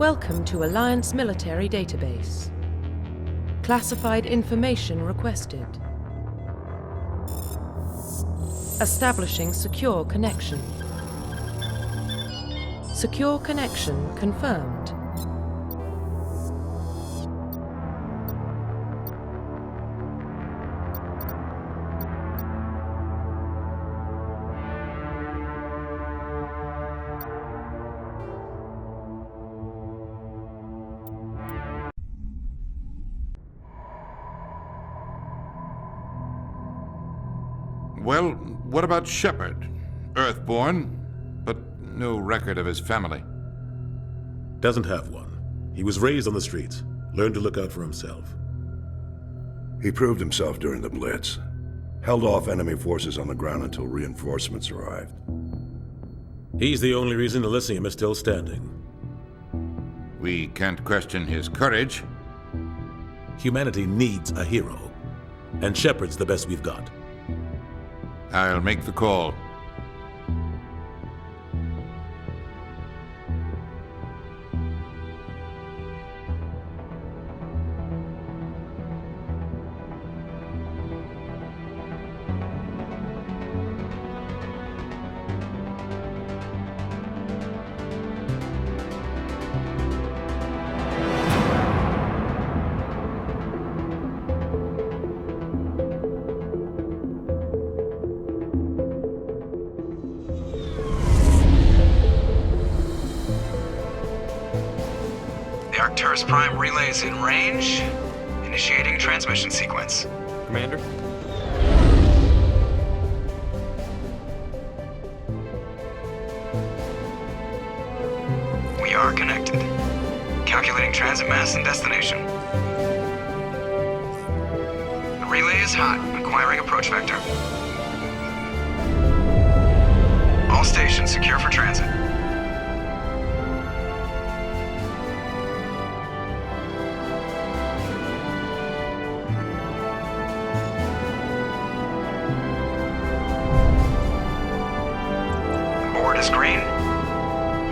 Welcome to Alliance Military Database. Classified information requested. Establishing secure connection. Secure connection confirmed. Well, what about Shepard? Earthborn, but no record of his family. Doesn't have one. He was raised on the streets, learned to look out for himself. He proved himself during the Blitz. Held off enemy forces on the ground until reinforcements arrived. He's the only reason Elysium is still standing. We can't question his courage. Humanity needs a hero, and Shepard's the best we've got. I'll make the call. Arcturus Prime relays in range. Initiating transmission sequence. Commander? We are connected. Calculating transit mass and destination. The relay is hot, acquiring approach vector. All stations secure for transit. Green.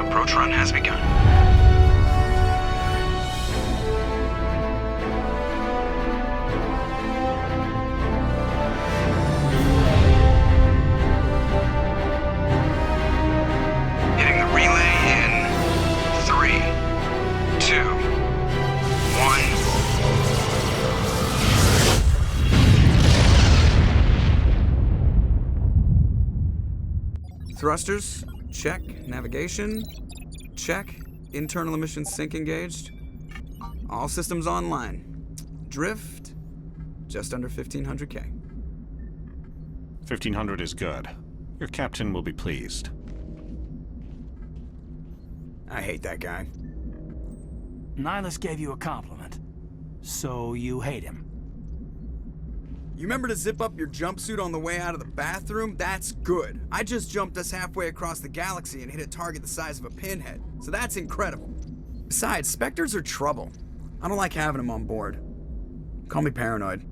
Approach run has begun. Hitting the relay in 3, 2, 1. Thrusters. Check. Navigation. Check. Internal emissions sync engaged. All systems online. Drift. Just under 1,500K. 1,500 is good. Your captain will be pleased. I hate that guy. Nihilus gave you a compliment. So you hate him. You remember to zip up your jumpsuit on the way out of the bathroom? That's good. I just jumped us halfway across the galaxy and hit a target the size of a pinhead. So that's incredible. Besides, Spectres are trouble. I don't like having them on board. Call me paranoid.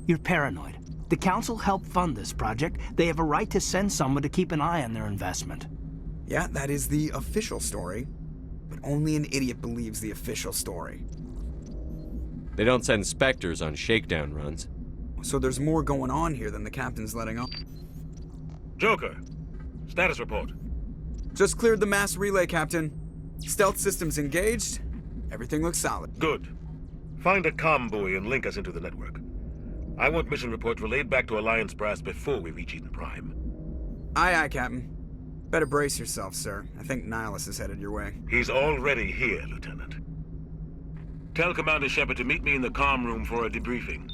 You're paranoid. The Council helped fund this project. They have a right to send someone to keep an eye on their investment. Yeah, that is the official story. But only an idiot believes the official story. They don't send Spectres on shakedown runs. So there's more going on here than the captain's letting on. Joker, status report. Just cleared the mass relay, Captain. Stealth systems engaged. Everything looks solid. Good. Find a comm buoy and link us into the network. I want mission reports relayed back to Alliance brass before we reach Eden Prime. Aye, aye, Captain. Better brace yourself, sir. I think Nihilus is headed your way. He's already here, Lieutenant. Tell Commander Shepard to meet me in the comm room for a debriefing.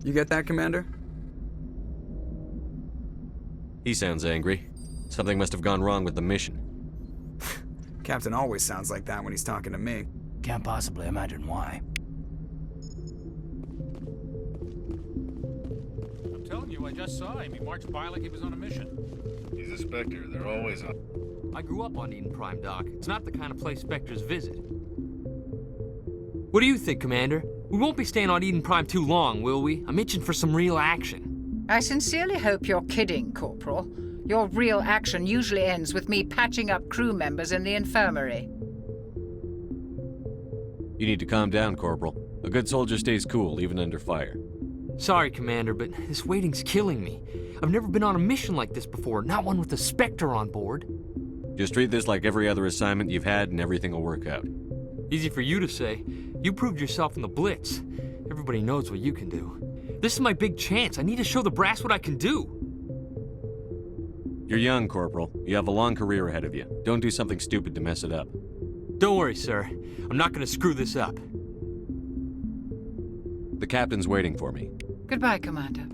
You get that, Commander? He sounds angry. Something must have gone wrong with the mission. Captain always sounds like that when he's talking to me. Can't possibly imagine why. I'm telling you, I just saw him. He marched by like he was on a mission. He's a Spectre. They're always on. I grew up on Eden Prime, Doc. It's not the kind of place Spectres visit. What do you think, Commander? We won't be staying on Eden Prime too long, will we? I'm itching for some real action. I sincerely hope you're kidding, Corporal. Your real action usually ends with me patching up crew members in the infirmary. You need to calm down, Corporal. A good soldier stays cool, even under fire. Sorry, Commander, but this waiting's killing me. I've never been on a mission like this before, not one with a Spectre on board. Just treat this like every other assignment you've had and everything will work out. Easy for you to say. You proved yourself in the Blitz. Everybody knows what you can do. This is my big chance. I need to show the brass what I can do. You're young, Corporal. You have a long career ahead of you. Don't do something stupid to mess it up. Don't worry, sir. I'm not gonna screw this up. The captain's waiting for me. Goodbye, Commander.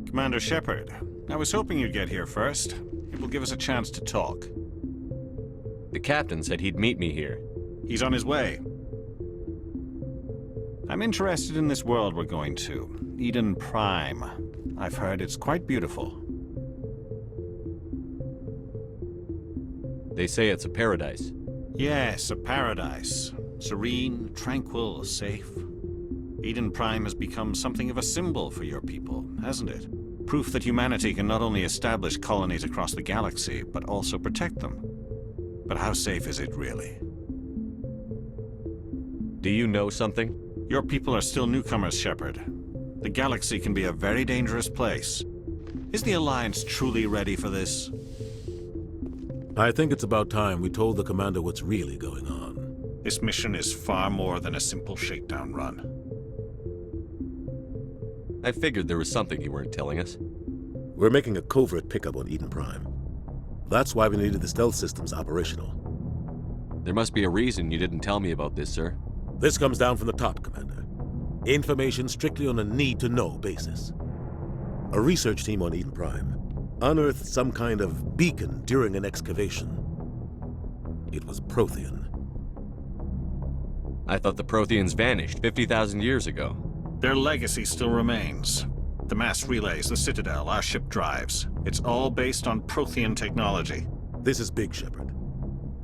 Commander Shepard, I was hoping you'd get here first. It will give us a chance to talk. The captain said he'd meet me here. He's on his way. I'm interested in this world we're going to, Eden Prime. I've heard it's quite beautiful. They say it's a paradise. Yes, a paradise. Serene, tranquil, safe. Eden Prime has become something of a symbol for your people, hasn't it? Proof that humanity can not only establish colonies across the galaxy, but also protect them. But how safe is it really? Do you know something? Your people are still newcomers, Shepard. The galaxy can be a very dangerous place. Is the Alliance truly ready for this? I think it's about time we told the Commander what's really going on. This mission is far more than a simple shakedown run. I figured there was something you weren't telling us. We're making a covert pickup on Eden Prime. That's why we needed the stealth systems operational. There must be a reason you didn't tell me about this, sir. This comes down from the top, Commander. Information strictly on a need-to-know basis. A research team on Eden Prime unearthed some kind of beacon during an excavation. It was Prothean. I thought the Protheans vanished 50,000 years ago. Their legacy still remains. The mass relays, the Citadel, our ship drives. It's all based on Prothean technology. This is big, Shepard.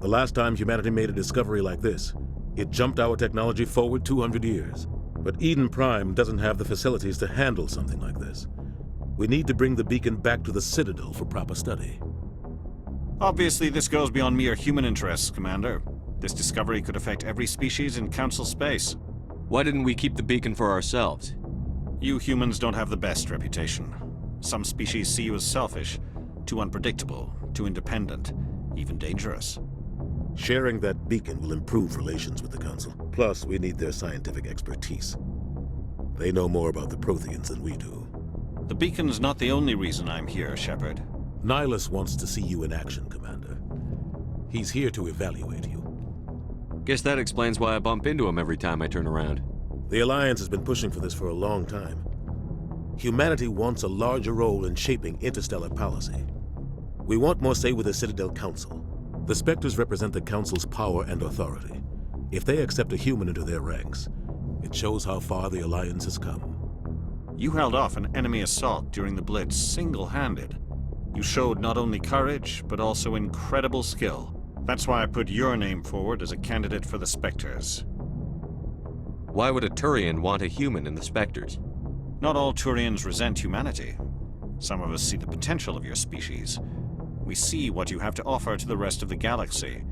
The last time humanity made a discovery like this, it jumped our technology forward 200 years. But Eden Prime doesn't have the facilities to handle something like this. We need to bring the beacon back to the Citadel for proper study. Obviously, this goes beyond mere human interests, Commander. This discovery could affect every species in Council space. Why didn't we keep the beacon for ourselves? You humans don't have the best reputation. Some species see you as selfish, too unpredictable, too independent, even dangerous. Sharing that beacon will improve relations with the Council. Plus, we need their scientific expertise. They know more about the Protheans than we do. The beacon's not the only reason I'm here, Shepard. Nihilus wants to see you in action, Commander. He's here to evaluate you. Guess that explains why I bump into him every time I turn around. The Alliance has been pushing for this for a long time. Humanity wants a larger role in shaping interstellar policy. We want more say with the Citadel Council. The Spectres represent the Council's power and authority. If they accept a human into their ranks, it shows how far the Alliance has come. You held off an enemy assault during the Blitz single-handed. You showed not only courage, but also incredible skill. That's why I put your name forward as a candidate for the Spectres. Why would a Turian want a human in the Spectres? Not all Turians resent humanity. Some of us see the potential of your species. We see what you have to offer to the rest of the galaxy,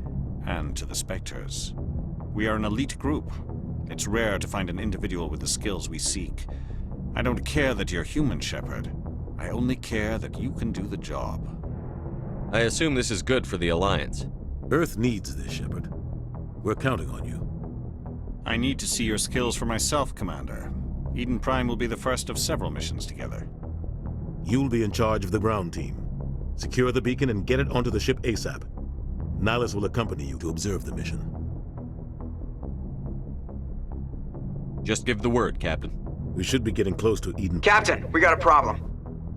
and to the Spectres. We are an elite group. It's rare to find an individual with the skills we seek. I don't care that you're human, Shepard. I only care that you can do the job. I assume this is good for the Alliance. Earth needs this, Shepard. We're counting on you. I need to see your skills for myself, Commander. Eden Prime will be the first of several missions together. You'll be in charge of the ground team. Secure the beacon and get it onto the ship ASAP. Nihilus will accompany you to observe the mission. Just give the word, Captain. We should be getting close to Eden. Captain, we got a problem.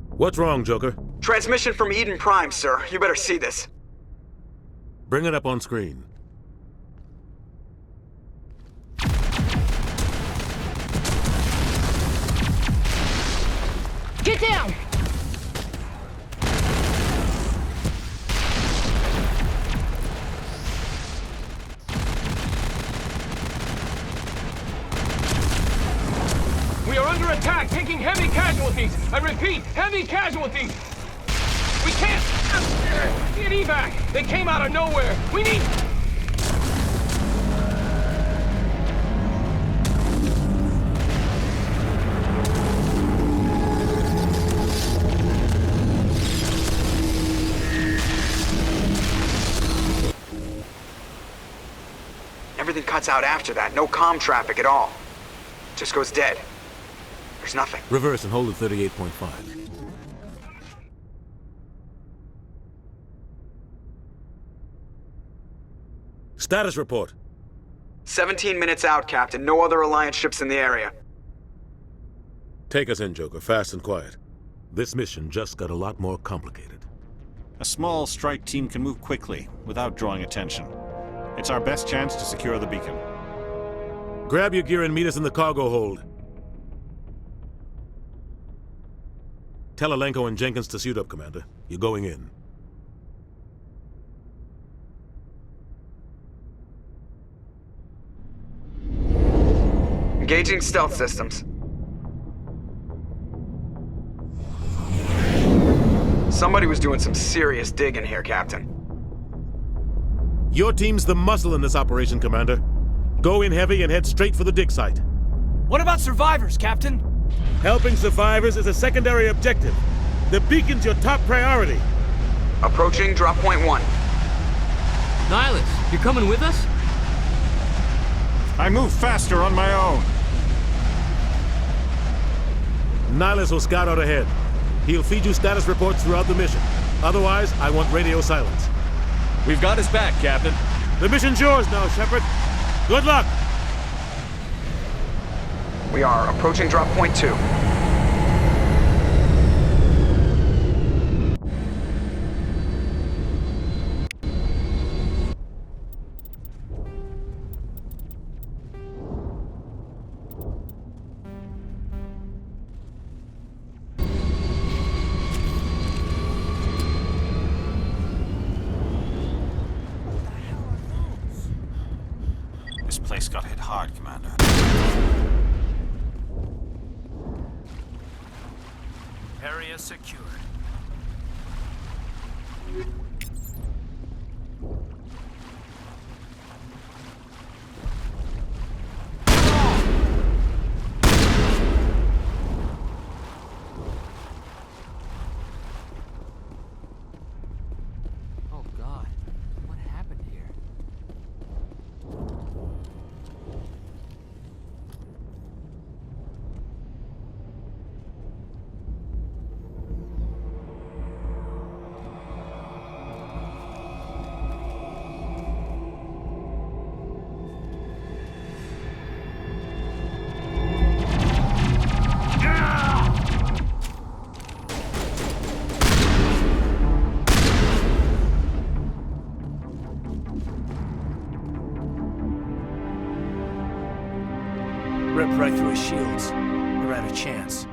What's wrong, Joker? Transmission from Eden Prime, sir. You better see this. Bring it up on screen. Get down! We are under attack, taking heavy casualties. I repeat, heavy casualties. We can't! Get evac! They came out of nowhere! We need... Everything cuts out after that. No comm traffic at all. Just goes dead. There's nothing. Reverse and hold at 38.5. Status report. 17 minutes out, Captain. No other Alliance ships in the area. Take us in, Joker, fast and quiet. This mission just got a lot more complicated. A small strike team can move quickly, without drawing attention. It's our best chance to secure the beacon. Grab your gear and meet us in the cargo hold. Tell Alenko and Jenkins to suit up, Commander. You're going in. Engaging stealth systems. Somebody was doing some serious digging here, Captain. Your team's the muscle in this operation, Commander. Go in heavy and head straight for the dig site. What about survivors, Captain? Helping survivors is a secondary objective. The beacon's your top priority. Approaching drop point 1. Nihilus, you're coming with us? I move faster on my own. Nihilus will scout out ahead. He'll feed you status reports throughout the mission. Otherwise, I want radio silence. We've got his back, Captain. The mission's yours now, Shepard. Good luck! We are approaching drop point 2. This place got hit hard, Commander. Area secured. Oh God, what happened here? Ripped right through his shields. They're out of chance.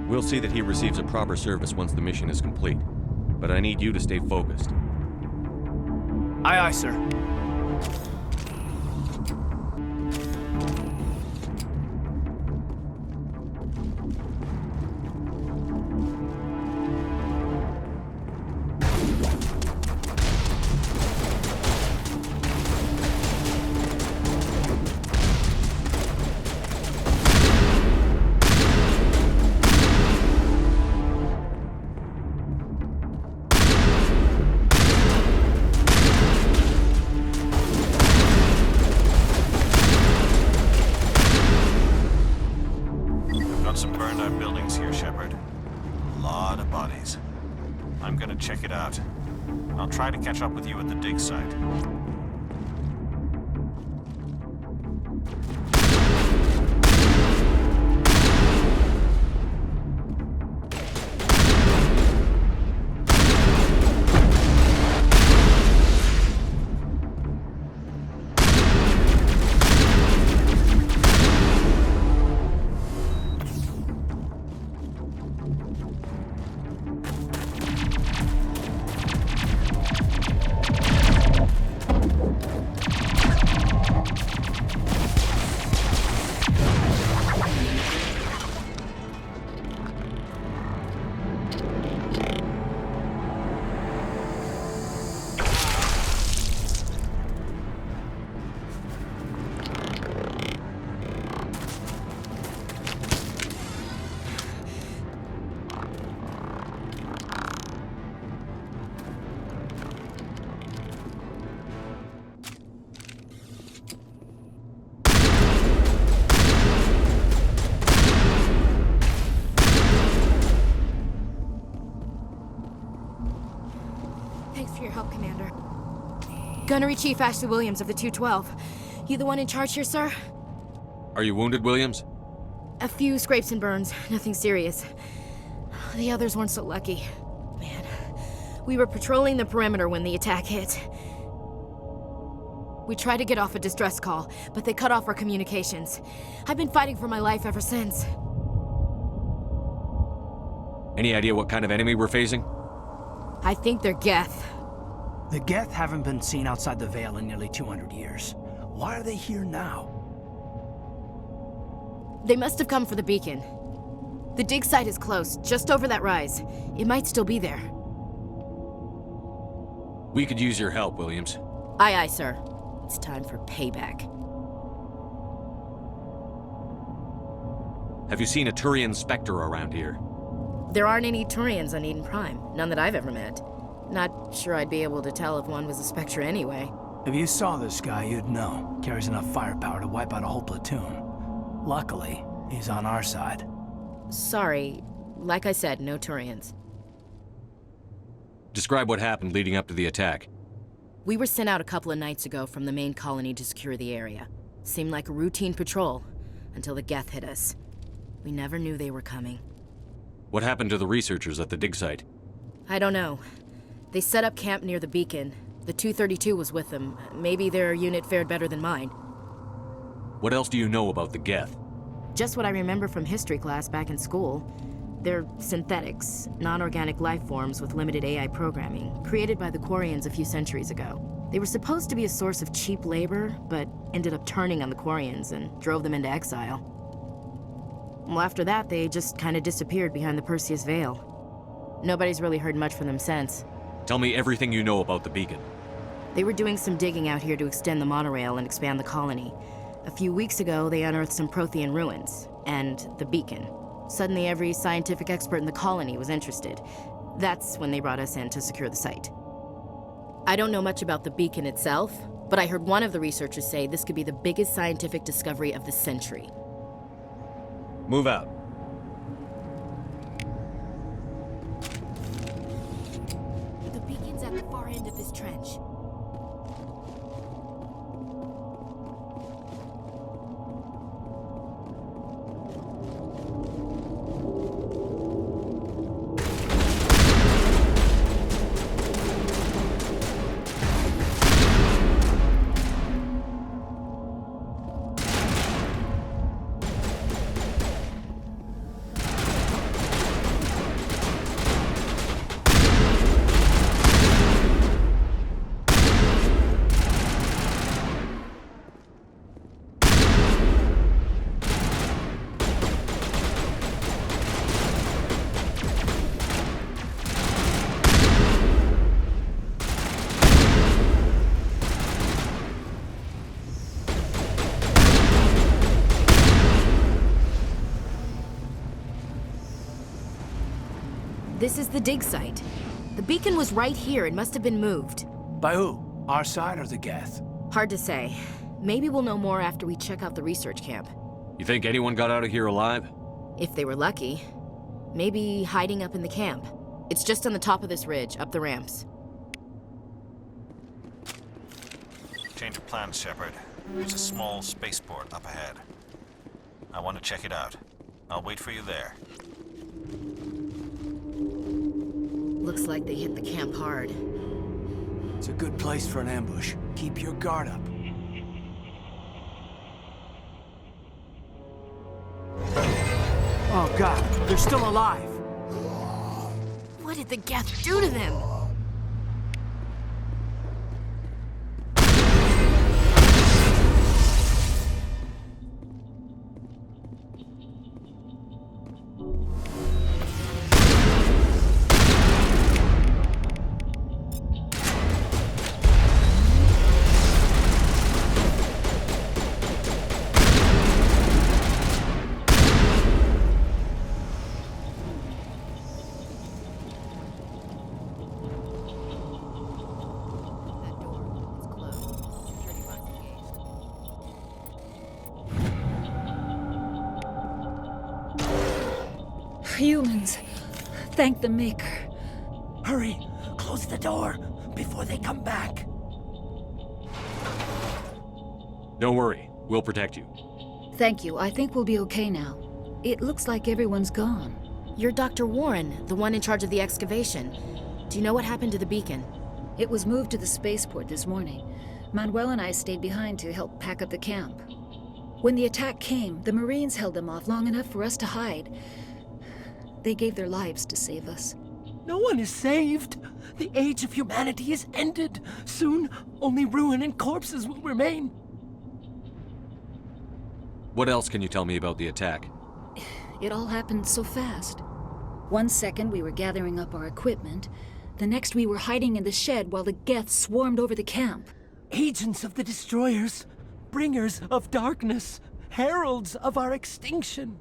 We'll see that he receives a proper service once the mission is complete. But I need you to stay focused. Aye, aye, sir. Some burned out buildings here, Shepard. A lot of bodies. I'm gonna check it out. I'll try to catch up with you at the dig site. Gunnery Chief Ashley Williams of the 212. You the one in charge here, sir? Are you wounded, Williams? A few scrapes and burns, nothing serious. The others weren't so lucky. Man, we were patrolling the perimeter when the attack hit. We tried to get off a distress call, but they cut off our communications. I've been fighting for my life ever since. Any idea what kind of enemy we're facing? I think they're Geth. The Geth haven't been seen outside the Veil in nearly 200 years. Why are they here now? They must have come for the beacon. The dig site is close, just over that rise. It might still be there. We could use your help, Williams. Aye, aye, sir. It's time for payback. Have you seen a Turian Spectre around here? There aren't any Turians on Eden Prime, none that I've ever met. Not sure I'd be able to tell if one was a Spectre anyway. If you saw this guy, you'd know. Carries enough firepower to wipe out a whole platoon. Luckily, he's on our side. Sorry. Like I said, no Turians. Describe what happened leading up to the attack. We were sent out a couple of nights ago from the main colony to secure the area. Seemed like a routine patrol, until the Geth hit us. We never knew they were coming. What happened to the researchers at the dig site? I don't know. They set up camp near the beacon. The 232 was with them. Maybe their unit fared better than mine. What else do you know about the Geth? Just what I remember from history class back in school. They're synthetics, non-organic life forms with limited AI programming, created by the Quarians a few centuries ago. They were supposed to be a source of cheap labor, but ended up turning on the Quarians and drove them into exile. Well, after that, they just kind of disappeared behind the Perseus Veil. Nobody's really heard much from them since. Tell me everything you know about the beacon. They were doing some digging out here to extend the monorail and expand the colony. A few weeks ago, they unearthed some Prothean ruins, and the beacon. Suddenly, every scientific expert in the colony was interested. That's when they brought us in to secure the site. I don't know much about the beacon itself, but I heard one of the researchers say this could be the biggest scientific discovery of the century. Move out. The beacon's at the far end of this trench. This is the dig site. The beacon was right here. It must have been moved. By who? Our side or the Geth? Hard to say. Maybe we'll know more after we check out the research camp. You think anyone got out of here alive? If they were lucky. Maybe hiding up in the camp. It's just on the top of this ridge, up the ramps. Change of plans, Shepard. There's a small spaceport up ahead. I want to check it out. I'll wait for you there. Looks like they hit the camp hard. It's a good place for an ambush. Keep your guard up. Oh God, they're still alive! What did the Geth do to them? Humans. Thank the Maker. Hurry! Close the door before they come back. Don't worry. We'll protect you. Thank you. I think we'll be okay now. It looks like everyone's gone. You're Dr. Warren, the one in charge of the excavation. Do you know what happened to the beacon? It was moved to the spaceport this morning. Manuel and I stayed behind to help pack up the camp. When the attack came, the Marines held them off long enough for us to hide. They gave their lives to save us. No one is saved. The age of humanity is ended. Soon, only ruin and corpses will remain. What else can you tell me about the attack? It all happened so fast. 1 second we were gathering up our equipment. The next we were hiding in the shed while the Geth swarmed over the camp. Agents of the destroyers, bringers of darkness, heralds of our extinction.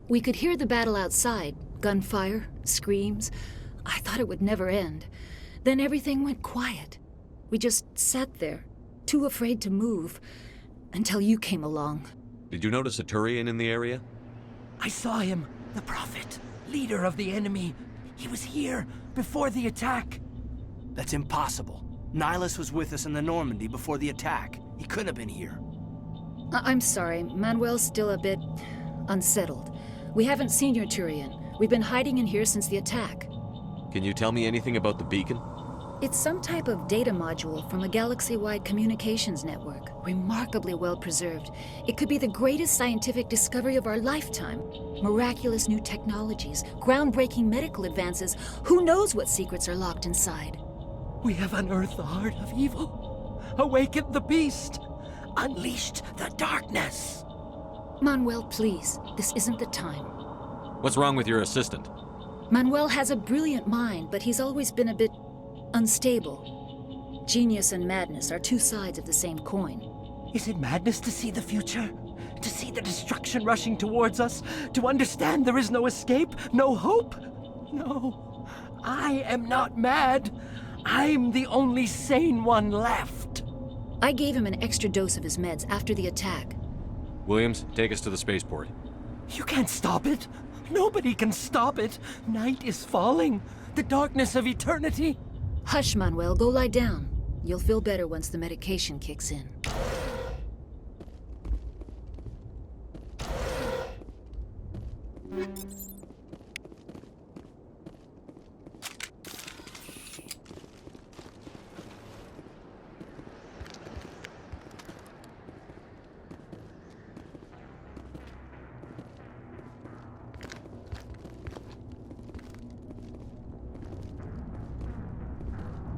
We could hear the battle outside. Gunfire, screams. I thought it would never end. Then everything went quiet. We just sat there, too afraid to move, until you came along. Did you notice a Turian in the area? I saw him, the Prophet, leader of the enemy. He was here before the attack. That's impossible. Nihilus was with us in the Normandy before the attack. He couldn't have been here. I'm sorry, Manuel's still a bit unsettled. We haven't seen your Turian. We've been hiding in here since the attack. Can you tell me anything about the beacon? It's some type of data module from a galaxy-wide communications network. Remarkably well preserved. It could be the greatest scientific discovery of our lifetime. Miraculous new technologies, groundbreaking medical advances. Who knows what secrets are locked inside? We have unearthed the heart of evil, awakened the beast, unleashed the darkness. Manuel, please, this isn't the time. What's wrong with your assistant? Manuel has a brilliant mind, but he's always been a bit unstable. Genius and madness are two sides of the same coin. Is it madness to see the future? To see the destruction rushing towards us? To understand there is no escape? No hope? No, I am not mad. I'm the only sane one left. I gave him an extra dose of his meds after the attack. Williams, take us to the spaceport. You can't stop it. Nobody can stop it. Night is falling. The darkness of eternity. Hush, Manuel. Go lie down. You'll feel better once the medication kicks in.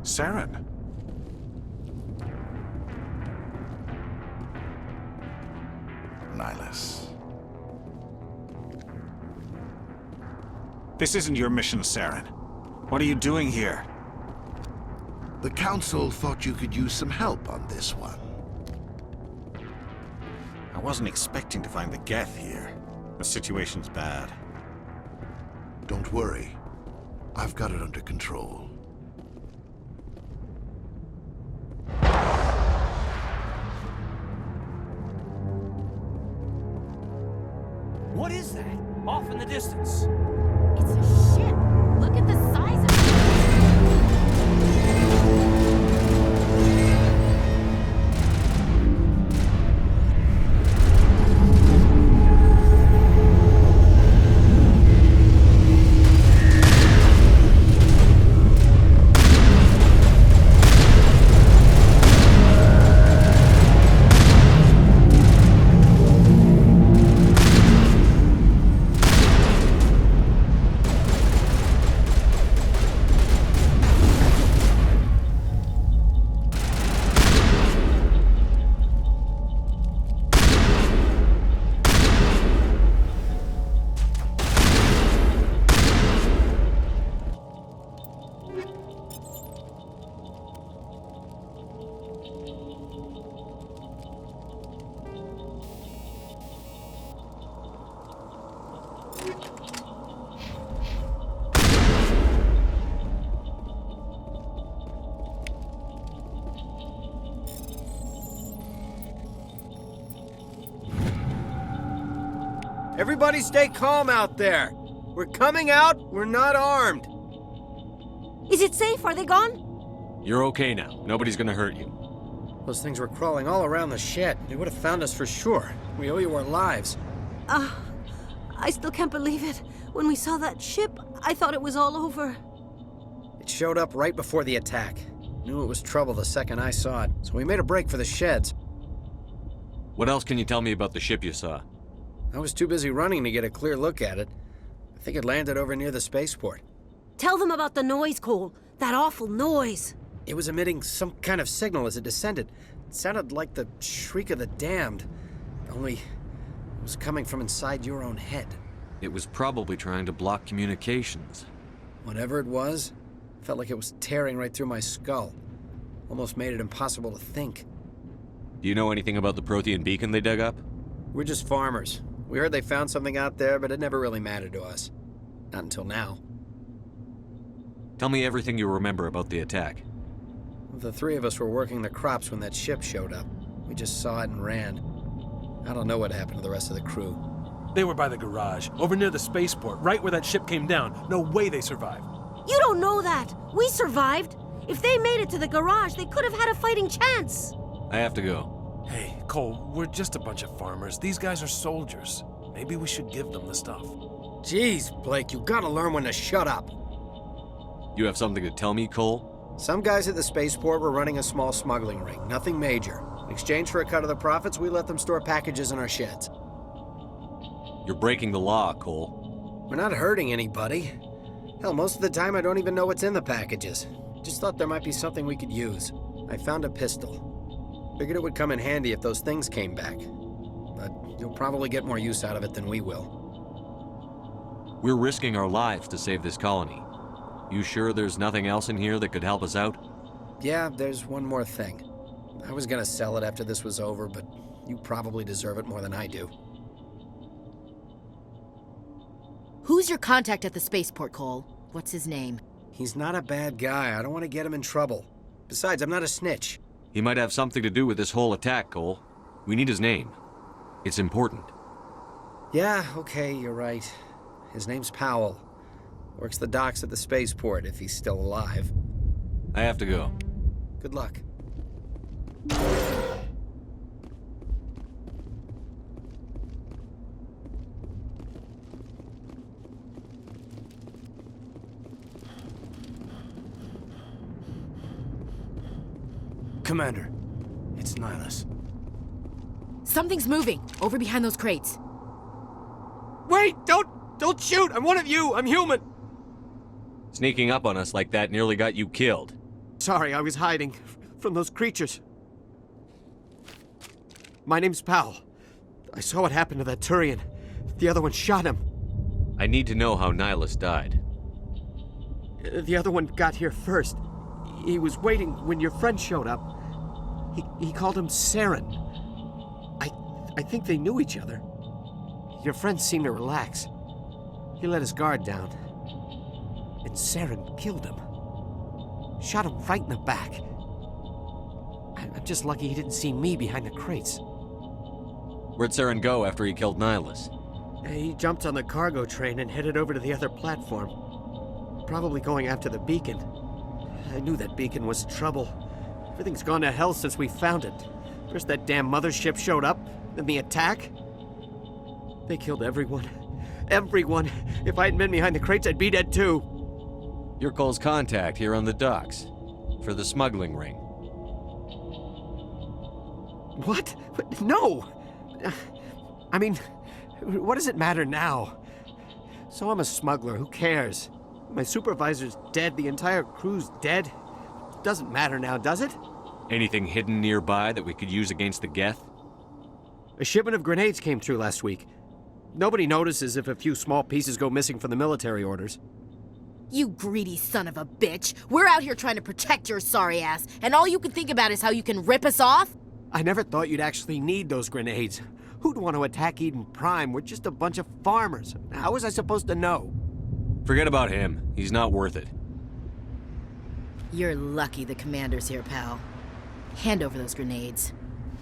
Saren. Nihilus. This isn't your mission, Saren. What are you doing here? The Council thought you could use some help on this one. I wasn't expecting to find the Geth here. The situation's bad. Don't worry. I've got it under control. What is that? Off in the distance. It's a ship. Look at the size of it. Everybody stay calm out there. We're coming out, we're not armed. Is it safe? Are they gone? You're okay now. Nobody's gonna hurt you. Those things were crawling all around the shed. They would have found us for sure. We owe you our lives. I still can't believe it. When we saw that ship, I thought it was all over. It showed up right before the attack. Knew it was trouble the second I saw it, so we made a break for the sheds. What else can you tell me about the ship you saw? I was too busy running to get a clear look at it. I think it landed over near the spaceport. Tell them about the noise, Cole. That awful noise. It was emitting some kind of signal as it descended. It sounded like the shriek of the damned, only it was coming from inside your own head. It was probably trying to block communications. Whatever it was, felt like it was tearing right through my skull. Almost made it impossible to think. Do you know anything about the Prothean beacon they dug up? We're just farmers. We heard they found something out there, but it never really mattered to us. Not until now. Tell me everything you remember about the attack. The three of us were working the crops when that ship showed up. We just saw it and ran. I don't know what happened to the rest of the crew. They were by the garage, over near the spaceport, right where that ship came down. No way they survived. You don't know that. We survived. If they made it to the garage, they could have had a fighting chance. I have to go. Hey, Cole, we're just a bunch of farmers. These guys are soldiers. Maybe we should give them the stuff. Jeez, Blake, you gotta learn when to shut up. You have something to tell me, Cole? Some guys at the spaceport were running a small smuggling ring, nothing major. In exchange for a cut of the profits, we let them store packages in our sheds. You're breaking the law, Cole. We're not hurting anybody. Hell, most of the time I don't even know what's in the packages. Just thought there might be something we could use. I found a pistol. Figured it would come in handy if those things came back. But you'll probably get more use out of it than we will. We're risking our lives to save this colony. You sure there's nothing else in here that could help us out? Yeah, there's one more thing. I was gonna sell it after this was over, but you probably deserve it more than I do. Who's your contact at the spaceport, Cole? What's his name? He's not a bad guy. I don't want to get him in trouble. Besides, I'm not a snitch. He might have something to do with this whole attack, Cole. We need his name. It's important. Yeah, okay, you're right. His name's Powell. Works the docks at the spaceport, if he's still alive. I have to go. Good luck. Commander, it's Nihilus. Something's moving, over behind those crates. Wait! Don't shoot! I'm one of you! I'm human! Sneaking up on us like that nearly got you killed. Sorry, I was hiding from those creatures. My name's Powell. I saw what happened to that Turian. The other one shot him. I need to know how Nihilus died. The other one got here first. He was waiting when your friend showed up. He called him Saren. I think they knew each other. Your friend seemed to relax. He let his guard down. And Saren killed him. Shot him right in the back. I'm just lucky he didn't see me behind the crates. Where'd Saren go after he killed Nihilus? He jumped on the cargo train and headed over to the other platform. Probably going after the beacon. I knew that beacon was trouble. Everything's gone to hell since we found it. First that damn mothership showed up, then the attack. They killed everyone. Everyone. If I hadn't been behind the crates, I'd be dead too. You're Cole's contact here on the docks. For the smuggling ring. What? No! I mean, what does it matter now? So I'm a smuggler, who cares? My supervisor's dead, the entire crew's dead. Doesn't matter now, does it? Anything hidden nearby that we could use against the Geth? A shipment of grenades came through last week. Nobody notices if a few small pieces go missing from the military orders. You greedy son of a bitch! We're out here trying to protect your sorry ass, and all you can think about is how you can rip us off? I never thought you'd actually need those grenades. Who'd want to attack Eden Prime? We're just a bunch of farmers. How was I supposed to know? Forget about him. He's not worth it. You're lucky the commander's here, pal. Hand over those grenades.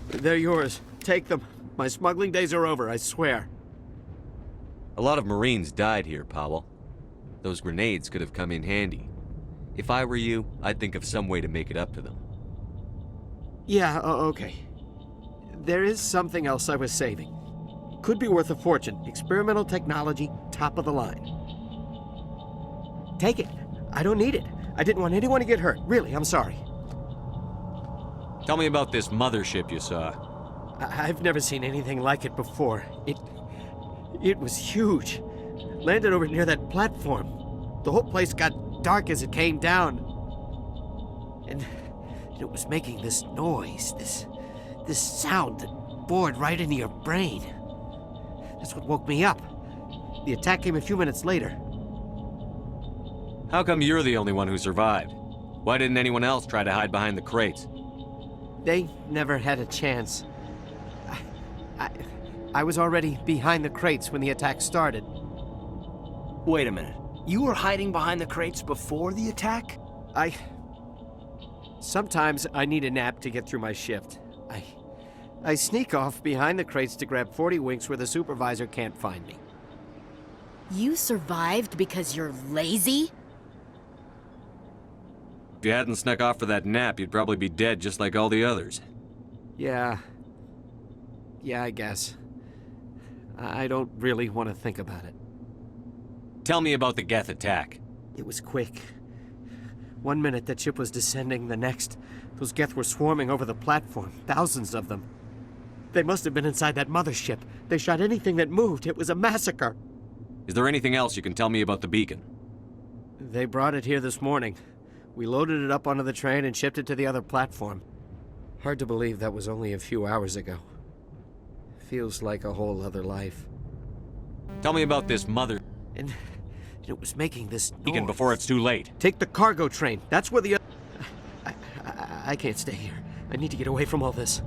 They're yours. Take them. My smuggling days are over, I swear. A lot of Marines died here, Powell. Those grenades could have come in handy. If I were you, I'd think of some way to make it up to them. Yeah, okay. There is something else I was saving. Could be worth a fortune. Experimental technology, top of the line. Take it. I don't need it. I didn't want anyone to get hurt. Really, I'm sorry. Tell me about this mothership you saw. I've never seen anything like it before. It was huge. Landed over near that platform. The whole place got dark as it came down. And it was making this noise, this sound that bored right into your brain. That's what woke me up. The attack came a few minutes later. How come you're the only one who survived? Why didn't anyone else try to hide behind the crates? They never had a chance. I was already behind the crates when the attack started. Wait a minute. You were hiding behind the crates before the attack? Sometimes I need a nap to get through my shift. I sneak off behind the crates to grab 40 winks where the supervisor can't find me. You survived because you're lazy? If you hadn't snuck off for that nap, you'd probably be dead just like all the others. Yeah, I guess. I don't really want to think about it. Tell me about the Geth attack. It was quick. 1 minute that ship was descending, the next, those Geth were swarming over the platform, thousands of them. They must have been inside that mothership. They shot anything that moved. It was a massacre. Is there anything else you can tell me about the beacon? They brought it here this morning. We loaded it up onto the train and shipped it to the other platform. Hard to believe that was only a few hours ago. Feels like a whole other life. Tell me about this mother... And it was making this noise. Beacon before it's too late. Take the cargo train. That's where the... I can't stay here. I need to get away from all this.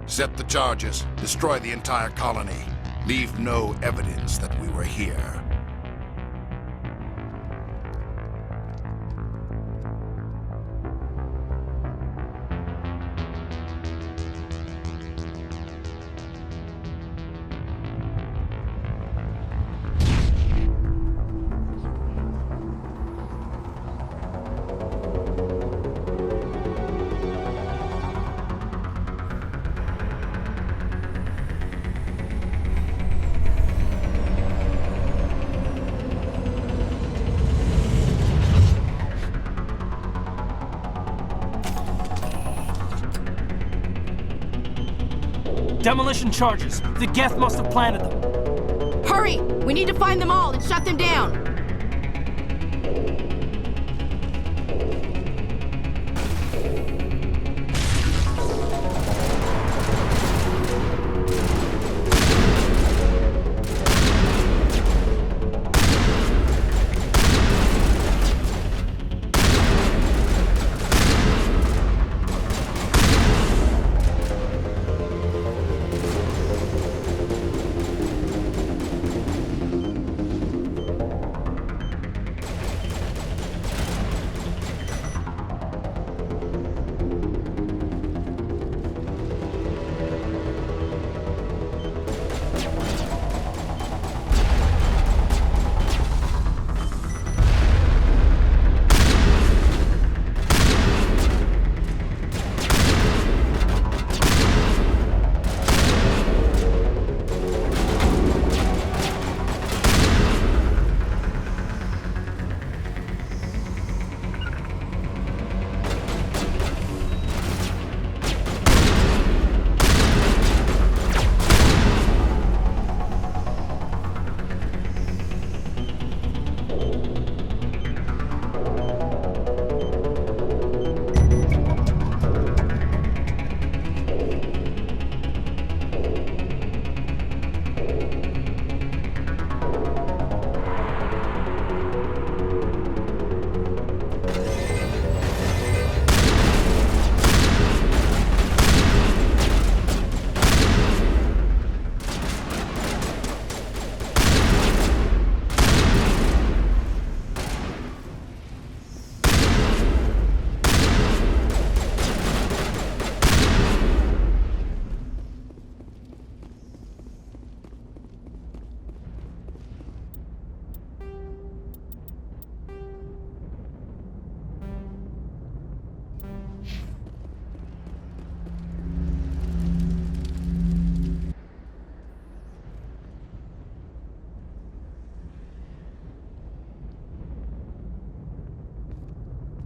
Set the charges. Destroy the entire colony. Leave no evidence that we were here. Demolition charges. The Geth must have planted them. Hurry! We need to find them all and shut them down!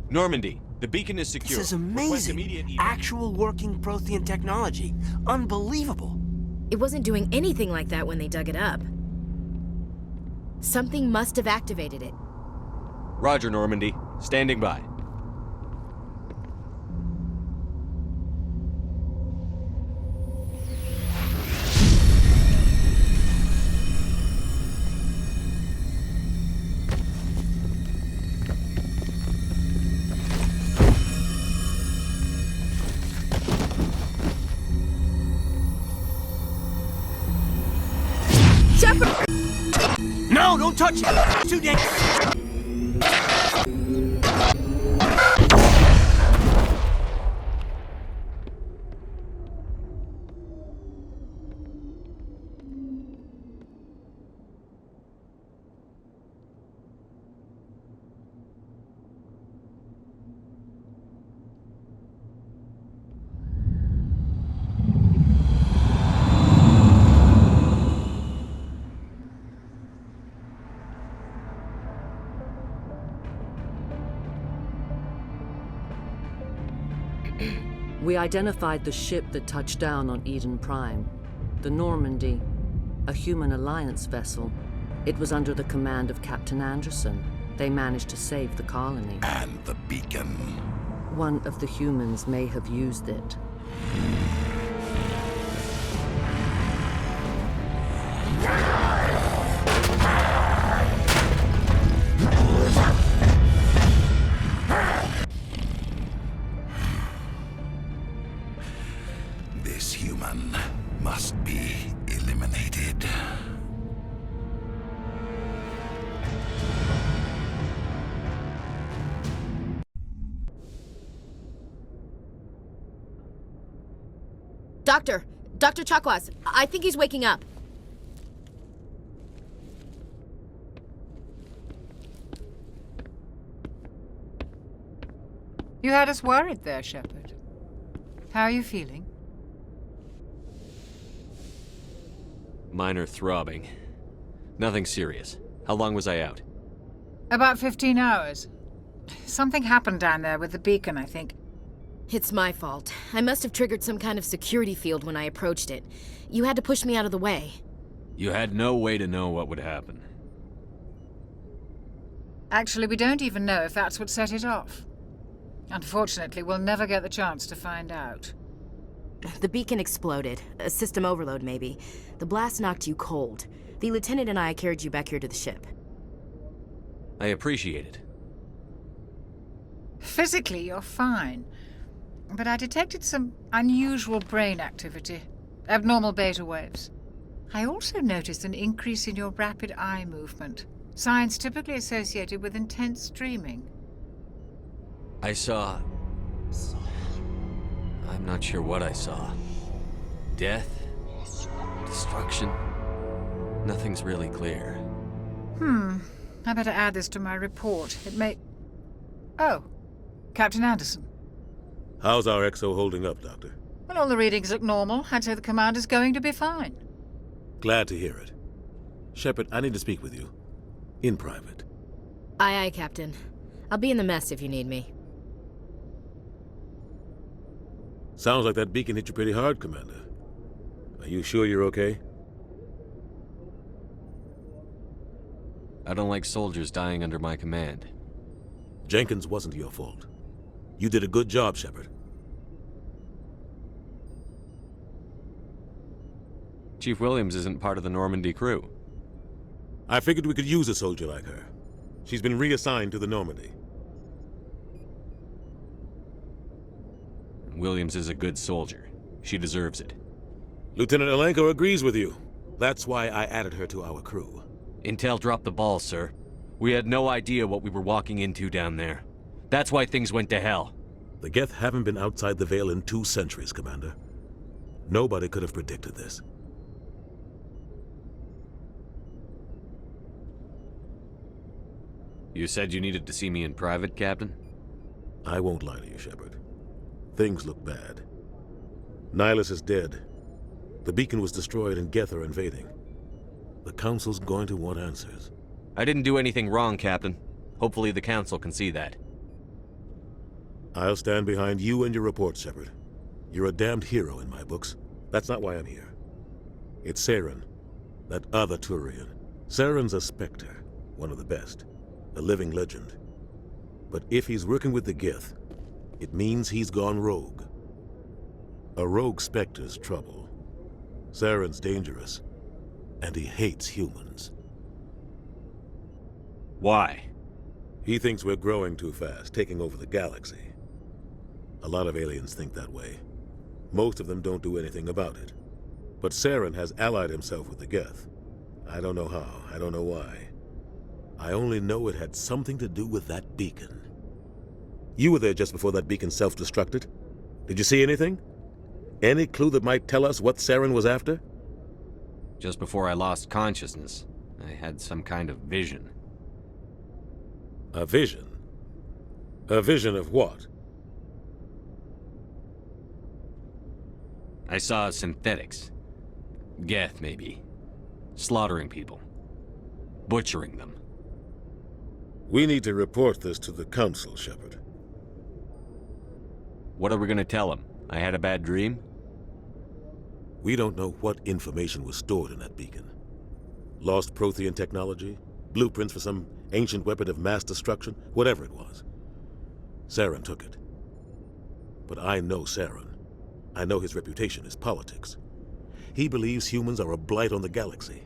Normandy, the beacon is secure. This is amazing. Actual working Prothean technology. Unbelievable. It wasn't doing anything like that when they dug it up. Something must have activated it. Roger, Normandy. Standing by. Shepard! No, don't touch it! It's too dangerous! We identified the ship that touched down on Eden Prime. The Normandy, a human alliance vessel. It was under the command of Captain Anderson. They managed to save the colony. And the beacon. One of the humans may have used it. This human must be eliminated. Dr. Chakwas, I think he's waking up. You had us worried there, Shepard. How are you feeling? Minor throbbing. Nothing serious. How long was I out? About 15 hours. Something happened down there with the beacon, I think. It's my fault. I must have triggered some kind of security field when I approached it. You had to push me out of the way. You had no way to know what would happen. Actually, we don't even know if that's what set it off. Unfortunately, we'll never get the chance to find out. The beacon exploded. A system overload, maybe. The blast knocked you cold. The lieutenant and I carried you back here to the ship. I appreciate it. Physically, you're fine. But I detected some unusual brain activity. Abnormal beta waves. I also noticed an increase in your rapid eye movement. Signs typically associated with intense dreaming. I saw... I'm not sure what I saw. Death? Destruction? Nothing's really clear. I better add this to my report. It may... Oh, Captain Anderson. How's our XO holding up, Doctor? Well, all the readings look normal. I'd say the commander's going to be fine. Glad to hear it. Shepard, I need to speak with you. In private. Aye, aye, Captain. I'll be in the mess if you need me. Sounds like that beacon hit you pretty hard, Commander. Are you sure you're okay? I don't like soldiers dying under my command. Jenkins wasn't your fault. You did a good job, Shepard. Chief Williams isn't part of the Normandy crew. I figured we could use a soldier like her. She's been reassigned to the Normandy. Williams is a good soldier. She deserves it. Lieutenant Alenko agrees with you. That's why I added her to our crew. Intel dropped the ball, sir. We had no idea what we were walking into down there. That's why things went to hell. The Geth haven't been outside the Veil in 2 centuries, Commander. Nobody could have predicted this. You said you needed to see me in private, Captain? I won't lie to you, Shepard. Things look bad. Nihilus is dead. The beacon was destroyed and Geth are invading. The Council's going to want answers. I didn't do anything wrong, Captain. Hopefully the Council can see that. I'll stand behind you and your report, Shepard. You're a damned hero in my books. That's not why I'm here. It's Saren, that other Turian. Saren's a Spectre, one of the best. A living legend. But if he's working with the Geth, it means he's gone rogue. A rogue Spectre's trouble. Saren's dangerous, and he hates humans. Why? He thinks we're growing too fast, taking over the galaxy. A lot of aliens think that way. Most of them don't do anything about it. But Saren has allied himself with the Geth. I don't know how, I don't know why. I only know it had something to do with that beacon. You were there just before that beacon self-destructed. Did you see anything? Any clue that might tell us what Saren was after? Just before I lost consciousness, I had some kind of vision. A vision? A vision of what? I saw synthetics. Geth, maybe. Slaughtering people. Butchering them. We need to report this to the Council, Shepard. What are we gonna tell them? I had a bad dream? We don't know what information was stored in that beacon. Lost Prothean technology? Blueprints for some ancient weapon of mass destruction? Whatever it was. Saren took it. But I know Saren. I know his reputation is politics. He believes humans are a blight on the galaxy.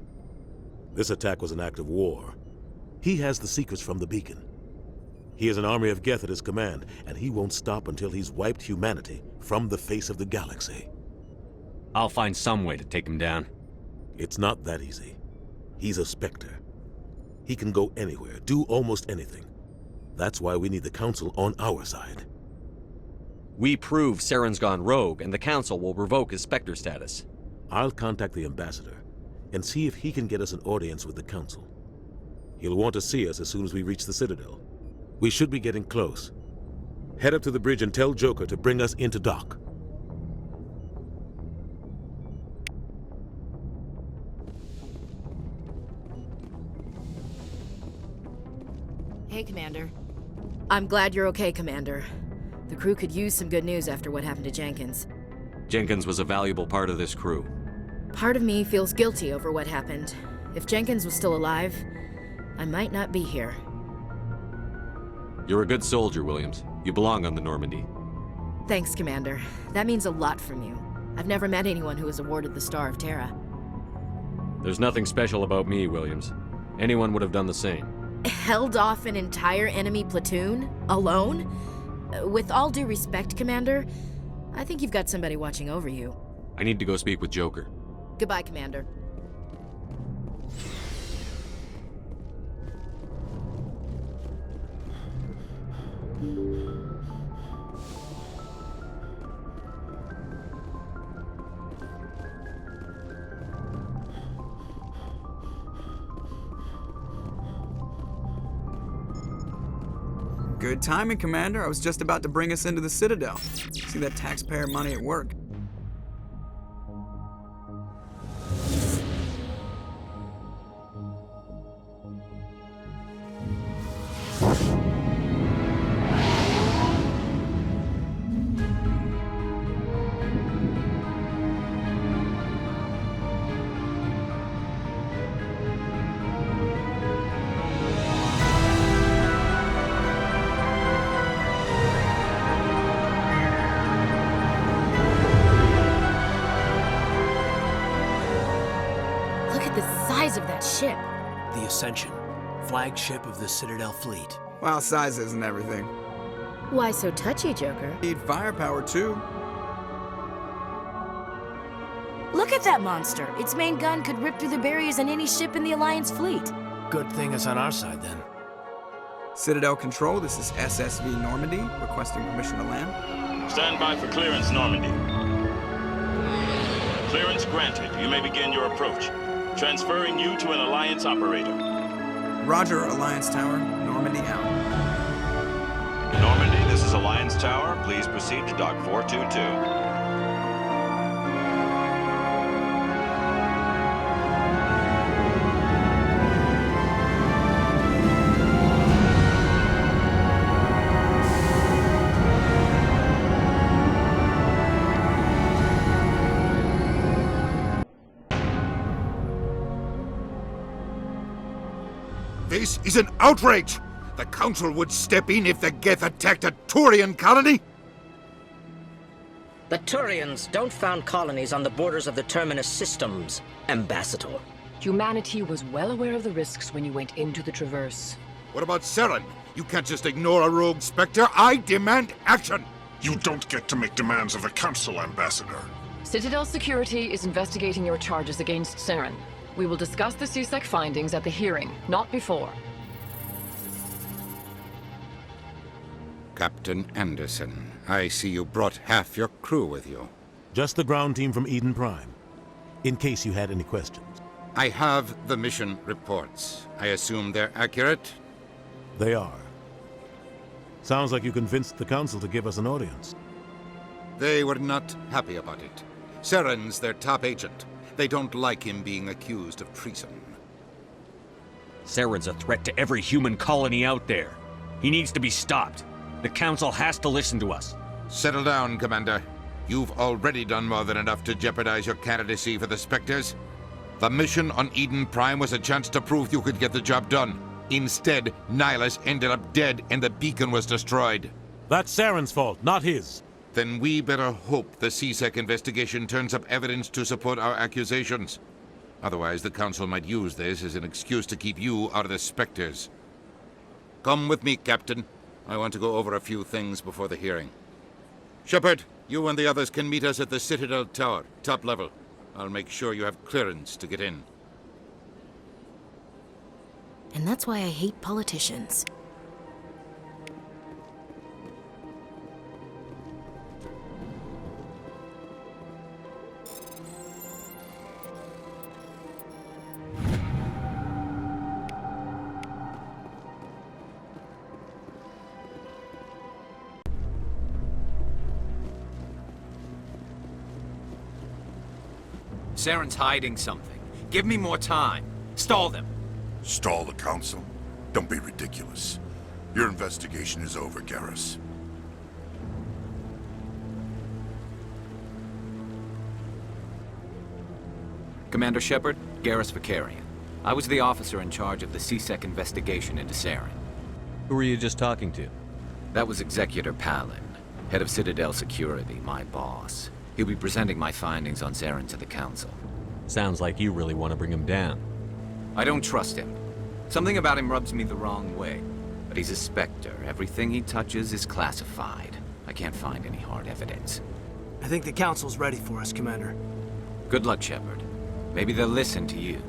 This attack was an act of war. He has the secrets from the beacon. He has an army of Geth at his command, and he won't stop until he's wiped humanity from the face of the galaxy. I'll find some way to take him down. It's not that easy. He's a Spectre. He can go anywhere, do almost anything. That's why we need the Council on our side. We prove Saren's gone rogue, and the Council will revoke his Spectre status. I'll contact the Ambassador and see if he can get us an audience with the Council. He'll want to see us as soon as we reach the Citadel. We should be getting close. Head up to the bridge and tell Joker to bring us into dock. Hey, Commander. I'm glad you're okay, Commander. The crew could use some good news after what happened to Jenkins. Jenkins was a valuable part of this crew. Part of me feels guilty over what happened. If Jenkins was still alive, I might not be here. You're a good soldier, Williams. You belong on the Normandy. Thanks, Commander. That means a lot from you. I've never met anyone who was awarded the Star of Terra. There's nothing special about me, Williams. Anyone would have done the same. Held off an entire enemy platoon? Alone? With all due respect, Commander, I think you've got somebody watching over you. I need to go speak with Joker. Goodbye, Commander. Good timing, Commander. I was just about to bring us into the Citadel. See that taxpayer money at work. Of that ship. The Ascension, flagship of the Citadel fleet. Well, size isn't everything. Why so touchy, Joker? Need firepower, too. Look at that monster. Its main gun could rip through the barriers in any ship in the Alliance fleet. Good thing it's on our side, then. Citadel Control, this is SSV Normandy, requesting permission to land. Stand by for clearance, Normandy. Clearance granted. You may begin your approach. Transferring you to an Alliance operator. Roger, Alliance Tower. Normandy out. Normandy, this is Alliance Tower. Please proceed to Dock 422. This is an outrage! The Council would step in if the Geth attacked a Turian colony? The Turians don't found colonies on the borders of the Terminus systems, Ambassador. Humanity was well aware of the risks when you went into the Traverse. What about Saren? You can't just ignore a rogue Spectre. I demand action! You don't get to make demands of the Council, Ambassador. Citadel Security is investigating your charges against Saren. We will discuss the CSEC findings at the hearing, not before. Captain Anderson, I see you brought half your crew with you. Just the ground team from Eden Prime, in case you had any questions. I have the mission reports. I assume they're accurate? They are. Sounds like you convinced the Council to give us an audience. They were not happy about it. Saren's their top agent. They don't like him being accused of treason. Saren's a threat to every human colony out there. He needs to be stopped. The Council has to listen to us. Settle down, Commander. You've already done more than enough to jeopardize your candidacy for the Spectres. The mission on Eden Prime was a chance to prove you could get the job done. Instead, Nihilus ended up dead and the beacon was destroyed. That's Saren's fault, not his. Then we better hope the CSEC investigation turns up evidence to support our accusations. Otherwise, the Council might use this as an excuse to keep you out of the Spectres. Come with me, Captain. I want to go over a few things before the hearing. Shepard, you and the others can meet us at the Citadel Tower, top level. I'll make sure you have clearance to get in. And that's why I hate politicians. Saren's hiding something. Give me more time. Stall them. Stall the Council? Don't be ridiculous. Your investigation is over, Garrus. Commander Shepard, Garrus Vicarian. I was the officer in charge of the C-Sec investigation into Saren. Who were you just talking to? That was Executor Palin, head of Citadel Security, my boss. He'll be presenting my findings on Saren to the Council. Sounds like you really want to bring him down. I don't trust him. Something about him rubs me the wrong way. But he's a Spectre. Everything he touches is classified. I can't find any hard evidence. I think the Council's ready for us, Commander. Good luck, Shepard. Maybe they'll listen to you.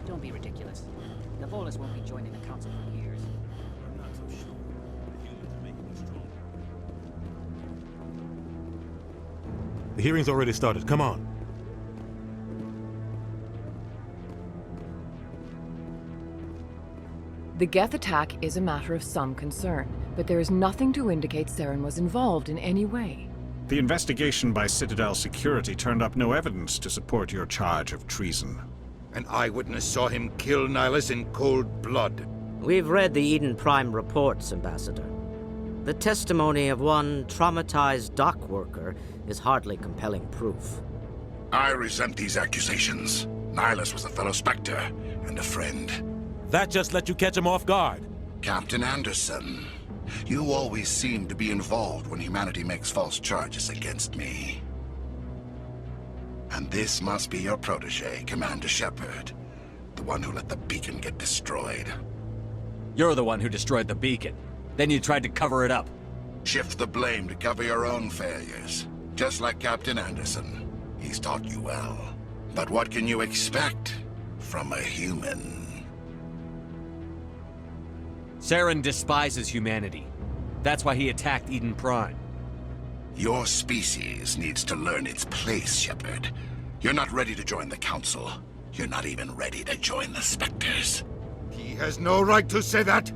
Don't be ridiculous. The Volus won't be joining the Council for years. I'm not so sure. The humans are making us stronger. The hearing's already started. Come on. The Geth attack is a matter of some concern, but there is nothing to indicate Saren was involved in any way. The investigation by Citadel Security turned up no evidence to support your charge of treason. An eyewitness saw him kill Nihilus in cold blood. We've read the Eden Prime reports, Ambassador. The testimony of one traumatized dock worker is hardly compelling proof. I resent these accusations. Nihilus was a fellow Spectre and a friend. That just let you catch him off guard. Captain Anderson, you always seem to be involved when humanity makes false charges against me. And this must be your protege, Commander Shepard. The one who let the beacon get destroyed. You're the one who destroyed the beacon. Then you tried to cover it up. Shift the blame to cover your own failures. Just like Captain Anderson. He's taught you well. But what can you expect from a human? Saren despises humanity. That's why he attacked Eden Prime. Your species needs to learn its place, Shepard. You're not ready to join the Council. You're not even ready to join the Spectres. He has no right to say that.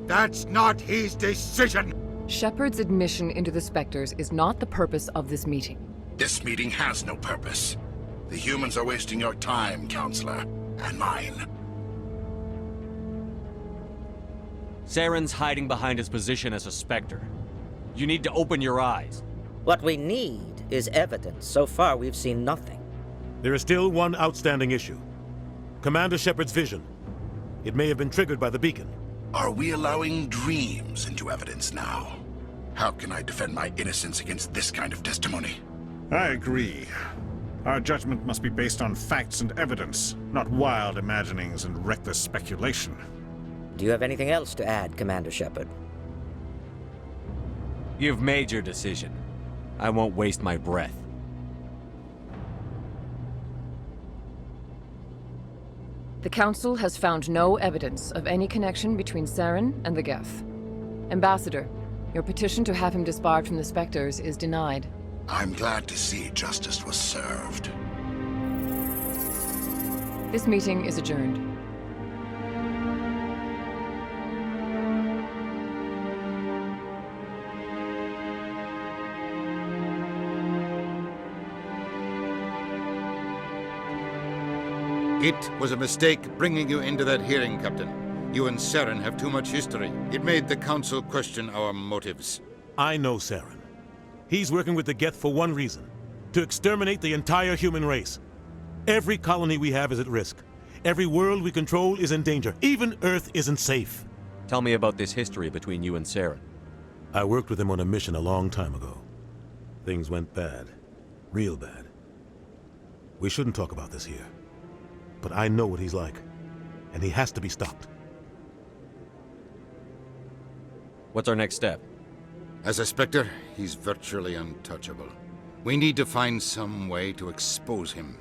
That's not his decision. Shepard's admission into the Spectres is not the purpose of this meeting. This meeting has no purpose. The humans are wasting your time, Counselor, and mine. Saren's hiding behind his position as a Spectre. You need to open your eyes. What we need is evidence. So far, we've seen nothing. There is still one outstanding issue. Commander Shepard's vision. It may have been triggered by the beacon. Are we allowing dreams into evidence now? How can I defend my innocence against this kind of testimony? I agree. Our judgment must be based on facts and evidence, not wild imaginings and reckless speculation. Do you have anything else to add, Commander Shepard? You've made your decision. I won't waste my breath. The Council has found no evidence of any connection between Saren and the Geth. Ambassador, your petition to have him disbarred from the Spectres is denied. I'm glad to see justice was served. This meeting is adjourned. It was a mistake bringing you into that hearing, Captain. You and Saren have too much history. It made the Council question our motives. I know Saren. He's working with the Geth for one reason. To exterminate the entire human race. Every colony we have is at risk. Every world we control is in danger. Even Earth isn't safe. Tell me about this history between you and Saren. I worked with him on a mission a long time ago. Things went bad. Real bad. We shouldn't talk about this here. But I know what he's like. And he has to be stopped. What's our next step? As a Spectre, he's virtually untouchable. We need to find some way to expose him.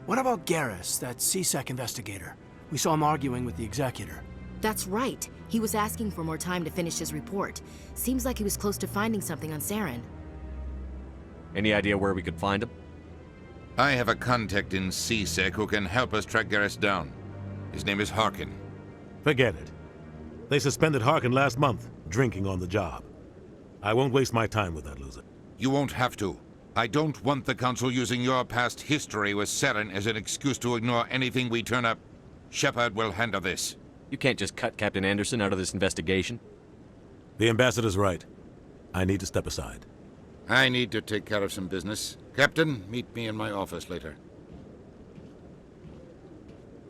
What about Garrus, that C-Sec investigator? We saw him arguing with the Executor. That's right. He was asking for more time to finish his report. Seems like he was close to finding something on Saren. Any idea where we could find him? I have a contact in C-Sec who can help us track Garrus down. His name is Harkin. Forget it. They suspended Harkin last month, drinking on the job. I won't waste my time with that loser. You won't have to. I don't want the Council using your past history with Saren as an excuse to ignore anything we turn up. Shepard will handle this. You can't just cut Captain Anderson out of this investigation. The ambassador's right. I need to step aside. I need to take care of some business. Captain, meet me in my office later.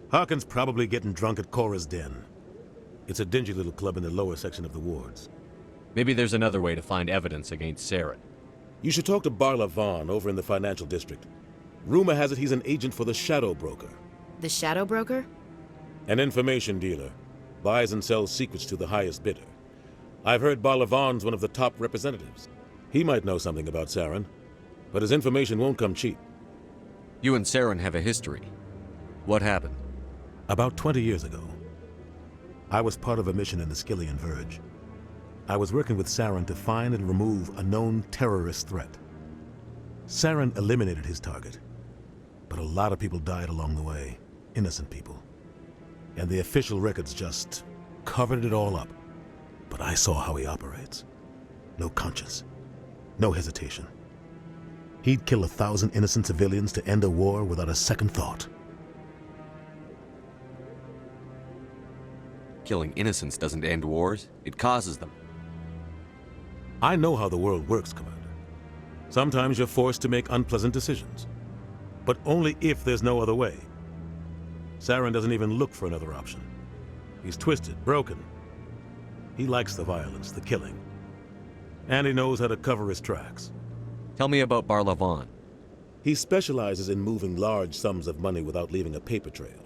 Harkin's probably getting drunk at Cora's Den. It's a dingy little club in the lower section of the wards. Maybe there's another way to find evidence against Saren. You should talk to Barla Vaughn over in the financial district. Rumor has it he's an agent for the Shadow Broker. The Shadow Broker? An information dealer. Buys and sells secrets to the highest bidder. I've heard Barla Vaughn's one of the top representatives. He might know something about Saren, but his information won't come cheap. You and Saren have a history. What happened? About 20 years ago, I was part of a mission in the Skillian Verge. I was working with Saren to find and remove a known terrorist threat. Saren eliminated his target, but a lot of people died along the way, innocent people. And the official records just covered it all up. But I saw how he operates. No conscience, no hesitation. He'd kill 1,000 innocent civilians to end a war without a second thought. Killing innocents doesn't end wars, it causes them. I know how the world works, Commander. Sometimes you're forced to make unpleasant decisions, but only if there's no other way. Saren doesn't even look for another option. He's twisted, broken. He likes the violence, the killing. And he knows how to cover his tracks. Tell me about Barla Vaughn. He specializes in moving large sums of money without leaving a paper trail.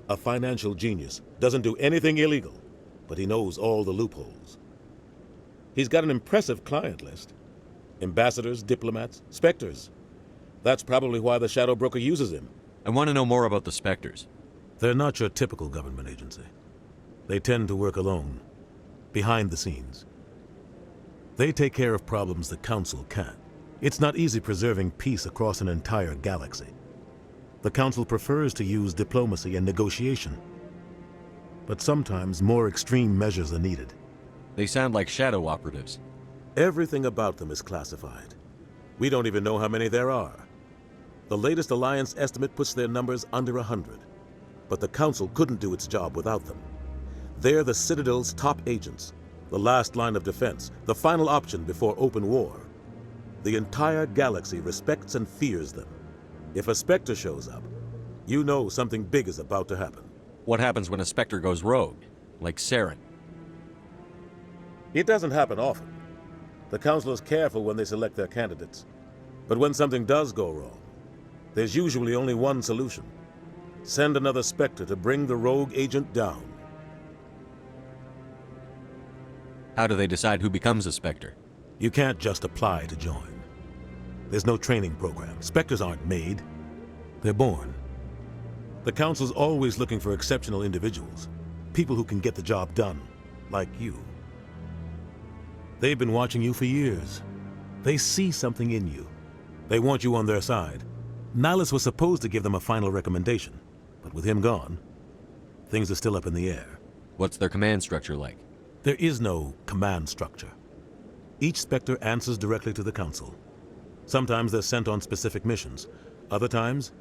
A financial genius, doesn't do anything illegal, but he knows all the loopholes. He's got an impressive client list. Ambassadors, diplomats, Spectres. That's probably why the Shadow Broker uses him. I want to know more about the Spectres. They're not your typical government agency. They tend to work alone, behind the scenes. They take care of problems the Council can't. It's not easy preserving peace across an entire galaxy. The Council prefers to use diplomacy and negotiation. But sometimes more extreme measures are needed. They sound like shadow operatives. Everything about them is classified. We don't even know how many there are. The latest Alliance estimate puts their numbers under 100. But the Council couldn't do its job without them. They're the Citadel's top agents, the last line of defense, the final option before open war. The entire galaxy respects and fears them. If a Spectre shows up, you know something big is about to happen. What happens when a Spectre goes rogue, like Saren? It doesn't happen often. The Council is careful when they select their candidates. But when something does go wrong, there's usually only one solution. Send another Spectre to bring the rogue agent down. How do they decide who becomes a Spectre? You can't just apply to join. There's no training program. Spectres aren't made. They're born. The Council's always looking for exceptional individuals. People who can get the job done, like you. They've been watching you for years. They see something in you. They want you on their side. Nihilus was supposed to give them a final recommendation, but with him gone, things are still up in the air. What's their command structure like? There is no command structure. Each Spectre answers directly to the Council. Sometimes they're sent on specific missions. Other times,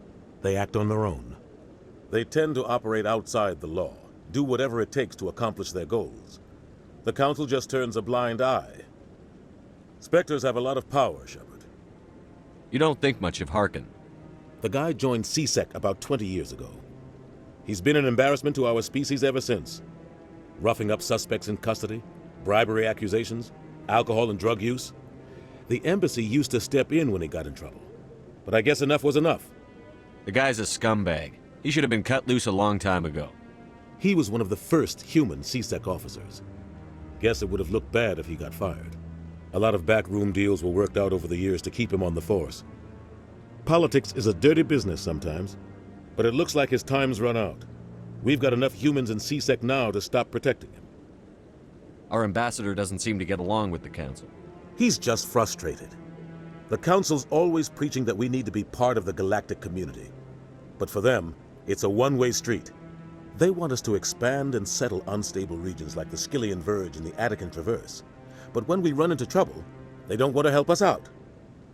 they act on their own. They tend to operate outside the law, do whatever it takes to accomplish their goals. The Council just turns a blind eye. Spectres have a lot of power, Shepard. You don't think much of Harkin. The guy joined C-Sec about 20 years ago. He's been an embarrassment to our species ever since. Roughing up suspects in custody, bribery accusations, alcohol and drug use. The embassy used to step in when he got in trouble. But I guess enough was enough. The guy's a scumbag. He should have been cut loose a long time ago. He was one of the first human C-Sec officers. Guess it would have looked bad if he got fired. A lot of backroom deals were worked out over the years to keep him on the force. Politics is a dirty business sometimes, but it looks like his time's run out. We've got enough humans in C-Sec now to stop protecting him. Our ambassador doesn't seem to get along with the Council. He's just frustrated. The Council's always preaching that we need to be part of the galactic community. But for them, it's a one-way street. They want us to expand and settle unstable regions like the Skillian Verge and the Attican Traverse. But when we run into trouble, they don't want to help us out.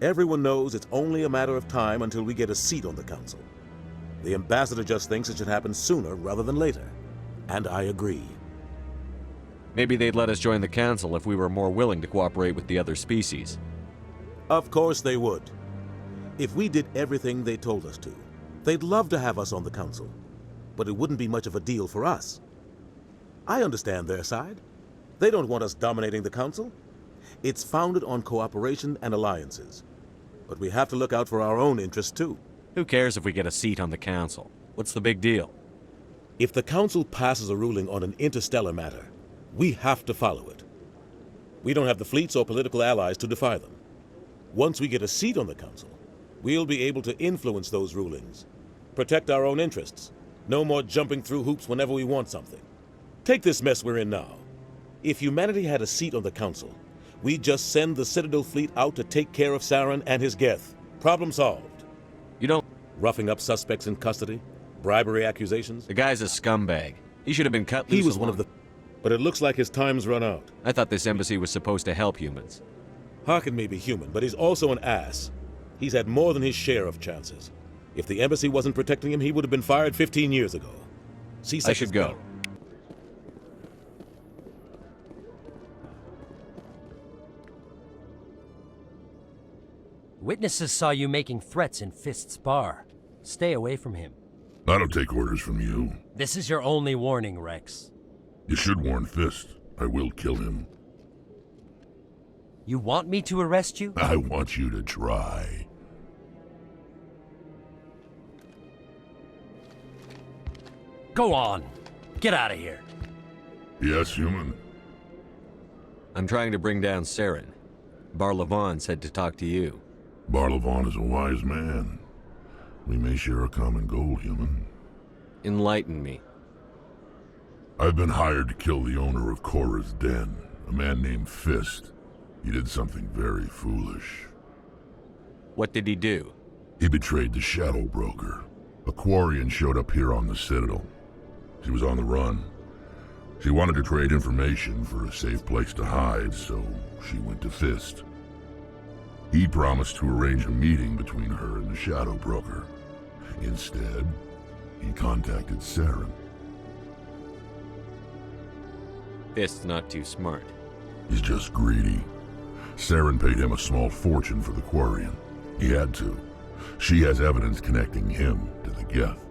Everyone knows it's only a matter of time until we get a seat on the council. The ambassador just thinks it should happen sooner rather than later. And I agree. Maybe they'd let us join the council if we were more willing to cooperate with the other species. Of course they would. If we did everything they told us to, they'd love to have us on the council. But it wouldn't be much of a deal for us. I understand their side. They don't want us dominating the council. It's founded on cooperation and alliances. But we have to look out for our own interests too. Who cares if we get a seat on the council? What's the big deal? If the council passes a ruling on an interstellar matter, we have to follow it. We don't have the fleets or political allies to defy them. Once we get a seat on the council, we'll be able to influence those rulings, protect our own interests. No more jumping through hoops whenever we want something. Take this mess we're in now. If humanity had a seat on the council, we'd just send the Citadel fleet out to take care of Saren and his Geth. Problem solved. You don't... Roughing up suspects in custody? Bribery accusations? The guy's a scumbag. He should have been cut loose. He was one of the... But it looks like his time's run out. I thought this embassy was supposed to help humans. Harkin may be human, but he's also an ass. He's had more than his share of chances. If the embassy wasn't protecting him, he would have been fired 15 years ago. I should go. Witnesses saw you making threats in Fist's bar. Stay away from him. I don't take orders from you. This is your only warning, Wrex. You should warn Fist. I will kill him. You want me to arrest you? I want you to try. Go on. Get out of here. Yes, human. I'm trying to bring down Saren. Barlavon said to talk to you. Barlavon is a wise man. We may share a common goal, human. Enlighten me. I've been hired to kill the owner of Korra's Den, a man named Fist. He did something very foolish. What did he do? He betrayed the Shadow Broker. A Quarian showed up here on the Citadel. She was on the run. She wanted to trade information for a safe place to hide, so she went to Fist. He promised to arrange a meeting between her and the Shadow Broker. Instead, he contacted Saren. Fist's not too smart. He's just greedy. Saren paid him a small fortune for the Quarian. He had to. She has evidence connecting him to the Geth.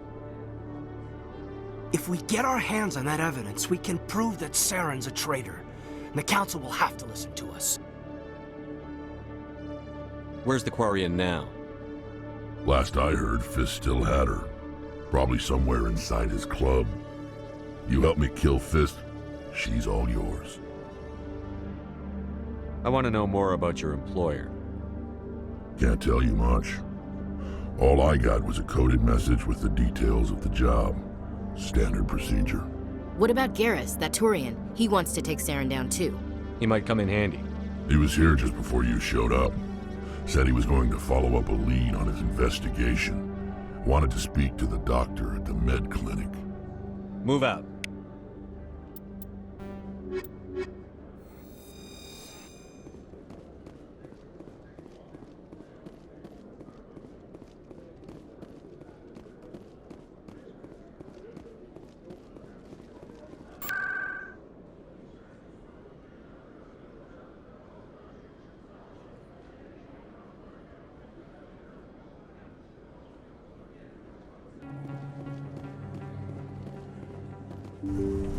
If we get our hands on that evidence, we can prove that Saren's a traitor. And the Council will have to listen to us. Where's the Quarian now? Last I heard, Fist still had her. Probably somewhere inside his club. You help me kill Fist, she's all yours. I want to know more about your employer. Can't tell you much. All I got was a coded message with the details of the job. Standard procedure. What about Garrus, that Turian? He wants to take Saren down too. He might come in handy. He was here just before you showed up. Said he was going to follow up a lead on his investigation. Wanted to speak to the doctor at the med clinic. Move out.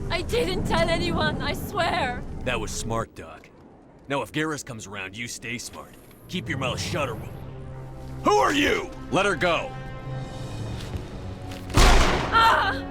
I didn't tell anyone, I swear! That was smart, Doc. Now if Garrus comes around, you stay smart. Keep your mouth shut or we'll... Who are you? Let her go! Ah!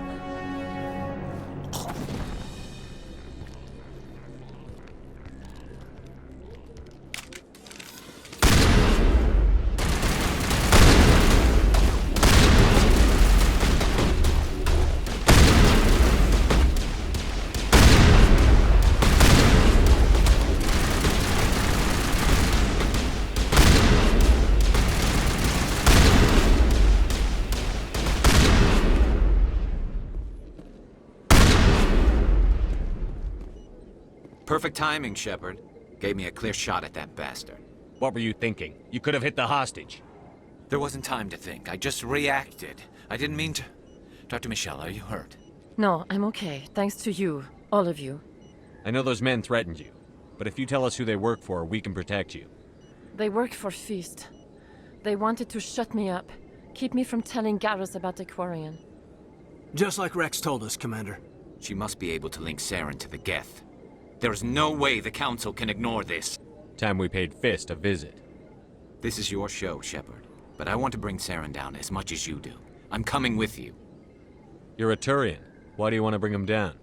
Perfect timing, Shepard. Gave me a clear shot at that bastard. What were you thinking? You could have hit the hostage. There wasn't time to think. I just reacted. I didn't mean to... Dr. Michelle, are you hurt? No, I'm okay. Thanks to you. All of you. I know those men threatened you, but if you tell us who they work for, we can protect you. They work for Feast. They wanted to shut me up. Keep me from telling Garrus about the Quarian. Just like Wrex told us, Commander. She must be able to link Saren to the Geth. There is no way the Council can ignore this. Time we paid Fist a visit. This is your show, Shepard. But I want to bring Saren down as much as you do. I'm coming with you. You're a Turian. Why do you want to bring him down?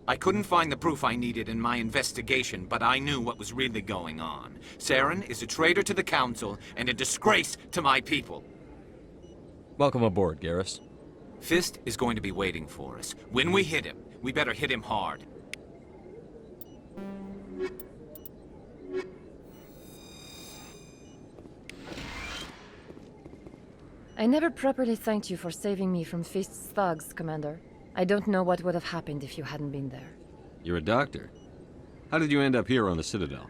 I couldn't find the proof I needed in my investigation, but I knew what was really going on. Saren is a traitor to the Council and a disgrace to my people. Welcome aboard, Garrus. Fist is going to be waiting for us. When we hit him, we better hit him hard. I never properly thanked you for saving me from Feast's thugs, Commander. I don't know what would have happened if you hadn't been there. You're a doctor. How did you end up here on the Citadel?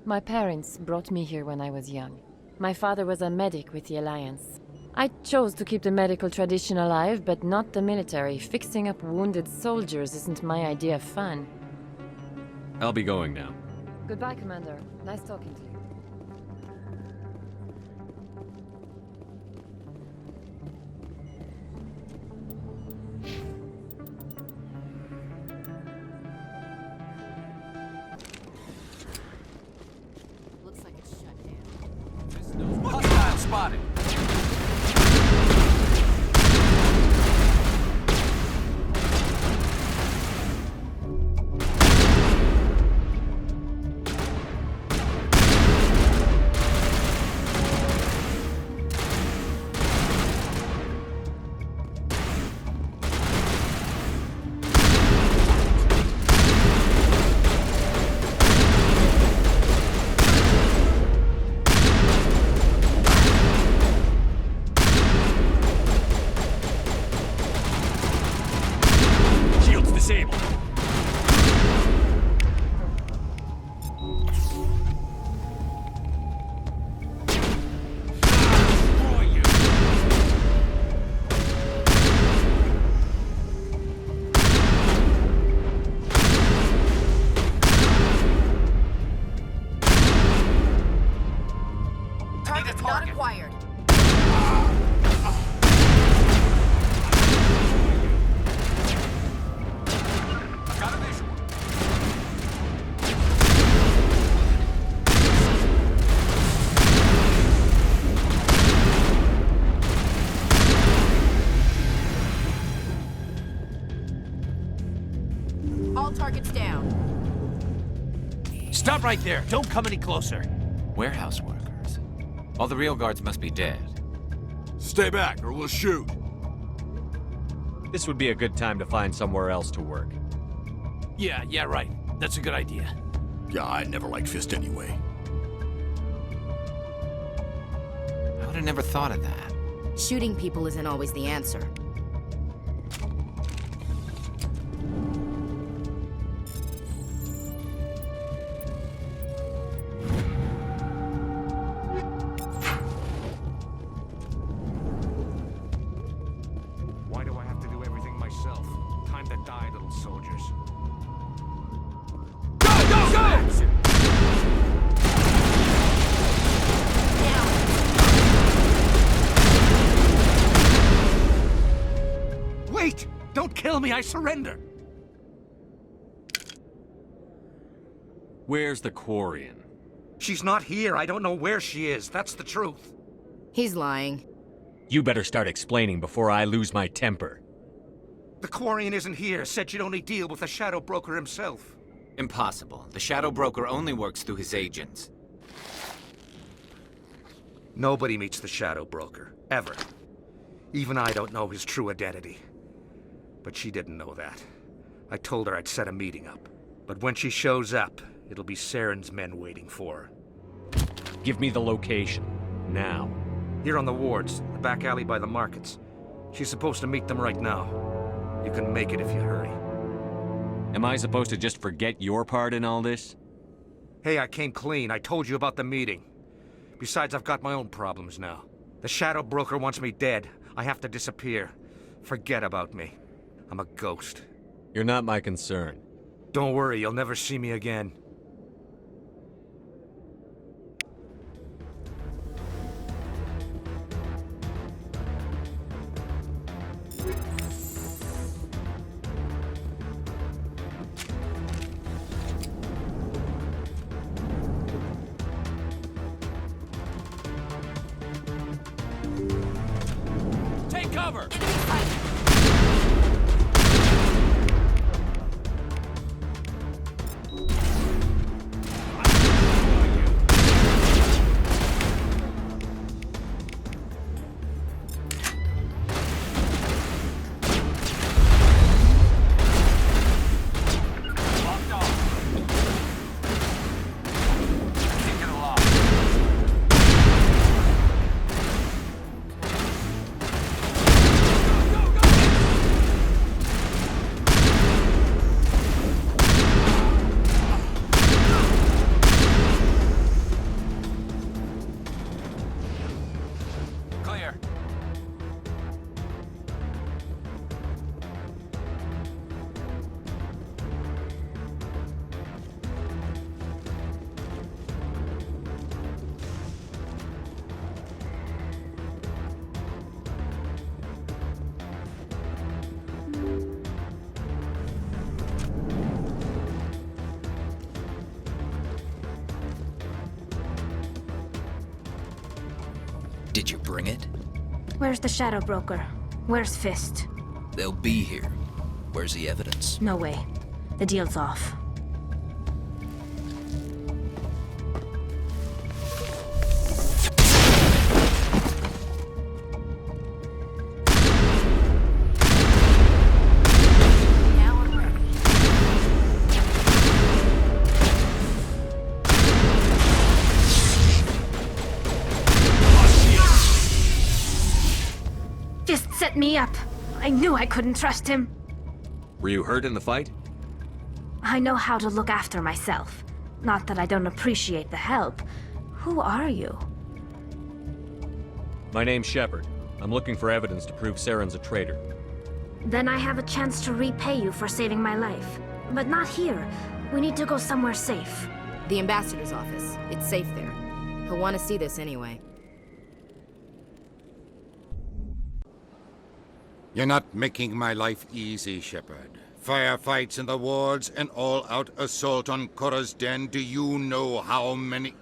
My parents brought me here when I was young. My father was a medic with the Alliance. I chose to keep the medical tradition alive, but not the military. Fixing up wounded soldiers isn't my idea of fun. I'll be going now. Goodbye, Commander. Nice talking to you. Looks like it's shut down. Hostile spotted! Targets down. Stop right there. Don't come any closer. Warehouse workers. All the real guards must be dead. Stay back, or we'll shoot. This would be a good time to find somewhere else to work. Yeah, right. That's a good idea. Yeah, I never liked Fist anyway. I would have never thought of that. Shooting people isn't always the answer. Why do I have to do everything myself? Time to die, little soldiers. Go! Wait! Don't kill me, I surrender! Where's the Quarian? She's not here. I don't know where she is. That's the truth. He's lying. You better start explaining before I lose my temper. The Quarian isn't here. Said she'd only deal with the Shadow Broker himself. Impossible. The Shadow Broker only works through his agents. Nobody meets the Shadow Broker. Ever. Even I don't know his true identity. But she didn't know that. I told her I'd set a meeting up. But when she shows up, it'll be Saren's men waiting for her. Give me the location. Now. Here on the wards, the back alley by the markets. She's supposed to meet them right now. You can make it if you hurry. Am I supposed to just forget your part in all this? Hey, I came clean. I told you about the meeting. Besides, I've got my own problems now. The Shadow Broker wants me dead. I have to disappear. Forget about me. I'm a ghost. You're not my concern. Don't worry, you'll never see me again. Take cover! Did you bring it? Where's the Shadow Broker? Where's Fist? They'll be here. Where's the evidence? No way. The deal's off. Set me up. I knew I couldn't trust him. Were you hurt in the fight? I know how to look after myself. Not that I don't appreciate the help. Who are you? My name's Shepard. I'm looking for evidence to prove Saren's a traitor. Then I have a chance to repay you for saving my life. But not here. We need to go somewhere safe. The ambassador's office. It's safe there. He'll want to see this anyway. You're not making my life easy, Shepard. Firefights in the wards, an all-out assault on Korra's den. Do you know how many...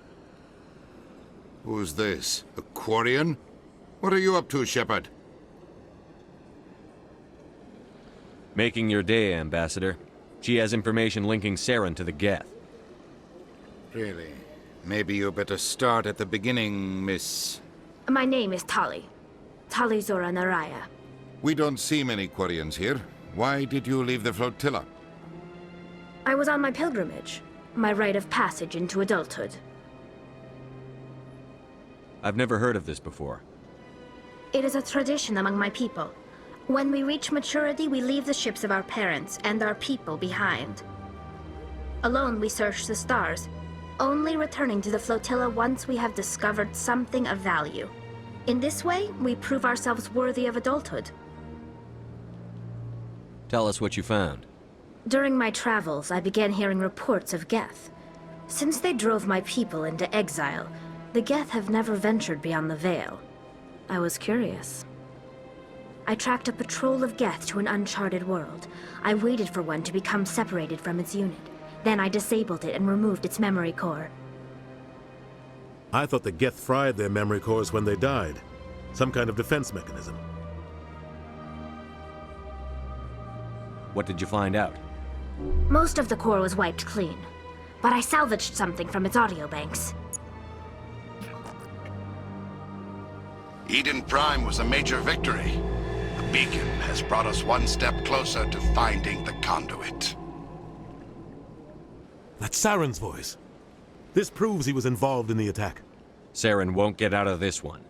Who's this? A Quarian? What are you up to, Shepard? Making your day, Ambassador. She has information linking Saren to the Geth. Really? Maybe you better start at the beginning, Miss... My name is Tali. Tali Zora Naraya. We don't see many Quarians here. Why did you leave the flotilla? I was on my pilgrimage. My rite of passage into adulthood. I've never heard of this before. It is a tradition among my people. When we reach maturity, we leave the ships of our parents and our people behind. Alone, we search the stars, only returning to the flotilla once we have discovered something of value. In this way, we prove ourselves worthy of adulthood. Tell us what you found. During my travels, I began hearing reports of Geth. Since they drove my people into exile, the Geth have never ventured beyond the Veil. I was curious. I tracked a patrol of Geth to an uncharted world. I waited for one to become separated from its unit. Then I disabled it and removed its memory core. I thought the Geth fried their memory cores when they died. Some kind of defense mechanism. What did you find out? Most of the core was wiped clean, but I salvaged something from its audio banks. Eden Prime was a major victory. The beacon has brought us one step closer to finding the conduit. That's Saren's voice. This proves he was involved in the attack. Saren won't get out of this one.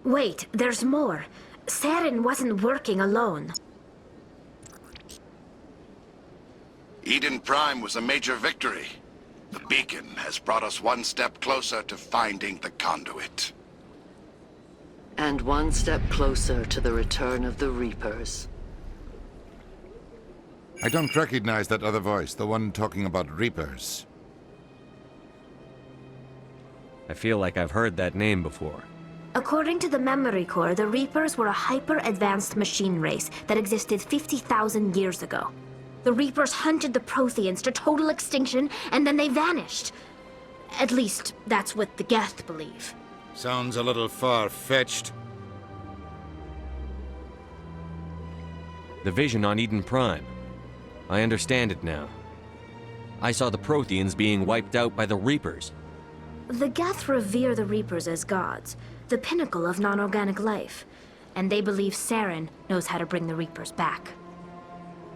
Wait, there's more. Saren wasn't working alone. Eden Prime was a major victory. The beacon has brought us one step closer to finding the conduit. And one step closer to the return of the Reapers. I don't recognize that other voice, the one talking about Reapers. I feel like I've heard that name before. According to the memory core, the Reapers were a hyper-advanced machine race that existed 50,000 years ago. The Reapers hunted the Protheans to total extinction, and then they vanished. At least, that's what the Geth believe. Sounds a little far-fetched. The vision on Eden Prime. I understand it now. I saw the Protheans being wiped out by the Reapers. The Geth revere the Reapers as gods, the pinnacle of non-organic life, and they believe Saren knows how to bring the Reapers back.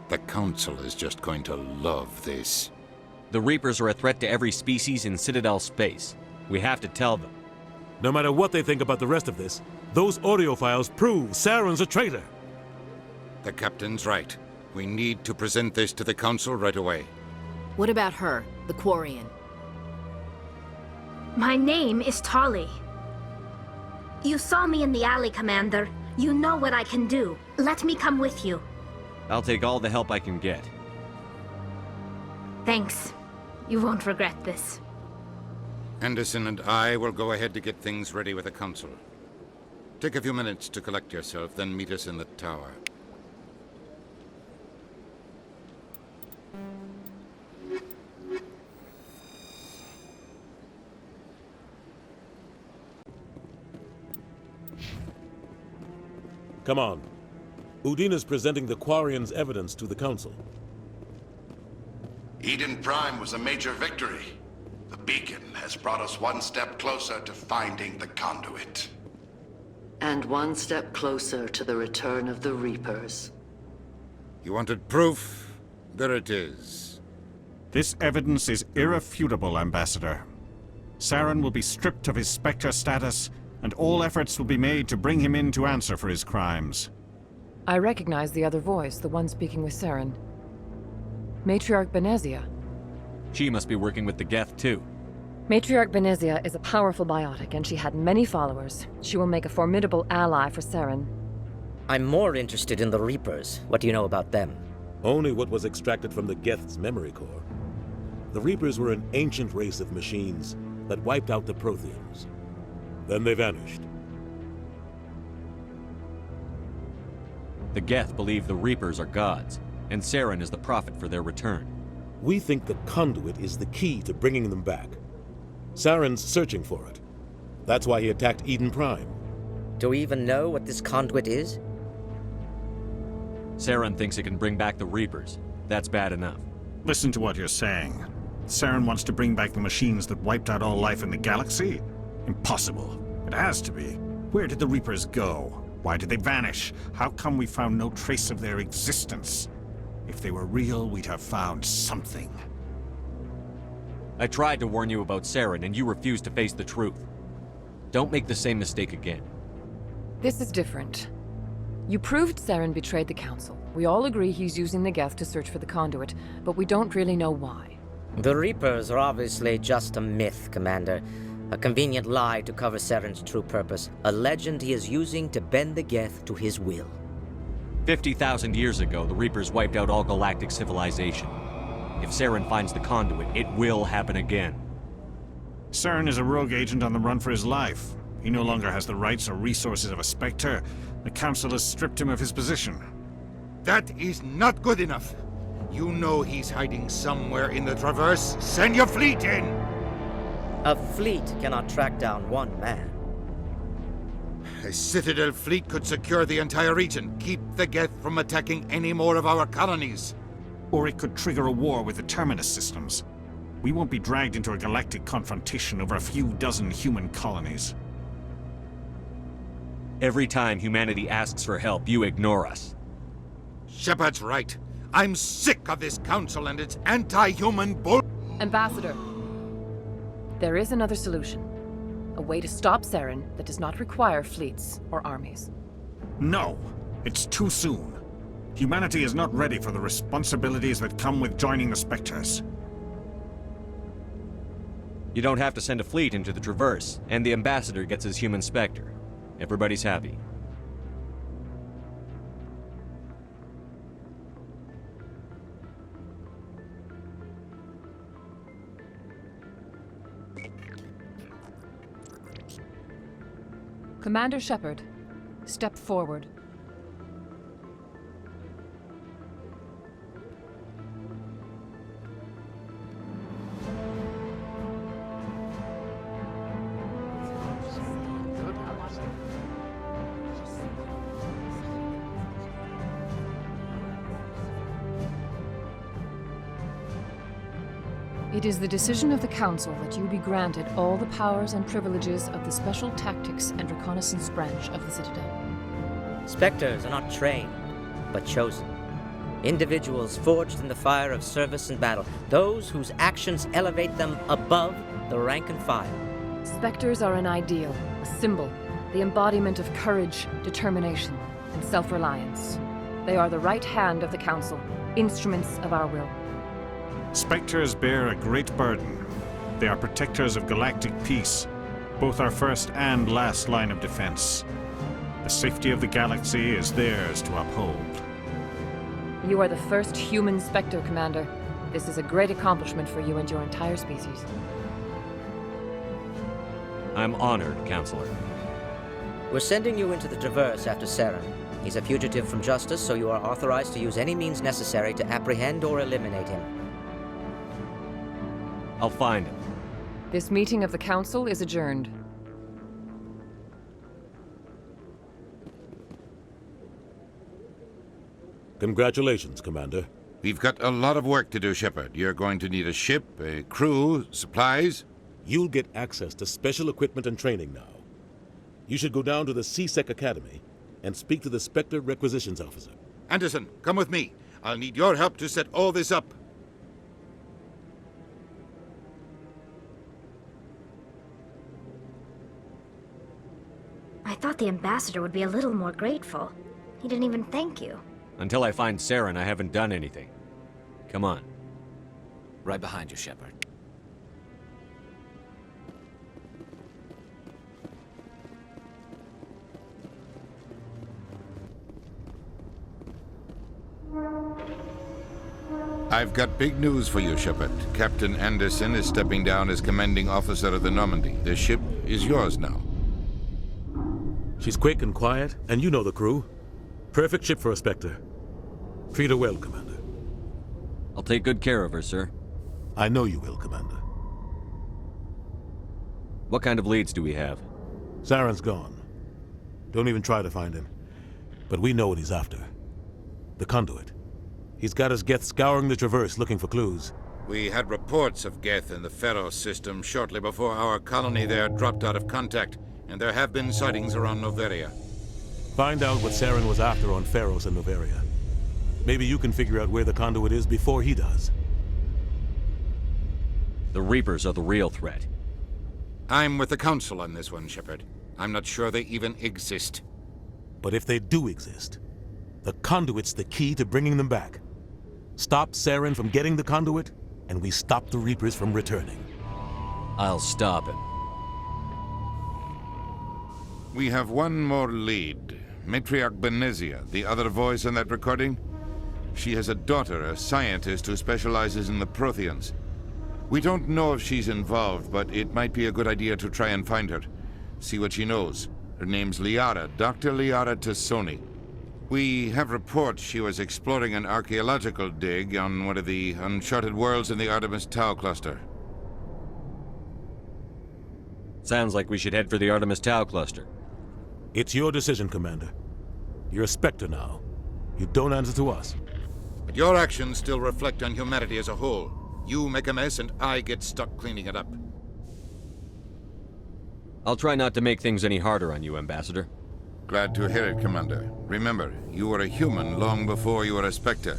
The Council is just going to love this. The Reapers are a threat to every species in Citadel space. We have to tell them. No matter what they think about the rest of this, those audio files prove Saren's a traitor. The Captain's right. We need to present this to the Council right away. What about her, the Quarian? My name is Tali. You saw me in the alley, Commander. You know what I can do. Let me come with you. I'll take all the help I can get. Thanks. You won't regret this. Anderson and I will go ahead to get things ready with the Council. Take a few minutes to collect yourself, then meet us in the tower. Come on. Udina's presenting the Quarians' evidence to the Council. Eden Prime was a major victory. The beacon has brought us one step closer to finding the conduit. And one step closer to the return of the Reapers. You wanted proof? There it is. This evidence is irrefutable, Ambassador. Saren will be stripped of his Spectre status, and all efforts will be made to bring him in to answer for his crimes. I recognize the other voice, the one speaking with Saren. Matriarch Benezia. She must be working with the Geth, too. Matriarch Benezia is a powerful biotic, and she had many followers. She will make a formidable ally for Saren. I'm more interested in the Reapers. What do you know about them? Only what was extracted from the Geth's memory core. The Reapers were an ancient race of machines that wiped out the Protheans. Then they vanished. The Geth believe the Reapers are gods, and Saren is the prophet for their return. We think the conduit is the key to bringing them back. Saren's searching for it. That's why he attacked Eden Prime. Do we even know what this conduit is? Saren thinks it can bring back the Reapers. That's bad enough. Listen to what you're saying. Saren wants to bring back the machines that wiped out all life in the galaxy? Impossible. It has to be. Where did the Reapers go? Why did they vanish? How come we found no trace of their existence? If they were real, we'd have found something. I tried to warn you about Saren, and you refused to face the truth. Don't make the same mistake again. This is different. You proved Saren betrayed the Council. We all agree he's using the Geth to search for the conduit, but we don't really know why. The Reapers are obviously just a myth, Commander. A convenient lie to cover Saren's true purpose. A legend he is using to bend the Geth to his will. 50,000 years ago, the Reapers wiped out all galactic civilization. If Saren finds the conduit, it will happen again. Saren is a rogue agent on the run for his life. He no longer has the rights or resources of a Spectre. The Council has stripped him of his position. That is not good enough. You know he's hiding somewhere in the Traverse. Send your fleet in! A fleet cannot track down one man. A Citadel fleet could secure the entire region, keep the Geth from attacking any more of our colonies. Or it could trigger a war with the Terminus systems. We won't be dragged into a galactic confrontation over a few dozen human colonies. Every time humanity asks for help, you ignore us. Shepard's right. I'm sick of this council and its anti-human bull... Ambassador, there is another solution. A way to stop Saren that does not require fleets or armies. No, it's too soon. Humanity is not ready for the responsibilities that come with joining the Spectres. You don't have to send a fleet into the Traverse, and the Ambassador gets his human Spectre. Everybody's happy. Commander Shepard, step forward. It is the decision of the Council that you be granted all the powers and privileges of the Special Tactics and Reconnaissance Branch of the Citadel. Spectres are not trained, but chosen. Individuals forged in the fire of service and battle, those whose actions elevate them above the rank and file. Spectres are an ideal, a symbol, the embodiment of courage, determination, and self-reliance. They are the right hand of the Council, instruments of our will. Spectres bear a great burden. They are protectors of galactic peace, both our first and last line of defense. The safety of the galaxy is theirs to uphold. You are the first human Spectre, Commander. This is a great accomplishment for you and your entire species. I'm honored, Counselor. We're sending you into the Traverse after Saren. He's a fugitive from justice, so you are authorized to use any means necessary to apprehend or eliminate him. I'll find him. This meeting of the Council is adjourned. Congratulations, Commander. We've got a lot of work to do, Shepard. You're going to need a ship, a crew, supplies. You'll get access to special equipment and training now. You should go down to the C-Sec Academy and speak to the Spectre Requisitions Officer. Anderson, come with me. I'll need your help to set all this up. I thought the Ambassador would be a little more grateful. He didn't even thank you. Until I find Saren, I haven't done anything. Come on. Right behind you, Shepard. I've got big news for you, Shepard. Captain Anderson is stepping down as commanding officer of the Normandy. The ship is yours now. She's quick and quiet, and you know the crew. Perfect ship for a Spectre. Treat her well, Commander. I'll take good care of her, sir. I know you will, Commander. What kind of leads do we have? Saren's gone. Don't even try to find him. But we know what he's after. The conduit. He's got his Geth scouring the Traverse looking for clues. We had reports of Geth in the Pharos system shortly before our colony there dropped out of contact, and there have been sightings around Noveria. Find out what Saren was after on Pharos and Noveria. Maybe you can figure out where the conduit is before he does. The Reapers are the real threat. I'm with the Council on this one, Shepard. I'm not sure they even exist. But if they do exist, the conduit's the key to bringing them back. Stop Saren from getting the conduit, and we stop the Reapers from returning. I'll stop him. We have one more lead. Matriarch Benezia, the other voice in that recording. She has a daughter, a scientist who specializes in the Protheans. We don't know if she's involved, but it might be a good idea to try and find her. See what she knows. Her name's Liara, Dr. Liara Tassoni. We have reports she was exploring an archaeological dig on one of the uncharted worlds in the Artemis Tau cluster. Sounds like we should head for the Artemis Tau cluster. It's your decision, Commander. You're a Spectre now. You don't answer to us. But your actions still reflect on humanity as a whole. You make a mess and I get stuck cleaning it up. I'll try not to make things any harder on you, Ambassador. Glad to hear it, Commander. Remember, you were a human long before you were a Spectre.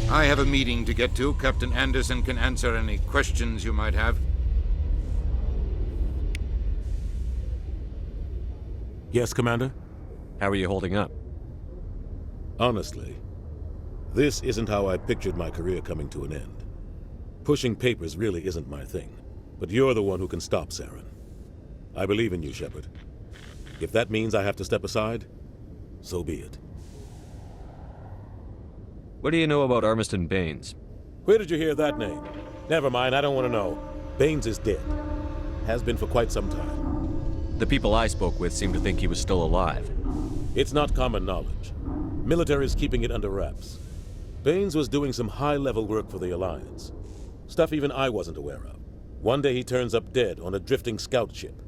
I have a meeting to get to. Captain Anderson can answer any questions you might have. Yes, Commander? How are you holding up? Honestly, this isn't how I pictured my career coming to an end. Pushing papers really isn't my thing. But you're the one who can stop Saren. I believe in you, Shepard. If that means I have to step aside, so be it. What do you know about Armiston Baines? Where did you hear that name? Never mind, I don't want to know. Baines is dead. Has been for quite some time. The people I spoke with seem to think he was still alive. It's not common knowledge. Military is keeping it under wraps. Baines was doing some high-level work for the Alliance. Stuff even I wasn't aware of. One day he turns up dead on a drifting scout ship.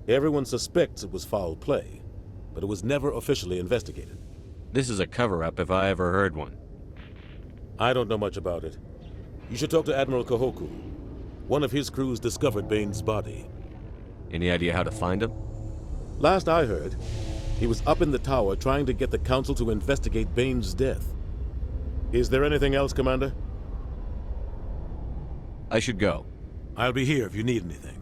Everyone suspects it was foul play, but it was never officially investigated. This is a cover-up if I ever heard one. I don't know much about it. You should talk to Admiral Kahoku. One of his crews discovered Baines' body. Any idea how to find him? Last I heard, he was up in the tower trying to get the Council to investigate Baines' death. Is there anything else, Commander? I should go. I'll be here if you need anything.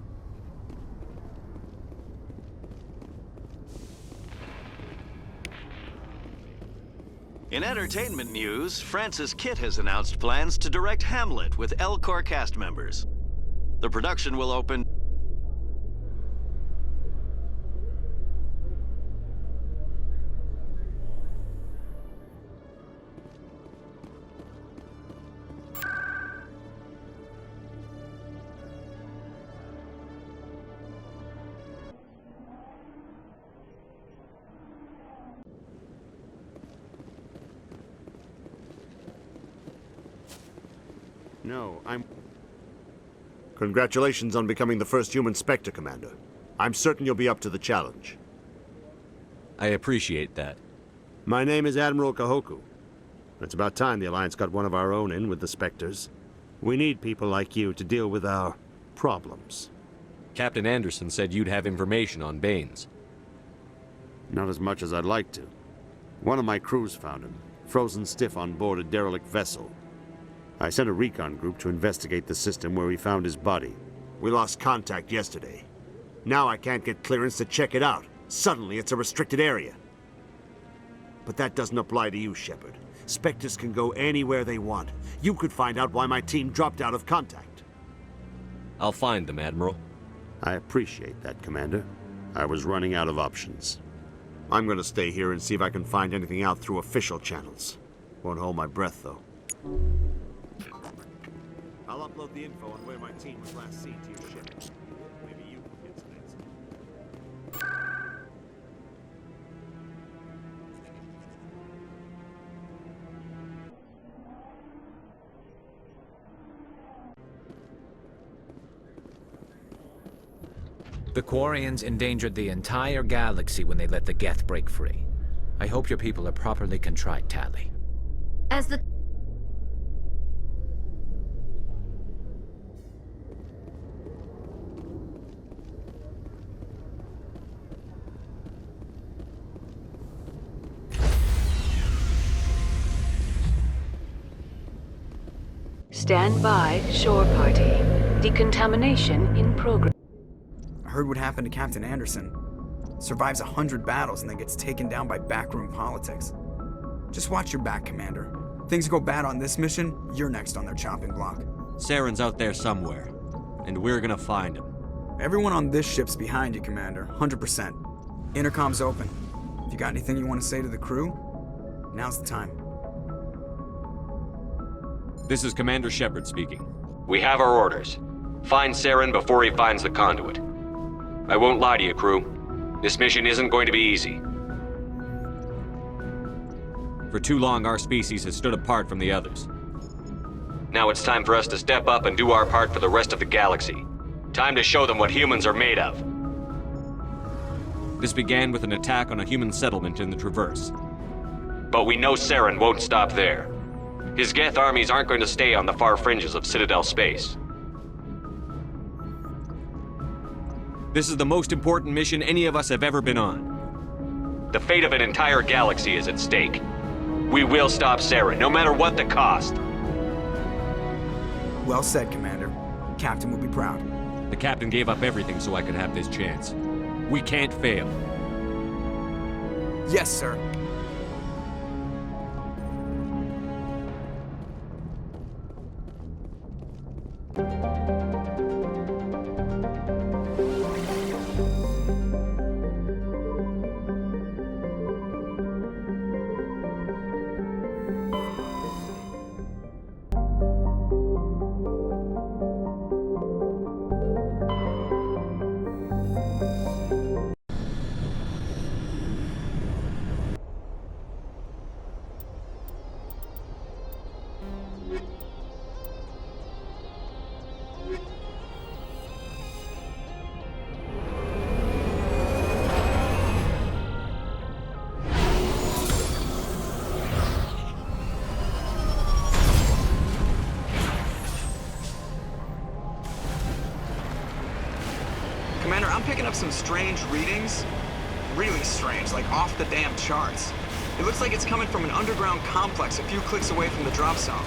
In entertainment news, Francis Kitt has announced plans to direct Hamlet with L-Corps cast members. The production will open... No, Congratulations on becoming the first human Spectre, Commander. I'm certain you'll be up to the challenge. I appreciate that. My name is Admiral Kahoku. It's about time the Alliance got one of our own in with the Spectres. We need people like you to deal with our problems. Captain Anderson said you'd have information on Baines. Not as much as I'd like to. One of my crews found him, frozen stiff on board a derelict vessel. I sent a recon group to investigate the system where we found his body. We lost contact yesterday. Now I can't get clearance to check it out. Suddenly it's a restricted area. But that doesn't apply to you, Shepard. Spectres can go anywhere they want. You could find out why my team dropped out of contact. I'll find them, Admiral. I appreciate that, Commander. I was running out of options. I'm gonna stay here and see if I can find anything out through official channels. Won't hold my breath, though. I'll upload the info on where my team was last seen to your ship. Maybe you can get some answers. The Quarians endangered the entire galaxy when they let the Geth break free. I hope your people are properly contrite, Tali. As the... Stand by, shore party. Decontamination in progress. I heard what happened to Captain Anderson. Survives 100 battles and then gets taken down by backroom politics. Just watch your back, Commander. Things go bad on this mission, you're next on their chopping block. Saren's out there somewhere, and we're gonna find him. Everyone on this ship's behind you, Commander, 100%. Intercom's open. If you got anything you want to say to the crew, now's the time. This is Commander Shepard speaking. We have our orders. Find Saren before he finds the conduit. I won't lie to you, crew. This mission isn't going to be easy. For too long, our species has stood apart from the others. Now it's time for us to step up and do our part for the rest of the galaxy. Time to show them what humans are made of. This began with an attack on a human settlement in the Traverse. But we know Saren won't stop there. His Geth armies aren't going to stay on the far fringes of Citadel space. This is the most important mission any of us have ever been on. The fate of an entire galaxy is at stake. We will stop Saren, no matter what the cost. Well said, Commander. Captain will be proud. The captain gave up everything so I could have this chance. We can't fail. Yes, sir. Commander, I'm picking up some strange readings. Really strange, like off the damn charts. It looks like it's coming from an underground complex a few clicks away from the drop zone.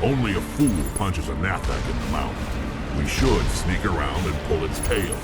Only a fool punches a Nathak in the mouth. We should sneak around and pull its tail.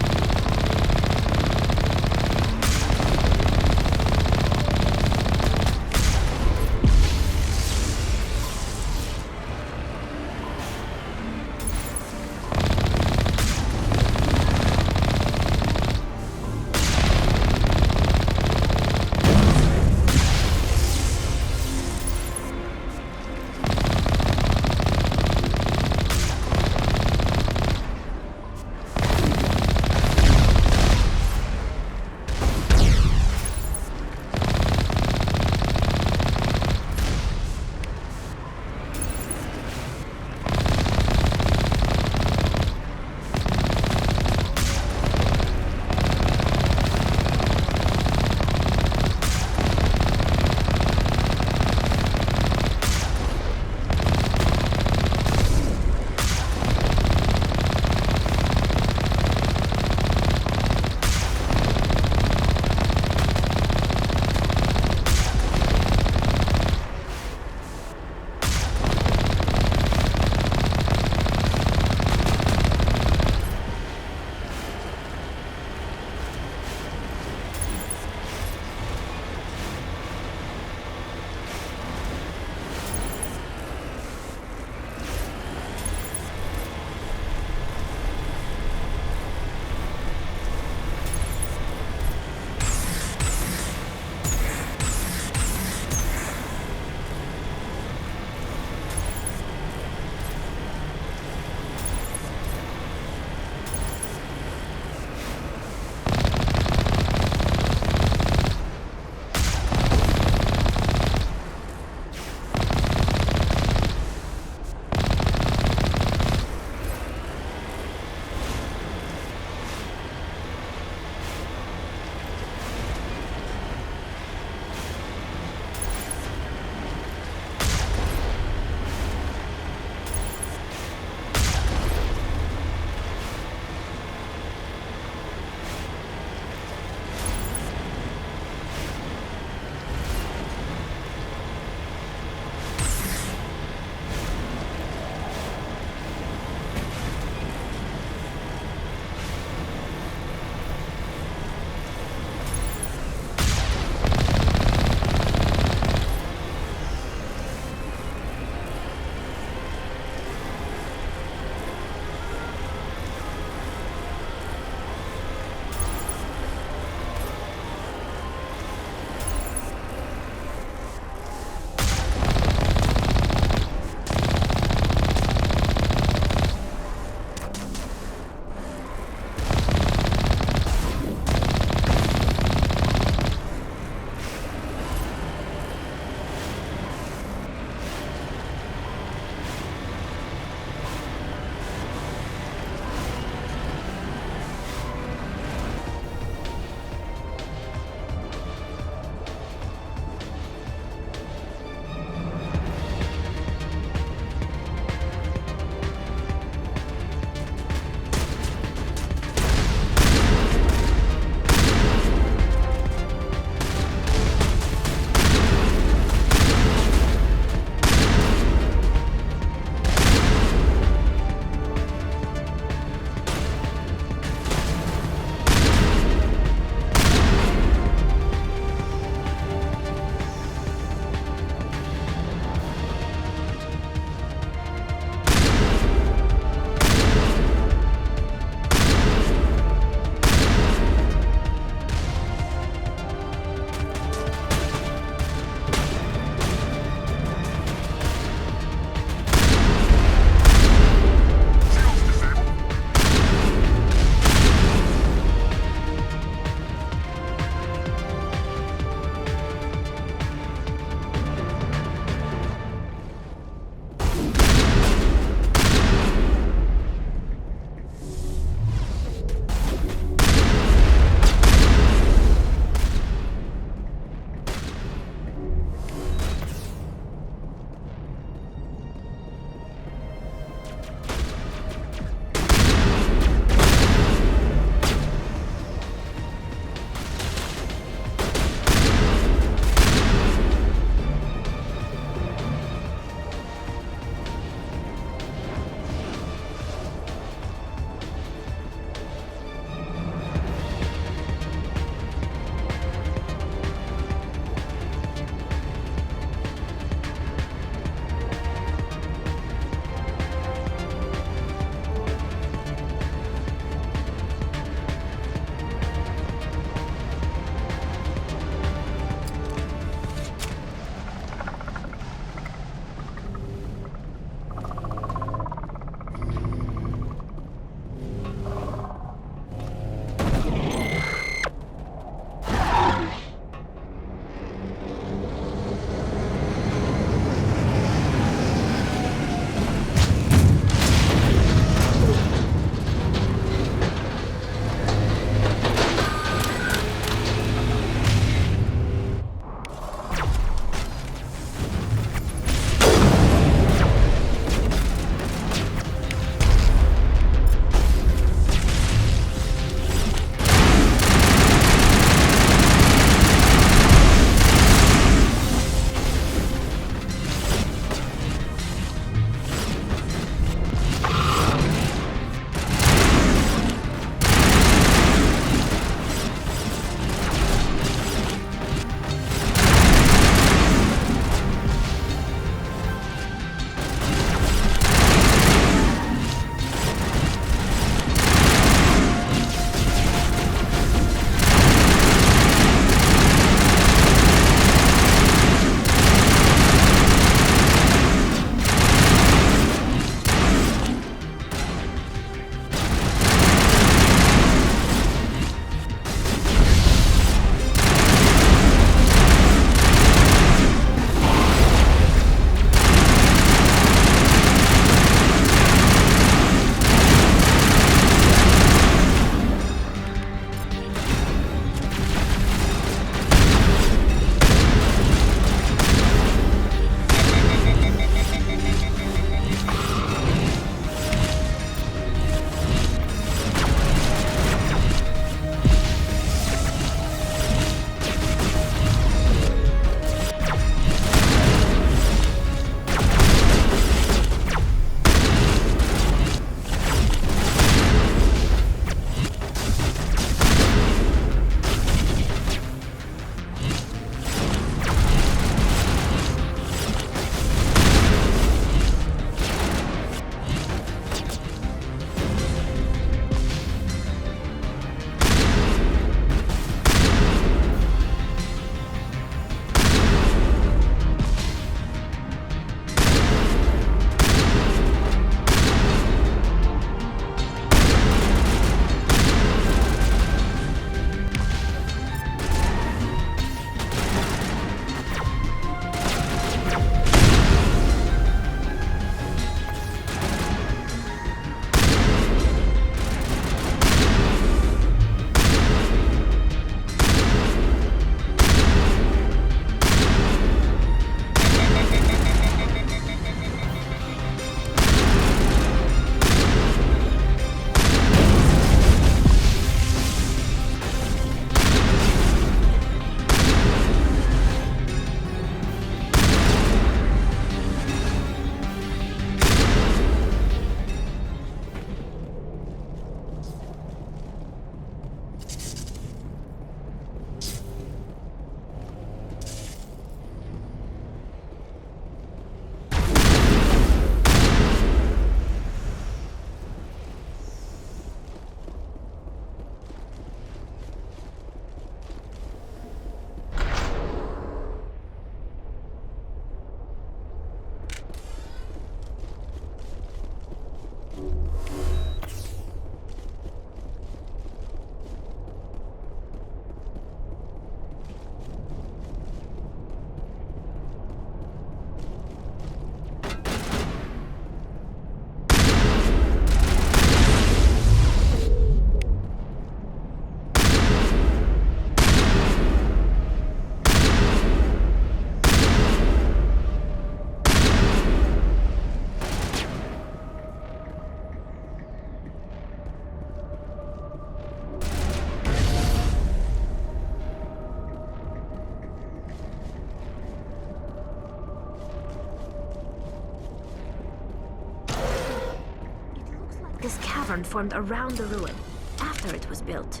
cavern formed around the ruin, after it was built.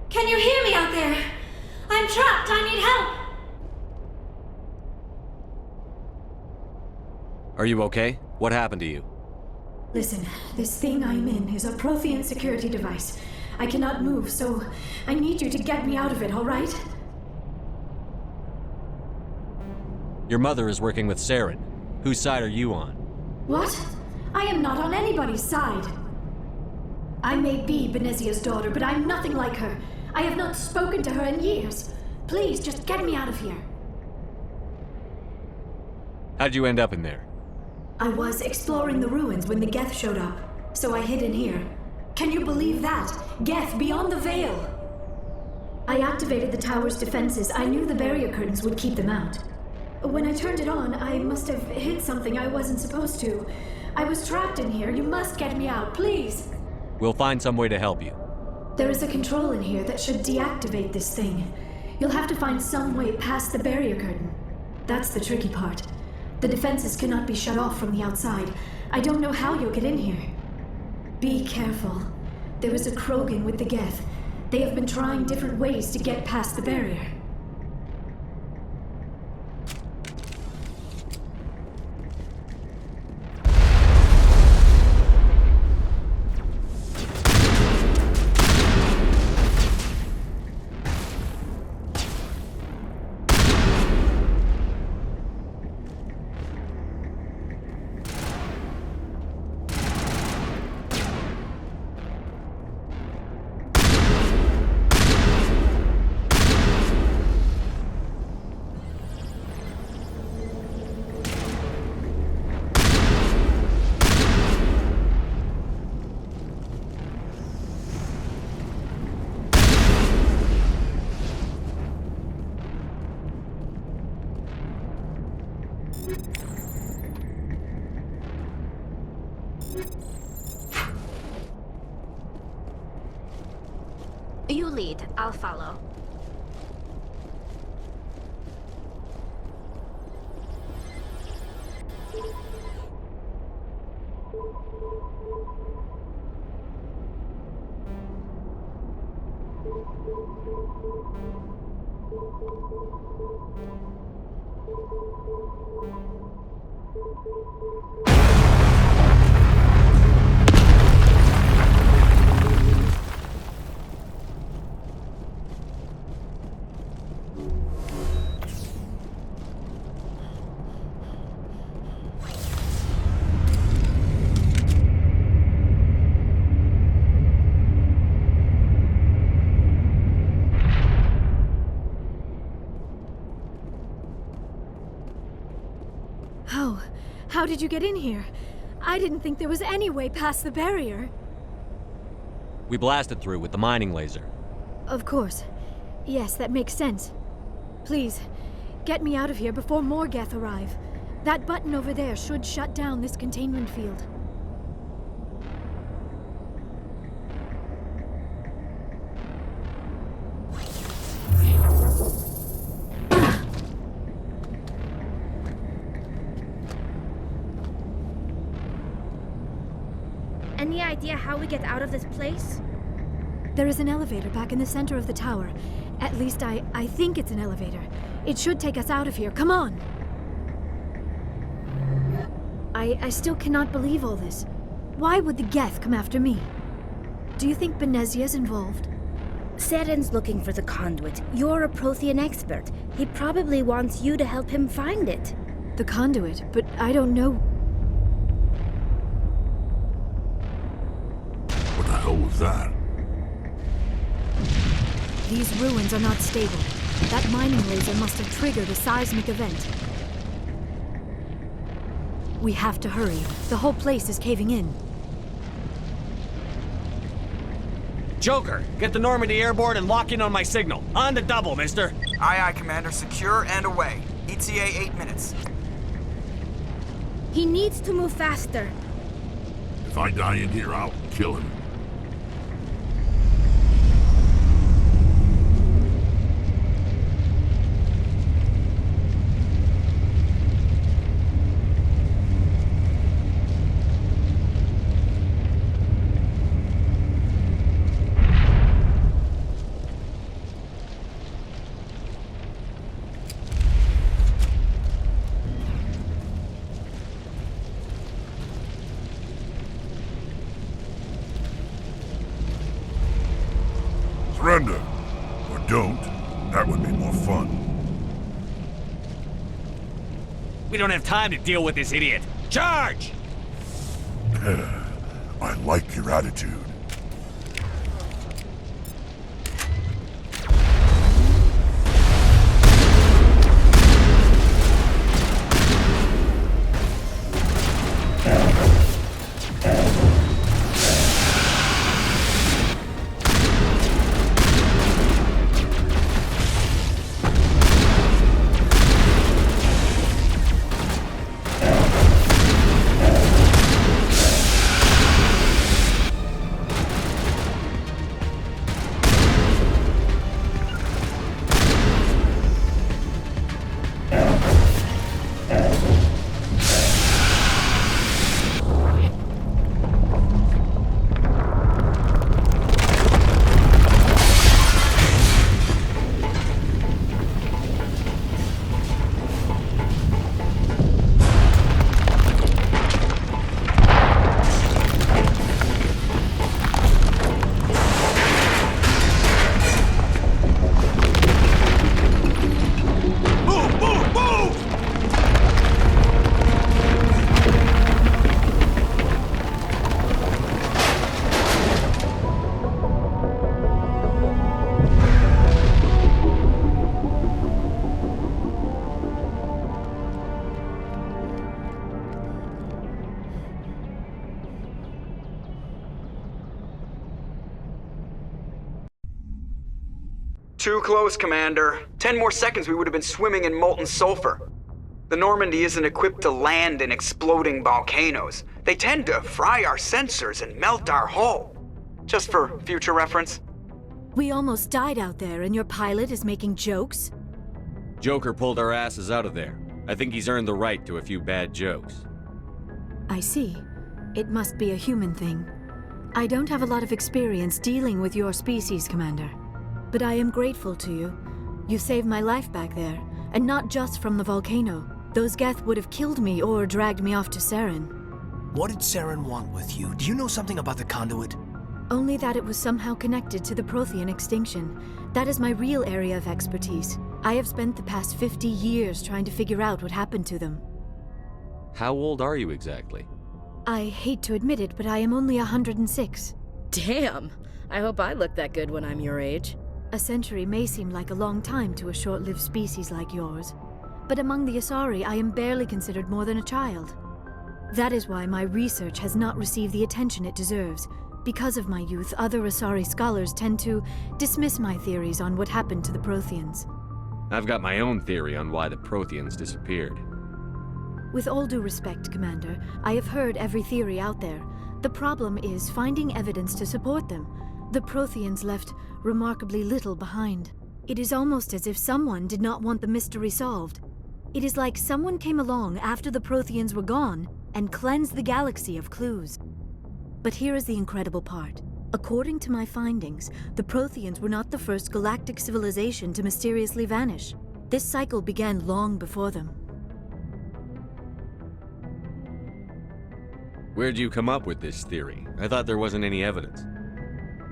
Can you hear me out there? I'm trapped. I need help. Are you okay? What happened to you? Listen, this thing I'm in is a Prothean security device. I cannot move, so I need you to get me out of it, all right? Your mother is working with Saren. Whose side are you on? What? I am not on anybody's side. I may be Benezia's daughter, but I'm nothing like her. I have not spoken to her in years. Please, just get me out of here. How'd you end up in there? I was exploring the ruins when the Geth showed up, so I hid in here. Can you believe that? Geth beyond the Veil! I activated the tower's defenses. I knew the barrier curtains would keep them out. When I turned it on, I must have hit something I wasn't supposed to. I was trapped in here. You must get me out, please! We'll find some way to help you. There is a control in here that should deactivate this thing. You'll have to find some way past the barrier curtain. That's the tricky part. The defenses cannot be shut off from the outside. I don't know how you'll get in here. Be careful. There is a Krogan with the Geth. They have been trying different ways to get past the barrier. You lead, I'll follow. How did you get in here? I didn't think there was any way past the barrier. We blasted through with the mining laser. Of course. Yes, that makes sense. Please, get me out of here before more Geth arrive. That button over there should shut down this containment field. any idea how we get out of this place? There is an elevator back in the center of the tower. At least I think it's an elevator. It should take us out of here. Come on! I still cannot believe all this. Why would the Geth come after me? Do you think Benezia's involved? Seren's looking for the conduit. You're a Prothean expert. He probably wants you to help him find it. The conduit? But I don't know. What the hell was that? These ruins are not stable. That mining laser must have triggered a seismic event. We have to hurry. The whole place is caving in. Joker, get the Normandy airborne and lock in on my signal. On the double, mister. Aye, aye, Commander. Secure and away. ETA 8 minutes. He needs to move faster. If I die in here, I'll kill him. Surrender. Or don't. That would be more fun. We don't have time to deal with this idiot. Charge! I like your attitude. Too close, Commander. 10 more seconds we would have been swimming in molten sulfur. The Normandy isn't equipped to land in exploding volcanoes. They tend to fry our sensors and melt our hull. Just for future reference. We almost died out there, and your pilot is making jokes? Joker pulled our asses out of there. I think he's earned the right to a few bad jokes. I see. It must be a human thing. I don't have a lot of experience dealing with your species, Commander. But I am grateful to you. You saved my life back there, and not just from the volcano. Those Geth would have killed me or dragged me off to Saren. What did Saren want with you? Do you know something about the conduit? Only that it was somehow connected to the Prothean extinction. That is my real area of expertise. I have spent the past 50 years trying to figure out what happened to them. How old are you exactly? I hate to admit it, but I am only 106. Damn! I hope I look that good when I'm your age. A century may seem like a long time to a short-lived species like yours. But among the Asari, I am barely considered more than a child. That is why my research has not received the attention it deserves. Because of my youth, other Asari scholars tend to dismiss my theories on what happened to the Protheans. I've got my own theory on why the Protheans disappeared. With all due respect, Commander, I have heard every theory out there. The problem is finding evidence to support them. The Protheans left remarkably little behind. It is almost as if someone did not want the mystery solved. It is like someone came along after the Protheans were gone and cleansed the galaxy of clues. But here is the incredible part. According to my findings, the Protheans were not the first galactic civilization to mysteriously vanish. This cycle began long before them. Where'd you come up with this theory? I thought there wasn't any evidence.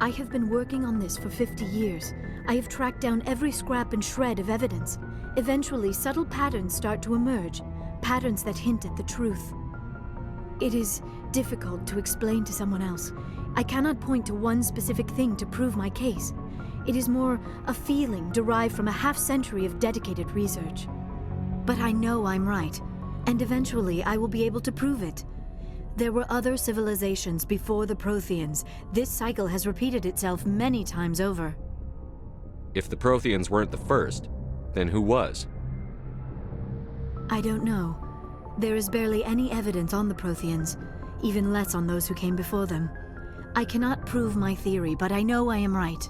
I have been working on this for 50 years. I have tracked down every scrap and shred of evidence. Eventually, subtle patterns start to emerge, patterns that hint at the truth. It is difficult to explain to someone else. I cannot point to one specific thing to prove my case. It is more a feeling derived from a half-century of dedicated research. But I know I'm right, and eventually I will be able to prove it. There were other civilizations before the Protheans. This cycle has repeated itself many times over. If the Protheans weren't the first, then who was? I don't know. There is barely any evidence on the Protheans, even less on those who came before them. I cannot prove my theory, but I know I am right.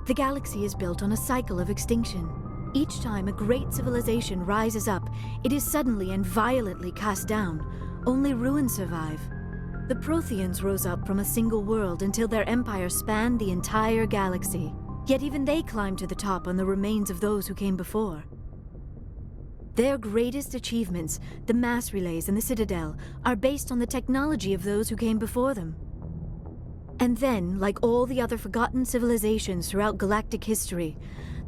The galaxy is built on a cycle of extinction. Each time a great civilization rises up, it is suddenly and violently cast down. Only ruins survive. The Protheans rose up from a single world until their empire spanned the entire galaxy. Yet even they climbed to the top on the remains of those who came before. Their greatest achievements, the mass relays and the Citadel, are based on the technology of those who came before them. And then, like all the other forgotten civilizations throughout galactic history,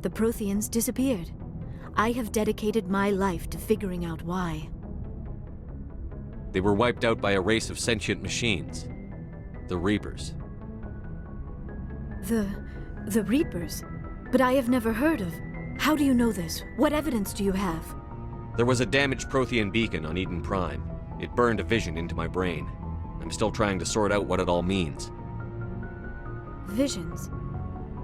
the Protheans disappeared. I have dedicated my life to figuring out why. They were wiped out by a race of sentient machines. The Reapers. The Reapers? But I have never heard of. How do you know this? What evidence do you have? There was a damaged Prothean beacon on Eden Prime. It burned a vision into my brain. I'm still trying to sort out what it all means. Visions?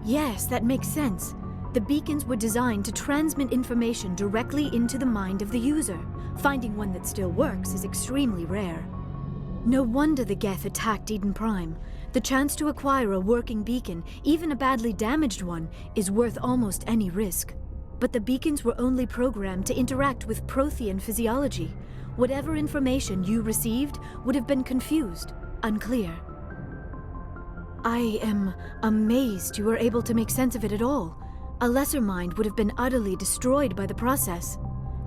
Yes, that makes sense. The beacons were designed to transmit information directly into the mind of the user. Finding one that still works is extremely rare. No wonder the Geth attacked Eden Prime. The chance to acquire a working beacon, even a badly damaged one, is worth almost any risk. But the beacons were only programmed to interact with Prothean physiology. Whatever information you received would have been confused, unclear. I am amazed you were able to make sense of it at all. A lesser mind would have been utterly destroyed by the process.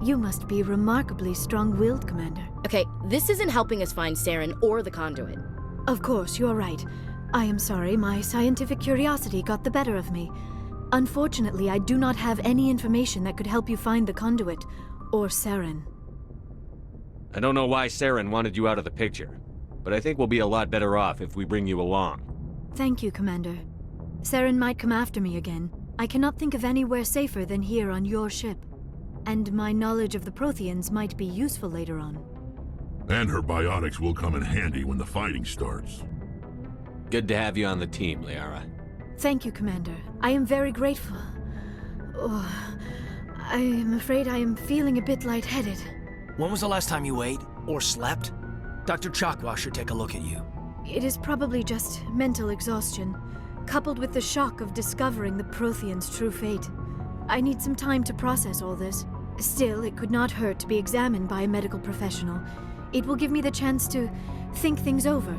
You must be remarkably strong-willed, Commander. Okay, this isn't helping us find Saren or the conduit. Of course, you're right. I am sorry, my scientific curiosity got the better of me. Unfortunately, I do not have any information that could help you find the conduit, or Saren. I don't know why Saren wanted you out of the picture, but I think we'll be a lot better off if we bring you along. Thank you, Commander. Saren might come after me again. I cannot think of anywhere safer than here on your ship. And my knowledge of the Protheans might be useful later on. And her biotics will come in handy when the fighting starts. Good to have you on the team, Liara. Thank you, Commander. I am very grateful. Oh, I am afraid I am feeling a bit lightheaded. When was the last time you ate or slept? Dr. Chakwa should take a look at you. It is probably just mental exhaustion, coupled with the shock of discovering the Protheans' true fate. I need some time to process all this. Still, it could not hurt to be examined by a medical professional. It will give me the chance to think things over.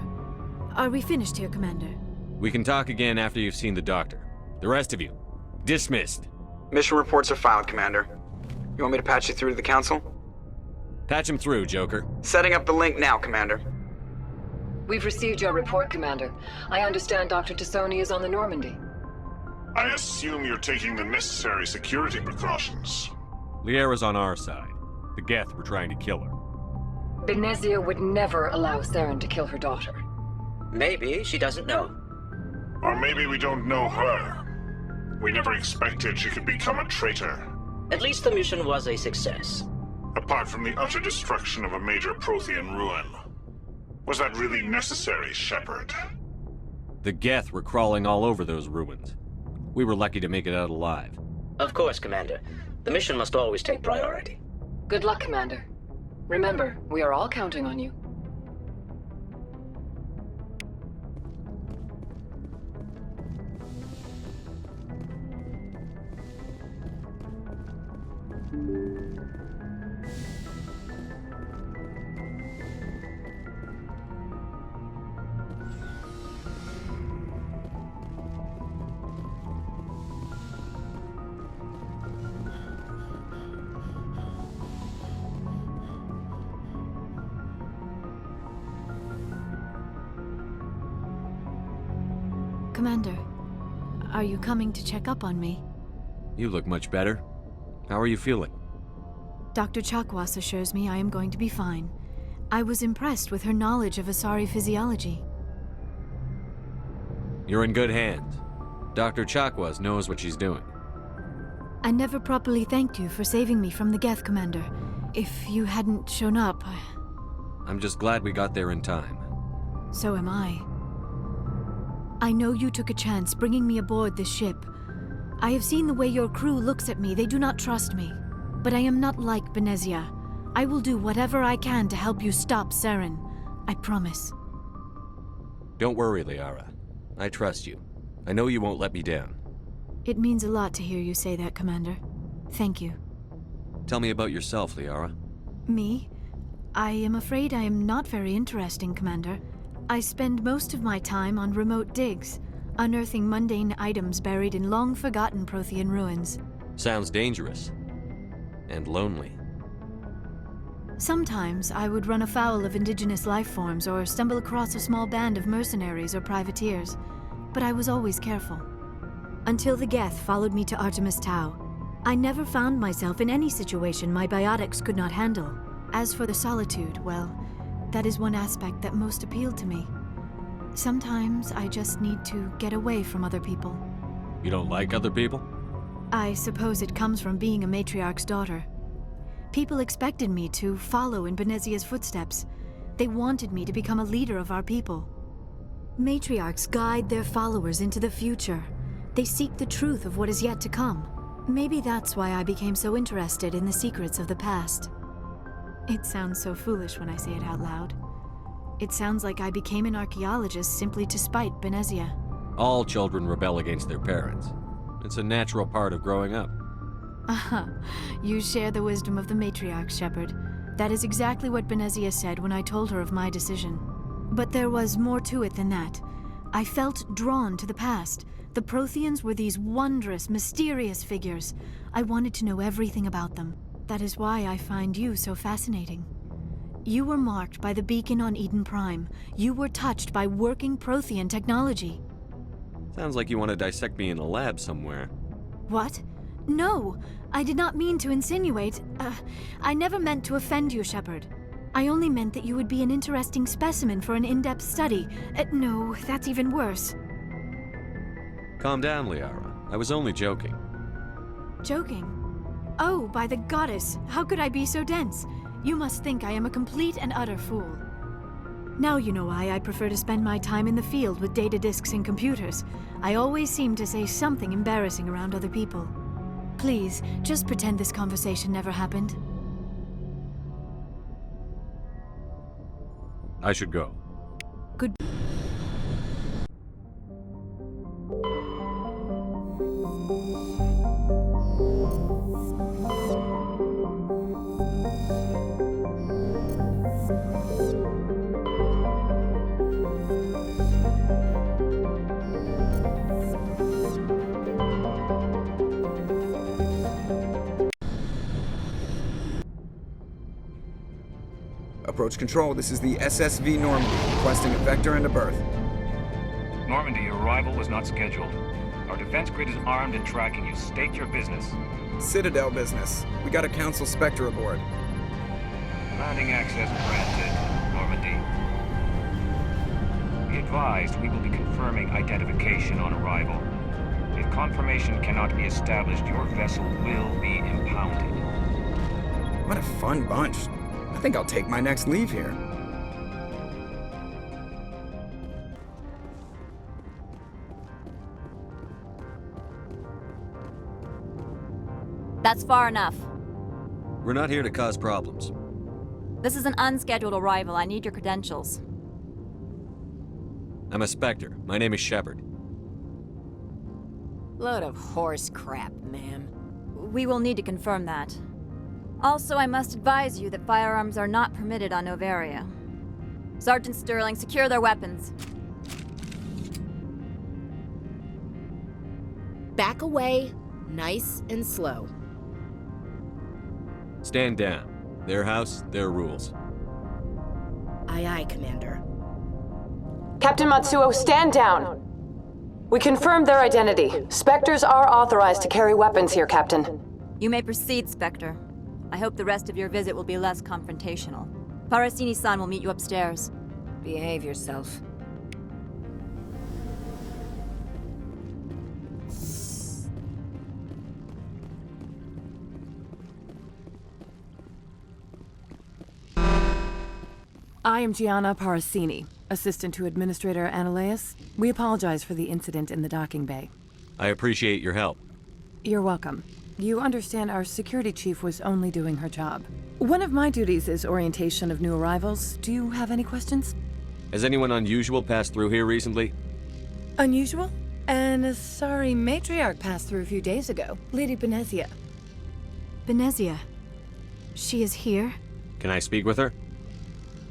Are we finished here, Commander? We can talk again after you've seen the doctor. The rest of you, dismissed. Mission reports are filed, Commander. You want me to patch you through to the Council? Patch him through, Joker. Setting up the link now, Commander. We've received your report, Commander. I understand Dr. Tassoni is on the Normandy. I assume you're taking the necessary security precautions. Liara's on our side. The Geth were trying to kill her. Benezia would never allow Saren to kill her daughter. Maybe she doesn't know. Or maybe we don't know her. We never expected she could become a traitor. At least the mission was a success. Apart from the utter destruction of a major Prothean ruin. Was that really necessary, Shepard? The Geth were crawling all over those ruins. We were lucky to make it out alive. Of course, Commander. The mission must always take priority. Good luck, Commander. Remember, we are all counting on you. Commander, are you coming to check up on me? You look much better. How are you feeling? Dr. Chakwas assures me I am going to be fine. I was impressed with her knowledge of Asari physiology. You're in good hands. Dr. Chakwas knows what she's doing. I never properly thanked you for saving me from the Geth, Commander. If you hadn't shown up, I'm just glad we got there in time. So am I. I know you took a chance bringing me aboard this ship. I have seen the way your crew looks at me. They do not trust me. But I am not like Benezia. I will do whatever I can to help you stop Saren. I promise. Don't worry, Liara. I trust you. I know you won't let me down. It means a lot to hear you say that, Commander. Thank you. Tell me about yourself, Liara. Me? I am afraid I am not very interesting, Commander. I spend most of my time on remote digs, unearthing mundane items buried in long-forgotten Prothean ruins. Sounds dangerous. And lonely. Sometimes I would run afoul of indigenous life forms or stumble across a small band of mercenaries or privateers, but I was always careful. Until the Geth followed me to Artemis Tau, I never found myself in any situation my biotics could not handle. As for the solitude, well, that is one aspect that most appealed to me. Sometimes I just need to get away from other people. You don't like other people? I suppose it comes from being a matriarch's daughter. People expected me to follow in Benezia's footsteps. They wanted me to become a leader of our people. Matriarchs guide their followers into the future. They seek the truth of what is yet to come. Maybe that's why I became so interested in the secrets of the past. It sounds so foolish when I say it out loud. It sounds like I became an archaeologist simply to spite Benezia. All children rebel against their parents. It's a natural part of growing up. You share the wisdom of the matriarch, Shepard. That is exactly what Benezia said when I told her of my decision. But there was more to it than that. I felt drawn to the past. The Protheans were these wondrous, mysterious figures. I wanted to know everything about them. That is why I find you so fascinating. You were marked by the beacon on Eden Prime. You were touched by working Prothean technology. Sounds like you want to dissect me in a lab somewhere. What? No, I did not mean to insinuate. I never meant to offend you, Shepard. I only meant that you would be an interesting specimen for an in-depth study. No, that's even worse. Calm down, Liara. I was only joking. Joking? Oh, by the goddess, how could I be so dense? You must think I am a complete and utter fool. Now you know why I prefer to spend my time in the field with data disks and computers. I always seem to say something embarrassing around other people. Please, just pretend this conversation never happened. I should go. Good. Approach control, this is the SSV Normandy, requesting a vector and a berth. Normandy, your arrival was not scheduled. Our defense grid is armed and tracking you. State your business. Citadel business. We got a Council Spectre aboard. Landing access granted, Normandy. Be advised, we will be confirming identification on arrival. If confirmation cannot be established, your vessel will be impounded. What a fun bunch. I think I'll take my next leave here. That's far enough. We're not here to cause problems. This is an unscheduled arrival. I need your credentials. I'm a Spectre. My name is Shepard. Load of horse crap, ma'am. We will need to confirm that. Also, I must advise you that firearms are not permitted on Novaria. Sergeant Sterling, secure their weapons. Back away, nice and slow. Stand down. Their house, their rules. Aye, aye, Commander. Captain Matsuo, stand down! We confirmed their identity. Spectres are authorized to carry weapons here, Captain. You may proceed, Spectre. I hope the rest of your visit will be less confrontational. Parasini-san will meet you upstairs. Behave yourself. I am Gianna Parasini, assistant to Administrator Analeas. We apologize for the incident in the docking bay. I appreciate your help. You're welcome. You understand our security chief was only doing her job. One of my duties is orientation of new arrivals. Do you have any questions? Has anyone unusual passed through here recently? Unusual? An Asari matriarch passed through a few days ago. Lady Benezia. Benezia? She is here? Can I speak with her?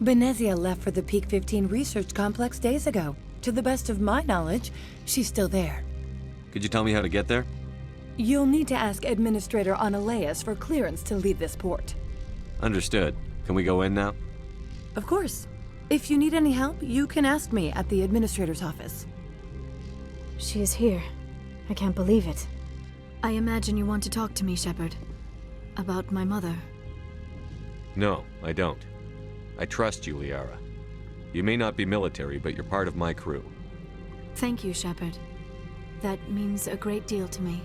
Benezia left for the Peak 15 research complex days ago. To the best of my knowledge, she's still there. Could you tell me how to get there? You'll need to ask Administrator Analeas for clearance to leave this port. Understood. Can we go in now? Of course. If you need any help, you can ask me at the Administrator's office. She is here. I can't believe it. I imagine you want to talk to me, Shepard. About my mother. No, I don't. I trust you, Liara. You may not be military, but you're part of my crew. Thank you, Shepard. That means a great deal to me.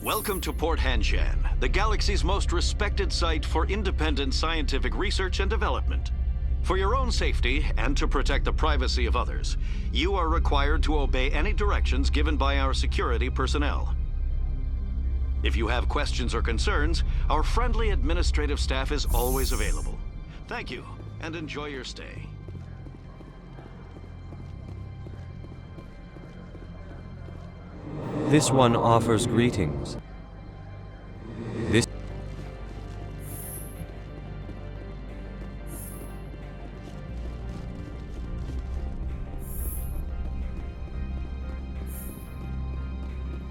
Welcome to Port Hanshan, the galaxy's most respected site for independent scientific research and development. For your own safety and to protect the privacy of others, you are required to obey any directions given by our security personnel. If you have questions or concerns, our friendly administrative staff is always available. Thank you, and enjoy your stay. This one offers greetings. This...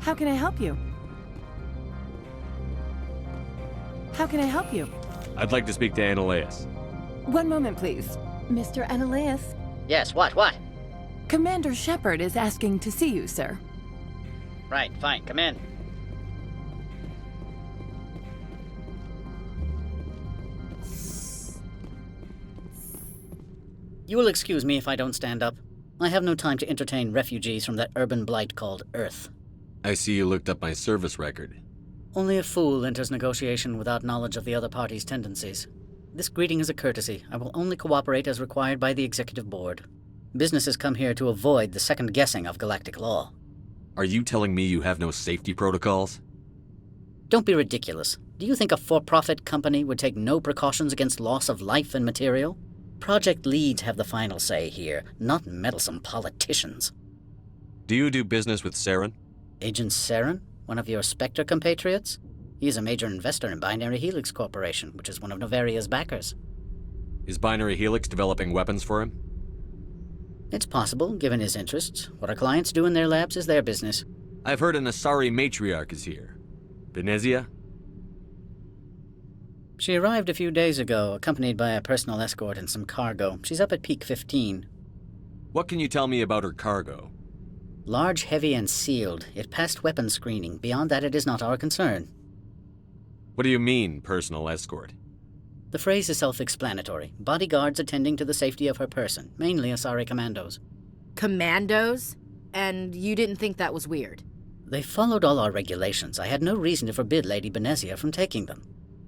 How can I help you? How can I help you? I'd like to speak to Analeas. One moment, please. Mr. Analeas? Yes, what? Commander Shepard is asking to see you, sir. Right, fine, come in. You will excuse me if I don't stand up. I have no time to entertain refugees from that urban blight called Earth. I see you looked up my service record. Only a fool enters negotiation without knowledge of the other party's tendencies. This greeting is a courtesy. I will only cooperate as required by the Executive Board. Businesses come here to avoid the second guessing of galactic law. Are you telling me you have no safety protocols? Don't be ridiculous. Do you think a for-profit company would take no precautions against loss of life and material? Project leads have the final say here, not meddlesome politicians. Do you do business with Saren? Agent Saren? One of your Spectre compatriots? He is a major investor in Binary Helix Corporation, which is one of Novaria's backers. Is Binary Helix developing weapons for him? It's possible, given his interests. What our clients do in their labs is their business. I've heard an Asari matriarch is here. Benezia? She arrived a few days ago, accompanied by a personal escort and some cargo. She's up at Peak 15. What can you tell me about her cargo? Large, heavy, and sealed. It passed weapons screening. Beyond that, it is not our concern. What do you mean, personal escort? The phrase is self-explanatory. Bodyguards attending to the safety of her person, mainly Asari commandos. Commandos? And you didn't think that was weird? They followed all our regulations. I had no reason to forbid Lady Benezia from taking them.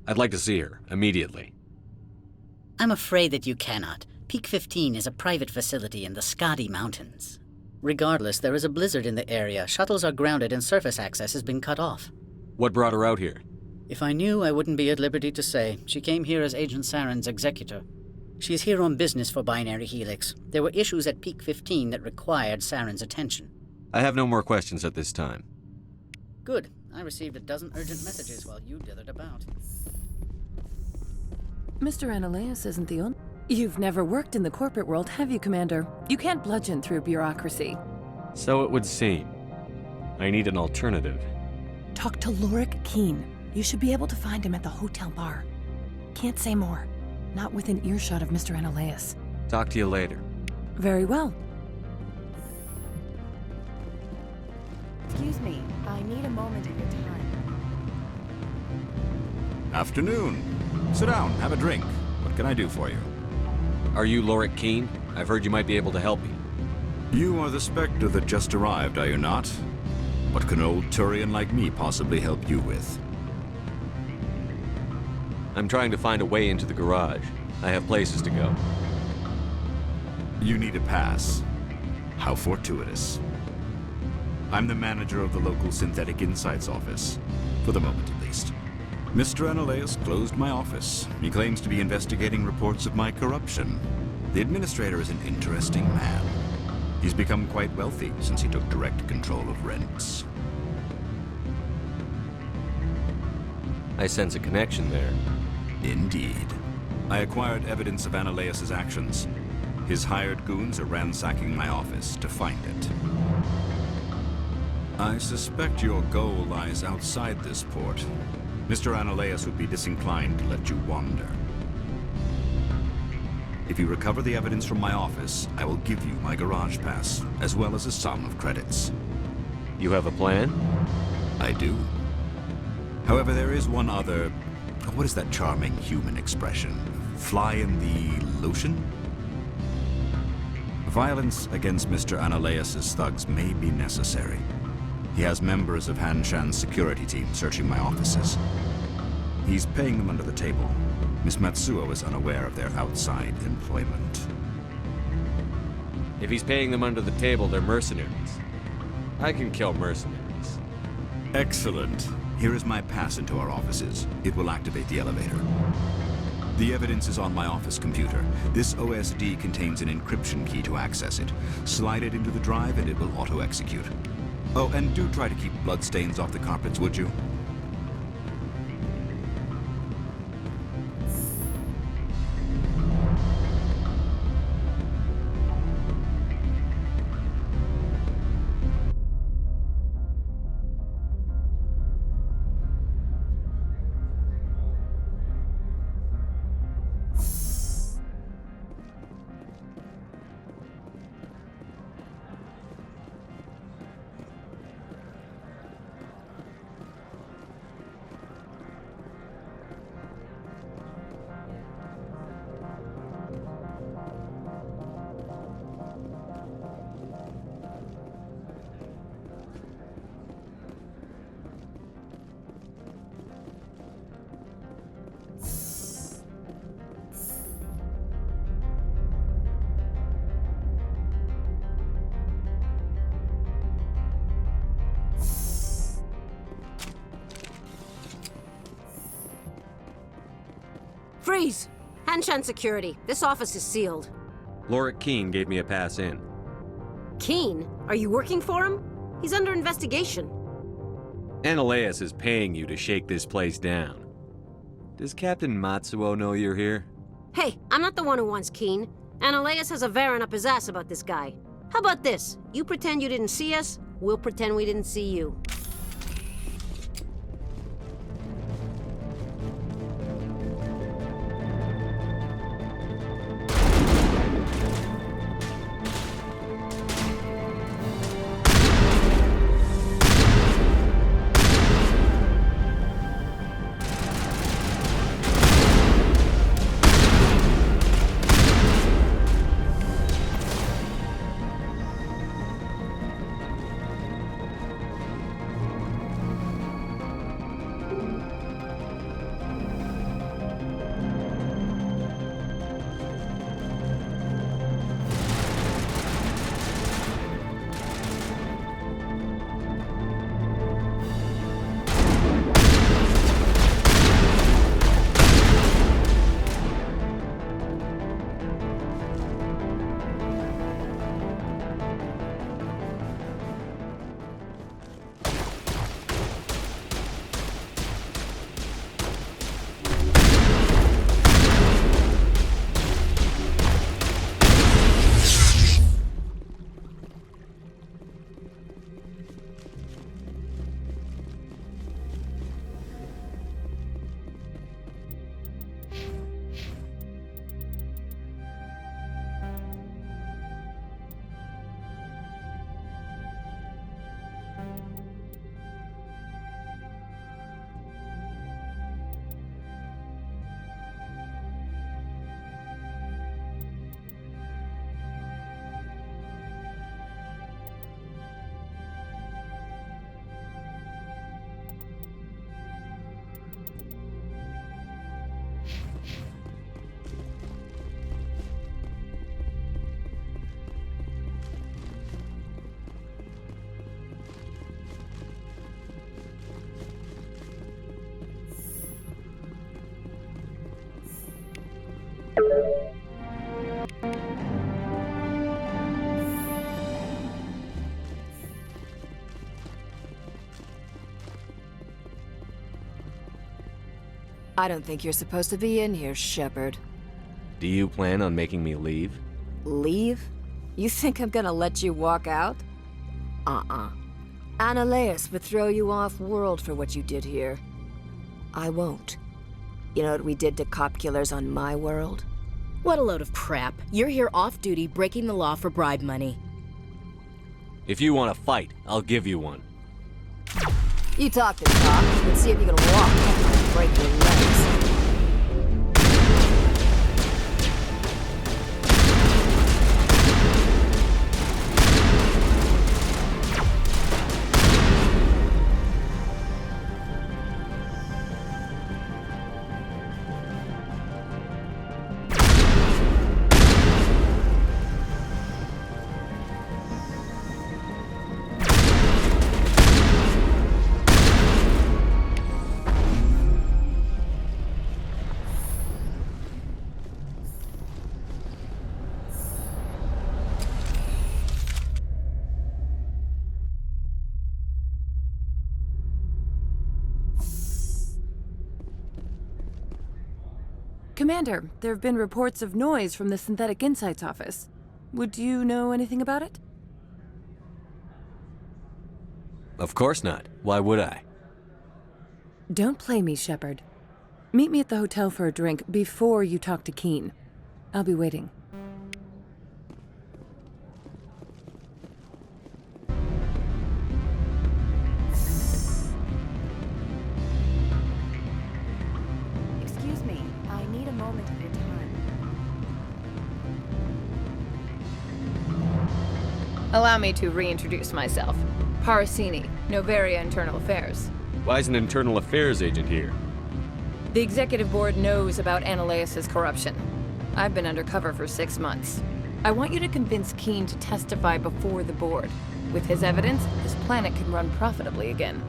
I'd like to see her, immediately. I'm afraid that you cannot. Peak 15 is a private facility in the Skadi Mountains. Regardless, there is a blizzard in the area. Shuttles are grounded and surface access has been cut off. What brought her out here? If I knew, I wouldn't be at liberty to say. She came here as Agent Saren's executor. She's here on business for Binary Helix. There were issues at Peak 15 that required Saren's attention. I have no more questions at this time. Good. I received a dozen urgent messages while you dithered about. Mr. Analeas isn't the only... You've never worked in the corporate world, have you, Commander? You can't bludgeon through bureaucracy. So it would seem. I need an alternative. Talk to Lorik Keen. You should be able to find him at the hotel bar. Can't say more. Not within earshot of Mr. Analaeus. Talk to you later. Very well. Excuse me, I need a moment of your time. Afternoon. Sit down, have a drink. What can I do for you? Are you Lorik Keen? I've heard you might be able to help me. You are the Spectre that just arrived, are you not? What can old Turian like me possibly help you with? I'm trying to find a way into the garage. I have places to go. You need a pass. How fortuitous. I'm the manager of the local Synthetic Insights office. For the moment, at least. Mr. Analaeus closed my office. He claims to be investigating reports of my corruption. The administrator is an interesting man. He's become quite wealthy since he took direct control of rents. I sense a connection there. Indeed. I acquired evidence of Analaeus' actions. His hired goons are ransacking my office to find it. I suspect your goal lies outside this port. Mr. Analaeus would be disinclined to let you wander. If you recover the evidence from my office, I will give you my garage pass, as well as a sum of credits. You have a plan? I do. However, there is one other... What is that charming human expression? Fly in the lotion? Violence against Mr. Analaeus' thugs may be necessary. He has members of Han Shan's security team searching my offices. He's paying them under the table. Miss Matsuo is unaware of their outside employment. If he's paying them under the table, they're mercenaries. I can kill mercenaries. Excellent. Here is my pass into our offices. It will activate the elevator. The evidence is on my office computer. This OSD contains an encryption key to access it. Slide it into the drive and it will auto-execute. Oh, and do try to keep bloodstains off the carpets, would you? Freeze! Hanshan Security. This office is sealed. Lorik Keen gave me a pass in. Keen? Are you working for him? He's under investigation. Analaeus is paying you to shake this place down. Does Captain Matsuo know you're here? Hey, I'm not the one who wants Keen. Analaeus has a Varen up his ass about this guy. How about this? You pretend you didn't see us, we'll pretend we didn't see you. I don't think you're supposed to be in here, Shepard. Do you plan on making me leave? Leave? You think I'm gonna let you walk out? Annaleus would throw you off-world for what you did here. I won't. You know what we did to cop killers on my world? What a load of crap. You're here off-duty, breaking the law for bribe money. If you want to fight, I'll give you one. You talk the talk, let's see if you can walk and break your legs. Commander, there have been reports of noise from the Synthetic Insights office. Would you know anything about it? Of course not. Why would I? Don't play me, Shepard. Meet me at the hotel for a drink before you talk to Keen. I'll be waiting. Excuse me, I need a moment of your time. Allow me to reintroduce myself. Parasini, Noveria Internal Affairs. Why is an internal affairs agent here? The executive board knows about Annaleus' corruption. I've been undercover for 6 months. I want you to convince Keen to testify before the board. With his evidence, this planet can run profitably again.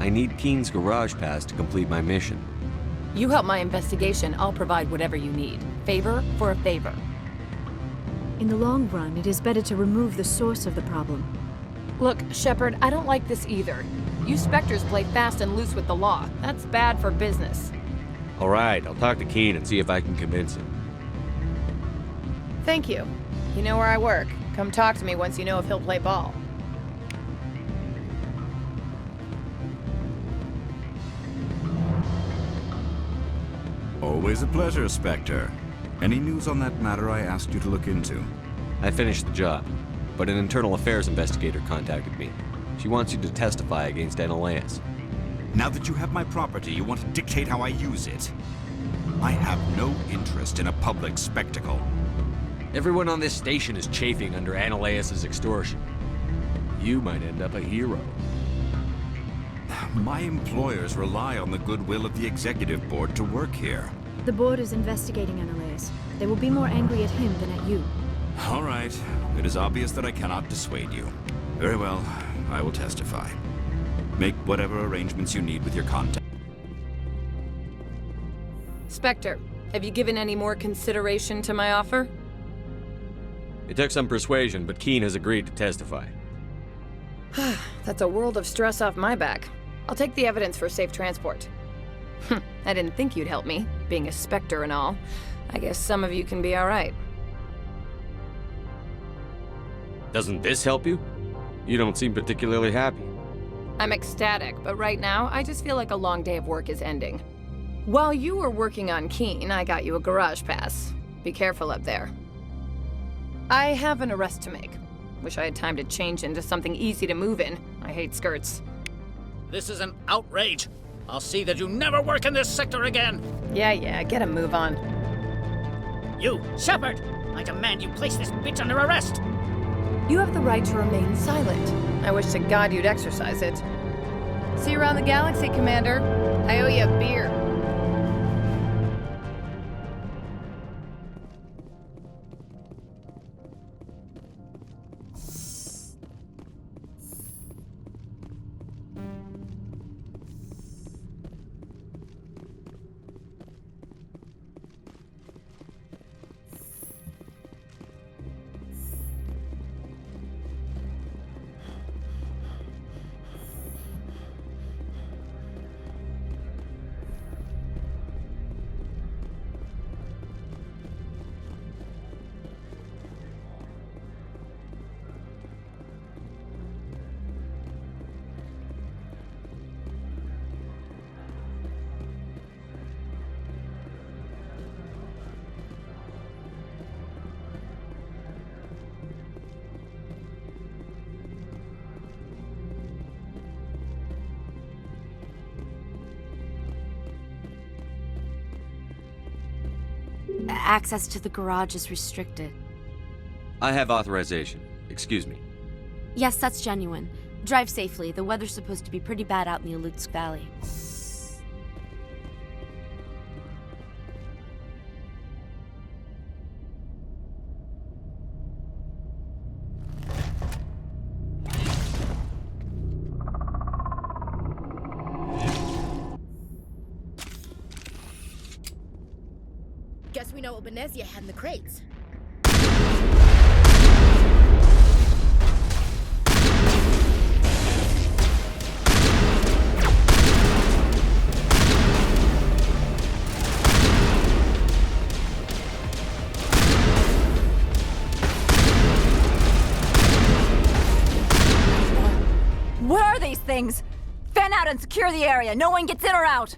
I need Keen's garage pass to complete my mission. You help my investigation, I'll provide whatever you need. Favor for a favor. In the long run, it is better to remove the source of the problem. Look, Shepard, I don't like this either. You Spectres play fast and loose with the law. That's bad for business. All right, I'll talk to Keen and see if I can convince him. Thank you. You know where I work. Come talk to me once you know if he'll play ball. Always a pleasure, Spectre. Any news on that matter I asked you to look into? I finished the job, but an internal affairs investigator contacted me. She wants you to testify against Annaleus. Now that you have my property, you want to dictate how I use it. I have no interest in a public spectacle. Everyone on this station is chafing under Annaleus' extortion. You might end up a hero. My employers rely on the goodwill of the executive board to work here. The board is investigating Annaleus. They will be more angry at him than at you. All right. It is obvious that I cannot dissuade you. Very well. I will testify. Make whatever arrangements you need with your contact. Spectre, have you given any more consideration to my offer? It took some persuasion, but Keen has agreed to testify. That's a world of stress off my back. I'll take the evidence for safe transport. I didn't think you'd help me, being a Spectre and all. I guess some of you can be all right. Doesn't this help you? You don't seem particularly happy. I'm ecstatic, but right now, I just feel like a long day of work is ending. While you were working on Keen, I got you a garage pass. Be careful up there. I have an arrest to make. Wish I had time to change into something easy to move in. I hate skirts. This is an outrage. I'll see that you never work in this sector again. Yeah, get a move on. You, Shepard! I demand you place this bitch under arrest! You have the right to remain silent. I wish to God you'd exercise it. See you around the galaxy, Commander. I owe you a beer. Access to the garage is restricted. I have authorization. Excuse me. Yes, that's genuine. Drive safely. The weather's supposed to be pretty bad out in the Alutsk Valley. Guess we know what Benezia had in the crates. Where are these things? Fan out and secure the area. No one gets in or out.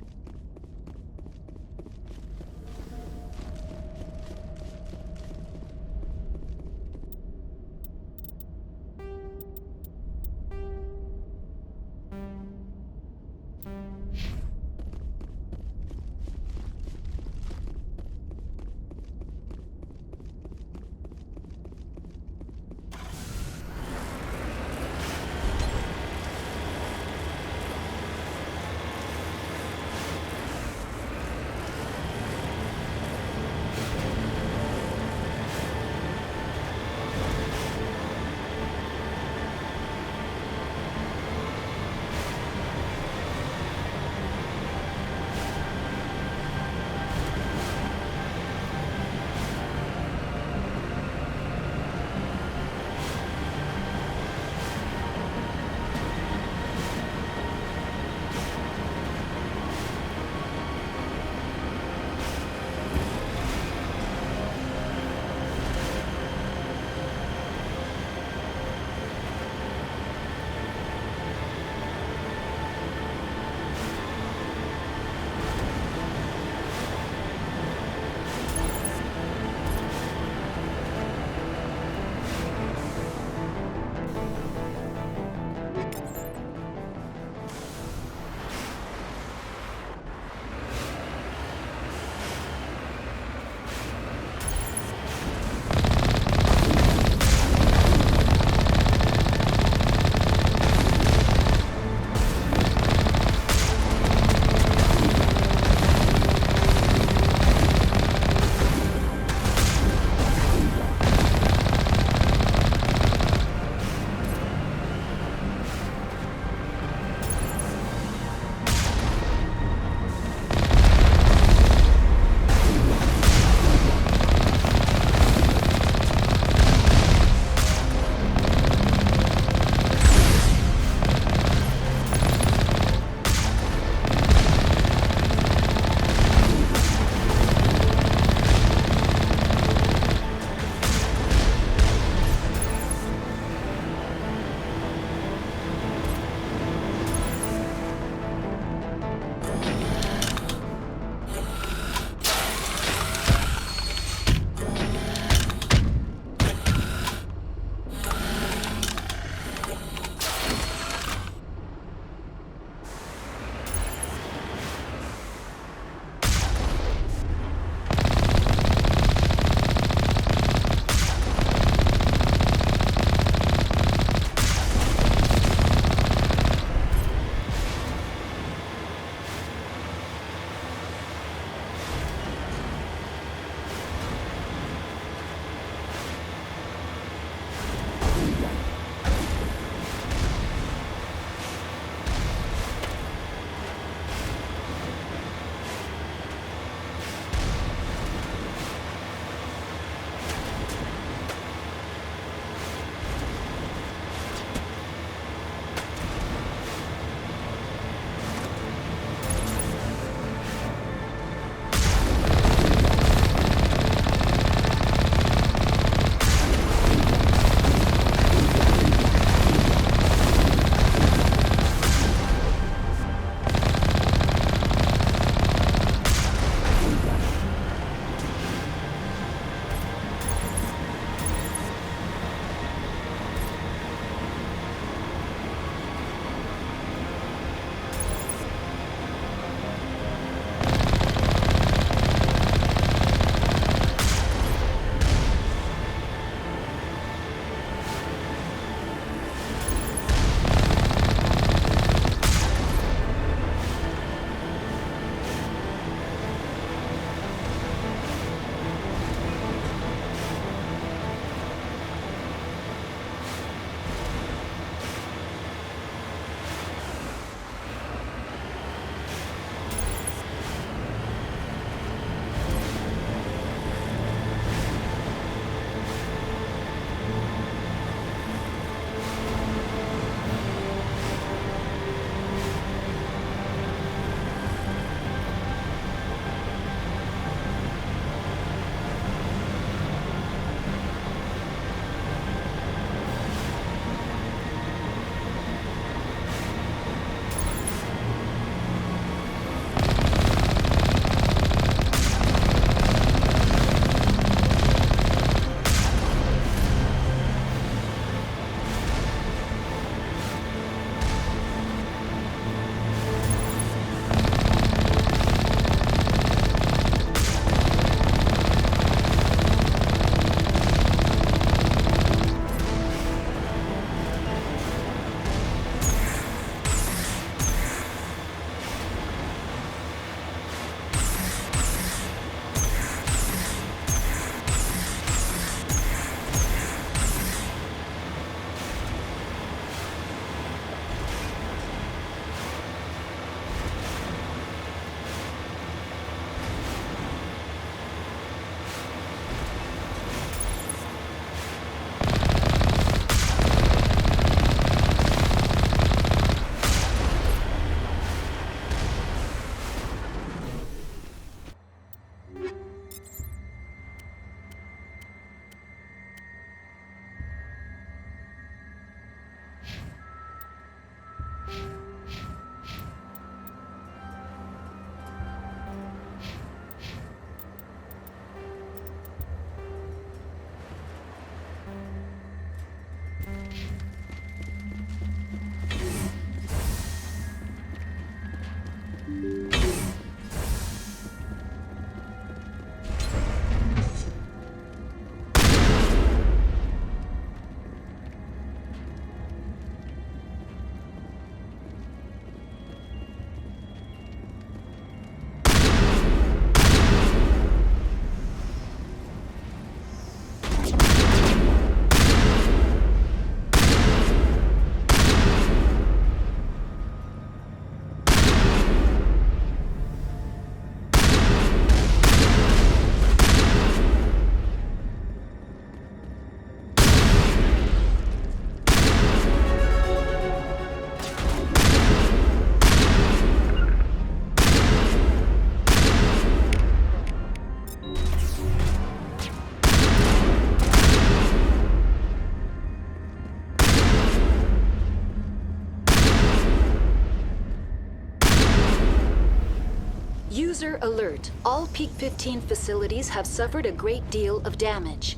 User alert. All Peak 15 facilities have suffered a great deal of damage.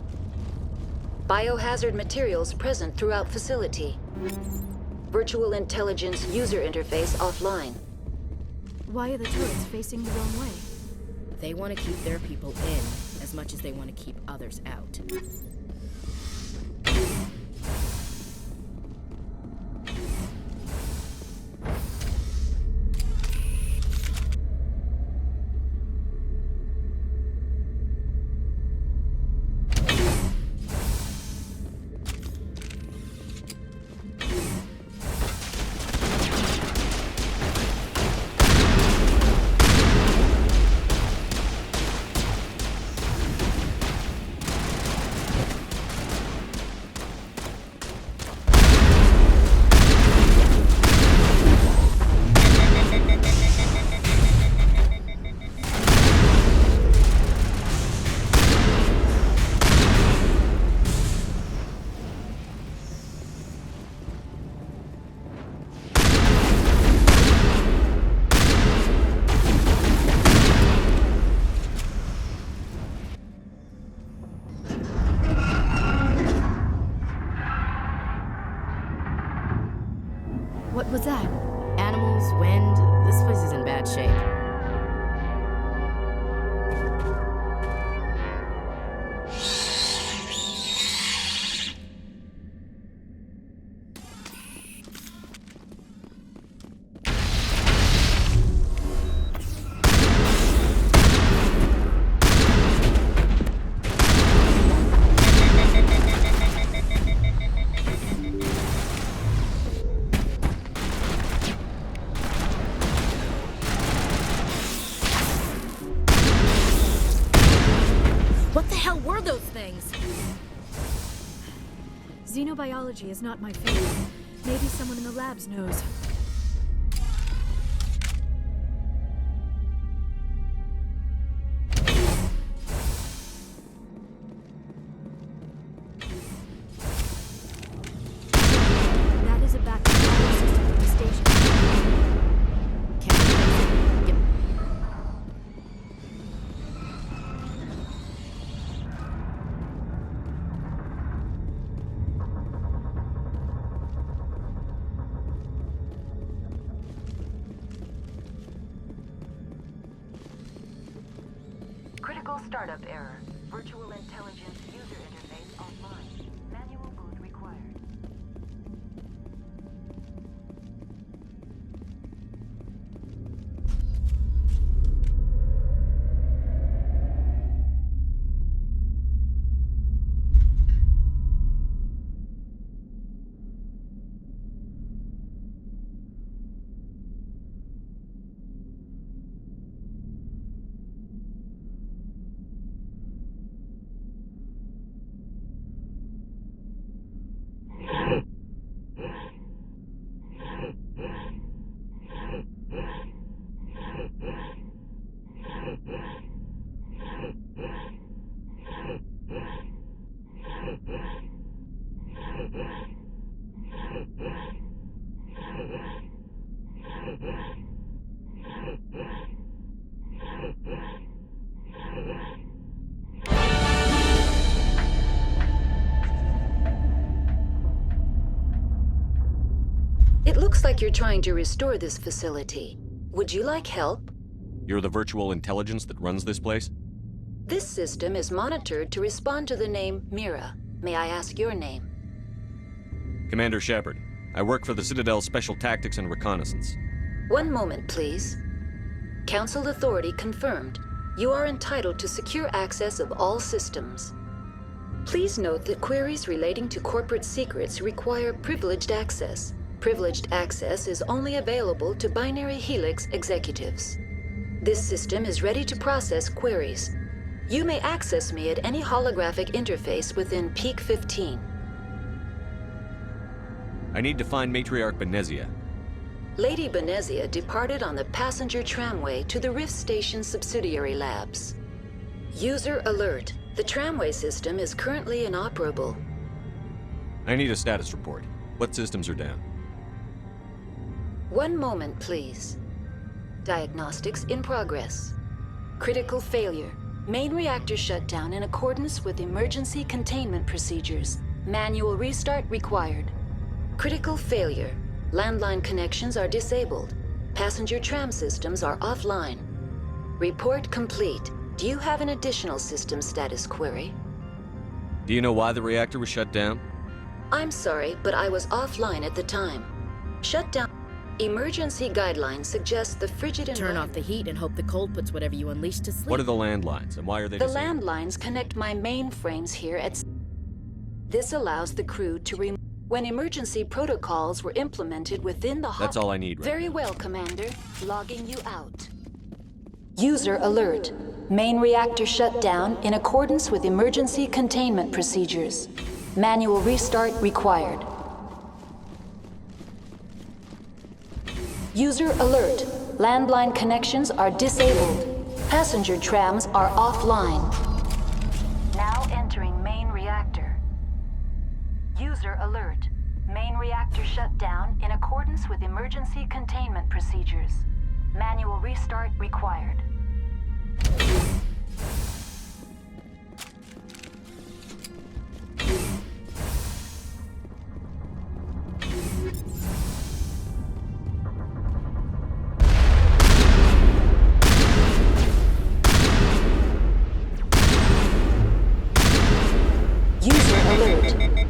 Biohazard materials present throughout facility. Virtual intelligence user interface offline. Why are the turrets facing the wrong way? They want to keep their people in as much as they want to keep others out. What was that? Animals, wind. This place is in bad shape. What the hell were those things? Xenobiology is not my field. Maybe someone in the labs knows. That is a backup power system for the station. Can we fix it? Yep. Critical startup error. Virtual intelligence user interface offline. Manual boot required. It looks like you're trying to restore this facility. Would you like help? You're the virtual intelligence that runs this place? This system is monitored to respond to the name Mira. May I ask your name? Commander Shepard. I work for the Citadel's Special Tactics and Reconnaissance. One moment, please. Council authority confirmed. You are entitled to secure access of all systems. Please note that queries relating to corporate secrets require privileged access. Privileged access is only available to Binary Helix executives. This system is ready to process queries. You may access me at any holographic interface within Peak 15. I need to find Matriarch Benezia. Lady Benezia departed on the passenger tramway to the Rift Station subsidiary labs. User alert. The tramway system is currently inoperable. I need a status report. What systems are down? One moment, please. Diagnostics in progress. Critical failure. Main reactor shut down in accordance with emergency containment procedures. Manual restart required. Critical failure. Landline connections are disabled. Passenger tram systems are offline. Report complete. Do you have an additional system status query? Do you know why the reactor was shut down? I'm sorry, but I was offline at the time. Shut down. Emergency guidelines suggest the frigid Turn off the heat and hope the cold puts whatever you unleash to sleep. What are the landlines, and why are they The disabled? landlines connect my mainframes here at... This allows the crew to when emergency protocols were implemented within the... That's all I need right Very well, Commander. Logging you out. User alert. Main reactor shut down in accordance with emergency containment procedures. Manual restart required. User alert. Landline connections are disabled. Passenger trams are offline. Now entering main reactor. User alert. Main reactor shut down in accordance with emergency containment procedures. Manual restart required.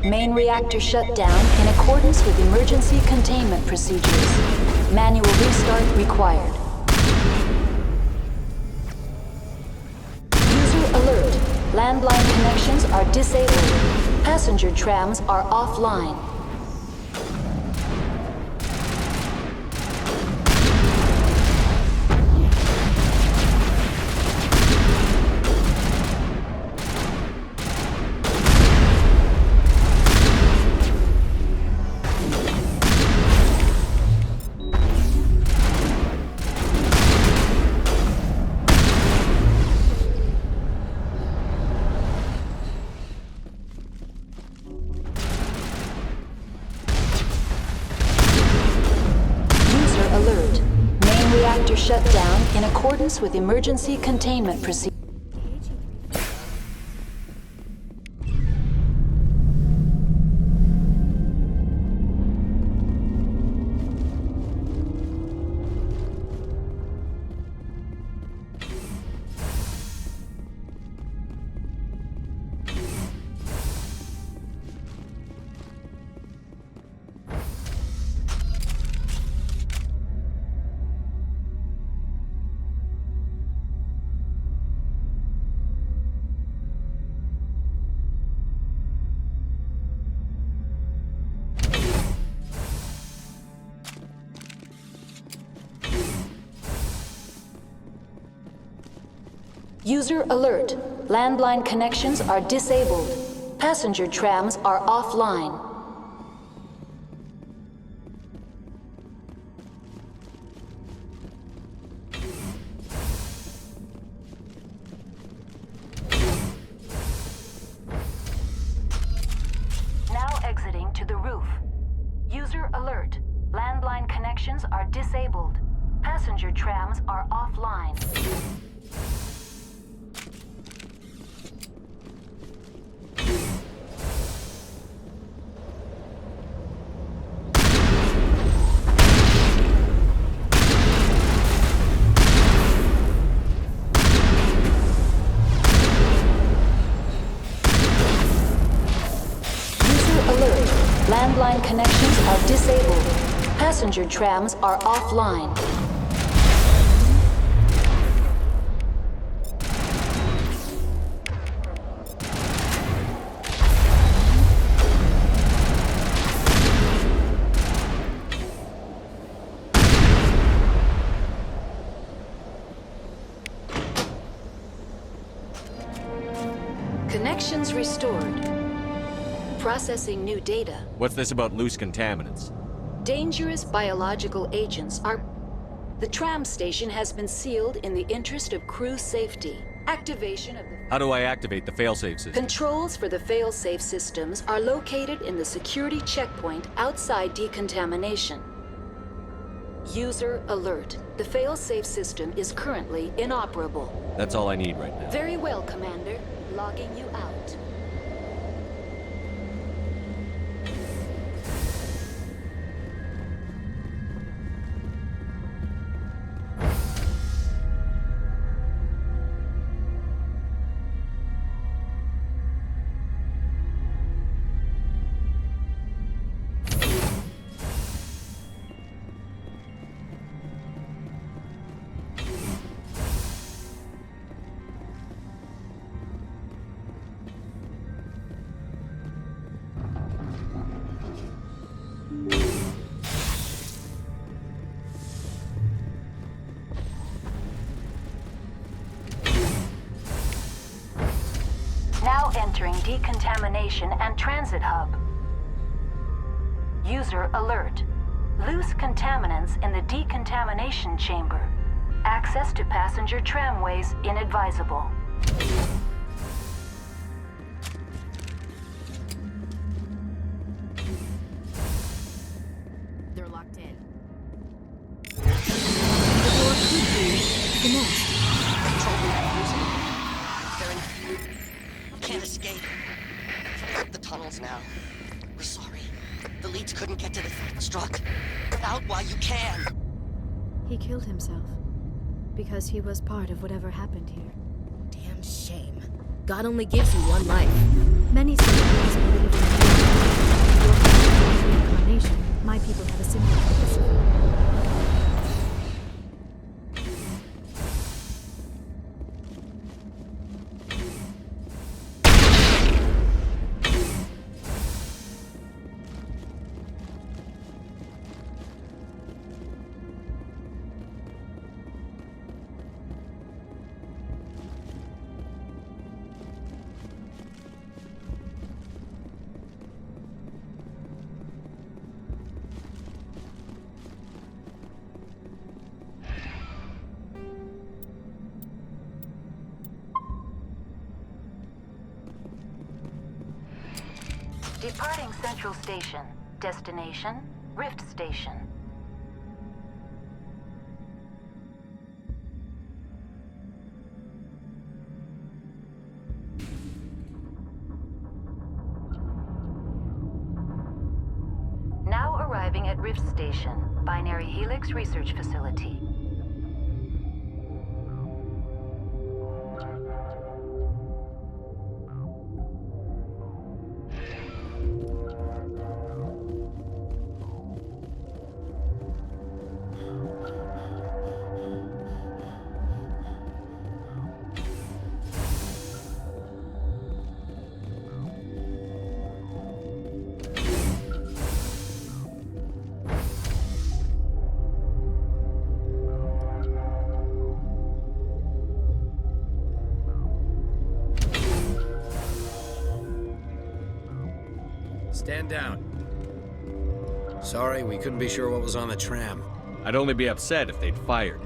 Main reactor shut down in accordance with emergency containment procedures. Manual restart required. User alert. Landline connections are disabled. Passenger trams are offline. Shut down in accordance with emergency containment procedures. User alert. Landline connections are disabled. Passenger trams are offline. Now exiting to the roof. User alert. Landline connections are disabled. Passenger trams are offline. Disabled. Passenger trams are offline. Connections restored. Processing new data. What's this about loose contaminants? Dangerous biological agents are... The tram station has been sealed in the interest of crew safety. Activation of the... How do I activate the failsafe system? Controls for the failsafe systems are located in the security checkpoint outside decontamination. User alert. The failsafe system is currently inoperable. That's all I need right now. Very well, Commander. Logging you out. Now entering decontamination and transit hub. User alert. Loose contaminants in the decontamination chamber. Access to passenger tramways inadvisable. They're locked in. The door could be the nest. Can't escape. The tunnels now. We're sorry. The leads couldn't get to the struck. Get out while you can. He killed himself because he was part of whatever happened here. Damn shame. God only gives you one life. Many civilians believe in reincarnation. My people have a similar philosophy. Departing Central Station. Destination, Rift Station. Now arriving at Rift Station, Binary Helix Research Facility. Stand down. Sorry, we couldn't be sure what was on the tram. I'd only be upset if they'd fired.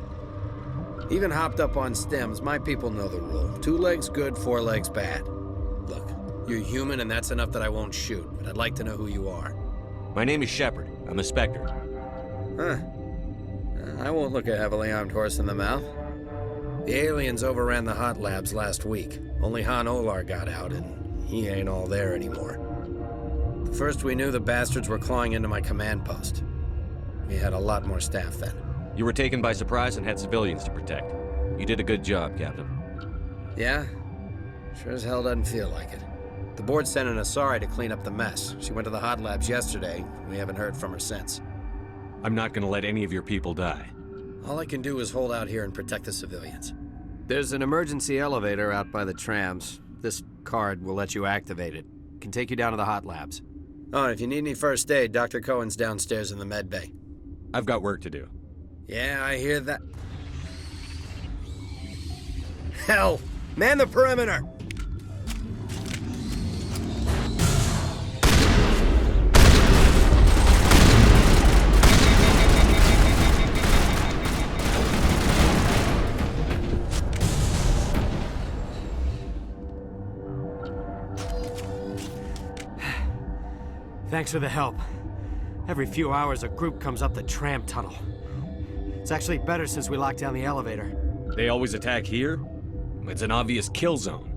Even hopped up on stems, my people know the rule. 2 legs good, 4 legs bad. Look, you're human and that's enough that I won't shoot, but I'd like to know who you are. My name is Shepard. I'm a Spectre. Huh. I won't look a heavily armed horse in the mouth. The aliens overran the hot labs last week. Only Han Olar got out, and he ain't all there anymore. First we knew the bastards were clawing into my command post. We had a lot more staff then. You were taken by surprise and had civilians to protect. You did a good job, Captain. Yeah? Sure as hell doesn't feel like it. The board sent an Asari to clean up the mess. She went to the hot labs yesterday. We haven't heard from her since. I'm not gonna let any of your people die. All I can do is hold out here and protect the civilians. There's an emergency elevator out by the trams. This card will let you activate it. Can take you down to the hot labs. Oh, and if you need any first aid, Dr. Cohen's downstairs in the med bay. I've got work to do. Yeah, I hear that. Hell! Man the perimeter! Thanks for the help. Every few hours, a group comes up the tram tunnel. It's actually better since we locked down the elevator. They always attack here? It's an obvious kill zone.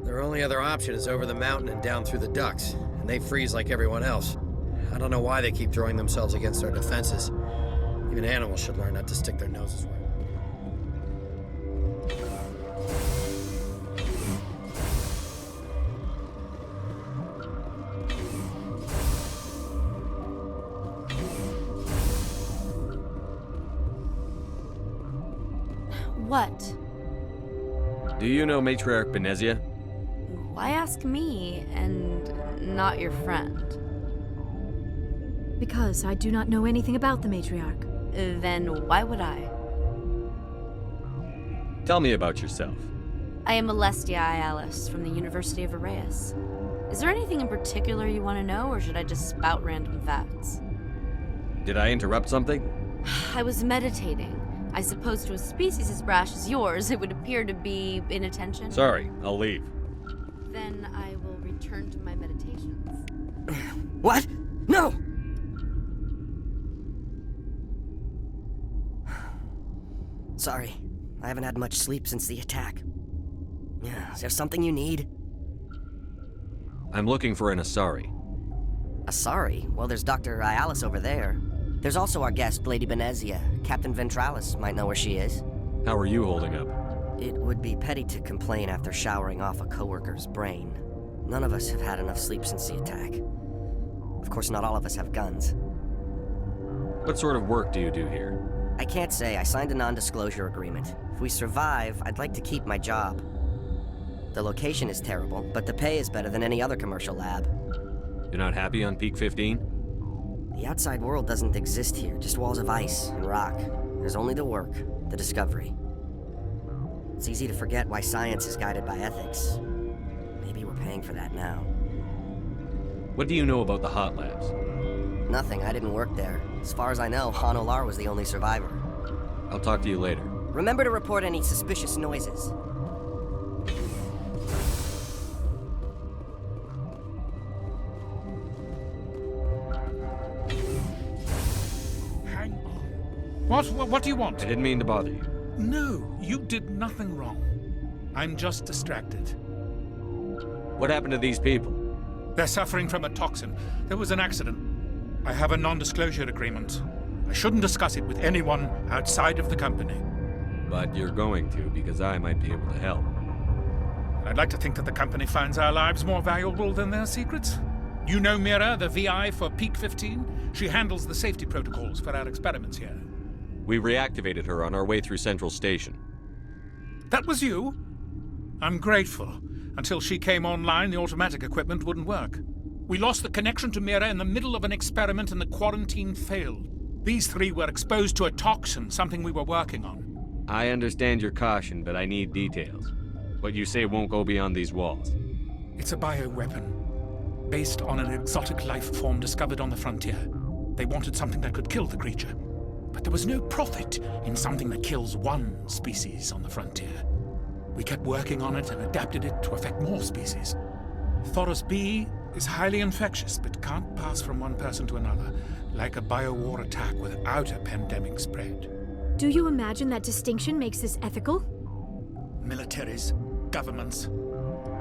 Their only other option is over the mountain and down through the ducts, and they freeze like everyone else. I don't know why they keep throwing themselves against our defenses. Even animals should learn not to stick their noses where. What? Do you know Matriarch Benezia? Why ask me and not your friend? Because I do not know anything about the matriarch. Then why would I? Tell me about yourself. I am Alestia Ialis from the University of Arraeus. Is there anything in particular you want to know, or should I just spout random facts? Did I interrupt something? I was meditating. I suppose to a species as brash as yours, it would appear to be inattention. Sorry, I'll leave. Then I will return to my meditations. What? No! Sorry, I haven't had much sleep since the attack. Is there something you need? I'm looking for an Asari. Asari? Well, there's Dr. Ialis over there. There's also our guest, Lady Benezia. Captain Ventralis might know where she is. How are you holding up? It would be petty to complain after showering off a coworker's brain. None of us have had enough sleep since the attack. Of course, not all of us have guns. What sort of work do you do here? I can't say. I signed a non-disclosure agreement. If we survive, I'd like to keep my job. The location is terrible, but the pay is better than any other commercial lab. You're not happy on Peak 15? The outside world doesn't exist here, just walls of ice and rock. There's only the work, the discovery. It's easy to forget why science is guided by ethics. Maybe we're paying for that now. What do you know about the hot labs? Nothing, I didn't work there. As far as I know, Han Olar was the only survivor. I'll talk to you later. Remember to report any suspicious noises. What do you want? I didn't mean to bother you. No, you did nothing wrong. I'm just distracted. What happened to these people? They're suffering from a toxin. There was an accident. I have a non-disclosure agreement. I shouldn't discuss it with anyone outside of the company. But you're going to, because I might be able to help. I'd like to think that the company finds our lives more valuable than their secrets. You know Mira, the VI for Peak 15? She handles the safety protocols for our experiments here. We reactivated her on our way through Central Station. That was you? I'm grateful. Until she came online, the automatic equipment wouldn't work. We lost the connection to Mira in the middle of an experiment and the quarantine failed. These three were exposed to a toxin, something we were working on. I understand your caution, but I need details. What you say won't go beyond these walls. It's a bioweapon, based on an exotic life form discovered on the frontier. They wanted something that could kill the creature. But there was no profit in something that kills one species on the frontier. We kept working on it and adapted it to affect more species. Thoros B is highly infectious, but can't pass from one person to another, like a biowar attack without a pandemic spread. Do you imagine that distinction makes this ethical? Militaries, governments,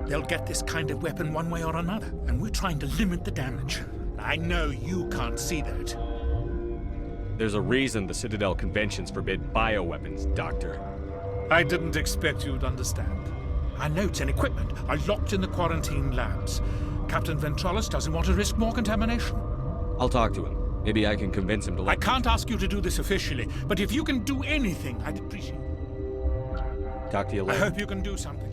they'll get this kind of weapon one way or another, and we're trying to limit the damage. I know you can't see that. There's a reason the Citadel conventions forbid bioweapons, Doctor. I didn't expect you'd understand. Our notes and equipment are locked in the quarantine labs. Captain Ventralis doesn't want to risk more contamination. I'll talk to him. Maybe I can convince him to let I can't ask you to do this officially, but if you can do anything, I'd appreciate it. Talk to you I later. hope you can do something.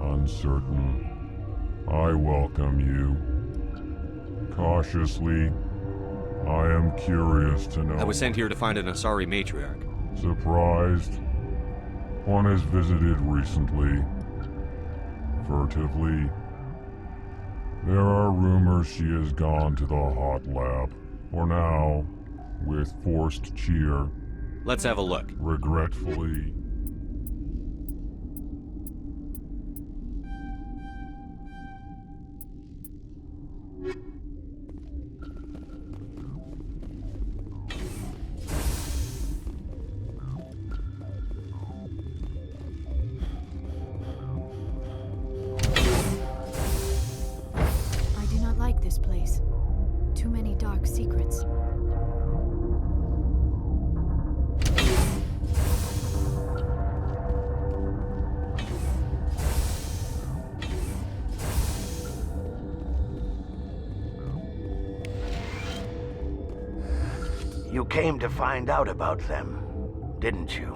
Uncertain. I welcome you. Cautiously, I am curious to know. I was sent here to find an Asari matriarch. Surprised? One has visited recently. Furtively. There are rumors she has gone to the hot lab. For now, with forced cheer. Let's have a look. Regretfully. This place. Too many dark secrets. You came to find out about them, didn't you?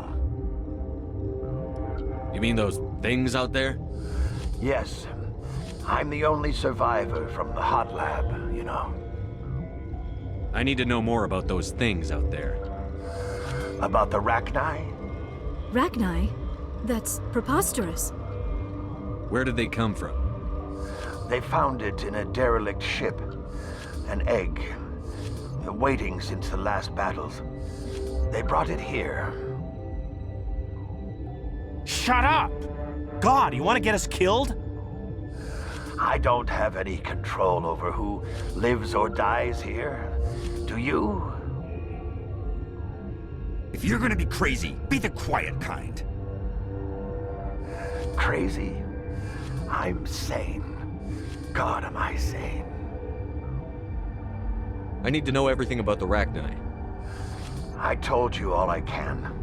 You mean those things out there? Yes. I'm the only survivor from the hot lab, you know. I need to know more about those things out there. About the Rachni? Rachni? That's preposterous. Where did they come from? They found it in a derelict ship. An egg. Waiting since the last battles. They brought it here. Shut up! God, you want to get us killed? I don't have any control over who lives or dies here. Do you? If you're gonna be crazy, be the quiet kind. Crazy? I'm sane. God, am I sane. I need to know everything about the Rachni. I told you all I can.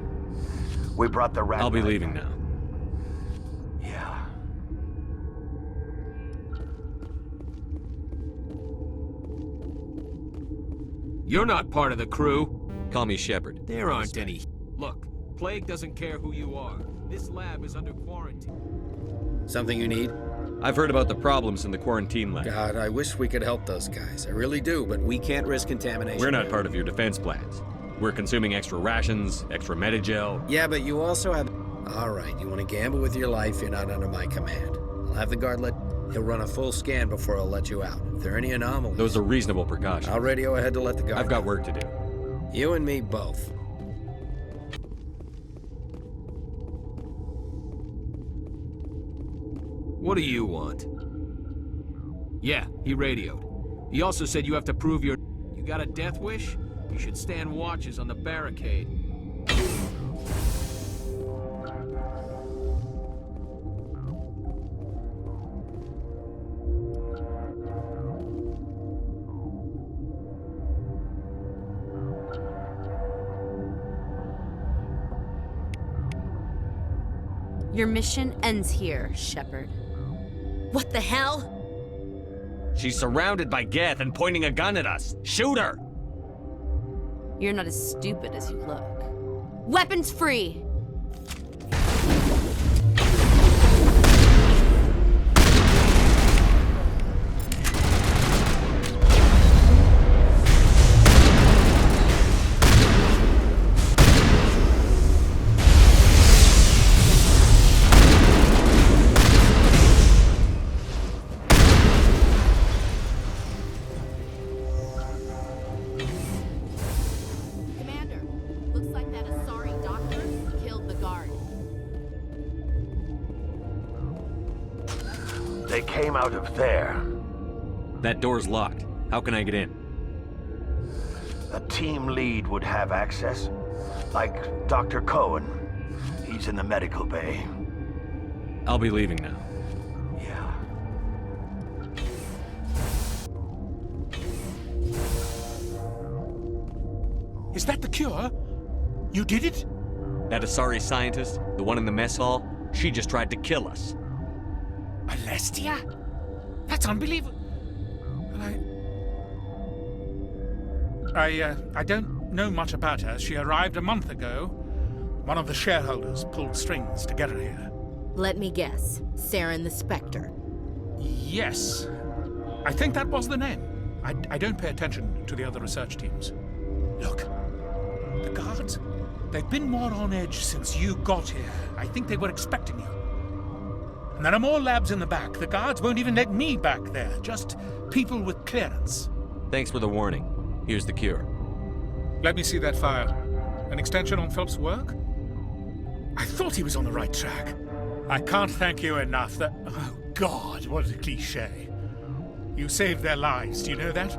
We brought the Rachni. I'll be leaving now. Yeah. You're not part of the crew. Call me Shepard. There aren't any. Look, Plague doesn't care who you are. This lab is under quarantine. Something you need? I've heard about the problems in the quarantine lab. God, I wish we could help those guys. I really do, but we can't risk contamination. We're not part of your defense plans. We're consuming extra rations, extra Medigel. Yeah, but you also have... All right, you want to gamble with your life, you're not under my command. I'll have the guard He'll run a full scan before I'll let you out. If there are any anomalies... Those are reasonable precautions. I'll radio ahead to let the guard I've got know. work to do. You and me both. What do you want? Yeah, he radioed. He also said you have to prove your... You got a death wish? You should stand watches on the barricade. Your mission ends here, Shepard. What the hell? She's surrounded by Geth and pointing a gun at us. Shoot her! You're not as stupid as you look. Weapons free! They came out of there. That door's locked. How can I get in? A team lead would have access. Like Dr. Cohen. He's in the medical bay. I'll be leaving now. Yeah. Is that the cure? You did it? That Asari scientist, the one in the mess hall, she just tried to kill us. Alestia? That's unbelievable. I don't know much about her. She arrived a month ago. One of the shareholders pulled strings to get her here. Let me guess. Saren the Spectre. Yes. I think that was the name. I don't pay attention to the other research teams. Look, the guards, they've been more on edge since you got here. I think they were expecting you. And there are more labs in the back. The guards won't even let me back there. Just people with clearance. Thanks for the warning. Here's the cure. Let me see that file. An extension on Phelps' work? I thought he was on the right track. I can't thank you enough. Oh, God, what a cliché. You saved their lives, do you know that?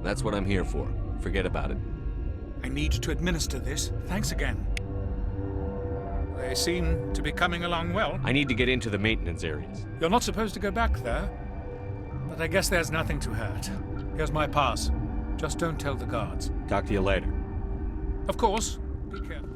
That's what I'm here for. Forget about it. I need to administer this. Thanks again. They seem to be coming along well. I need to get into the maintenance areas. You're not supposed to go back there, but I guess there's nothing to hurt. Here's my pass. Just don't tell the guards. Talk to you later. Of course. Be careful.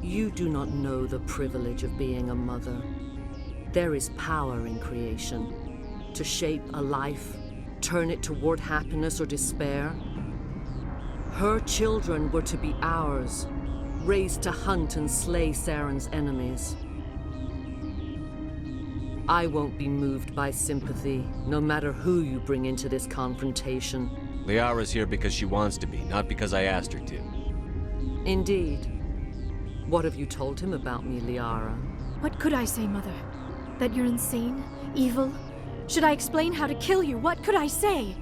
You do not know the privilege of being a mother. There is power in creation. To shape a life, turn it toward happiness or despair. Her children were to be ours, raised to hunt and slay Saren's enemies. I won't be moved by sympathy, no matter who you bring into this confrontation. Liara's here because she wants to be, not because I asked her to. Indeed. What have you told him about me, Liara? What could I say, Mother? That you're insane? Evil? Should I explain how to kill you? What could I say?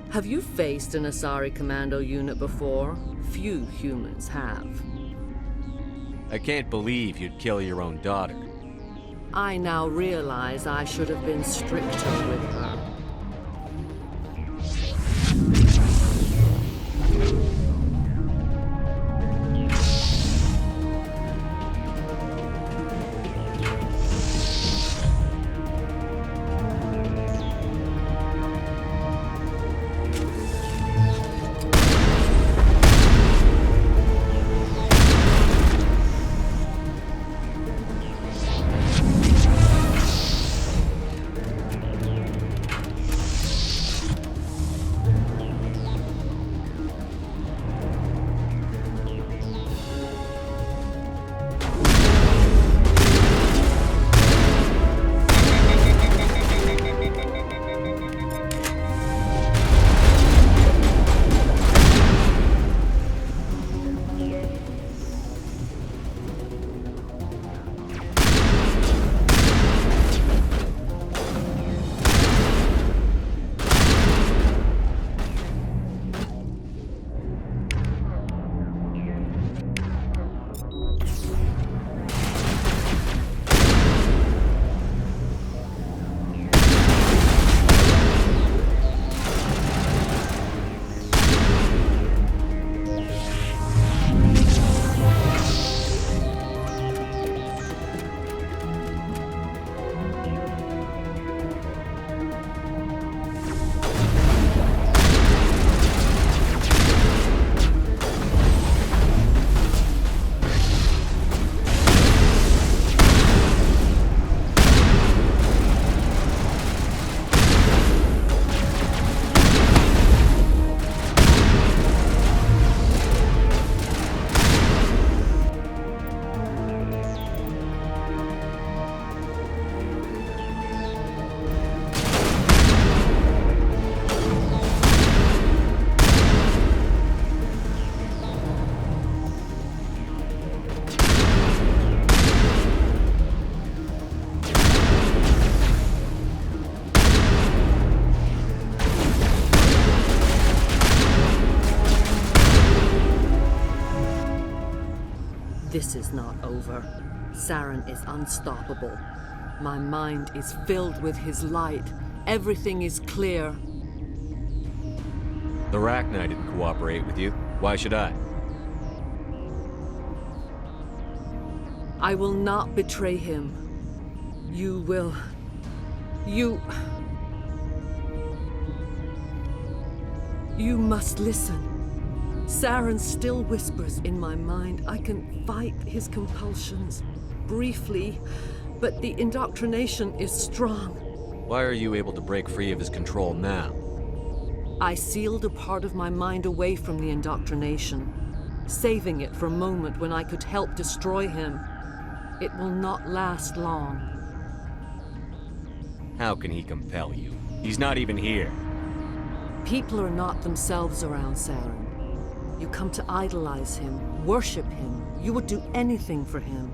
Have you faced an Asari commando unit before? Few humans have. I can't believe you'd kill your own daughter. I now realize I should have been stricter with her. This is not over. Saren is unstoppable. My mind is filled with his light. Everything is clear. The Rachni didn't cooperate with you. Why should I? I will not betray him. You will... You must listen. Saren still whispers in my mind. I can fight his compulsions, briefly, but the indoctrination is strong. Why are you able to break free of his control now? I sealed a part of my mind away from the indoctrination, saving it for a moment when I could help destroy him. It will not last long. How can he compel you? He's not even here. People are not themselves around Saren. You come to idolize him, worship him. You would do anything for him.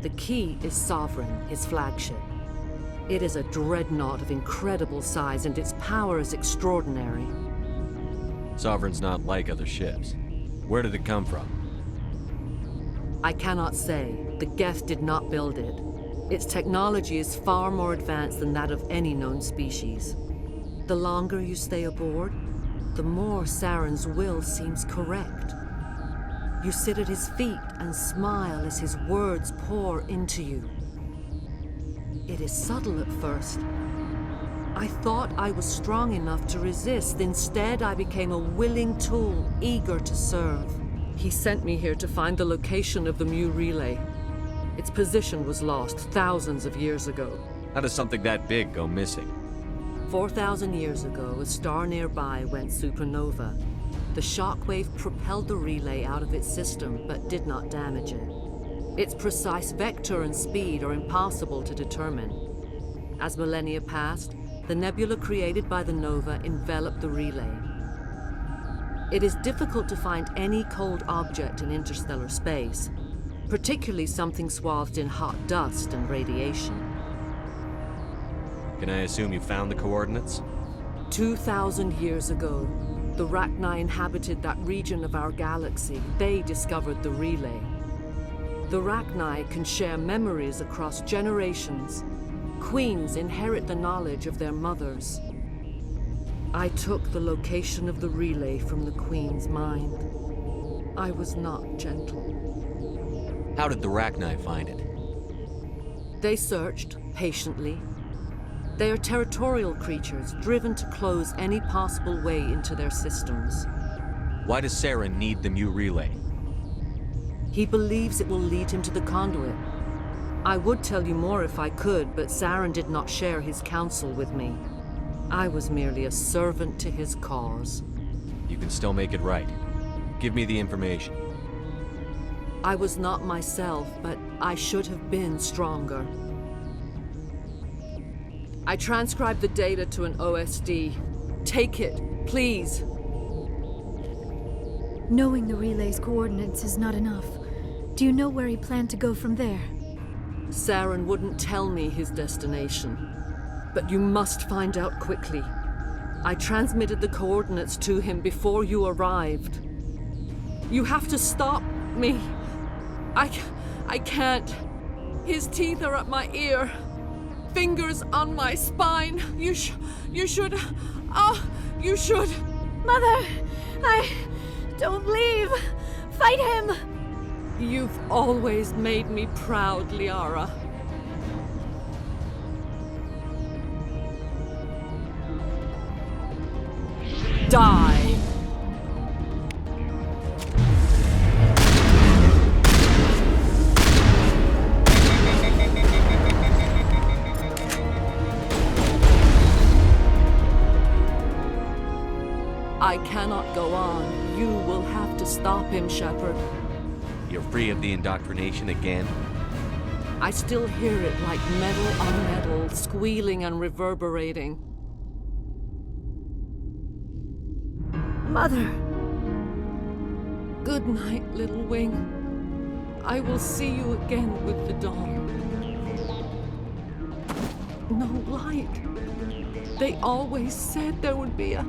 The key is Sovereign, his flagship. It is a dreadnought of incredible size, and its power is extraordinary. Sovereign's not like other ships. Where did it come from? I cannot say. The Geth did not build it. Its technology is far more advanced than that of any known species. The longer you stay aboard, the more Saren's will seems correct. You sit at his feet and smile as his words pour into you. It is subtle at first. I thought I was strong enough to resist. Instead, I became a willing tool, eager to serve. He sent me here to find the location of the Mu relay. Its position was lost thousands of years ago. How does something that big go missing? 4,000 years ago, a star nearby went supernova. The shockwave propelled the relay out of its system, but did not damage it. Its precise vector and speed are impossible to determine. As millennia passed, the nebula created by the nova enveloped the relay. It is difficult to find any cold object in interstellar space, particularly something swathed in hot dust and radiation. Can I assume you found the coordinates? 2,000 years ago, the Rachni inhabited that region of our galaxy. They discovered the relay. The Rachni can share memories across generations. Queens inherit the knowledge of their mothers. I took the location of the relay from the Queen's mind. I was not gentle. How did the Rachni find it? They searched, patiently. They are territorial creatures, driven to close any possible way into their systems. Why does Saren need the Mu relay? He believes it will lead him to the conduit. I would tell you more if I could, but Saren did not share his counsel with me. I was merely a servant to his cause. You can still make it right. Give me the information. I was not myself, but I should have been stronger. I transcribed the data to an OSD. Take it, please. Knowing the relay's coordinates is not enough. Do you know where he planned to go from there? Saren wouldn't tell me his destination. But you must find out quickly. I transmitted the coordinates to him before you arrived. You have to stop me. I can't. His teeth are at my ear. Fingers on my spine. You should. You should. Mother! Don't leave! Fight him! You've always made me proud, Liara. Die! I cannot go on. You will have to stop him, Shepard. You're free of the indoctrination again? I still hear it like metal on metal, squealing and reverberating. Mother! Good night, little wing. I will see you again with the dawn. No light. They always said there would be a...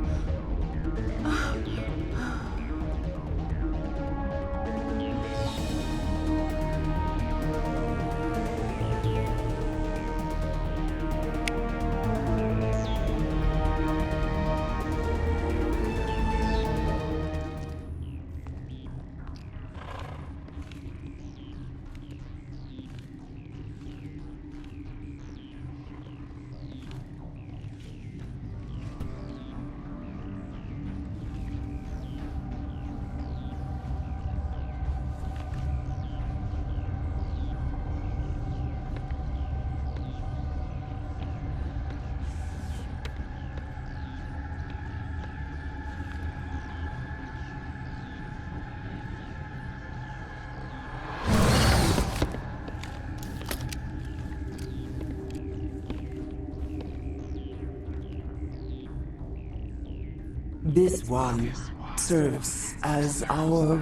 This one serves as our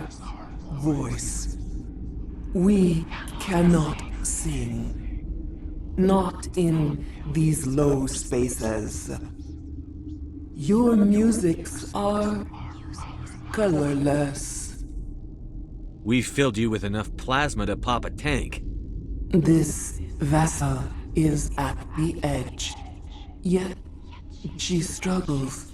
voice. We cannot sing. Not in these low spaces. Your musics are colorless. We've filled you with enough plasma to pop a tank. This vessel is at the edge. Yet she struggles.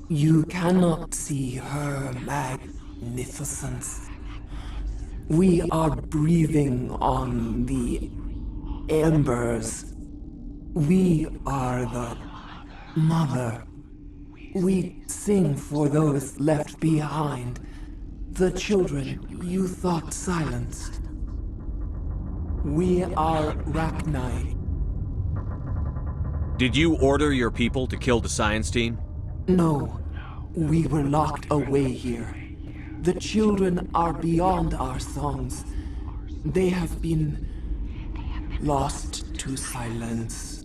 You cannot see her magnificence. We are breathing on the embers. We are the mother. We sing for those left behind, the children you thought silenced. We are Rachni. Did you order your people to kill the science team? No, we were locked away here. The children are beyond our songs. They have been lost to silence.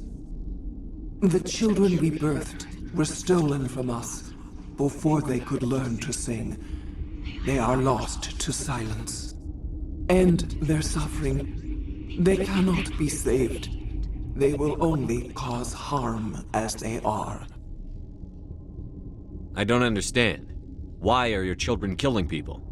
The children we birthed were stolen from us before they could learn to sing. They are lost to silence. And their suffering, they cannot be saved. They will only cause harm as they are. I don't understand. Why are your children killing people?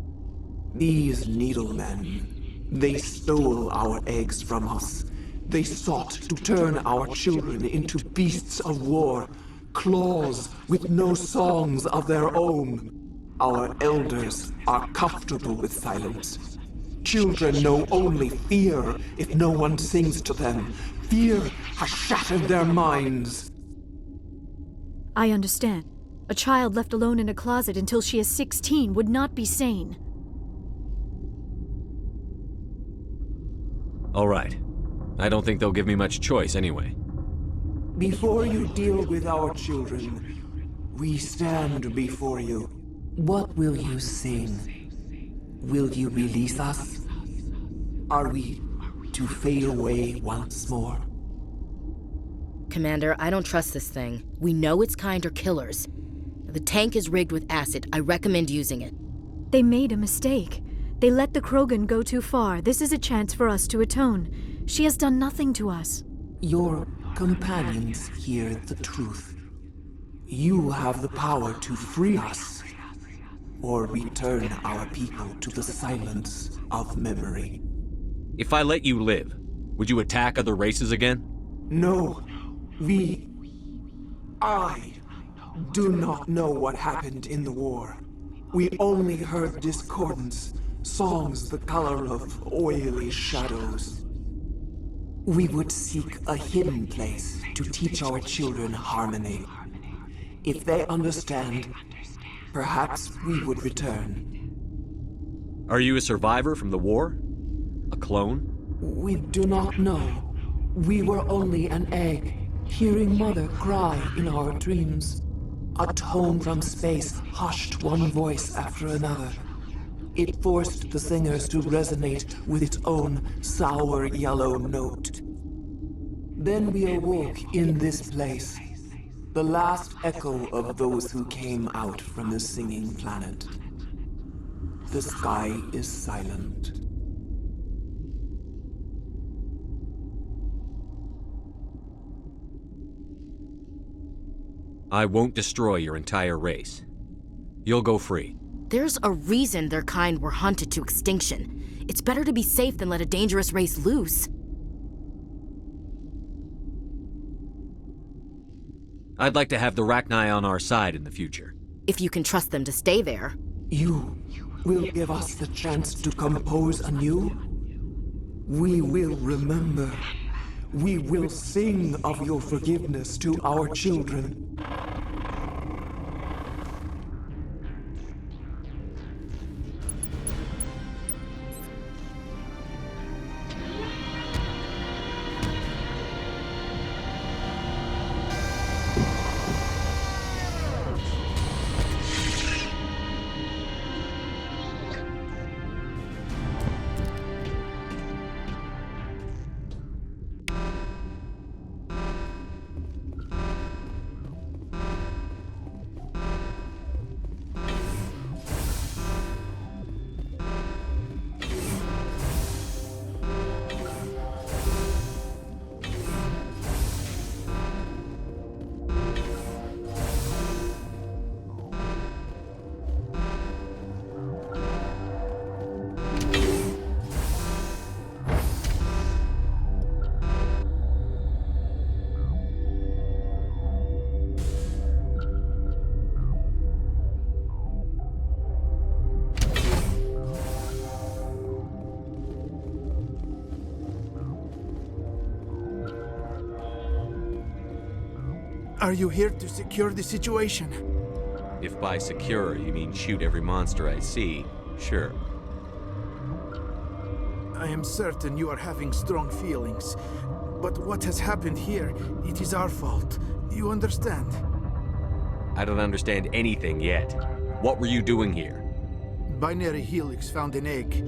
These needlemen, they stole our eggs from us. They sought to turn our children into beasts of war, claws with no songs of their own. Our elders are comfortable with silence. Children know only fear if no one sings to them. Fear has shattered their minds. I understand. A child left alone in a closet until she is 16 would not be sane. All right. I don't think they'll give me much choice anyway. Before you deal with our children, we stand before you. What will you sing? Will you release us? Are we to fade away once more? Commander, I don't trust this thing. We know its kind are killers. The tank is rigged with acid. I recommend using it. They made a mistake. They let the Krogan go too far. This is a chance for us to atone. She has done nothing to us. Your companions hear the truth. You have the power to free us, or return our people to the silence of memory. If I let you live, would you attack other races again? No, I do not know what happened in the war. We only heard discordance, songs the color of oily shadows. We would seek a hidden place to teach our children harmony. If they understand, perhaps we would return. Are you a survivor from the war? A clone? We do not know. We were only an egg, hearing Mother cry in our dreams. A tone from space hushed one voice after another. It forced the singers to resonate with its own sour yellow note. Then we awoke in this place, the last echo of those who came out from the singing planet. The sky is silent. I won't destroy your entire race. You'll go free. There's a reason their kind were hunted to extinction. It's better to be safe than let a dangerous race loose. I'd like to have the Rachni on our side in the future. If you can trust them to stay there. You will give us the chance to compose anew? We will remember. We will sing of your forgiveness to our children. Are you here to secure the situation? If by secure you mean shoot every monster I see, sure. I am certain you are having strong feelings. But what has happened here, it is our fault. You understand? I don't understand anything yet. What were you doing here? Binary Helix found an egg.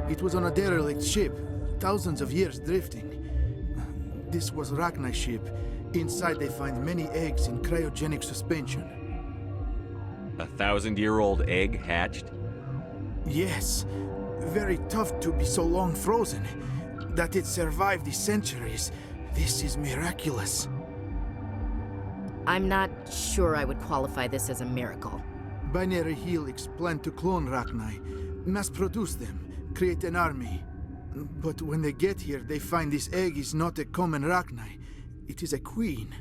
It was on a derelict ship, thousands of years drifting. This was Rachni's ship. Inside they find many eggs in cryogenic suspension. A 1,000-year-old egg hatched? Yes. Very tough to be so long frozen. That it survived the centuries. This is miraculous. I'm not sure I would qualify this as a miracle. Binary Helix planned to clone Rachni, mass-produce them, create an army. But when they get here, they find this egg is not a common Rachni. It is a queen.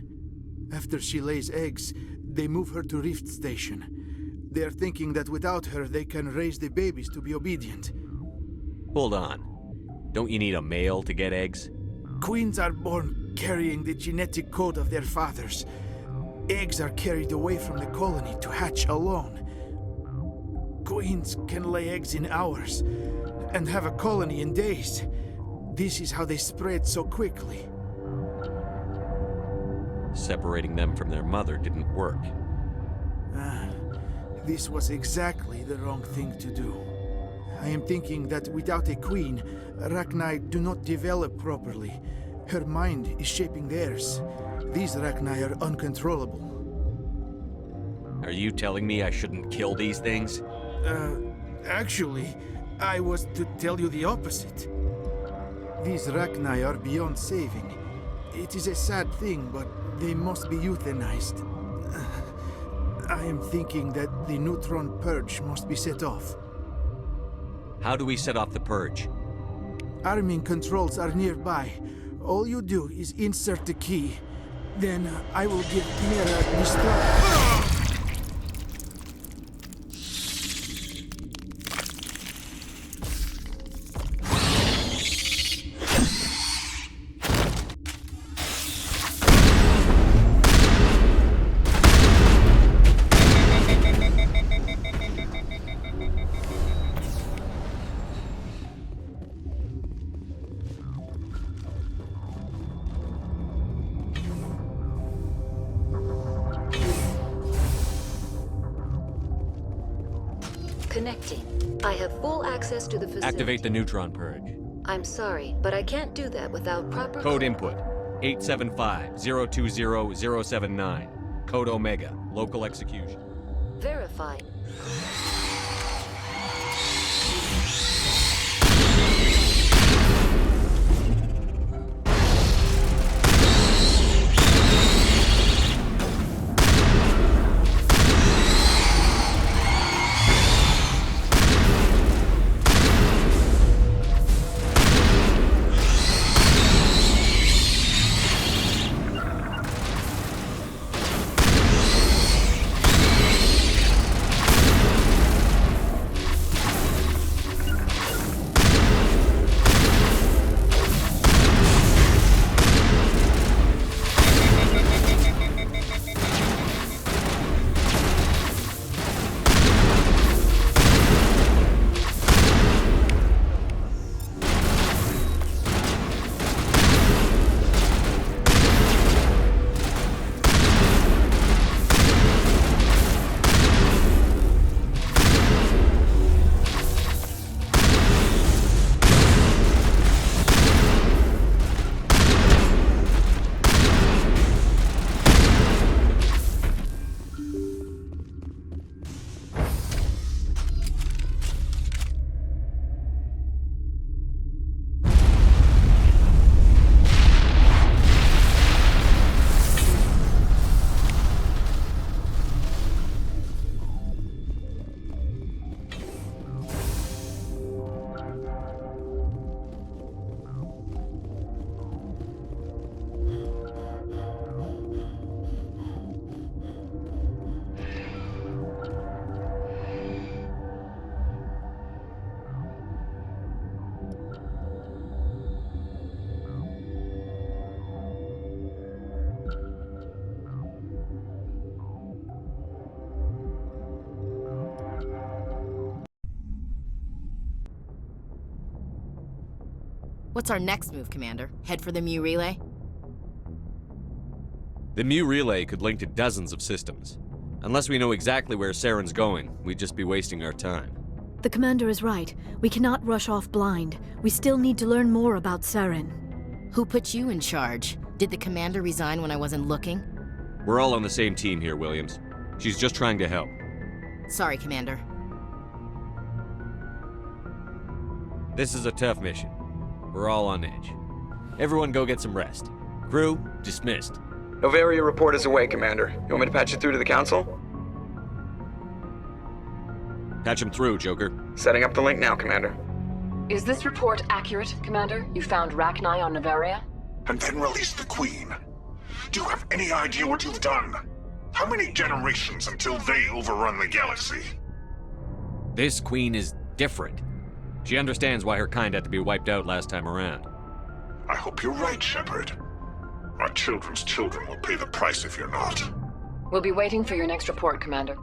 After she lays eggs, they move her to Rift Station. They are thinking that without her, they can raise the babies to be obedient. Hold on. Don't you need a male to get eggs? Queens are born carrying the genetic code of their fathers. Eggs are carried away from the colony to hatch alone. Queens can lay eggs in hours and have a colony in days. This is how they spread so quickly. Separating them from their mother didn't work. This was exactly the wrong thing to do. I am thinking that without a queen, Rachni do not develop properly. Her mind is shaping theirs. These Rachni are uncontrollable. Are you telling me I shouldn't kill these things? Actually, I was to tell you the opposite. These Rachni are beyond saving. It is a sad thing, but they must be euthanized. I am thinking that the neutron purge must be set off. How do we set off the purge? Arming controls are nearby. All you do is insert the key. Then I will give Mira the start. Connecting. I have full access to the facility. Activate the neutron purge. I'm sorry, but I can't do that without proper... Code input. 875-020-079. Code Omega. Local execution. Verified. What's our next move, Commander? Head for the Mu relay? The Mu relay could link to dozens of systems. Unless we know exactly where Saren's going, we'd just be wasting our time. The commander is right. We cannot rush off blind. We still need to learn more about Saren. Who put you in charge? Did the commander resign when I wasn't looking? We're all on the same team here, Williams. She's just trying to help. Sorry, Commander. This is a tough mission. We're all on edge. Everyone go get some rest. Crew, dismissed. Novaria report is away, Commander. You want me to patch you through to the Council? Patch him through, Joker. Setting up the link now, Commander. Is this report accurate, Commander? You found Rachni on Novaria? And then released the Queen. Do you have any idea what you've done? How many generations until they overrun the galaxy? This Queen is different. She understands why her kind had to be wiped out last time around. I hope you're right, Shepard. Our children's children will pay the price if you're not. We'll be waiting for your next report, Commander.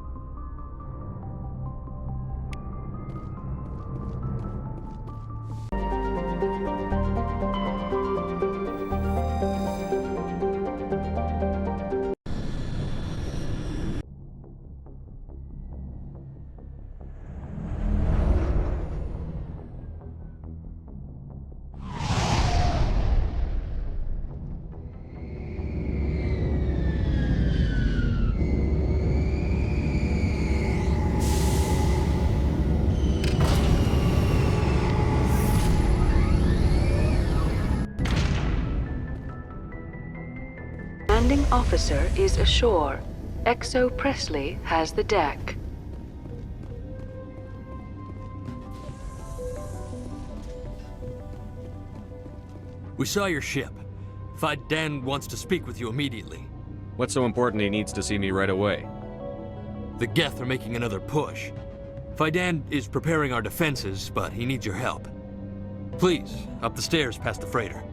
Commanding officer is ashore. Exo Presley has the deck. We saw your ship. Faidan wants to speak with you immediately. What's so important he needs to see me right away? The Geth are making another push. Faidan is preparing our defenses, but he needs your help. Please, up the stairs past the freighter.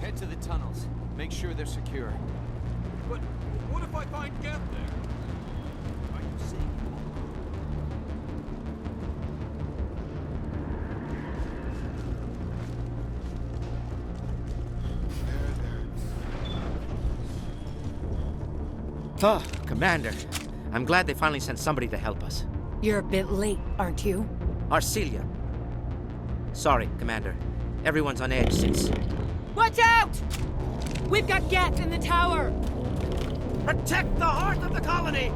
Head to the tunnels. Make sure they're secure. But what if I find Geth there? Are you seeing? Oh, Commander. I'm glad they finally sent somebody to help us. You're a bit late, aren't you? Arcelia. Sorry, Commander. Everyone's on edge since... Watch out! We've got Geth in the tower! Protect the heart of the colony!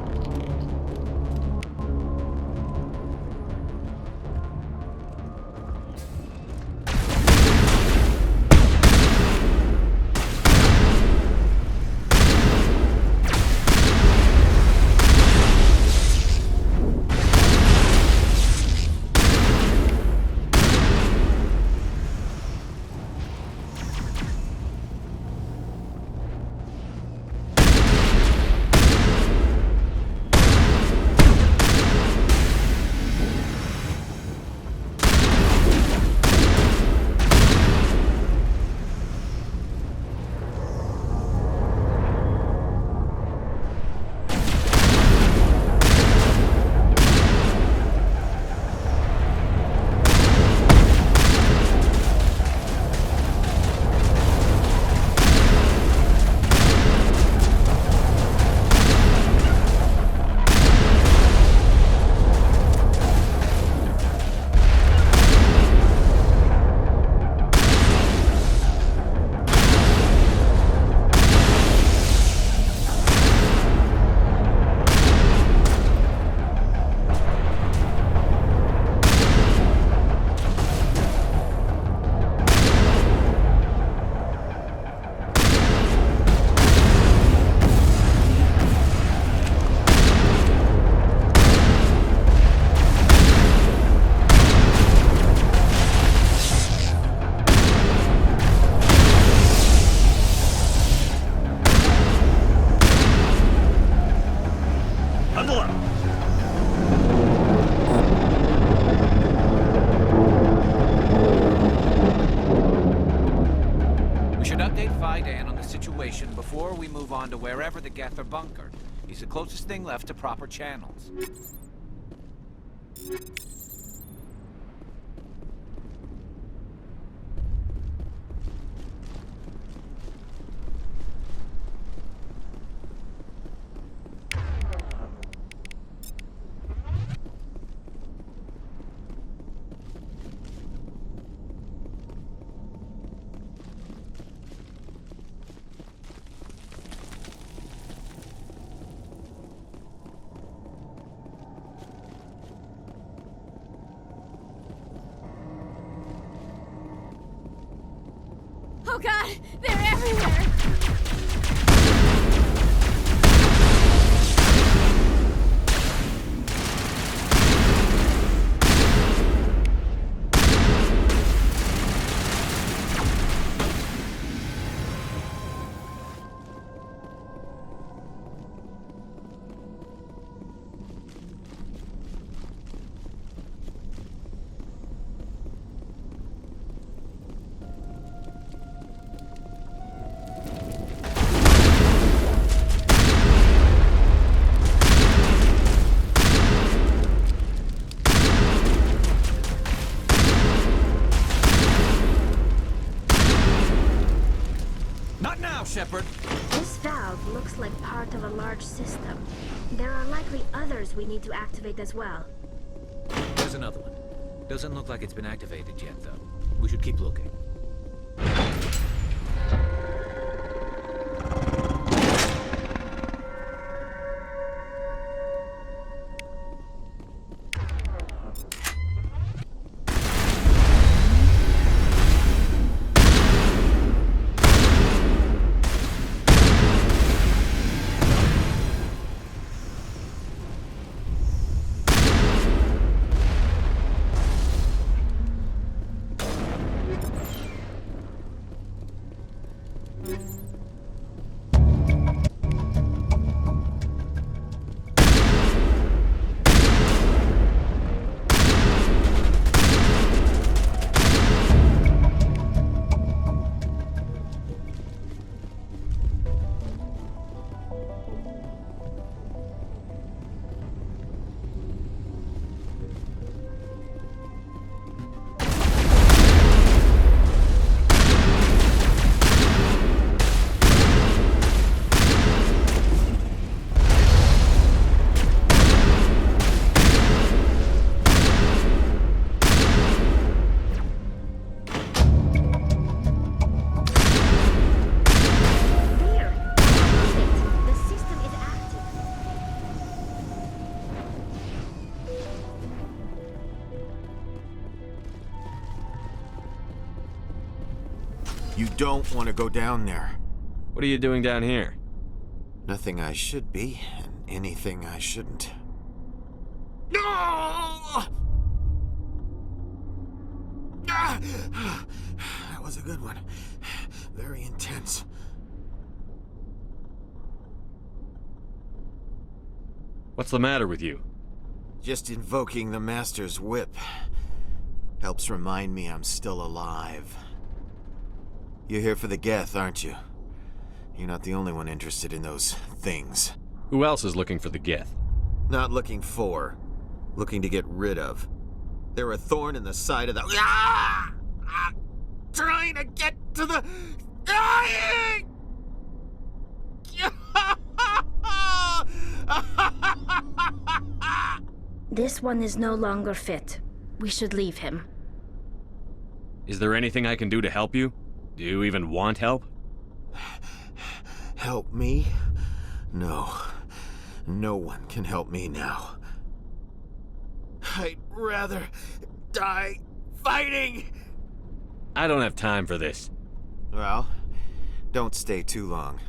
before we move on to wherever the Geth are bunkered. He's the closest thing left to proper channels. Oh god, they're everywhere! Shepard. This valve looks like part of a large system. There are likely others we need to activate as well. There's another one. Doesn't look like it's been activated yet, though. We should keep looking. You don't want to go down there. What are you doing down here? Nothing I should be, and anything I shouldn't. No! That was a good one. Very intense. What's the matter with you? Just invoking the Master's whip helps remind me I'm still alive. You're here for the Geth, aren't you? You're not the only one interested in those things. Who else is looking for the Geth? Not looking for. Looking to get rid of. They're a thorn in the side of the... Ah! Trying to get to the... Dying! This one is no longer fit. We should leave him. Is there anything I can do to help you? Do you even want help? Help me? No. No one can help me now. I'd rather die fighting! I don't have time for this. Well, don't stay too long,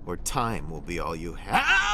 or time will be all you have.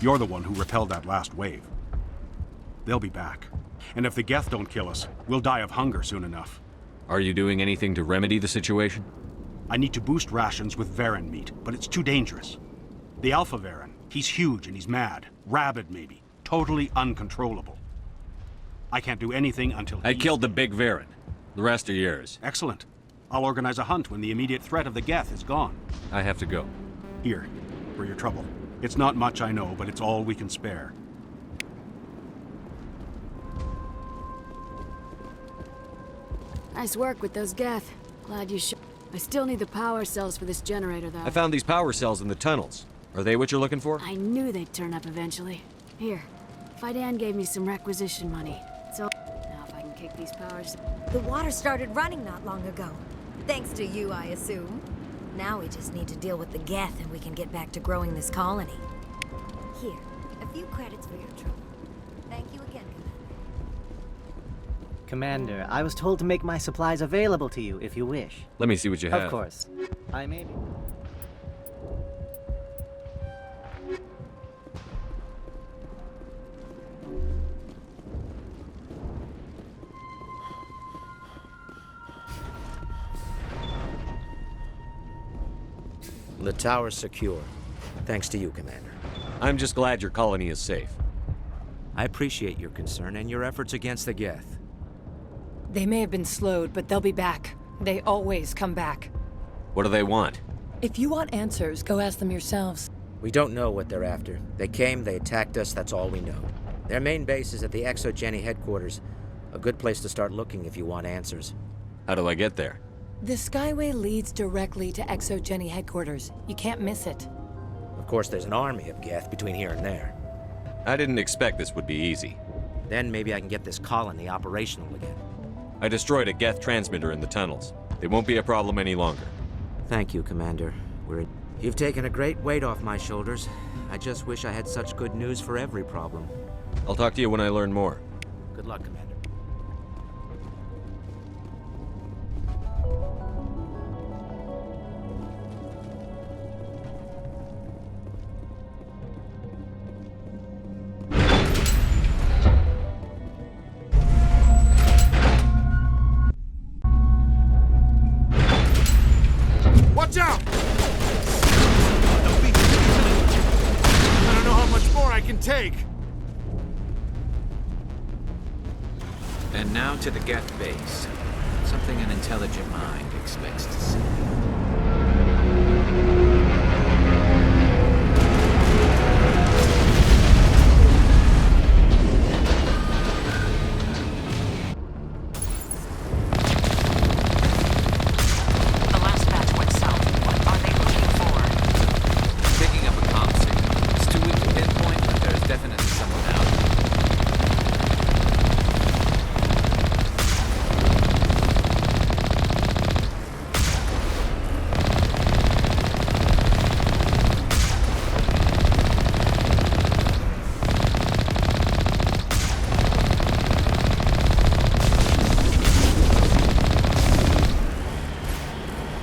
You're the one who repelled that last wave. They'll be back. And if the Geth don't kill us, we'll die of hunger soon enough. Are you doing anything to remedy the situation? I need to boost rations with Varren meat, but it's too dangerous. The Alpha Varren, he's huge and he's mad. Rabid, maybe. Totally uncontrollable. I can't do anything until I killed the big Varren. The rest are yours. Excellent. I'll organize a hunt when the immediate threat of the Geth is gone. I have to go. Here, for your trouble. It's not much, I know, but it's all we can spare. Nice work with those Geth. Glad you I still need the power cells for this generator, though. I found these power cells in the tunnels. Are they what you're looking for? I knew they'd turn up eventually. Here, Fidan gave me some requisition money. So, now if I can kick these powers... The water started running not long ago. Thanks to you, I assume. Now we just need to deal with the Geth and we can get back to growing this colony. Here, a few credits for your trouble. Thank you again, Commander, I was told to make my supplies available to you if you wish. Let me see what you have. Of course. I may be. The tower's secure. Thanks to you, Commander. I'm just glad your colony is safe. I appreciate your concern and your efforts against the Geth. They may have been slowed, but they'll be back. They always come back. What do they want? If you want answers, go ask them yourselves. We don't know what they're after. They came, they attacked us, that's all we know. Their main base is at the ExoGeni headquarters. A good place to start looking if you want answers. How do I get there? The Skyway leads directly to ExoGeni headquarters. You can't miss it. Of course, there's an army of Geth between here and there. I didn't expect this would be easy. Then maybe I can get this colony operational again. I destroyed a Geth transmitter in the tunnels. They won't be a problem any longer. Thank you, Commander. You've taken a great weight off my shoulders. I just wish I had such good news for every problem. I'll talk to you when I learn more. Good luck, Commander. Watch out! I don't know how much more I can take. And now to the Geth base. Something an intelligent mind expects to see.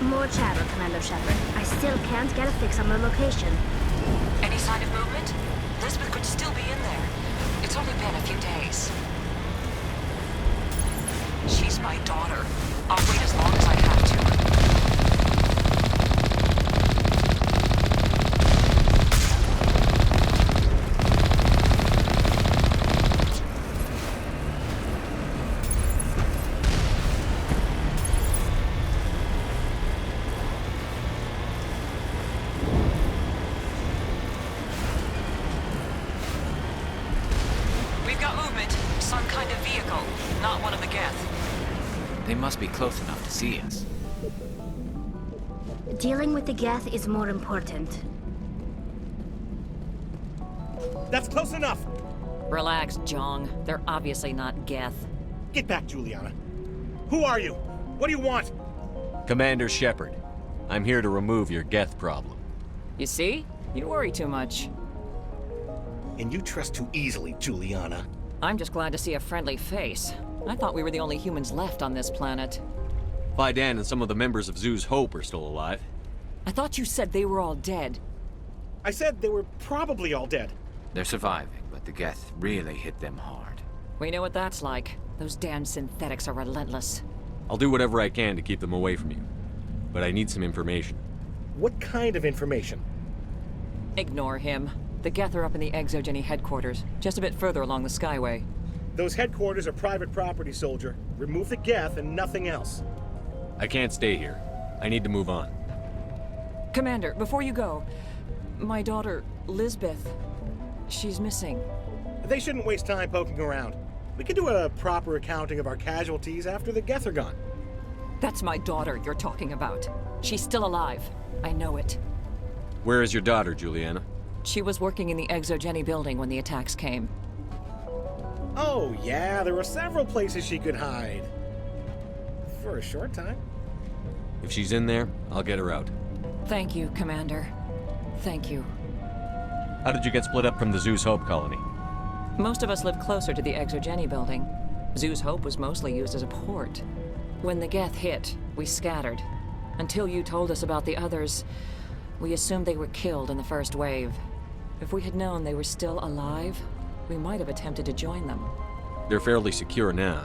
More chatter, Commander Shepard. I still can't get a fix on the location. Any sign of movement? Lisbeth could still be in there. It's only been a few days. She's my daughter. I'll wait as long as I have to. Some kind of vehicle, not one of the Geth. They must be close enough to see us. Dealing with the Geth is more important. That's close enough! Relax, Jong. They're obviously not Geth. Get back, Juliana. Who are you? What do you want? Commander Shepard. I'm here to remove your Geth problem. You see? You worry too much. And you trust too easily, Juliana. I'm just glad to see a friendly face. I thought we were the only humans left on this planet. Fidan and some of the members of Zoo's Hope are still alive. I thought you said they were all dead. I said they were probably all dead. They're surviving, but the Geth really hit them hard. We know what that's like. Those damn synthetics are relentless. I'll do whatever I can to keep them away from you. But I need some information. What kind of information? Ignore him. The Geth are up in the Exogeny headquarters, just a bit further along the Skyway. Those headquarters are private property, soldier. Remove the Geth and nothing else. I can't stay here. I need to move on. Commander, before you go, my daughter, Lisbeth, she's missing. They shouldn't waste time poking around. We can do a proper accounting of our casualties after the Geth are gone. That's my daughter you're talking about. She's still alive. I know it. Where is your daughter, Juliana? She was working in the Exogeny building when the attacks came. Oh, yeah, there were several places she could hide. For a short time. If she's in there, I'll get her out. Thank you, Commander. Thank you. How did you get split up from the Zeus Hope colony? Most of us lived closer to the Exogeny building. Zeus Hope was mostly used as a port. When the Geth hit, we scattered. Until you told us about the others, we assumed they were killed in the first wave. If we had known they were still alive, we might have attempted to join them. They're fairly secure now.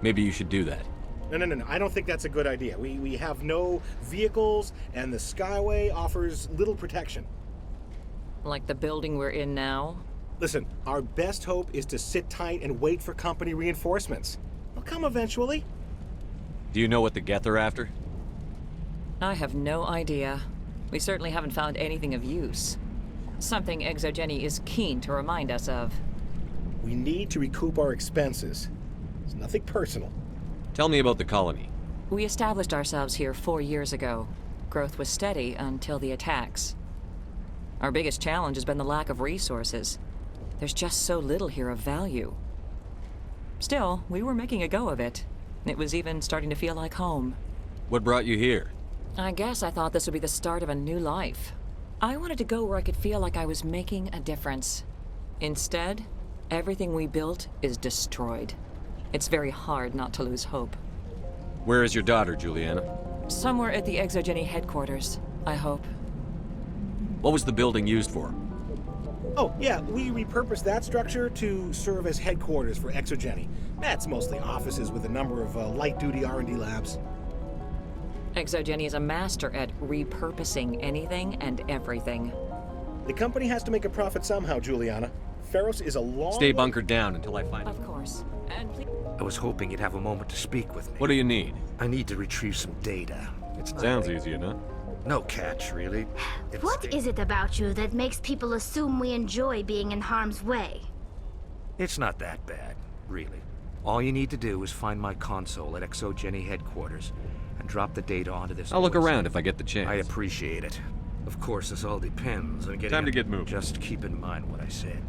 Maybe you should do that. No. I don't think that's a good idea. We have no vehicles, and the Skyway offers little protection. Like the building we're in now? Listen, our best hope is to sit tight and wait for company reinforcements. They'll come eventually. Do you know what the Geth are after? I have no idea. We certainly haven't found anything of use. Something Exogeny is keen to remind us of. We need to recoup our expenses. It's nothing personal. Tell me about the colony. We established ourselves here 4 years ago. Growth was steady until the attacks. Our biggest challenge has been the lack of resources. There's just so little here of value. Still, we were making a go of it. It was even starting to feel like home. What brought you here? I guess I thought this would be the start of a new life. I wanted to go where I could feel like I was making a difference. Instead, everything we built is destroyed. It's very hard not to lose hope. Where is your daughter, Juliana? Somewhere at the Exogeny headquarters, I hope. What was the building used for? Oh, yeah, we repurposed that structure to serve as headquarters for Exogeny. That's mostly offices with a number of light-duty R&D labs. Exogeny is a master at repurposing anything and everything. The company has to make a profit somehow, Juliana. Feros is a long... Stay bunkered down until I find Of course. And please... I was hoping you'd have a moment to speak with me. What do you need? I need to retrieve some data. It's not Sounds easy enough. No catch, really. What is it about you that makes people assume we enjoy being in harm's way? It's not that bad, really. All you need to do is find my console at Exogeny headquarters and drop the data onto this... I'll look around if I get the chance. I appreciate it. Of course, this all depends on getting... Time to get moving. Just keep in mind what I said.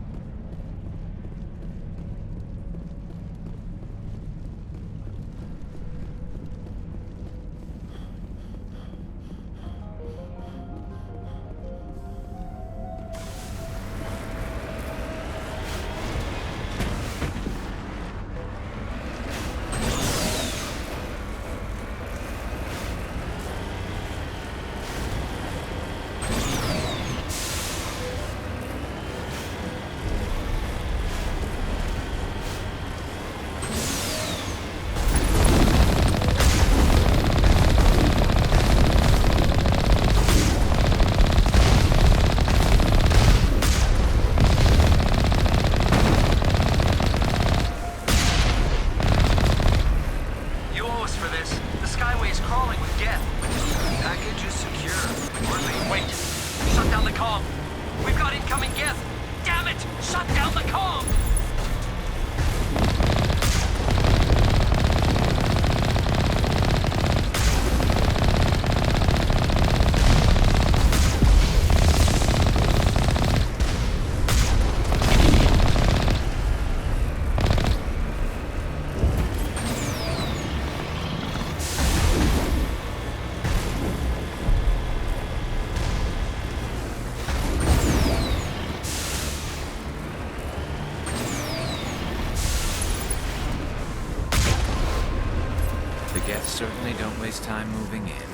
Certainly don't waste time moving in.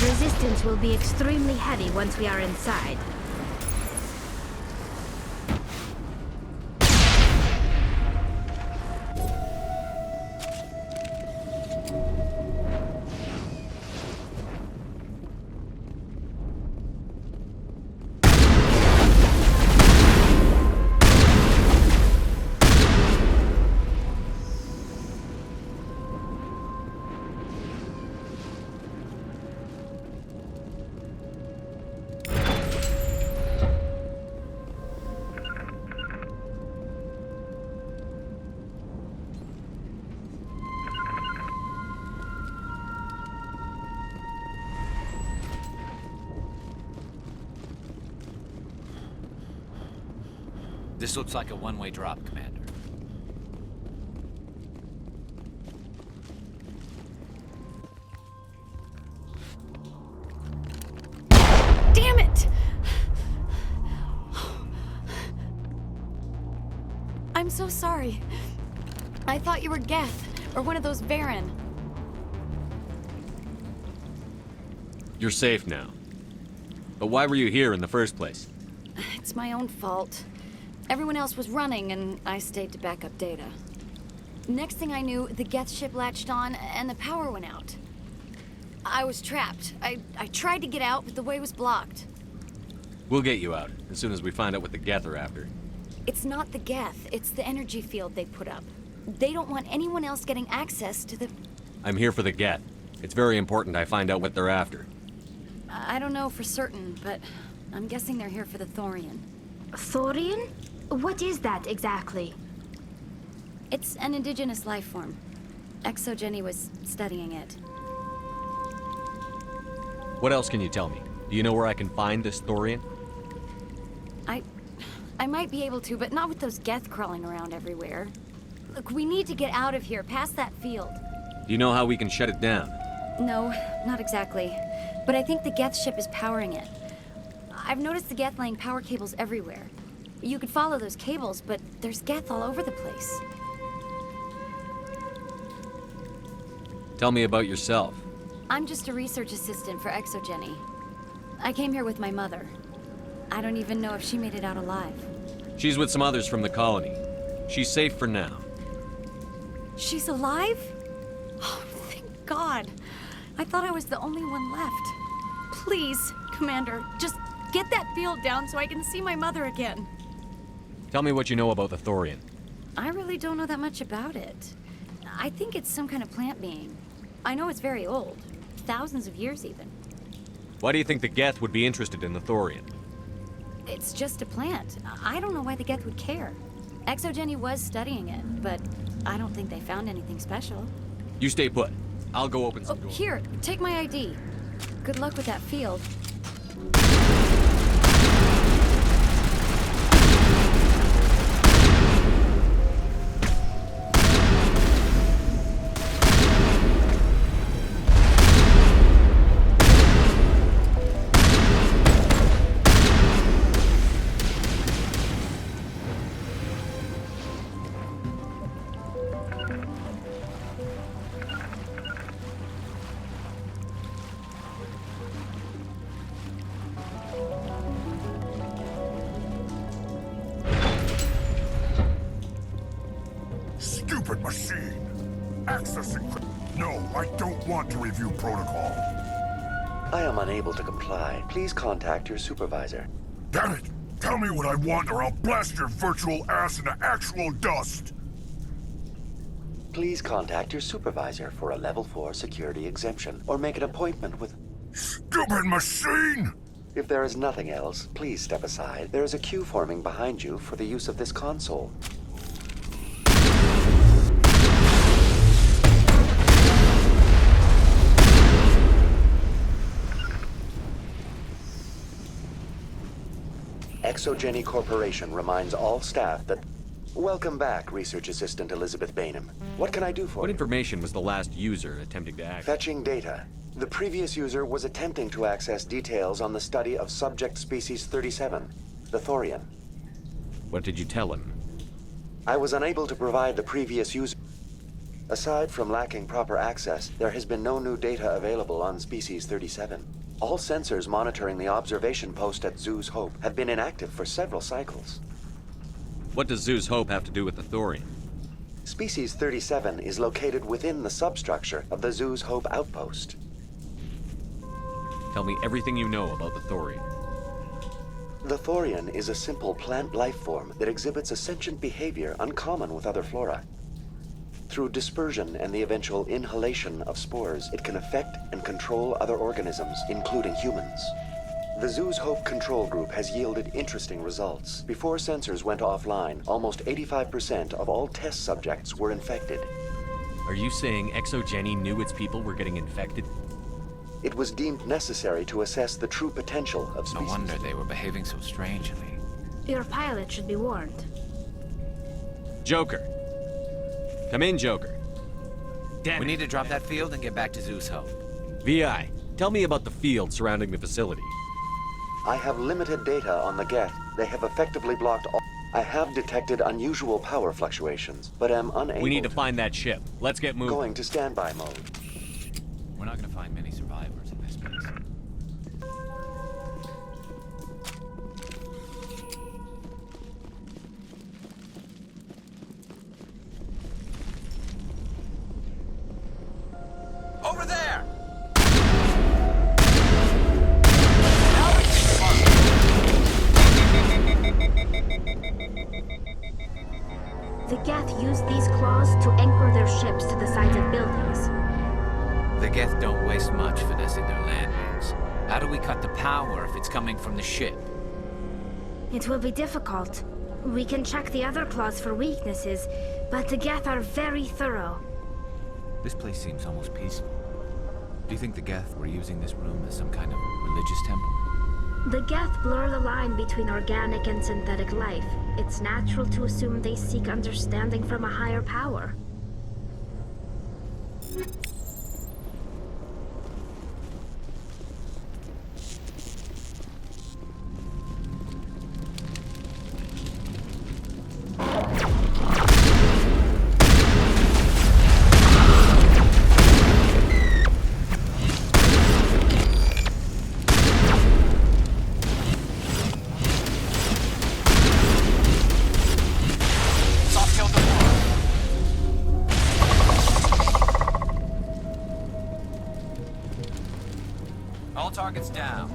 Resistance will be extremely heavy once we are inside. This looks like a one-way drop, Commander. Damn it! I'm so sorry. I thought you were Geth, or one of those Varen. You're safe now. But why were you here in the first place? It's my own fault. Everyone else was running, and I stayed to back up data. Next thing I knew, the Geth ship latched on, and the power went out. I was trapped. I tried to get out, but the way was blocked. We'll get you out, as soon as we find out what the Geth are after. It's not the Geth, it's the energy field they put up. They don't want anyone else getting access to the... I'm here for the Geth. It's very important I find out what they're after. I don't know for certain, but I'm guessing they're here for the Thorian. Thorian? What is that exactly? It's an indigenous life form. ExoGenny was studying it. What else can you tell me? Do you know where I can find this Thorian? I might be able to, but not with those Geth crawling around everywhere. Look, we need to get out of here, past that field. Do you know how we can shut it down? No, not exactly. But I think the Geth ship is powering it. I've noticed the Geth laying power cables everywhere. You could follow those cables, but there's Geth all over the place. Tell me about yourself. I'm just a research assistant for ExoGenny. I came here with my mother. I don't even know if she made it out alive. She's with some others from the colony. She's safe for now. She's alive? Oh, thank God. I thought I was the only one left. Please, Commander, just get that field down so I can see my mother again. Tell me what you know about the Thorian. I really don't know that much about it. I think it's some kind of plant being. I know it's very old. Thousands of years, even. Why do you think the Geth would be interested in the Thorian? It's just a plant. I don't know why the Geth would care. ExoGenny was studying it, but I don't think they found anything special. You stay put. I'll go open some doors. Here, take my ID. Good luck with that field. Stupid machine! Accessing... No, I don't want to review protocol. I am unable to comply. Please contact your supervisor. Damn it! Tell me what I want or I'll blast your virtual ass into actual dust! Please contact your supervisor for a Level 4 security exemption, or make an appointment with... Stupid machine! If there is nothing else, please step aside. There is a queue forming behind you for the use of this console. ExoGenny Corporation reminds all staff that... Welcome back, Research Assistant Elizabeth Bainham. What can I do for you? What information was the last user attempting to access? Fetching data. The previous user was attempting to access details on the study of Subject Species 37, the Thorian. What did you tell him? I was unable to provide the previous user. Aside from lacking proper access, there has been no new data available on Species 37. All sensors monitoring the observation post at Zoo's Hope have been inactive for several cycles. What does Zoo's Hope have to do with the Thorian? Species 37 is located within the substructure of the Zoo's Hope outpost. Tell me everything you know about the Thorian. The Thorian is a simple plant life form that exhibits a sentient behavior uncommon with other flora. Through dispersion and the eventual inhalation of spores, it can affect and control other organisms, including humans. The Zoo's Hope control group has yielded interesting results. Before sensors went offline, almost 85% of all test subjects were infected. Are you saying ExoGenny knew its people were getting infected? It was deemed necessary to assess the true potential of species. No wonder they were behaving so strangely. Your pilot should be warned. Joker. Come in, Joker. We need to drop that field and get back to Zeus Hope. VI, tell me about the field surrounding the facility. I have limited data on the Geth. They have effectively blocked all... I have detected unusual power fluctuations, but am unable... We need to find that ship. Let's get moving. Going to standby mode. We're not going to find many survivors in this place. Over there! The Geth use these claws to anchor their ships to the sides of buildings. The Geth don't waste much finessing their landings. How do we cut the power if it's coming from the ship? It will be difficult. We can check the other claws for weaknesses, but the Geth are very thorough. This place seems almost peaceful. Do you think the Geth were using this room as some kind of religious temple? The Geth blur the line between organic and synthetic life. It's natural to assume they seek understanding from a higher power. All targets down.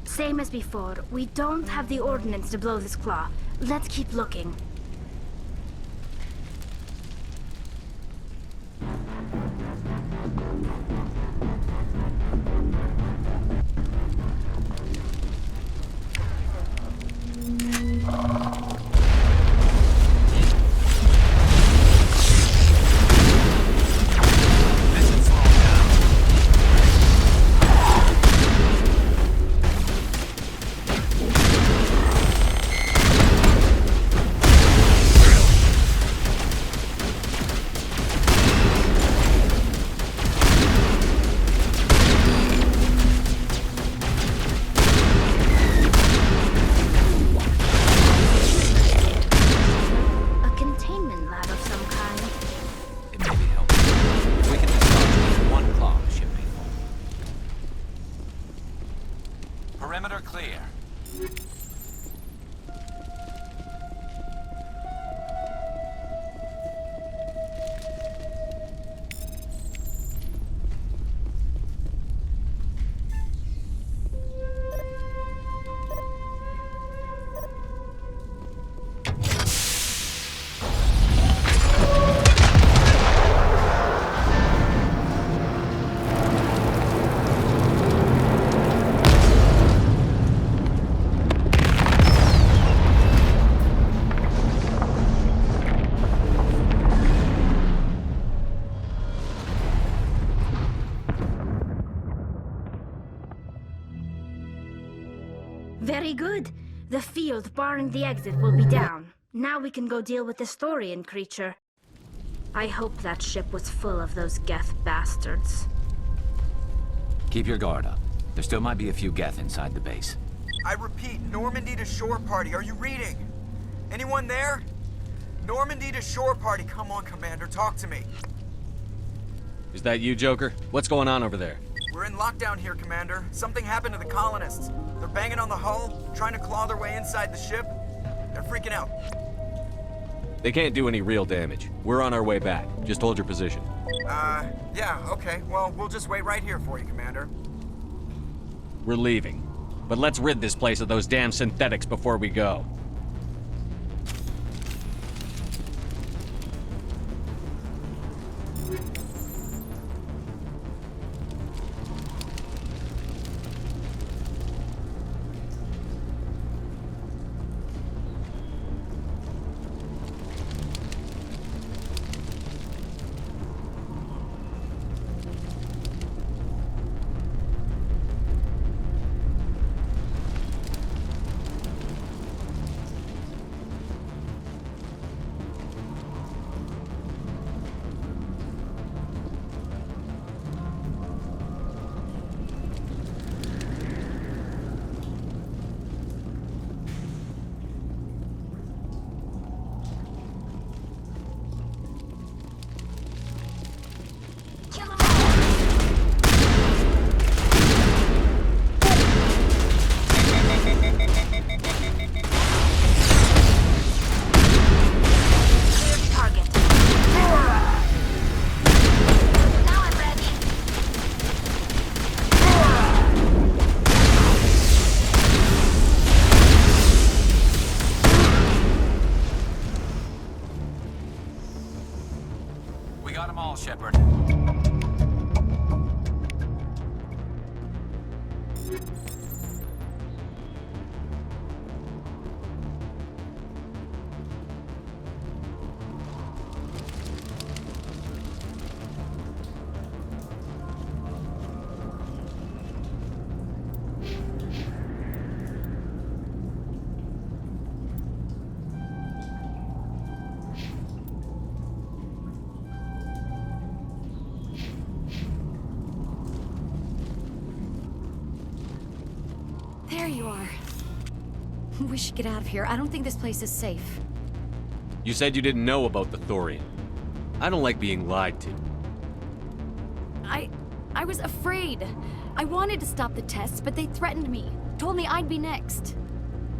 Same as before, we don't have the ordnance to blow this claw. Let's keep looking. Very good. The field barring the exit will be down. Now we can go deal with the Thorian creature. I hope that ship was full of those Geth bastards. Keep your guard up. There still might be a few Geth inside the base. I repeat, Normandy to shore party. Are you reading? Anyone there? Normandy to shore party. Come on, Commander. Talk to me. Is that you, Joker? What's going on over there? We're in lockdown here, Commander. Something happened to the colonists. They're banging on the hull, trying to claw their way inside the ship. They're freaking out. They can't do any real damage. We're on our way back. Just hold your position. Yeah, okay. Well, we'll just wait right here for you, Commander. We're leaving. But let's rid this place of those damn synthetics before we go. We got them all, Shepard. There you are. We should get out of here. I don't think this place is safe. You said you didn't know about the Thorian. I don't like being lied to. I was afraid. I wanted to stop the tests, but they threatened me. Told me I'd be next.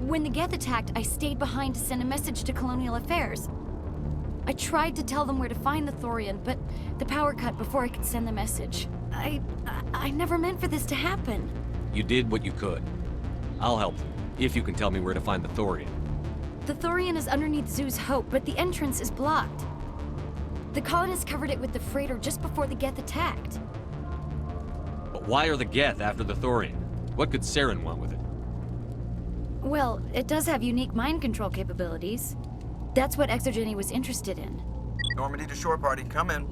When the Geth attacked, I stayed behind to send a message to Colonial Affairs. I tried to tell them where to find the Thorian, but the power cut before I could send the message. I never meant for this to happen. You did what you could. I'll help them, if you can tell me where to find the Thorian. The Thorian is underneath Zoo's Hope, but the entrance is blocked. The colonists covered it with the freighter just before the Geth attacked. But why are the Geth after the Thorian? What could Saren want with it? Well, it does have unique mind control capabilities. That's what Exogeny was interested in. Normandy to shore party, come in.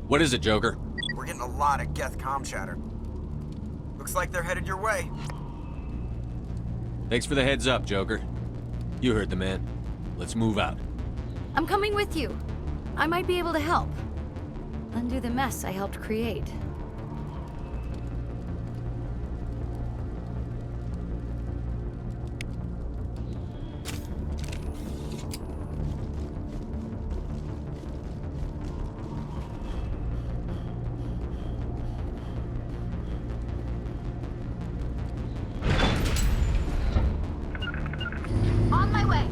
What is it, Joker? We're getting a lot of Geth comm chatter. Looks like they're headed your way. Thanks for the heads up, Joker. You heard the man. Let's move out. I'm coming with you. I might be able to help. Undo the mess I helped create. On my way.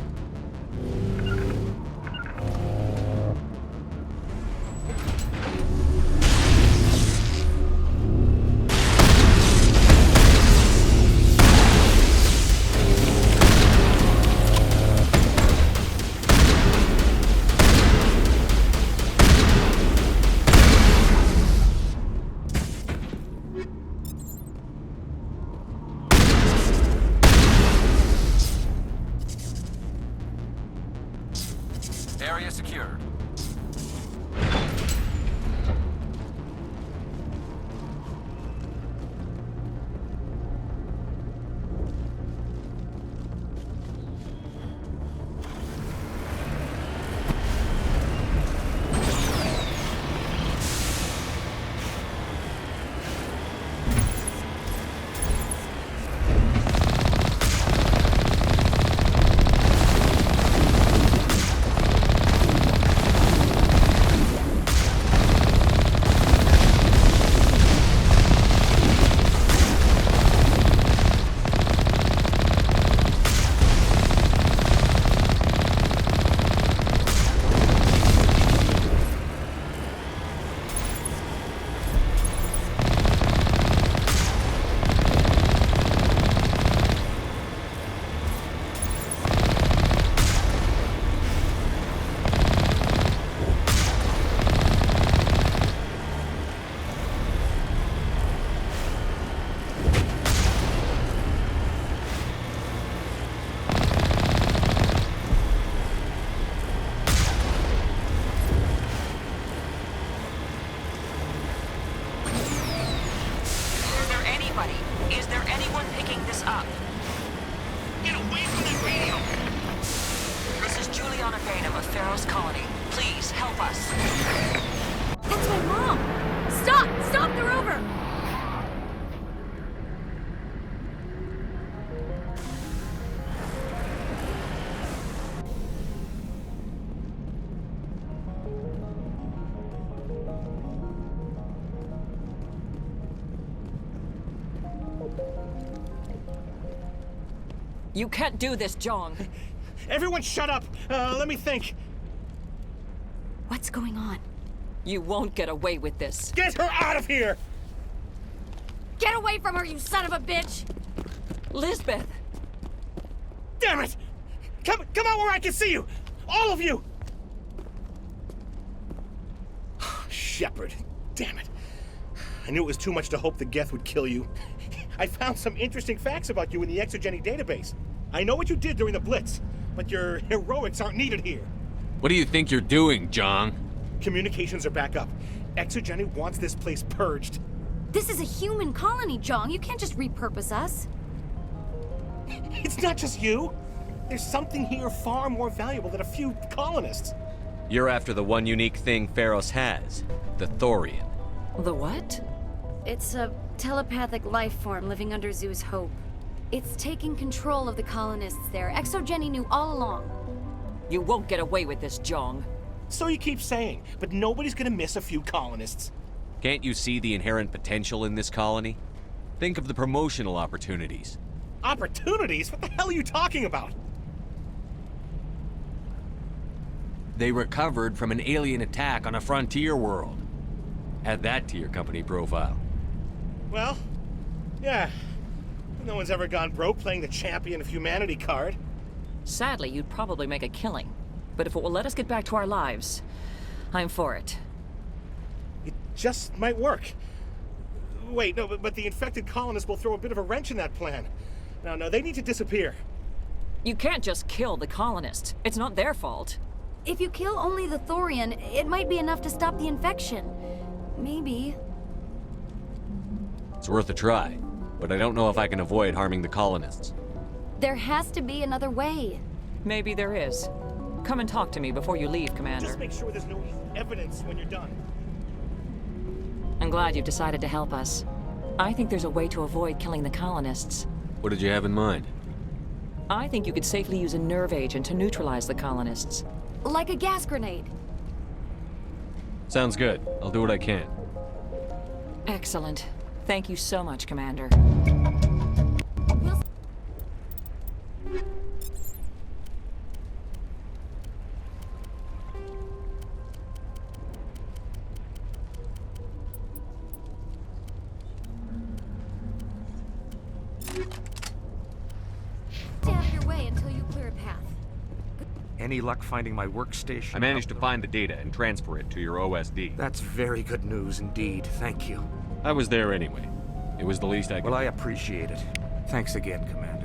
Anybody? Is there anyone picking this up? Get away from that radio! This is Juliana Bainham of Pharaoh's Colony. Please, help us. That's my mom! Stop! Stop the rover! You can't do this, Jong. Everyone shut up! Let me think. What's going on? You won't get away with this. Get her out of here! Get away from her, you son of a bitch! Lisbeth! Damn it! Come out where I can see you! All of you! Shepard. Damn it. I knew it was too much to hope the Geth would kill you. I found some interesting facts about you in the Exogeny database. I know what you did during the Blitz, but your heroics aren't needed here. What do you think you're doing, Jong? Communications are back up. Exogeny wants this place purged. This is a human colony, Jong. You can't just repurpose us. It's not just you. There's something here far more valuable than a few colonists. You're after the one unique thing Pharos has, the Thorian. The what? It's a telepathic life form living under Zoo's Hope. It's taking control of the colonists there. Exogeny knew all along. You won't get away with this, Jong. So you keep saying, but nobody's gonna miss a few colonists. Can't you see the inherent potential in this colony? Think of the promotional opportunities. Opportunities? What the hell are you talking about? They recovered from an alien attack on a frontier world. Add that to your company profile. Well, yeah. No one's ever gone broke playing the champion of humanity card. Sadly, you'd probably make a killing. But if it will let us get back to our lives, I'm for it. It just might work. Wait, no, but the infected colonists will throw a bit of a wrench in that plan. No, they need to disappear. You can't just kill the colonists. It's not their fault. If you kill only the Thorian, it might be enough to stop the infection. Maybe. It's worth a try, but I don't know if I can avoid harming the colonists. There has to be another way. Maybe there is. Come and talk to me before you leave, Commander. Just make sure there's no evidence when you're done. I'm glad you've decided to help us. I think there's a way to avoid killing the colonists. What did you have in mind? I think you could safely use a nerve agent to neutralize the colonists. Like a gas grenade. Sounds good. I'll do what I can. Excellent. Thank you so much, Commander. Stay out of your way until you clear a path. Any luck finding my workstation? I managed to find the data and transfer it to your OSD. That's very good news indeed. Thank you. I was there anyway. It was the least I could. Well, I appreciate it. Thanks again, Commander.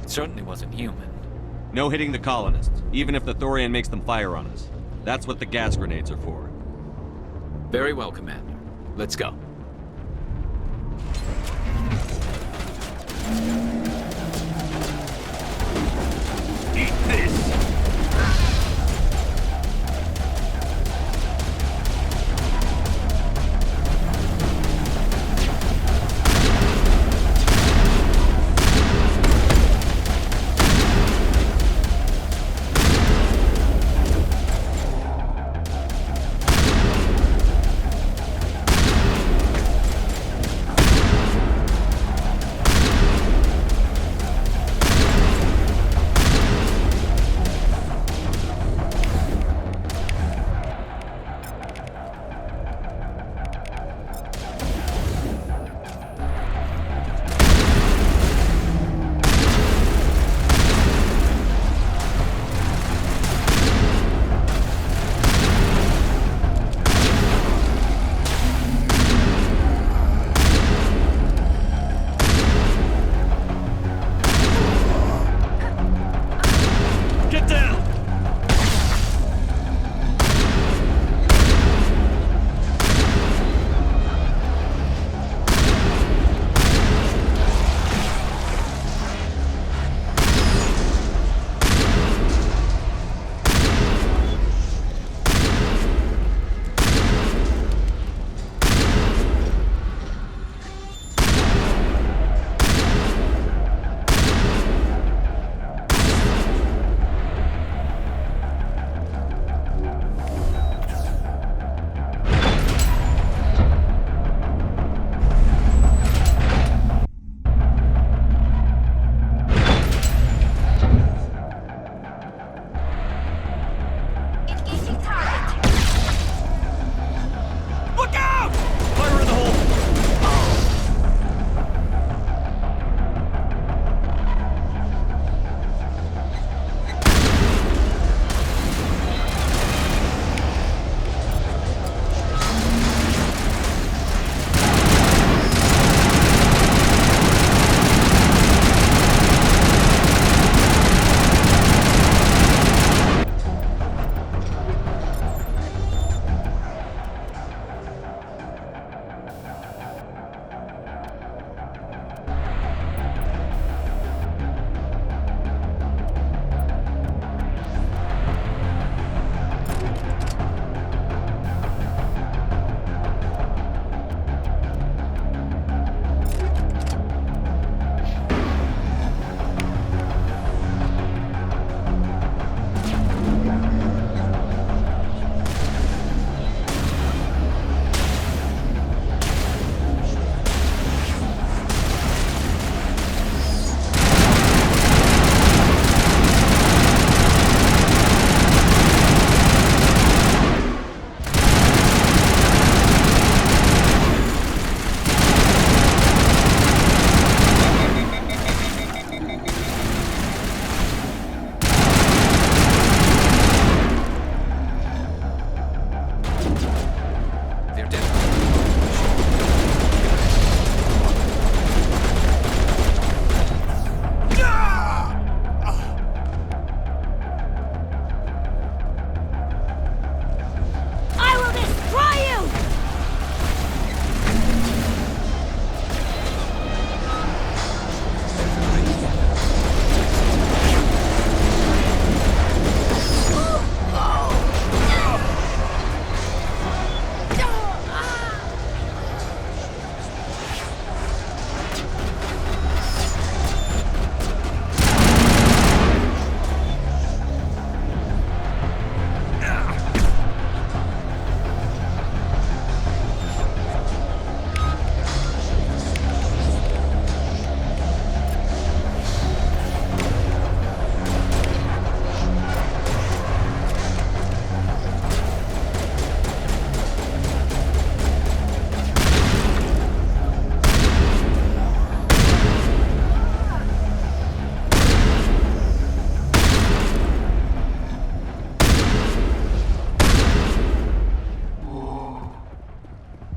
Certainly wasn't human. No hitting the colonists, even if the Thorian makes them fire on us. That's what the gas grenades are for. Very well, Commander. Let's go. Eat this!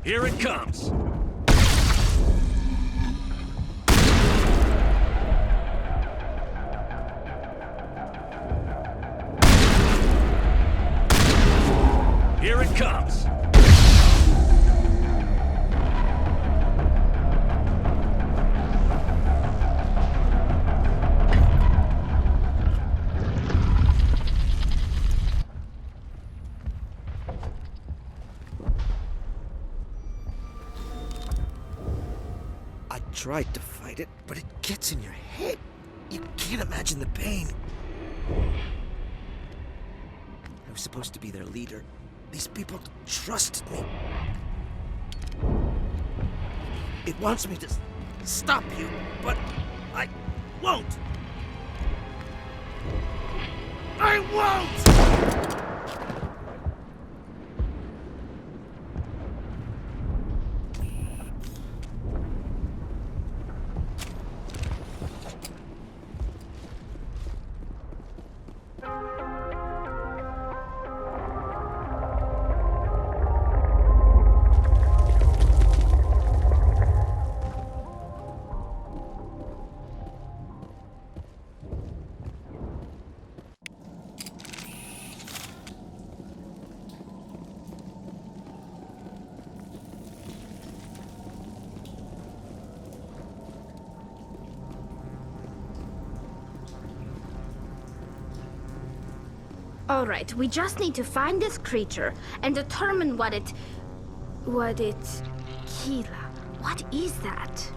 Here it comes. Here it comes. I tried to fight it, but it gets in your head. You can't imagine the pain. I was supposed to be their leader. These people trusted me. It wants me to stop you, but I won't. I won't! Alright, we just need to find this creature and determine what it... Keela. What is that?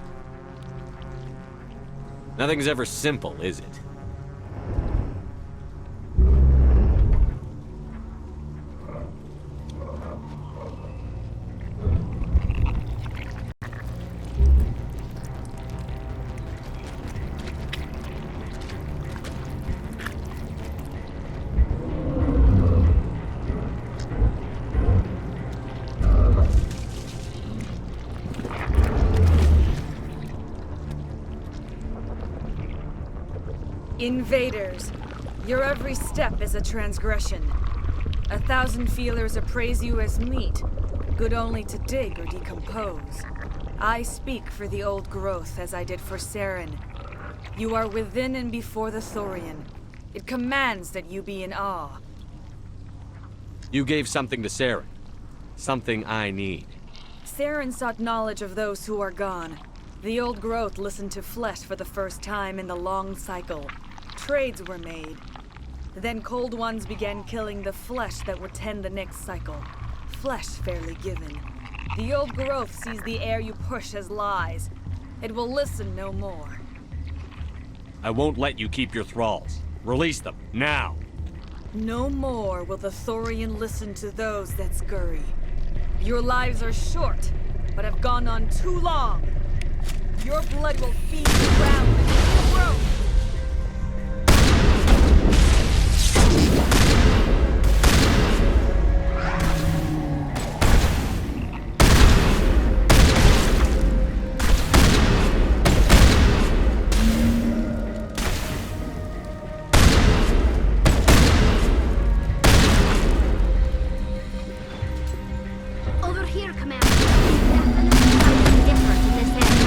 Nothing's ever simple, is it? Invaders, your every step is a transgression. 1,000 feelers appraise you as meat, good only to dig or decompose. I speak for the old growth as I did for Saren. You are within and before the Thorian. It commands that you be in awe. You gave something to Saren. Something I need. Saren sought knowledge of those who are gone. The old growth listened to flesh for the first time in the long cycle. Trades were made. Then cold ones began killing the flesh that would tend the next cycle. Flesh fairly given. The old growth sees the air you push as lies. It will listen no more. I won't let you keep your thralls. Release them, now! No more will the Thorian listen to those that scurry. Your lives are short, but have gone on too long. Your blood will feed the ground and grow. Over here, Commander. Definitely something different in this area.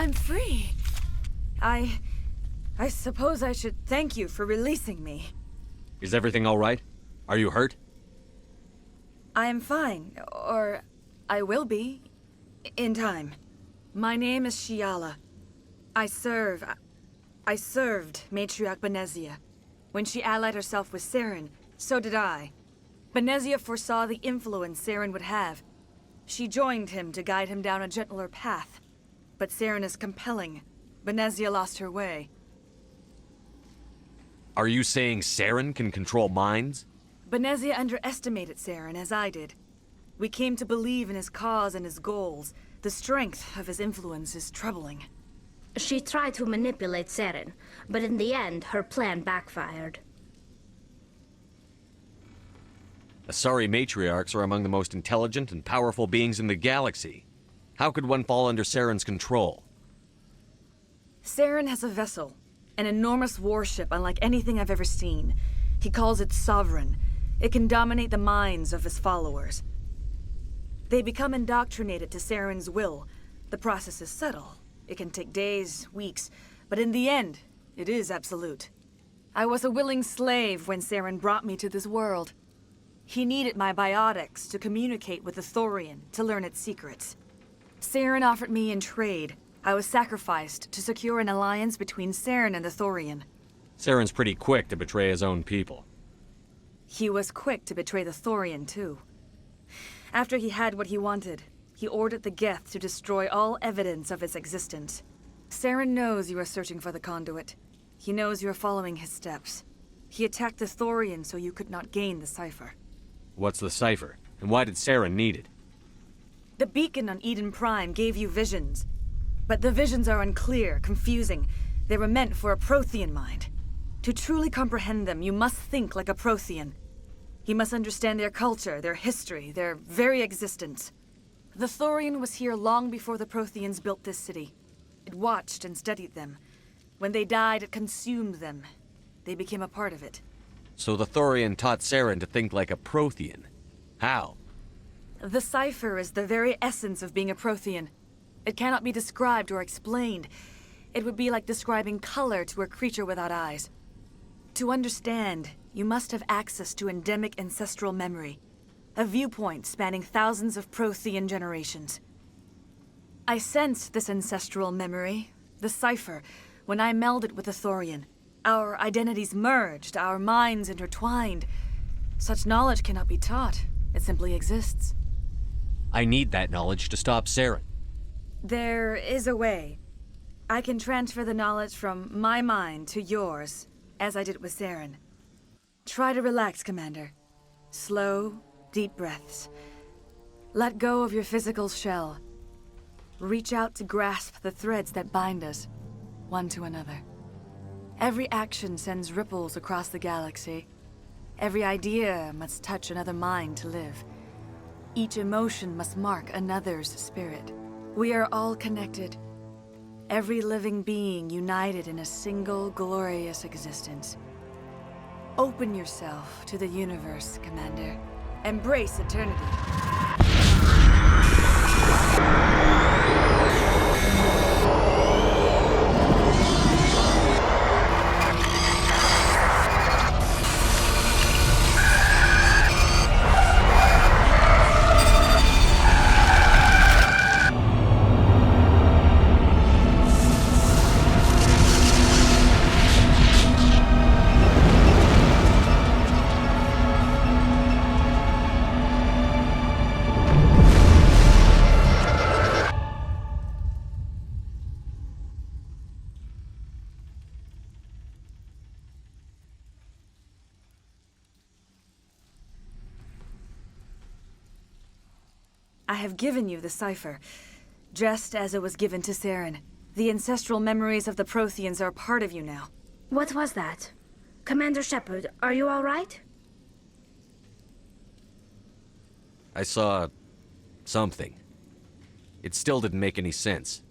I'm free. I suppose I should thank you for releasing me. Is everything all right? Are you hurt? I am fine, or I will be, in time. My name is Shiala. I served Matriarch Benezia. When she allied herself with Saren, so did I. Benezia foresaw the influence Saren would have. She joined him to guide him down a gentler path. But Saren is compelling. Benezia lost her way. Are you saying Saren can control minds? Benezia underestimated Saren, as I did. We came to believe in his cause and his goals. The strength of his influence is troubling. She tried to manipulate Saren, but in the end, her plan backfired. Asari matriarchs are among the most intelligent and powerful beings in the galaxy. How could one fall under Saren's control? Saren has a vessel, an enormous warship unlike anything I've ever seen. He calls it Sovereign. It can dominate the minds of his followers. They become indoctrinated to Saren's will. The process is subtle. It can take days, weeks, but in the end, it is absolute. I was a willing slave when Saren brought me to this world. He needed my biotics to communicate with the Thorian, to learn its secrets. Saren offered me in trade. I was sacrificed to secure an alliance between Saren and the Thorian. Saren's pretty quick to betray his own people. He was quick to betray the Thorian, too. After he had what he wanted, he ordered the Geth to destroy all evidence of its existence. Saren knows you are searching for the conduit. He knows you are following his steps. He attacked the Thorian so you could not gain the cipher. What's the cipher? And why did Saren need it? The beacon on Eden Prime gave you visions. But the visions are unclear, confusing. They were meant for a Prothean mind. To truly comprehend them, you must think like a Prothean. You must understand their culture, their history, their very existence. The Thorian was here long before the Protheans built this city. It watched and studied them. When they died, it consumed them. They became a part of it. So the Thorian taught Saren to think like a Prothean. How? The cipher is the very essence of being a Prothean. It cannot be described or explained. It would be like describing color to a creature without eyes. To understand, you must have access to endemic ancestral memory, a viewpoint spanning thousands of Prothean generations. I sensed this ancestral memory, the cipher, when I melded with the Thorian. Our identities merged, our minds intertwined. Such knowledge cannot be taught. It simply exists. I need that knowledge to stop Saren. There is a way. I can transfer the knowledge from my mind to yours, as I did with Saren. Try to relax, Commander. Slow, deep breaths. Let go of your physical shell. Reach out to grasp the threads that bind us, one to another. Every action sends ripples across the galaxy. Every idea must touch another mind to live. Each emotion must mark another's spirit. We are all connected. Every living being united in a single glorious existence. Open yourself to the universe, Commander. Embrace eternity. I have given you the cipher, just as it was given to Saren. The ancestral memories of the Protheans are part of you now. What was that? Commander Shepard, are you all right? I saw something. It still didn't make any sense.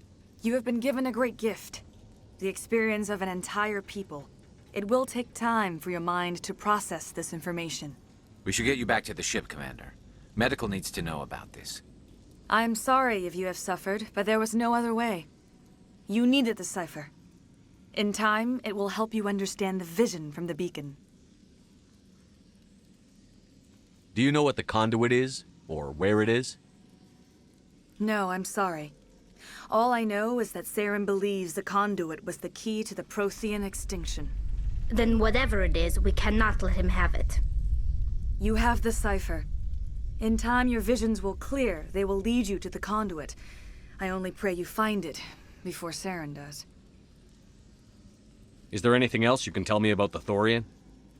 You have been given a great gift. The experience of an entire people. It will take time for your mind to process this information. We should get you back to the ship, Commander. Medical needs to know about this. I'm sorry if you have suffered, but there was no other way. You needed the cipher. In time, it will help you understand the vision from the beacon. Do you know what the conduit is? Or where it is? No, I'm sorry. All I know is that Saren believes the conduit was the key to the Prothean extinction. Then whatever it is, we cannot let him have it. You have the cipher. In time, your visions will clear. They will lead you to the conduit. I only pray you find it before Saren does. Is there anything else you can tell me about the Thorian?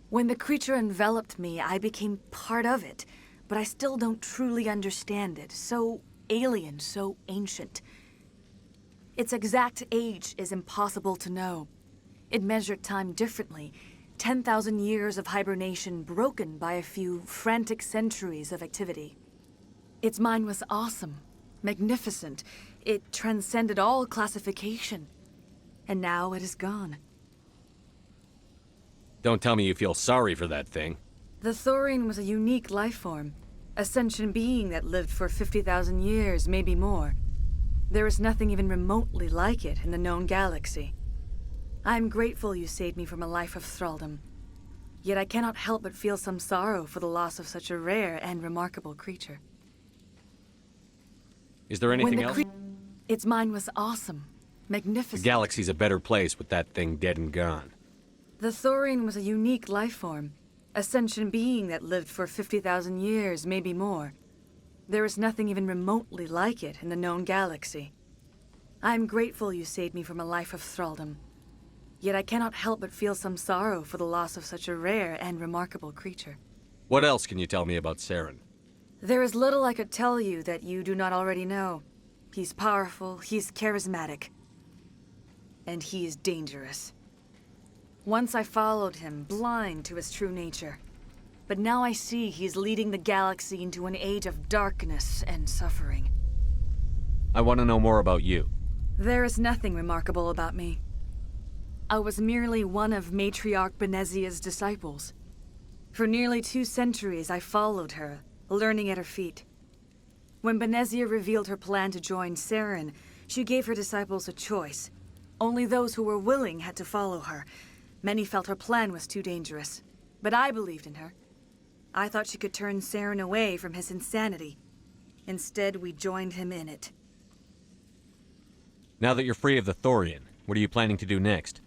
When the creature enveloped me, I became part of it, but I still don't truly understand it. So alien, so ancient. Its exact age is impossible to know. It measured time differently. 10,000 years of hibernation broken by a few frantic centuries of activity. Its mind was awesome, magnificent. It transcended all classification. And now it is gone. Don't tell me you feel sorry for that thing. The Thorian was a unique life form. A sentient being that lived for 50,000 years, maybe more. There is nothing even remotely like it in the known galaxy. I'm grateful you saved me from a life of thraldom. Yet I cannot help but feel some sorrow for the loss of such a rare and remarkable creature. Is there anything else? Its mind was awesome, magnificent. The galaxy's a better place with that thing dead and gone. The Thorian was a unique life form. A sentient being that lived for 50,000 years, maybe more. There is nothing even remotely like it in the known galaxy. I'm grateful you saved me from a life of thraldom. Yet I cannot help but feel some sorrow for the loss of such a rare and remarkable creature. What else can you tell me about Saren? There is little I could tell you that you do not already know. He's powerful, he's charismatic, and he is dangerous. Once I followed him, blind to his true nature. But now I see he's leading the galaxy into an age of darkness and suffering. I want to know more about you. There is nothing remarkable about me. I was merely one of Matriarch Benezia's disciples. For nearly 2 centuries I followed her, learning at her feet. When Benezia revealed her plan to join Saren, she gave her disciples a choice. Only those who were willing had to follow her. Many felt her plan was too dangerous, but I believed in her. I thought she could turn Saren away from his insanity. Instead, we joined him in it. Now that you're free of the Thorian, what are you planning to do next?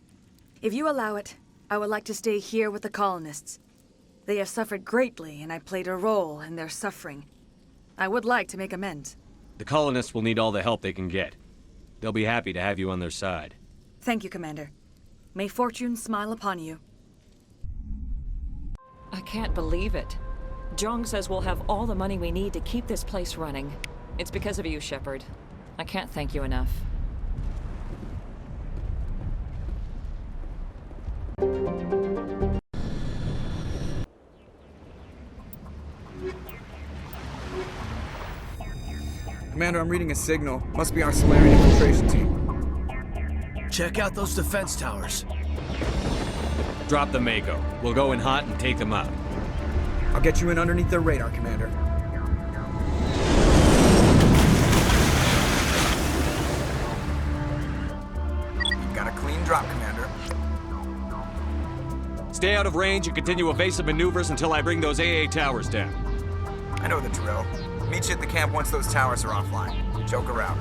If you allow it, I would like to stay here with the colonists. They have suffered greatly, and I played a role in their suffering. I would like to make amends. The colonists will need all the help they can get. They'll be happy to have you on their side. Thank you, Commander. May fortune smile upon you. I can't believe it. Jong says we'll have all the money we need to keep this place running. It's because of you, Shepard. I can't thank you enough. Commander, I'm reading a signal. Must be our Solarian infiltration team. Check out those defense towers. Drop the Mako. We'll go in hot and take them out. I'll get you in underneath their radar, Commander. Got a clean drop, Commander. Stay out of range and continue evasive maneuvers until I bring those AA towers down. I know the drill. Meet you at the camp once those towers are offline. Joke around.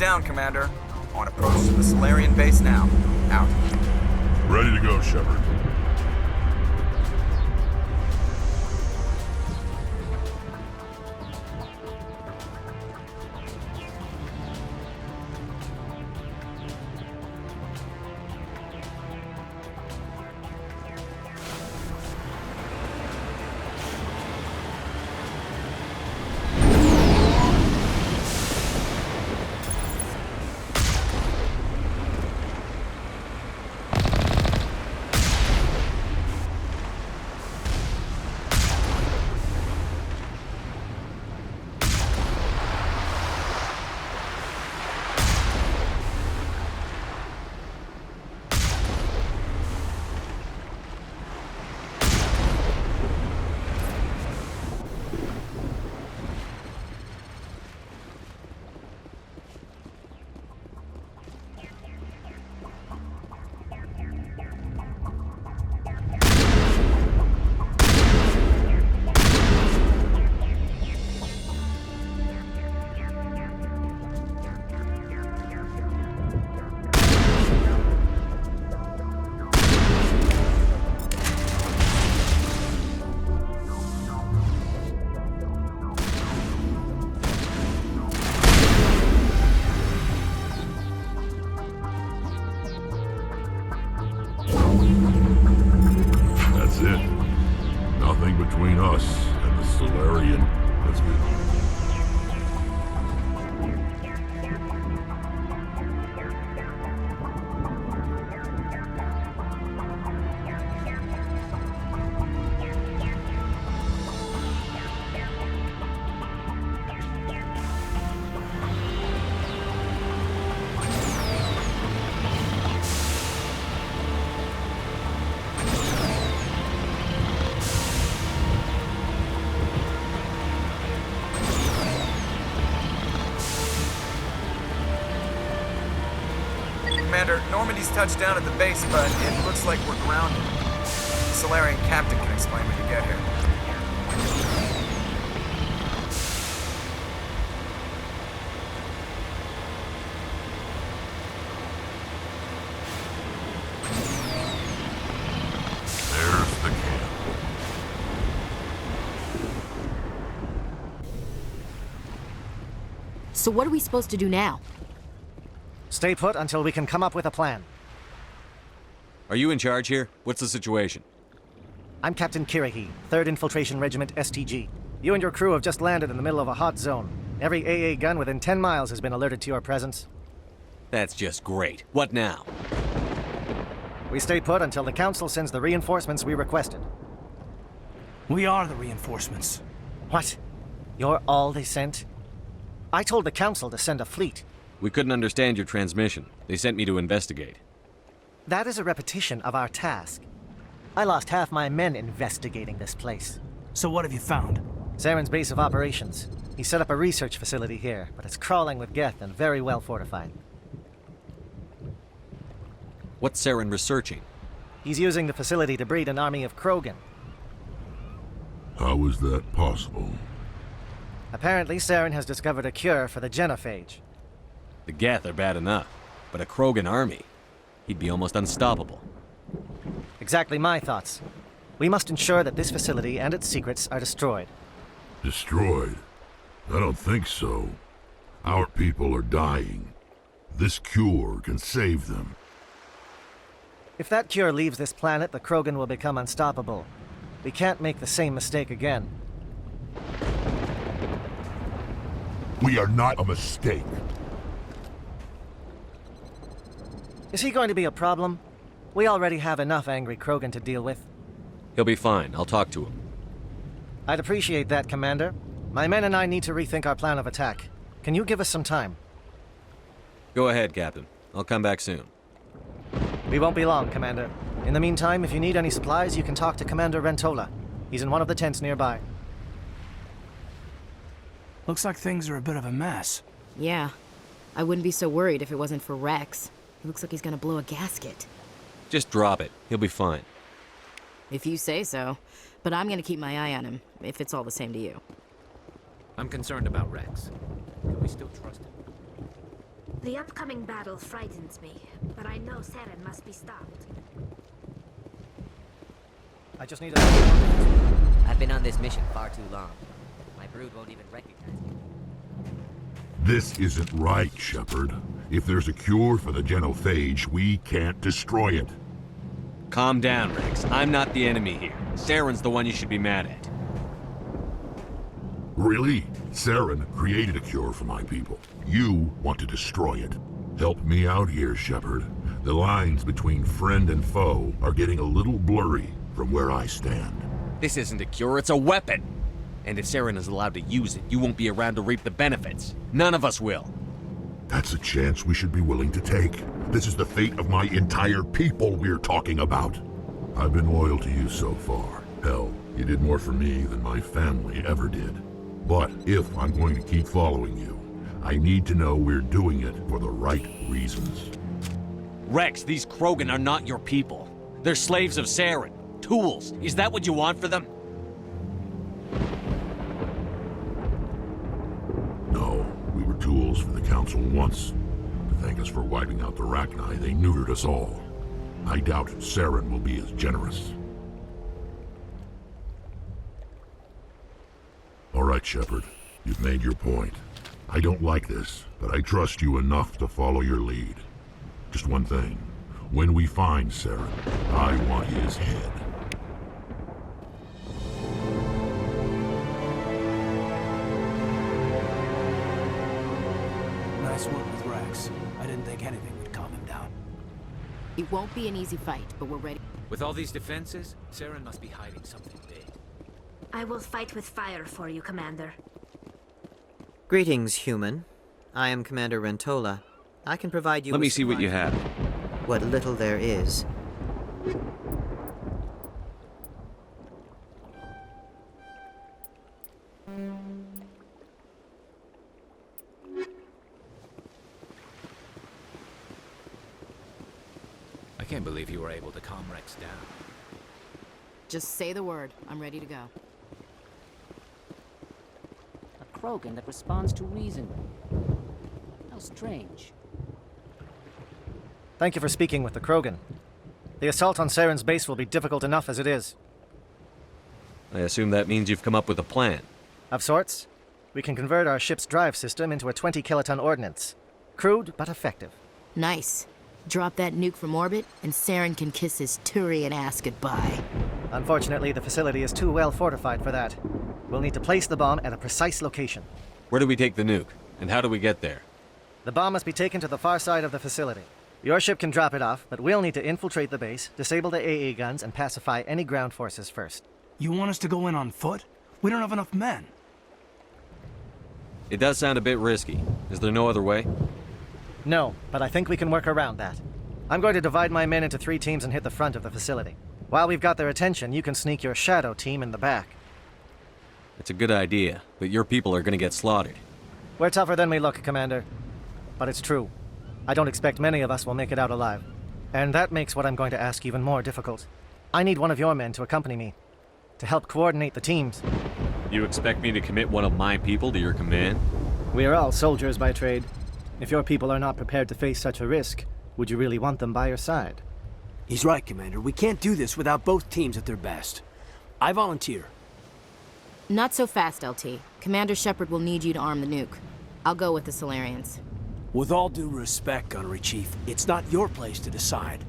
down, Commander. On approach to the Solarian base now. Out. Ready to go, Shepard. Between us and the Solarian, that's good. Commander, Normandy's touched down at the base, but it looks like we're grounded. The Solarian captain can explain when you get here. There's the camp. So what are we supposed to do now? Stay put until we can come up with a plan. Are you in charge here? What's the situation? I'm Captain Kirihi, 3rd Infiltration Regiment STG. You and your crew have just landed in the middle of a hot zone. Every AA gun within 10 miles has been alerted to your presence. That's just great. What now? We stay put until the Council sends the reinforcements we requested. We are the reinforcements. What? You're all they sent? I told the Council to send a fleet. We couldn't understand your transmission. They sent me to investigate. That is a repetition of our task. I lost half my men investigating this place. So what have you found? Saren's base of operations. He set up a research facility here, but it's crawling with Geth and very well fortified. What's Saren researching? He's using the facility to breed an army of Krogan. How is that possible? Apparently, Saren has discovered a cure for the genophage. The Geth are bad enough, but a Krogan army? He'd be almost unstoppable. Exactly my thoughts. We must ensure that this facility and its secrets are destroyed. Destroyed? I don't think so. Our people are dying. This cure can save them. If that cure leaves this planet, the Krogan will become unstoppable. We can't make the same mistake again. We are not a mistake. Is he going to be a problem? We already have enough angry Krogan to deal with. He'll be fine. I'll talk to him. I'd appreciate that, Commander. My men and I need to rethink our plan of attack. Can you give us some time? Go ahead, Captain. I'll come back soon. We won't be long, Commander. In the meantime, if you need any supplies, you can talk to Commander Rentola. He's in one of the tents nearby. Looks like things are a bit of a mess. Yeah. I wouldn't be so worried if it wasn't for Wrex. He looks like he's gonna blow a gasket. Just drop it. He'll be fine. If you say so. But I'm gonna keep my eye on him, if it's all the same to you. I'm concerned about Wrex. Can we still trust him? The upcoming battle frightens me, but I know Saren must be stopped. I just need a... I've been on this mission far too long. My brood won't even recognize me. This isn't right, Shepard. If there's a cure for the genophage, we can't destroy it. Calm down, Wrex. I'm not the enemy here. Saren's the one you should be mad at. Really? Saren created a cure for my people. You want to destroy it. Help me out here, Shepard. The lines between friend and foe are getting a little blurry from where I stand. This isn't a cure, it's a weapon! And if Saren is allowed to use it, you won't be around to reap the benefits. None of us will. That's a chance we should be willing to take. This is the fate of my entire people we're talking about. I've been loyal to you so far. Hell, you did more for me than my family ever did. But if I'm going to keep following you, I need to know we're doing it for the right reasons. Wrex, these Krogan are not your people. They're slaves of Saren. Tools. Is that what you want for them? No, we were tools for the Council once. To thank us for wiping out the Rachni, they neutered us all. I doubt Saren will be as generous. All right, Shepard. You've made your point. I don't like this, but I trust you enough to follow your lead. Just one thing. When we find Saren, I want his head. Nice work with Wrex. I didn't think anything would calm him down. It won't be an easy fight, but we're ready. With all these defenses, Saren must be hiding something big. I will fight with fire for you, Commander. Greetings, human. I am Commander Rentola. I can provide you Let with me see what you have. what little there is. I can't believe you were able to calm Wrex down. Just say the word. I'm ready to go. A Krogan that responds to reason. How strange. Thank you for speaking with the Krogan. The assault on Saren's base will be difficult enough as it is. I assume that means you've come up with a plan. Of sorts. We can convert our ship's drive system into a 20-kiloton ordnance. Crude, but effective. Nice. Drop that nuke from orbit, and Saren can kiss his Turian ass goodbye. Unfortunately, the facility is too well fortified for that. We'll need to place the bomb at a precise location. Where do we take the nuke? And how do we get there? The bomb must be taken to the far side of the facility. Your ship can drop it off, but we'll need to infiltrate the base, disable the AA guns, and pacify any ground forces first. You want us to go in on foot? We don't have enough men. It does sound a bit risky. Is there no other way? No, but I think we can work around that. I'm going to divide my men into 3 teams and hit the front of the facility. While we've got their attention, you can sneak your shadow team in the back. It's a good idea, but your people are gonna get slaughtered. We're tougher than we look, Commander. But it's true. I don't expect many of us will make it out alive. And that makes what I'm going to ask even more difficult. I need one of your men to accompany me, to help coordinate the teams. You expect me to commit one of my people to your command? We are all soldiers by trade. If your people are not prepared to face such a risk, would you really want them by your side? He's right, Commander. We can't do this without both teams at their best. I volunteer. Not so fast, LT. Commander Shepard will need you to arm the nuke. I'll go with the Solarians. With all due respect, Gunnery Chief, it's not your place to decide.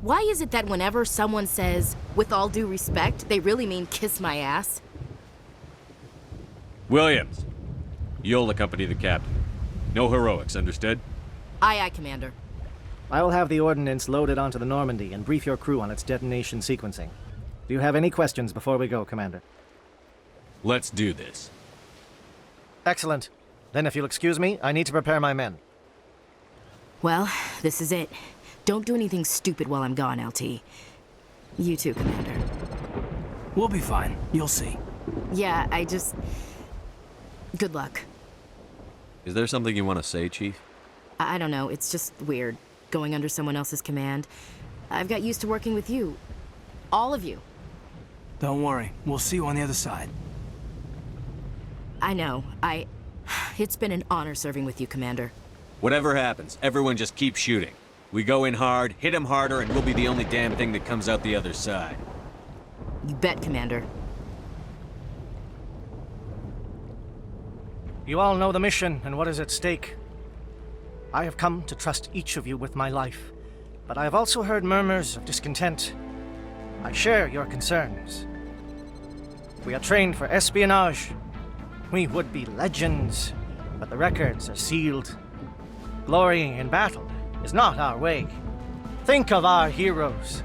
Why is it that whenever someone says, with all due respect, they really mean kiss my ass? Williams, you'll accompany the captain. No heroics, understood? Aye, aye, Commander. I will have the ordnance loaded onto the Normandy and brief your crew on its detonation sequencing. Do you have any questions before we go, Commander? Let's do this. Excellent. Then if you'll excuse me, I need to prepare my men. Well, this is it. Don't do anything stupid while I'm gone, LT. You too, Commander. We'll be fine. You'll see. Yeah, Good luck. Is there something you want to say, Chief? I don't know, it's just weird, going under someone else's command. I've got used to working with you. All of you. Don't worry. We'll see you on the other side. I know. It's been an honor serving with you, Commander. Whatever happens, everyone just keep shooting. We go in hard, hit them harder, and we'll be the only damn thing that comes out the other side. You bet, Commander. You all know the mission and what is at stake. I have come to trust each of you with my life, but I have also heard murmurs of discontent. I share your concerns. We are trained for espionage. We would be legends, but the records are sealed. Glorying in battle is not our way. Think of our heroes.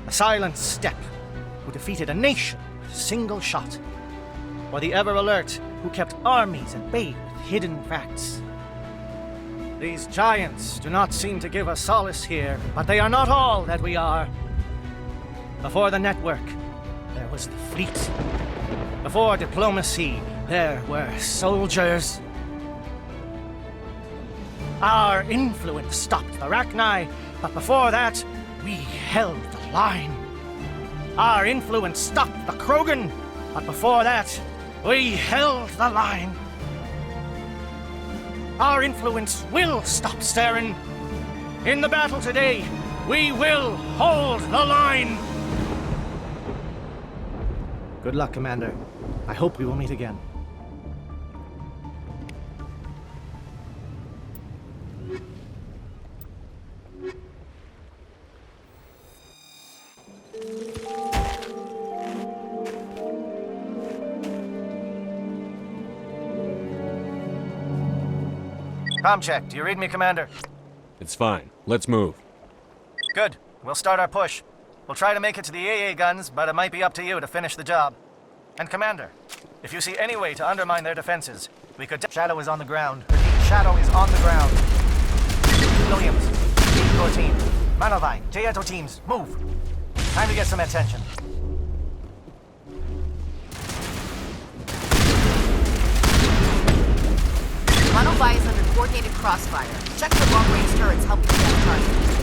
The silent steppe who defeated a nation with a single shot. Or the ever-alert who kept armies at bay with hidden facts. These giants do not seem to give us solace here, but they are not all that we are. Before the network, there was the fleet. Before diplomacy, there were soldiers. Our influence stopped the Rachni, but before that, we held the line. Our influence stopped the Krogan, but before that, we held the line. Our influence will stop Saren. In the battle today, we will hold the line. Good luck, Commander. I hope we will meet again. Comm check. Do you read me, Commander? It's fine. Let's move. Good. We'll start our push. We'll try to make it to the AA guns, but it might be up to you to finish the job. And Commander, if you see any way to undermine their defenses, we could... Shadow is on the ground. Repeat, Shadow is on the ground. Williams, lead your team. Manovine, Jaeto teams, move. Time to get some attention. Manovine is under coordinated crossfire. Check the long-range turrets helping you get target.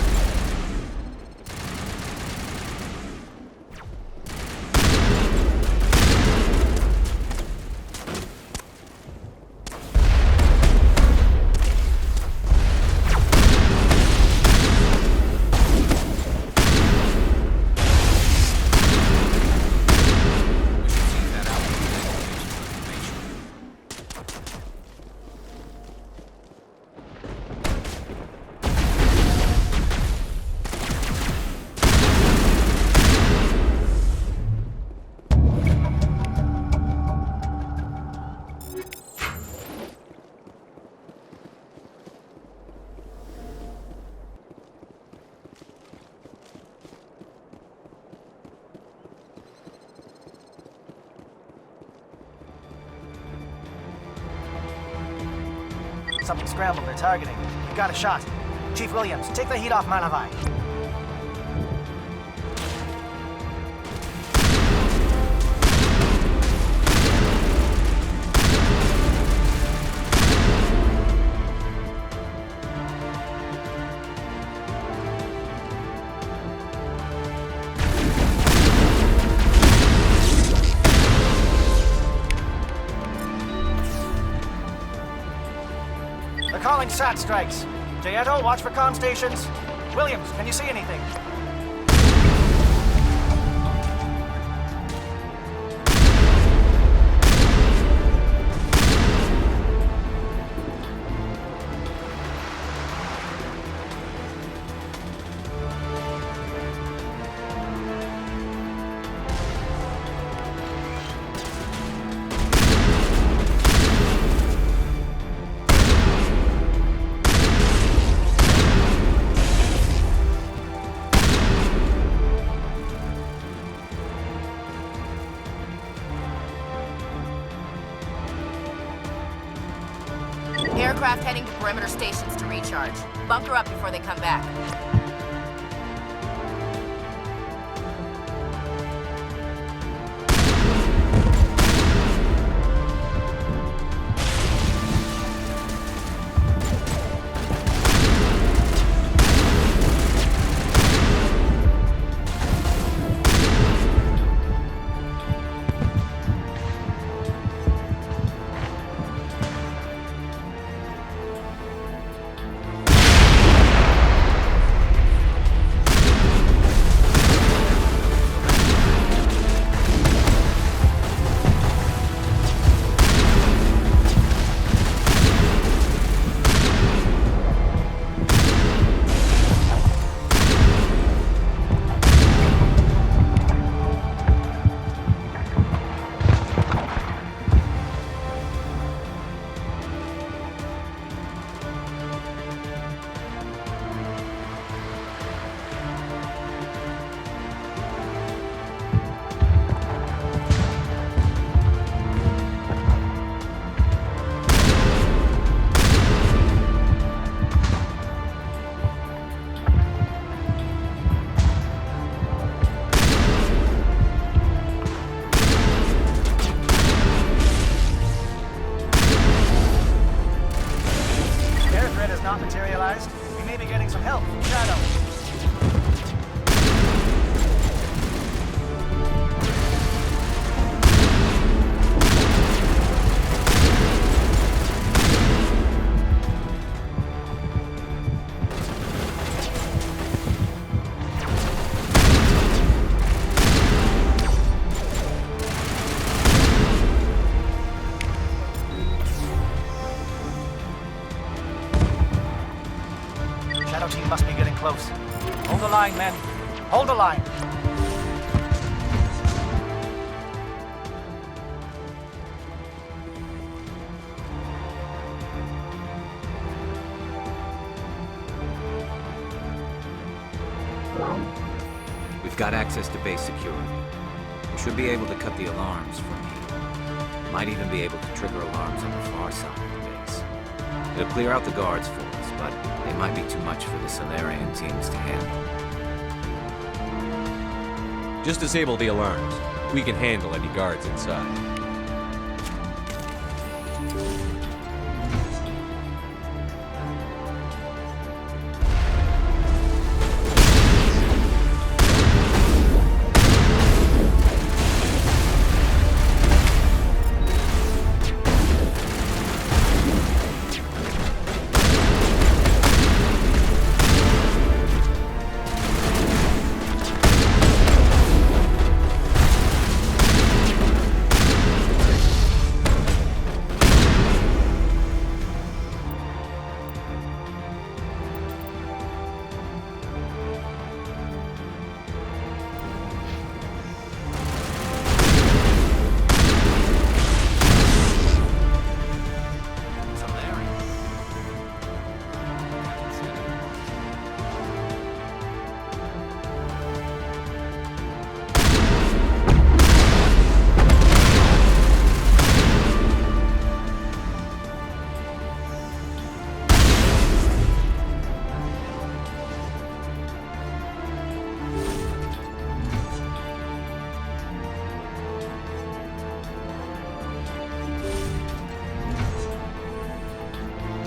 Something scrambled. They're targeting. We got a shot. Chief Williams, take the heat off Malavai. Calling SAT strikes. Jaeto, watch for comm stations. Williams, can you see anything? Aircraft heading to perimeter stations to recharge. Bunker up before they come back. close. Hold the line, men. Hold the line. We've got access to base security. We should be able to cut the alarms from here. Might even be able to trigger alarms on the far side of the base. It'll clear out the guards for us, but they might be too much for the Salarian teams to handle. Just disable the alarms. We can handle any guards inside.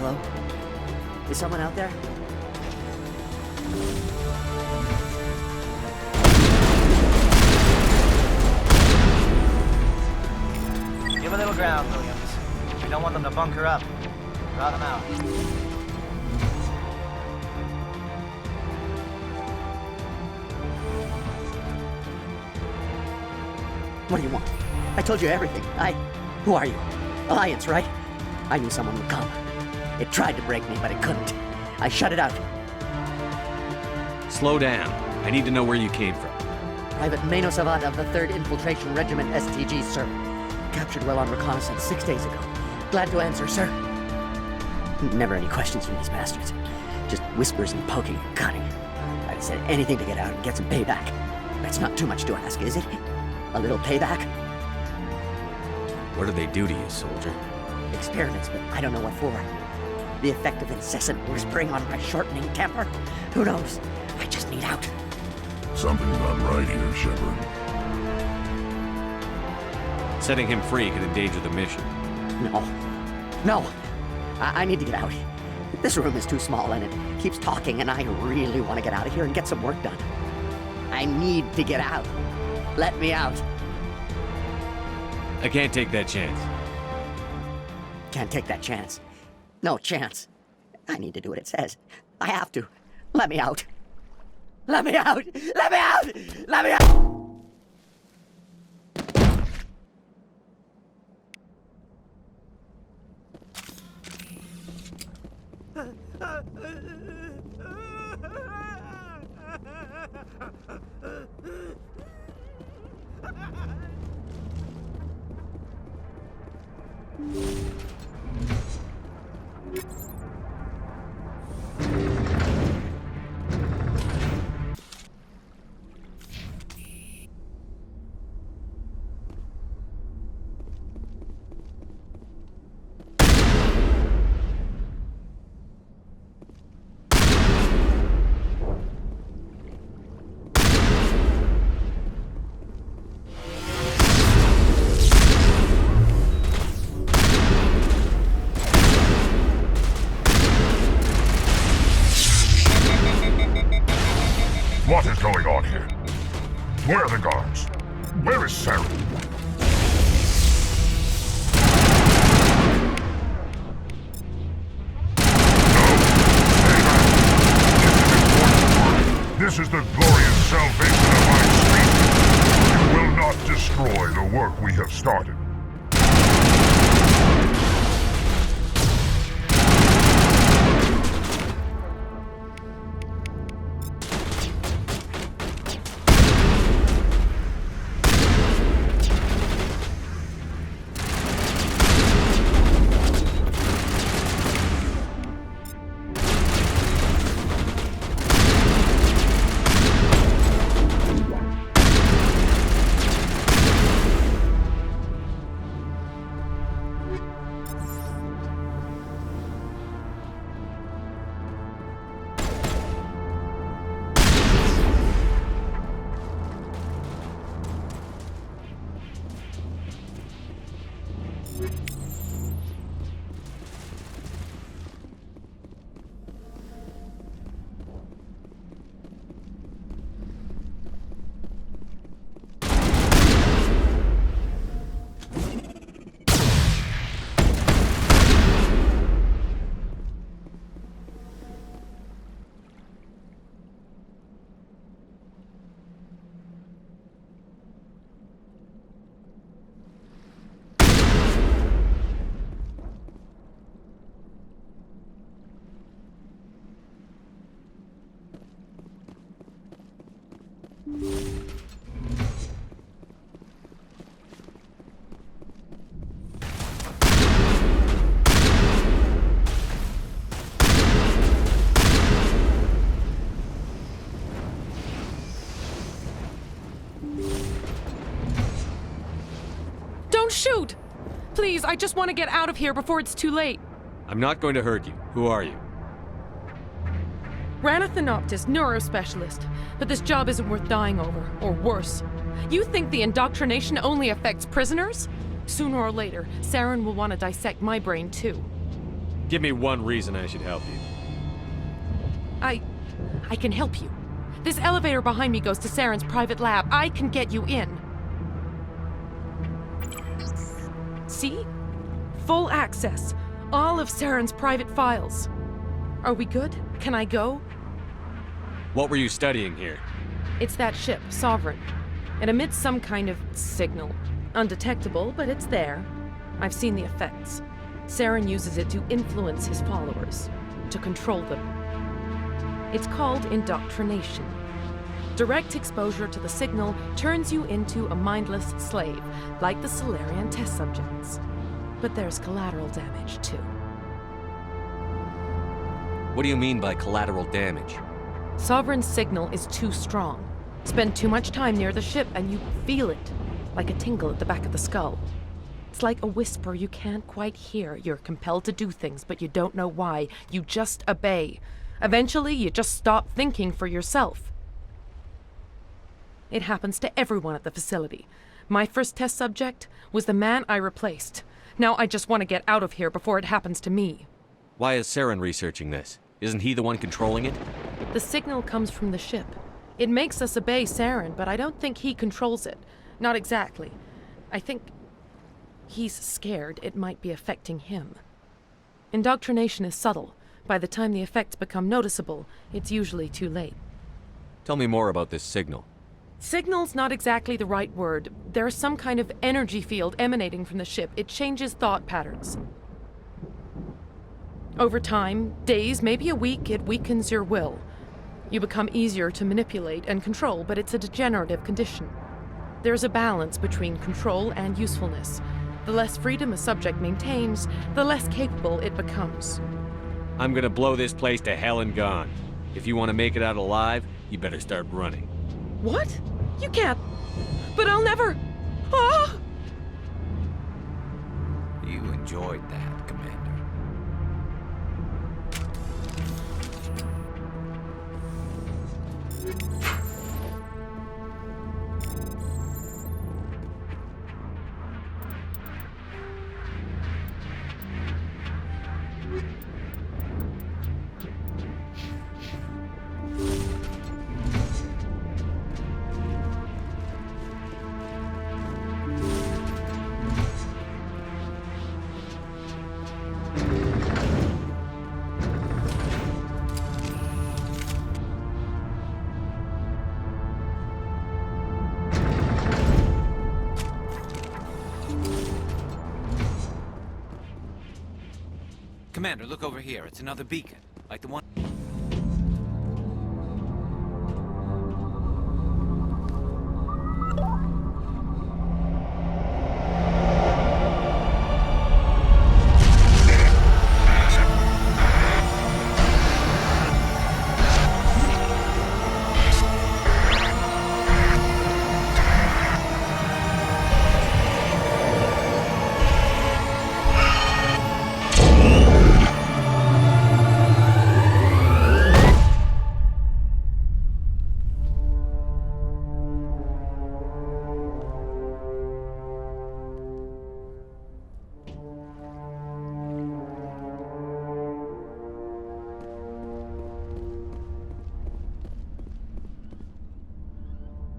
Hello? Is someone out there? Give a little ground, Williams. We don't want them to bunker up. Draw them out. What do you want? I told you everything. Who are you? Alliance, right? I knew someone would come. It tried to break me, but it couldn't. I shut it out. Slow down. I need to know where you came from. Private Mano Savat of the 3rd Infiltration Regiment STG, sir. Captured well on reconnaissance 6 days ago. Glad to answer, sir. Never any questions from these bastards. Just whispers and poking and cutting. I'd have said anything to get out and get some payback. That's not too much to ask, is it? A little payback? What did they do to you, soldier? Experiments, but I don't know what for. The effect of incessant whispering on my shortening temper? Who knows? I just need out. Something's not right here, Shepard. Setting him free could endanger the mission. No. I need to get out. This room is too small and it keeps talking and I really want to get out of here and get some work done. I need to get out. Let me out. I can't take that chance. Can't take that chance. No chance. I need to do what it says. I have to. Let me out. Let me out! Let me out! Let me out! What is going on here? Where are the guards? Where is Sarah? This is the glorious salvation of my species. You will not destroy the work we have started. Don't shoot! Please, I just want to get out of here before it's too late. I'm not going to hurt you. Who are you? Ranathanoptis, neurospecialist. But this job isn't worth dying over, or worse. You think the indoctrination only affects prisoners? Sooner or later, Saren will want to dissect my brain too. Give me one reason I should help you. I can help you. This elevator behind me goes to Saren's private lab. I can get you in. See? Full access. All of Saren's private files. Are we good? Can I go? What were you studying here? It's that ship, Sovereign. It emits some kind of signal. Undetectable, but it's there. I've seen the effects. Saren uses it to influence his followers, to control them. It's called indoctrination. Direct exposure to the signal turns you into a mindless slave, like the Salarian test subjects. But there's collateral damage, too. What do you mean by collateral damage? Sovereign's signal is too strong. Spend too much time near the ship and you feel it, like a tingle at the back of the skull. It's like a whisper you can't quite hear. You're compelled to do things, but you don't know why. You just obey. Eventually, you just stop thinking for yourself. It happens to everyone at the facility. My first test subject was the man I replaced. Now I just want to get out of here before it happens to me. Why is Saren researching this? Isn't he the one controlling it? The signal comes from the ship. It makes us obey Saren, but I don't think he controls it. Not exactly. I think he's scared it might be affecting him. Indoctrination is subtle. By the time the effects become noticeable, it's usually too late. Tell me more about this signal. Signal's not exactly the right word. There's some kind of energy field emanating from the ship. It changes thought patterns. Over time, days, maybe a week, it weakens your will. You become easier to manipulate and control, but it's a degenerative condition. There's a balance between control and usefulness. The less freedom a subject maintains, the less capable it becomes. I'm gonna blow this place to hell and gone. If you want to make it out alive, you better start running. What? You can't. But I'll never. Ah! You enjoyed that, Commander. Commander, look over here. It's another beacon, like the one...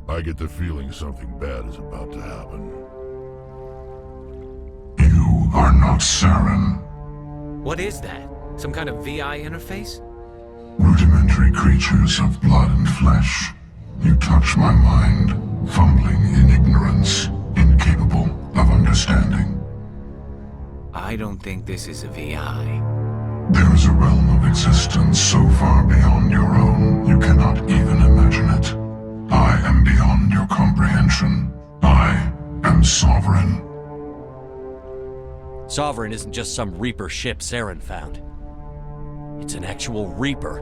I get the feeling something bad is about to happen. You are not Saren. What is that? Some kind of VI interface? Rudimentary creatures of blood and flesh. You touch my mind, fumbling in ignorance, incapable of understanding. I don't think this is a VI. There is a realm of existence so far beyond your own, you cannot even imagine it. I am beyond your comprehension. I am Sovereign. Sovereign isn't just some Reaper ship Saren found. It's an actual Reaper.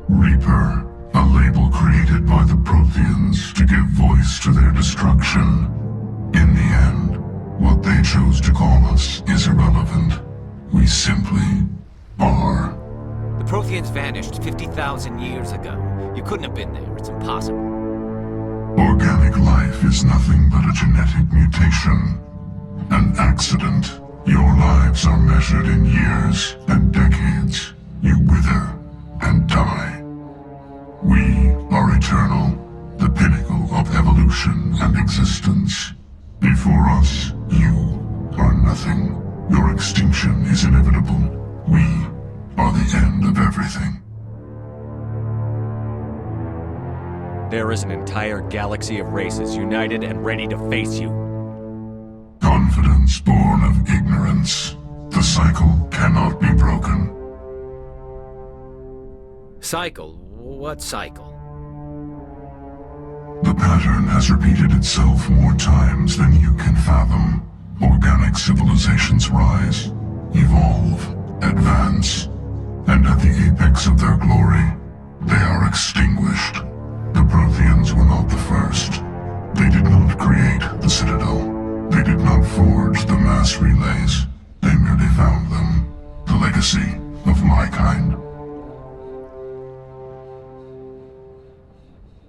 Reaper, a label created by the Protheans to give voice to their destruction. In the end, what they chose to call us is irrelevant. We simply are. The Protheans vanished 50,000 years ago. You couldn't have been there. It's impossible. Organic life is nothing but a genetic mutation. An accident. Your lives are measured in years and decades. You wither and die. We are eternal, the pinnacle of evolution and existence. Before us, you are nothing. Your extinction is inevitable. We are the end of everything. There is an entire galaxy of races united and ready to face you. Confidence born of ignorance. The cycle cannot be broken. Cycle? What cycle? The pattern has repeated itself more times than you can fathom. Organic civilizations rise, evolve, advance, and at the apex of their glory, they are extinguished. The Protheans were not the first. They did not create the Citadel. They did not forge the mass relays. They merely found them. The legacy of my kind.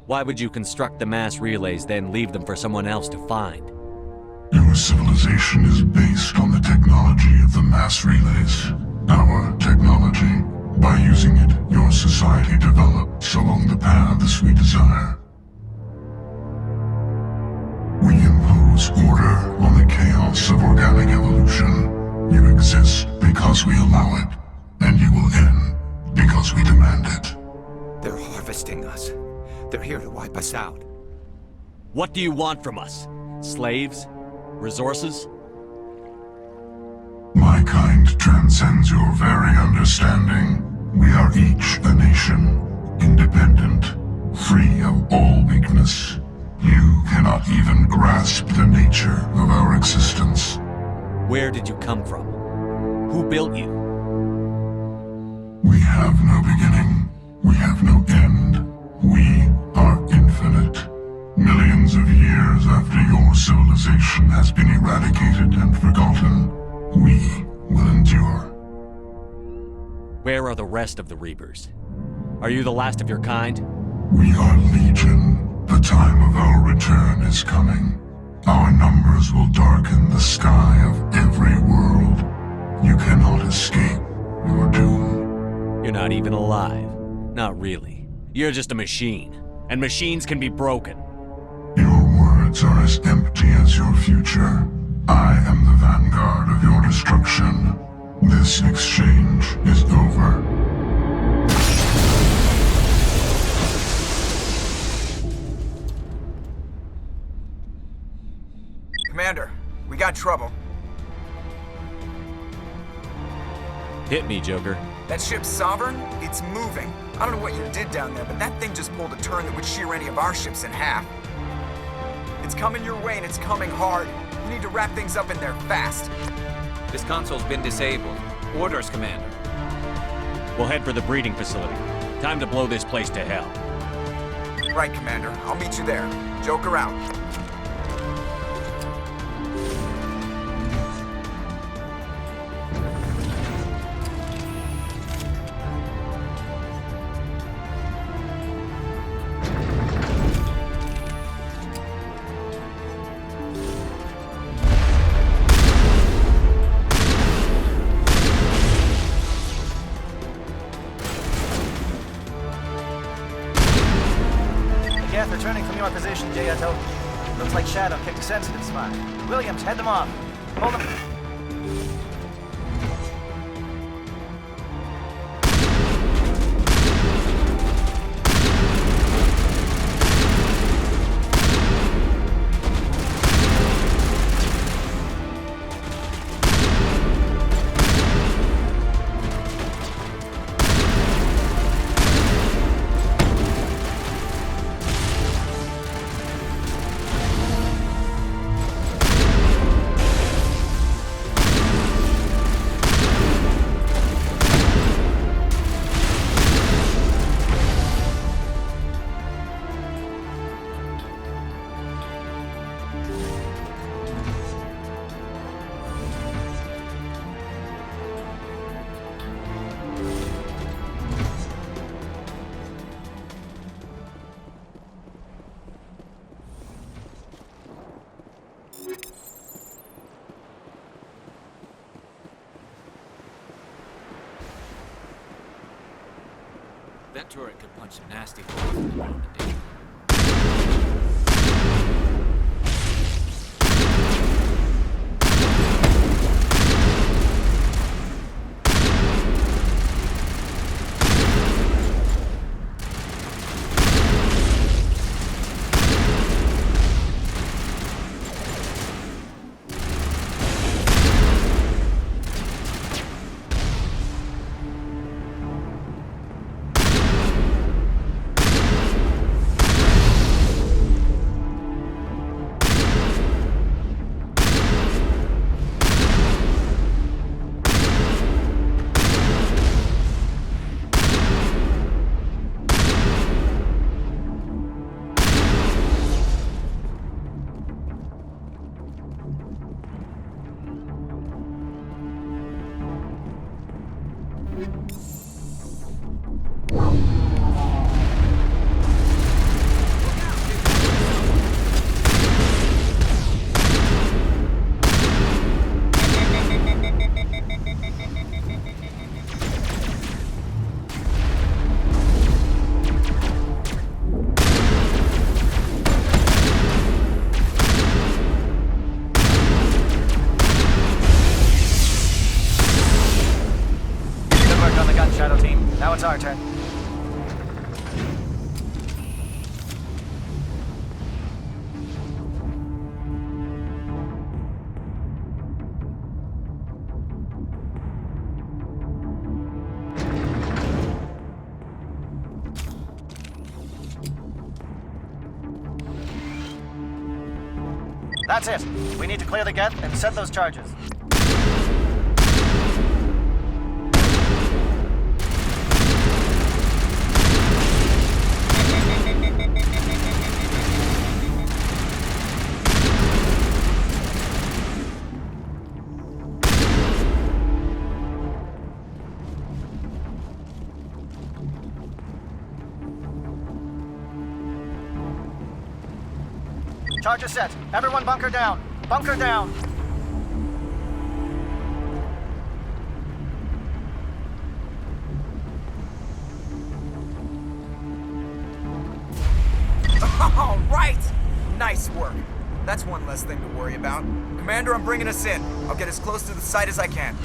Why would you construct the mass relays, then leave them for someone else to find? Your civilization is based on the technology of the mass relays. Our technology. By using it, your society develops along the paths we desire. We impose order on the chaos of organic evolution. You exist because we allow it, and you will end because we demand it. They're harvesting us. They're here to wipe us out. What do you want from us? Slaves? Resources? My kind transcends your very understanding. We are each a nation, independent, free of all weakness. You cannot even grasp the nature of our existence. Where did you come from? Who built you? We have no beginning. We have no end. We are infinite. Millions of years after your civilization has been eradicated and forgotten, we will endure. Where are the rest of the Reapers? Are you the last of your kind? We are Legion. The time of our return is coming. Our numbers will darken the sky of every world. You cannot escape your doom. You're not even alive. Not really. You're just a machine. And machines can be broken. Your words are as empty as your future. I am the vanguard of your destruction. This exchange is over. Commander, we got trouble. Hit me, Joker. That ship's Sovereign? It's moving. I don't know what you did down there, but that thing just pulled a turn that would shear any of our ships in half. It's coming your way and it's coming hard. You need to wrap things up in there fast. This console's been disabled. Orders, Commander. We'll head for the breeding facility. Time to blow this place to hell. Right, Commander. I'll meet you there. Joker out. Geth returning from your position, J.O. Looks like Shadow picked a sensitive spot. Williams, head them off. Hold them. That turret could punch some nasty holes in the ground today. Now it's our turn. That's it. We need to clear the geth and set those charges. Charges set. Everyone bunker down. Bunker down. All right! Nice work. That's one less thing to worry about. Commander, I'm bringing us in. I'll get as close to the site as I can.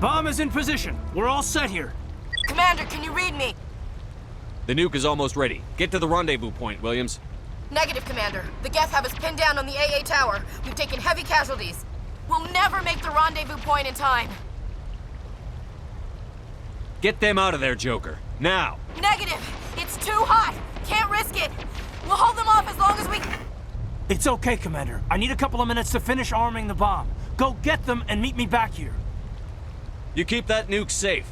Bomb is in position. We're all set here. Commander, can you read me? The nuke is almost ready. Get to the rendezvous point, Williams. Negative, Commander. The Geth have us pinned down on the AA tower. We've taken heavy casualties. We'll never make the rendezvous point in time. Get them out of there, Joker. Now! Negative! It's too hot! Can't risk it! We'll hold them off as long as we... It's okay, Commander. I need a couple of minutes to finish arming the bomb. Go get them and meet me back here. You keep that nuke safe.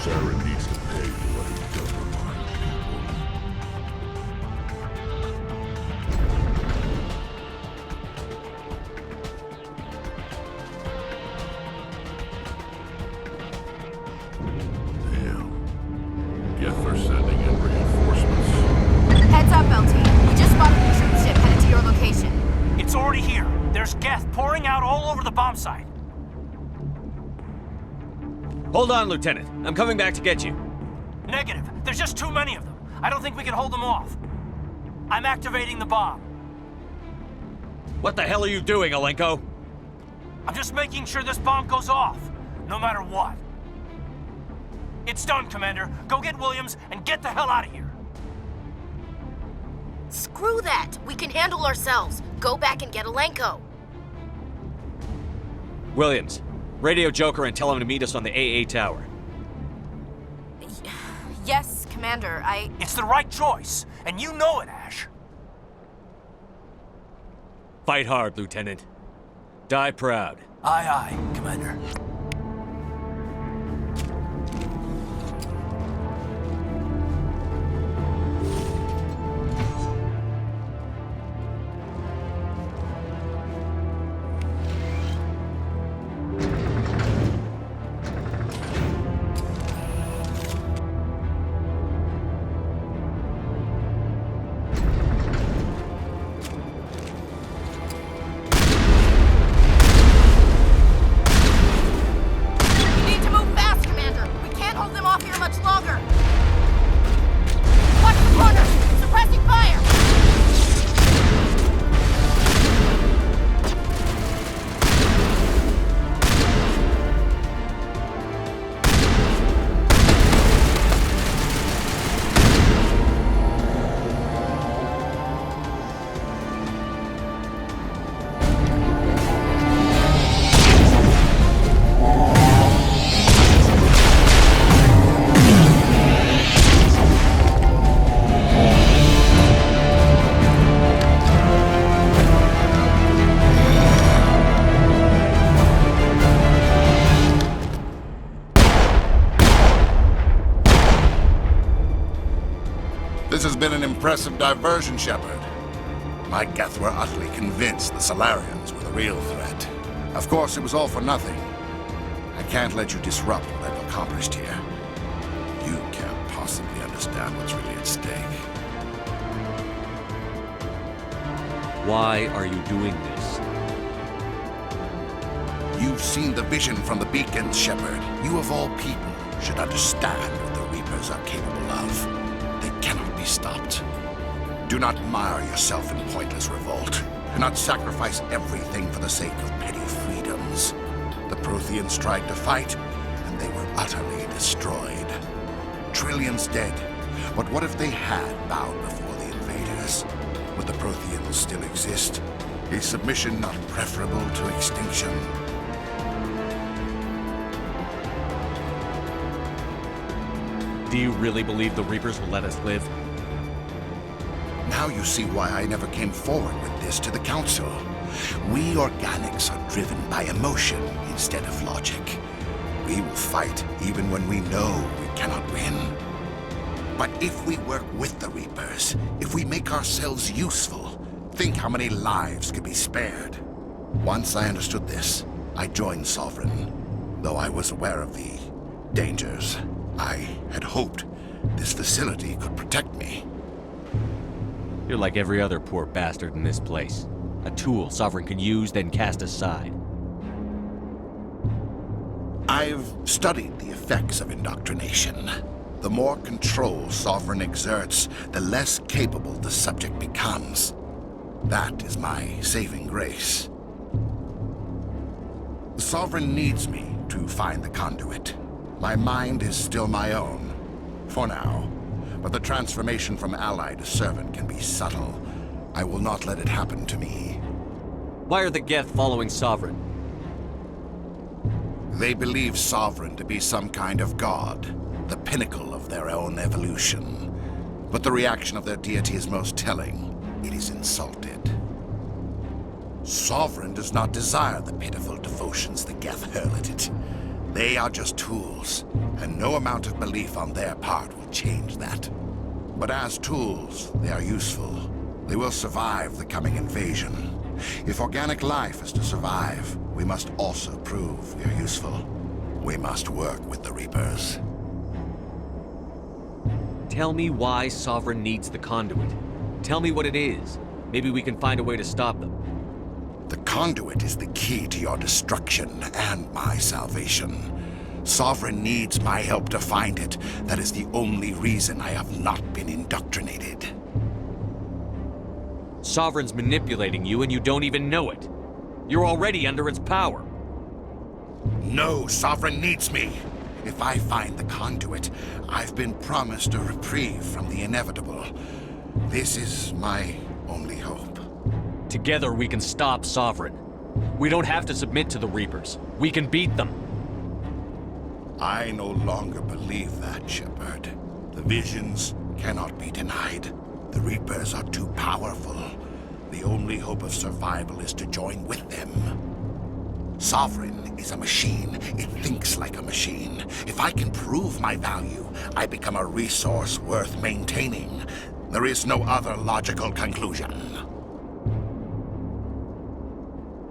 Saren needs to pay for what he's done to my people. Damn. Geth are sending in reinforcements. Heads up, LT. We just spotted a troop ship headed to your location. It's already here. There's Geth pouring out all over the bomb site. Hold on, Lieutenant. I'm coming back to get you. Negative. There's just too many of them. I don't think we can hold them off. I'm activating the bomb. What the hell are you doing, Alenko? I'm just making sure this bomb goes off, no matter what. It's done, Commander. Go get Williams and get the hell out of here. Screw that. We can handle ourselves. Go back and get Alenko. Williams, radio Joker and tell him to meet us on the AA tower. Yes, Commander, It's the right choice, and you know it, Ash. Fight hard, Lieutenant. Die proud. Aye, aye, Commander. This has been an impressive diversion, Shepard. My Geth were utterly convinced the Solarians were the real threat. Of course, it was all for nothing. I can't let you disrupt what I've accomplished here. You can't possibly understand what's really at stake. Why are you doing this? You've seen the vision from the beacons, Shepard. You of all people should understand what the Reapers are capable of. They cannot be stopped. Do not mire yourself in pointless revolt. Do not sacrifice everything for the sake of petty freedoms. The Protheans tried to fight, and they were utterly destroyed. Trillions dead. But what if they had bowed before the invaders? Would the Protheans still exist? Is submission not preferable to extinction? Do you really believe the Reapers will let us live? Now you see why I never came forward with this to the Council. We organics are driven by emotion instead of logic. We will fight even when we know we cannot win. But if we work with the Reapers, if we make ourselves useful, think how many lives could be spared. Once I understood this, I joined Sovereign, though I was aware of the dangers. I had hoped this facility could protect me. You're like every other poor bastard in this place. A tool Sovereign can use, then cast aside. I've studied the effects of indoctrination. The more control Sovereign exerts, the less capable the subject becomes. That is my saving grace. Sovereign needs me to find the conduit. My mind is still my own, for now. But the transformation from ally to servant can be subtle. I will not let it happen to me. Why are the Geth following Sovereign? They believe Sovereign to be some kind of god, the pinnacle of their own evolution. But the reaction of their deity is most telling. It is insulted. Sovereign does not desire the pitiful devotions the Geth hurl at it. They are just tools, and no amount of belief on their part will change that. But as tools, they are useful. They will survive the coming invasion. If organic life is to survive, we must also prove we are useful. We must work with the Reapers. Tell me why Sovereign needs the conduit. Tell me what it is. Maybe we can find a way to stop them. The conduit is the key to your destruction and my salvation. Sovereign needs my help to find it. That is the only reason I have not been indoctrinated. Sovereign's manipulating you and you don't even know it. You're already under its power. No, Sovereign needs me. If I find the conduit, I've been promised a reprieve from the inevitable. This is my only hope. Together we can stop Sovereign. We don't have to submit to the Reapers. We can beat them. I no longer believe that, Shepard. The visions cannot be denied. The Reapers are too powerful. The only hope of survival is to join with them. Sovereign is a machine. It thinks like a machine. If I can prove my value, I become a resource worth maintaining. There is no other logical conclusion.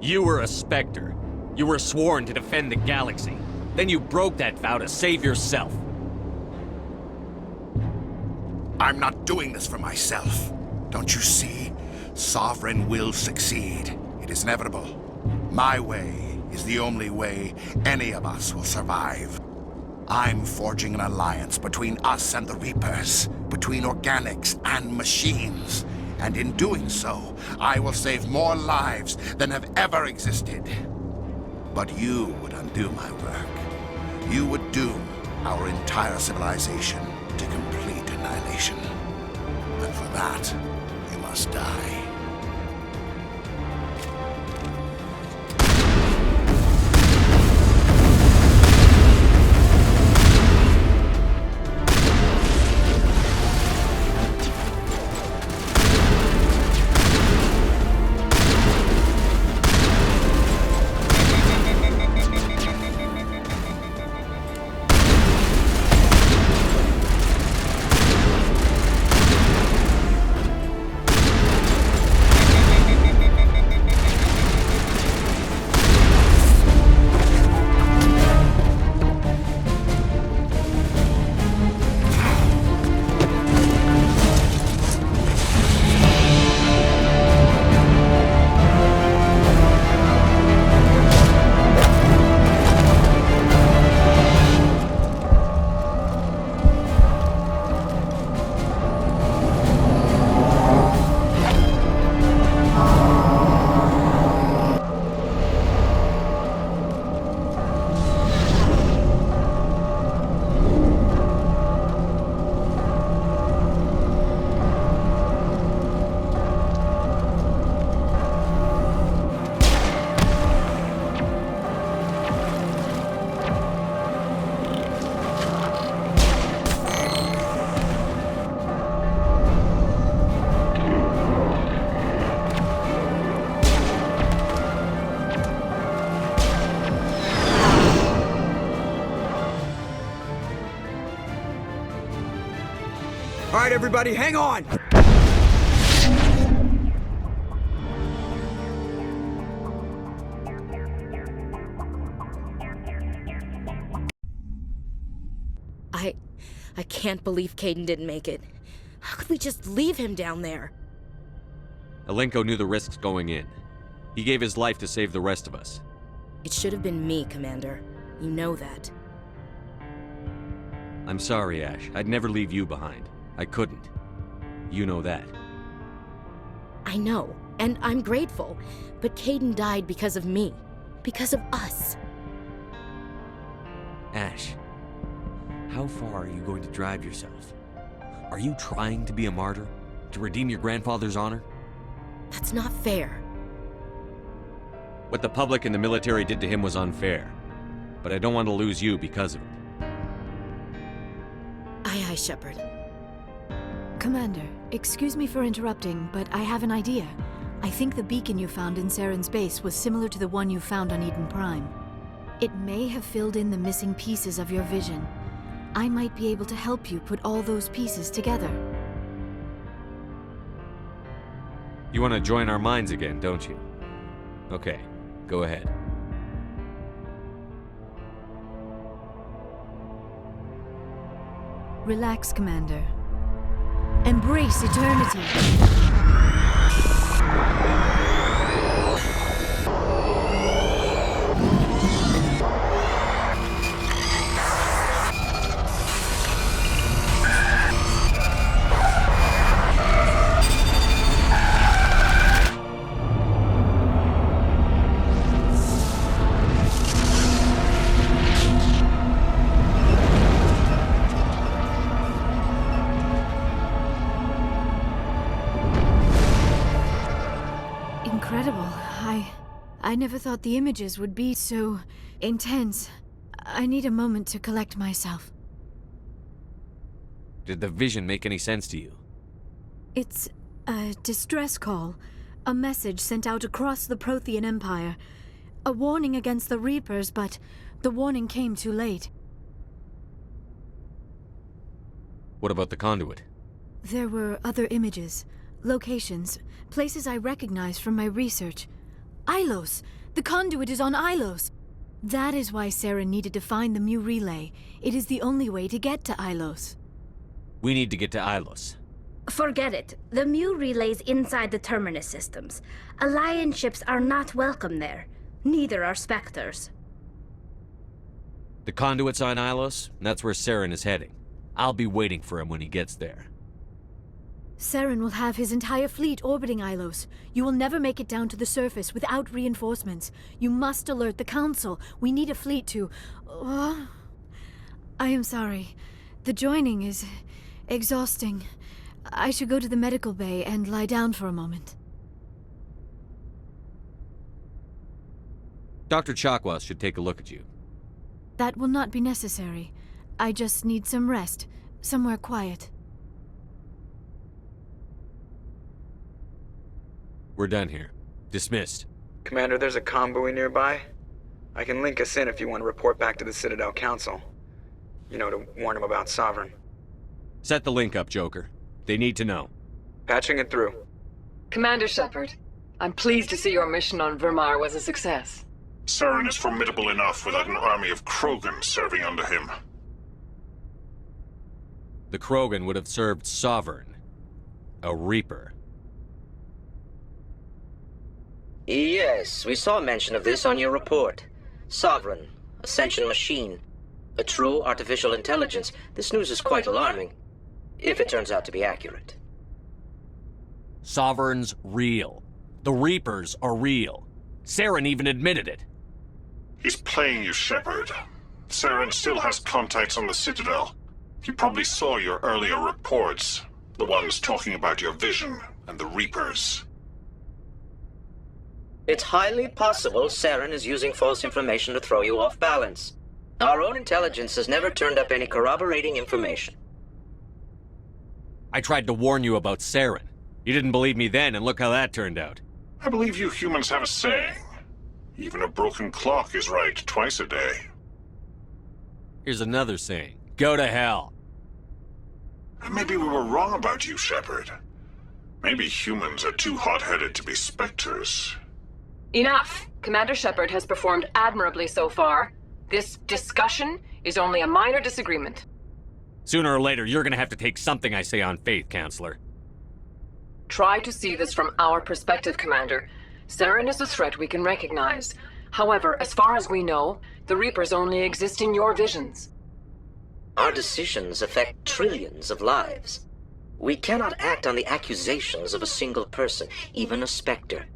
You were a Spectre. You were sworn to defend the galaxy. Then you broke that vow to save yourself. I'm not doing this for myself. Don't you see? Sovereign will succeed. It is inevitable. My way is the only way any of us will survive. I'm forging an alliance between us and the Reapers, between organics and machines. And in doing so, I will save more lives than have ever existed. But you would undo my work. You would doom our entire civilization to complete annihilation. And for that, you must die. All right, everybody, hang on! I can't believe Kaidan didn't make it. How could we just leave him down there? Alenko knew the risks going in. He gave his life to save the rest of us. It should have been me, Commander. You know that. I'm sorry, Ash. I'd never leave you behind. I couldn't. You know that. I know, and I'm grateful. But Kaidan died because of me. Because of us. Ash, how far are you going to drive yourself? Are you trying to be a martyr? To redeem your grandfather's honor? That's not fair. What the public and the military did to him was unfair. But I don't want to lose you because of it. Aye, Shepard. Commander, excuse me for interrupting, but I have an idea. I think the beacon you found in Saren's base was similar to the one you found on Eden Prime. It may have filled in the missing pieces of your vision. I might be able to help you put all those pieces together. You want to join our minds again, don't you? Okay, go ahead. Relax, Commander. Embrace eternity. Incredible. I never thought the images would be so intense. I need a moment to collect myself. Did the vision make any sense to you? It's a distress call. A message sent out across the Prothean Empire. A warning against the Reapers, but the warning came too late. What about the conduit? There were other images, locations, places I recognized from my research. Ilos! The conduit is on Ilos! That is why Sarah needed to find the Mu relay. It is the only way to get to Ilos. We need to get to Ilos. Forget it. The Mu relay's inside the Terminus systems. Alliance ships are not welcome there. Neither are Spectres. The conduit's on Ilos, and that's where Saren is heading. I'll be waiting for him when he gets there. Saren will have his entire fleet orbiting Ilos. You will never make it down to the surface without reinforcements. You must alert the Council. We need a fleet to... I am sorry. The joining is exhausting. I should go to the medical bay and lie down for a moment. Dr. Chakwas should take a look at you. That will not be necessary. I just need some rest. Somewhere quiet. We're done here. Dismissed. Commander, there's a convoy nearby. I can link us in if you want to report back to the Citadel Council. You know, to warn them about Sovereign. Set the link up, Joker. They need to know. Patching it through. Commander Shepard, I'm pleased to see your mission on Vermar was a success. Saren is formidable enough without an army of Krogan serving under him. The Krogan would have served Sovereign. A Reaper. Yes, we saw mention of this on your report. Sovereign, Ascension machine, a true artificial intelligence. This news is quite alarming, if it turns out to be accurate. Sovereign's real. The Reapers are real. Saren even admitted it. He's playing you, Shepard. Saren still has contacts on the Citadel. He probably saw your earlier reports, the ones talking about your vision and the Reapers. It's highly possible Saren is using false information to throw you off balance. Our own intelligence has never turned up any corroborating information. I tried to warn you about Saren. You didn't believe me then, and look how that turned out. I believe you humans have a saying. Even a broken clock is right twice a day. Here's another saying. Go to hell. Maybe we were wrong about you, Shepard. Maybe humans are too hot-headed to be Spectres. Enough! Commander Shepard has performed admirably so far. This discussion is only a minor disagreement. Sooner or later, you're gonna have to take something I say on faith, Counselor. Try to see this from our perspective, Commander. Saren is a threat we can recognize. However, as far as we know, the Reapers only exist in your visions. Our decisions affect trillions of lives. We cannot act on the accusations of a single person, even a Spectre.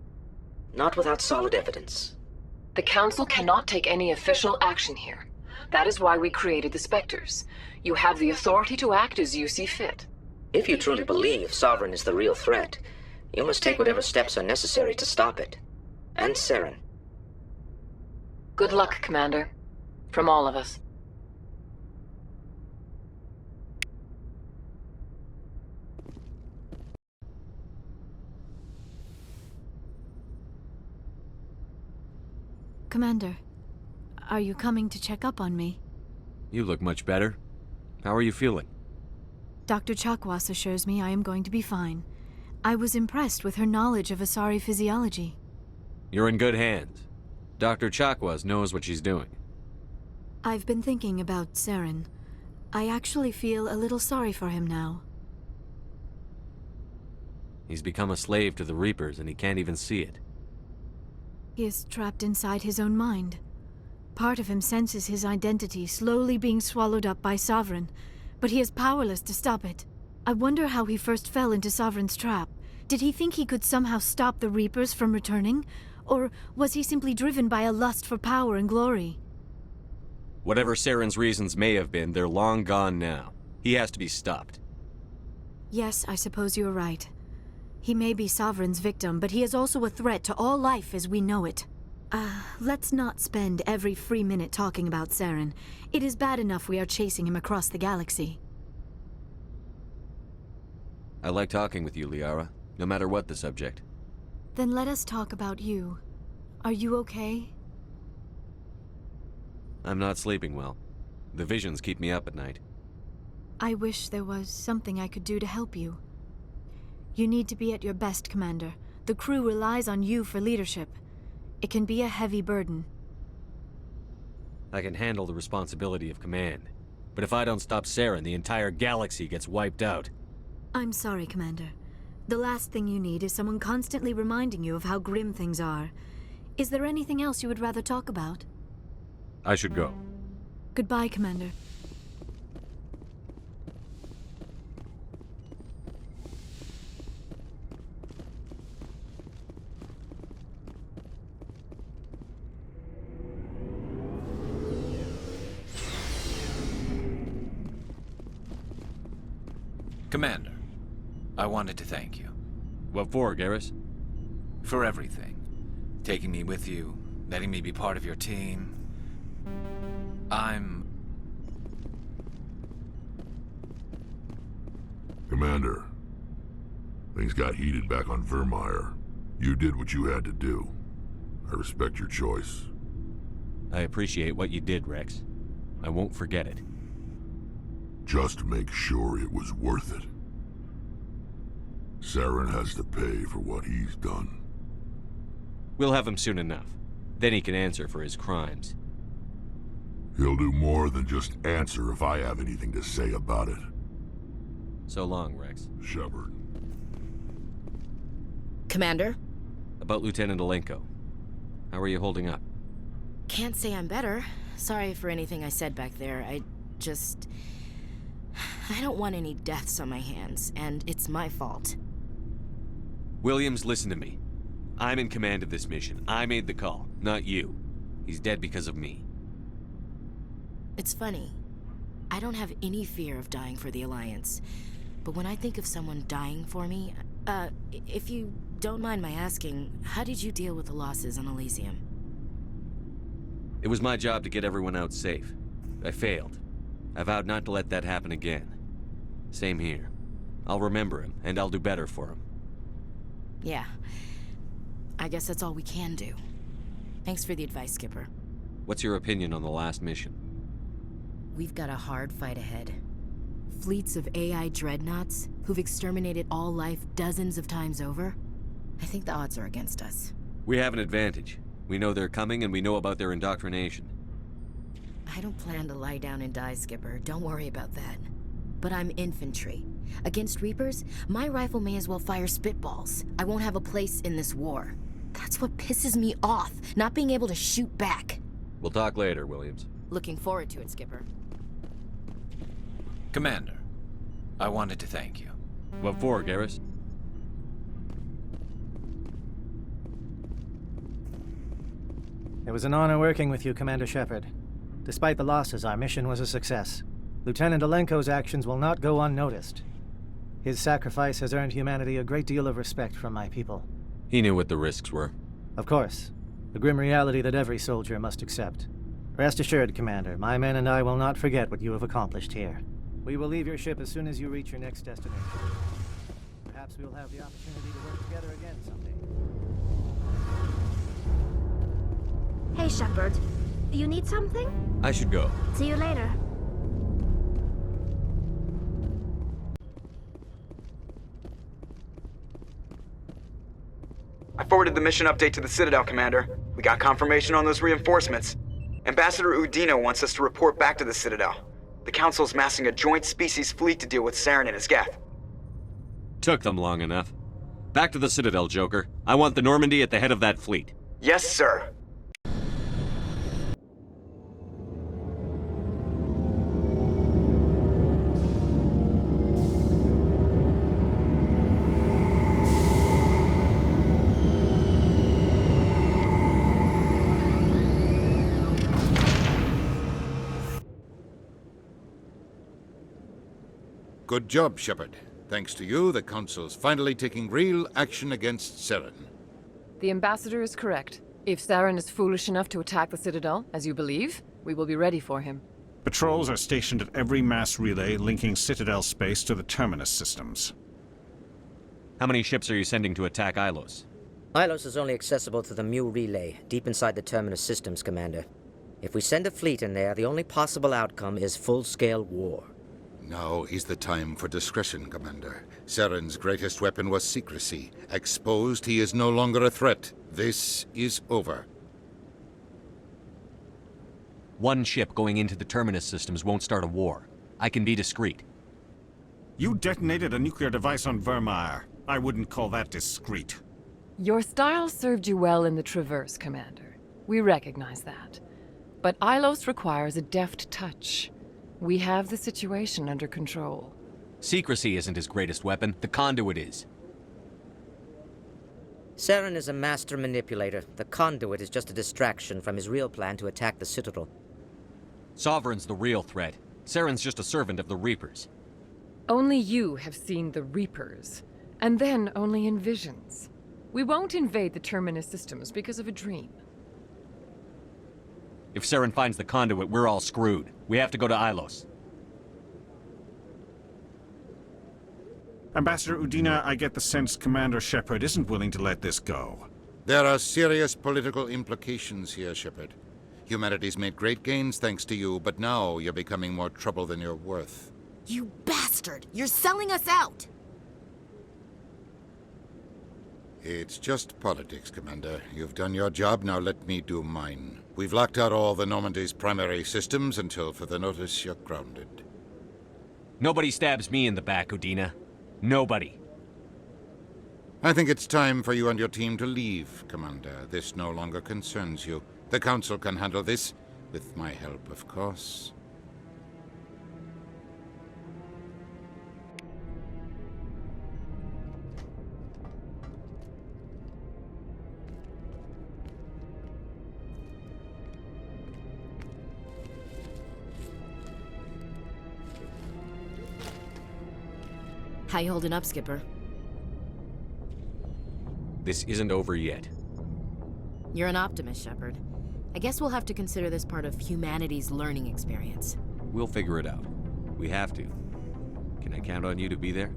Not without solid evidence. The Council cannot take any official action here. That is why we created the Spectres. You have the authority to act as you see fit. If you truly believe Sovereign is the real threat, you must take whatever steps are necessary to stop it. And Saren. Good luck, Commander. From all of us. Commander, Are you coming to check up on me? You look much better. How are you feeling? Dr. Chakwas assures me I am going to be fine. I was impressed with her knowledge of Asari physiology. You're in good hands. Dr. Chakwas knows what she's doing. I've been thinking about Saren. I actually feel a little sorry for him now. He's become a slave to the Reapers and he can't even see it. He is trapped inside his own mind. Part of him senses his identity slowly being swallowed up by Sovereign, but he is powerless to stop it. I wonder how he first fell into Sovereign's trap. Did he think he could somehow stop the Reapers from returning? Or was he simply driven by a lust for power and glory? Whatever Saren's reasons may have been, they're long gone now. He has to be stopped. Yes, I suppose you're right. He may be Sovereign's victim, but he is also a threat to all life as we know it. Let's not spend every free minute talking about Saren. It is bad enough we are chasing him across the galaxy. I like talking with you, Liara, no matter what the subject. Then let us talk about you. Are you okay? I'm not sleeping well. The visions keep me up at night. I wish there was something I could do to help you. You need to be at your best, Commander. The crew relies on you for leadership. It can be a heavy burden. I can handle the responsibility of command. But if I don't stop Saren, the entire galaxy gets wiped out. I'm sorry, Commander. The last thing you need is someone constantly reminding you of how grim things are. Is there anything else you would rather talk about? I should go. Goodbye, Commander. Commander, I wanted to thank you. What for, Garrus? For everything. Taking me with you, letting me be part of your team. Commander, things got heated back on Vermeer. You did what you had to do. I respect your choice. I appreciate what you did, Wrex. I won't forget it. Just make sure it was worth it. Saren has to pay for what he's done. We'll have him soon enough. Then he can answer for his crimes. He'll do more than just answer if I have anything to say about it. So long, Wrex. Shepard. Commander? About Lieutenant Alenko. How are you holding up? Can't say I'm better. Sorry for anything I said back there. I don't want any deaths on my hands, and it's my fault. Williams, listen to me. I'm in command of this mission. I made the call, not you. He's dead because of me. It's funny. I don't have any fear of dying for the Alliance. But when I think of someone dying for me, if you don't mind my asking, how did you deal with the losses on Elysium? It was my job to get everyone out safe. I failed. I vowed not to let that happen again. Same here. I'll remember him, and I'll do better for him. Yeah. I guess that's all we can do. Thanks for the advice, Skipper. What's your opinion on the last mission? We've got a hard fight ahead. Fleets of AI dreadnoughts who've exterminated all life dozens of times over. I think the odds are against us. We have an advantage. We know they're coming, and we know about their indoctrination. I don't plan to lie down and die, Skipper. Don't worry about that. But I'm infantry. Against Reapers, my rifle may as well fire spitballs. I won't have a place in this war. That's what pisses me off, not being able to shoot back. We'll talk later, Williams. Looking forward to it, Skipper. Commander, I wanted to thank you. What for, Garrus? It was an honor working with you, Commander Shepard. Despite the losses, our mission was a success. Lieutenant Alenko's actions will not go unnoticed. His sacrifice has earned humanity a great deal of respect from my people. He knew what the risks were. Of course. The grim reality that every soldier must accept. Rest assured, Commander, my men and I will not forget what you have accomplished here. We will leave your ship as soon as you reach your next destination. Perhaps we'll have the opportunity to work together again someday. Hey, Shepard. You need something? I should go. See you later. I forwarded the mission update to the Citadel, Commander. We got confirmation on those reinforcements. Ambassador Udina wants us to report back to the Citadel. The Council's massing a joint species fleet to deal with Saren and his Geth. Took them long enough. Back to the Citadel, Joker. I want the Normandy at the head of that fleet. Yes, sir. Good job, Shepard. Thanks to you, the Council's finally taking real action against Saren. The Ambassador is correct. If Saren is foolish enough to attack the Citadel, as you believe, we will be ready for him. Patrols are stationed at every mass relay linking Citadel space to the Terminus systems. How many ships are you sending to attack Ilos? Ilos is only accessible to the Mu relay, deep inside the Terminus systems, Commander. If we send a fleet in there, the only possible outcome is full-scale war. Now is the time for discretion, Commander. Saren's greatest weapon was secrecy. Exposed, he is no longer a threat. This is over. One ship going into the Terminus systems won't start a war. I can be discreet. You detonated a nuclear device on Vermeer. I wouldn't call that discreet. Your style served you well in the Traverse, Commander. We recognize that. But Ilos requires a deft touch. We have the situation under control. Secrecy isn't his greatest weapon. The conduit is. Saren is a master manipulator. The conduit is just a distraction from his real plan to attack the Citadel. Sovereign's the real threat. Saren's just a servant of the Reapers. Only you have seen the Reapers, and then only in visions. We won't invade the Terminus systems because of a dream. If Saren finds the conduit, we're all screwed. We have to go to Ilos. Ambassador Udina, I get the sense Commander Shepard isn't willing to let this go. There are serious political implications here, Shepard. Humanity's made great gains thanks to you, but now you're becoming more trouble than you're worth. You bastard! You're selling us out! It's just politics, Commander. You've done your job, now let me do mine. We've locked out all the Normandy's primary systems until further notice you're grounded. Nobody stabs me in the back, Udina. Nobody. I think it's time for you and your team to leave, Commander. This no longer concerns you. The Council can handle this, with my help, of course. How you holding up, Skipper? This isn't over yet. You're an optimist, Shepard. I guess we'll have to consider this part of humanity's learning experience. We'll figure it out. We have to. Can I count on you to be there?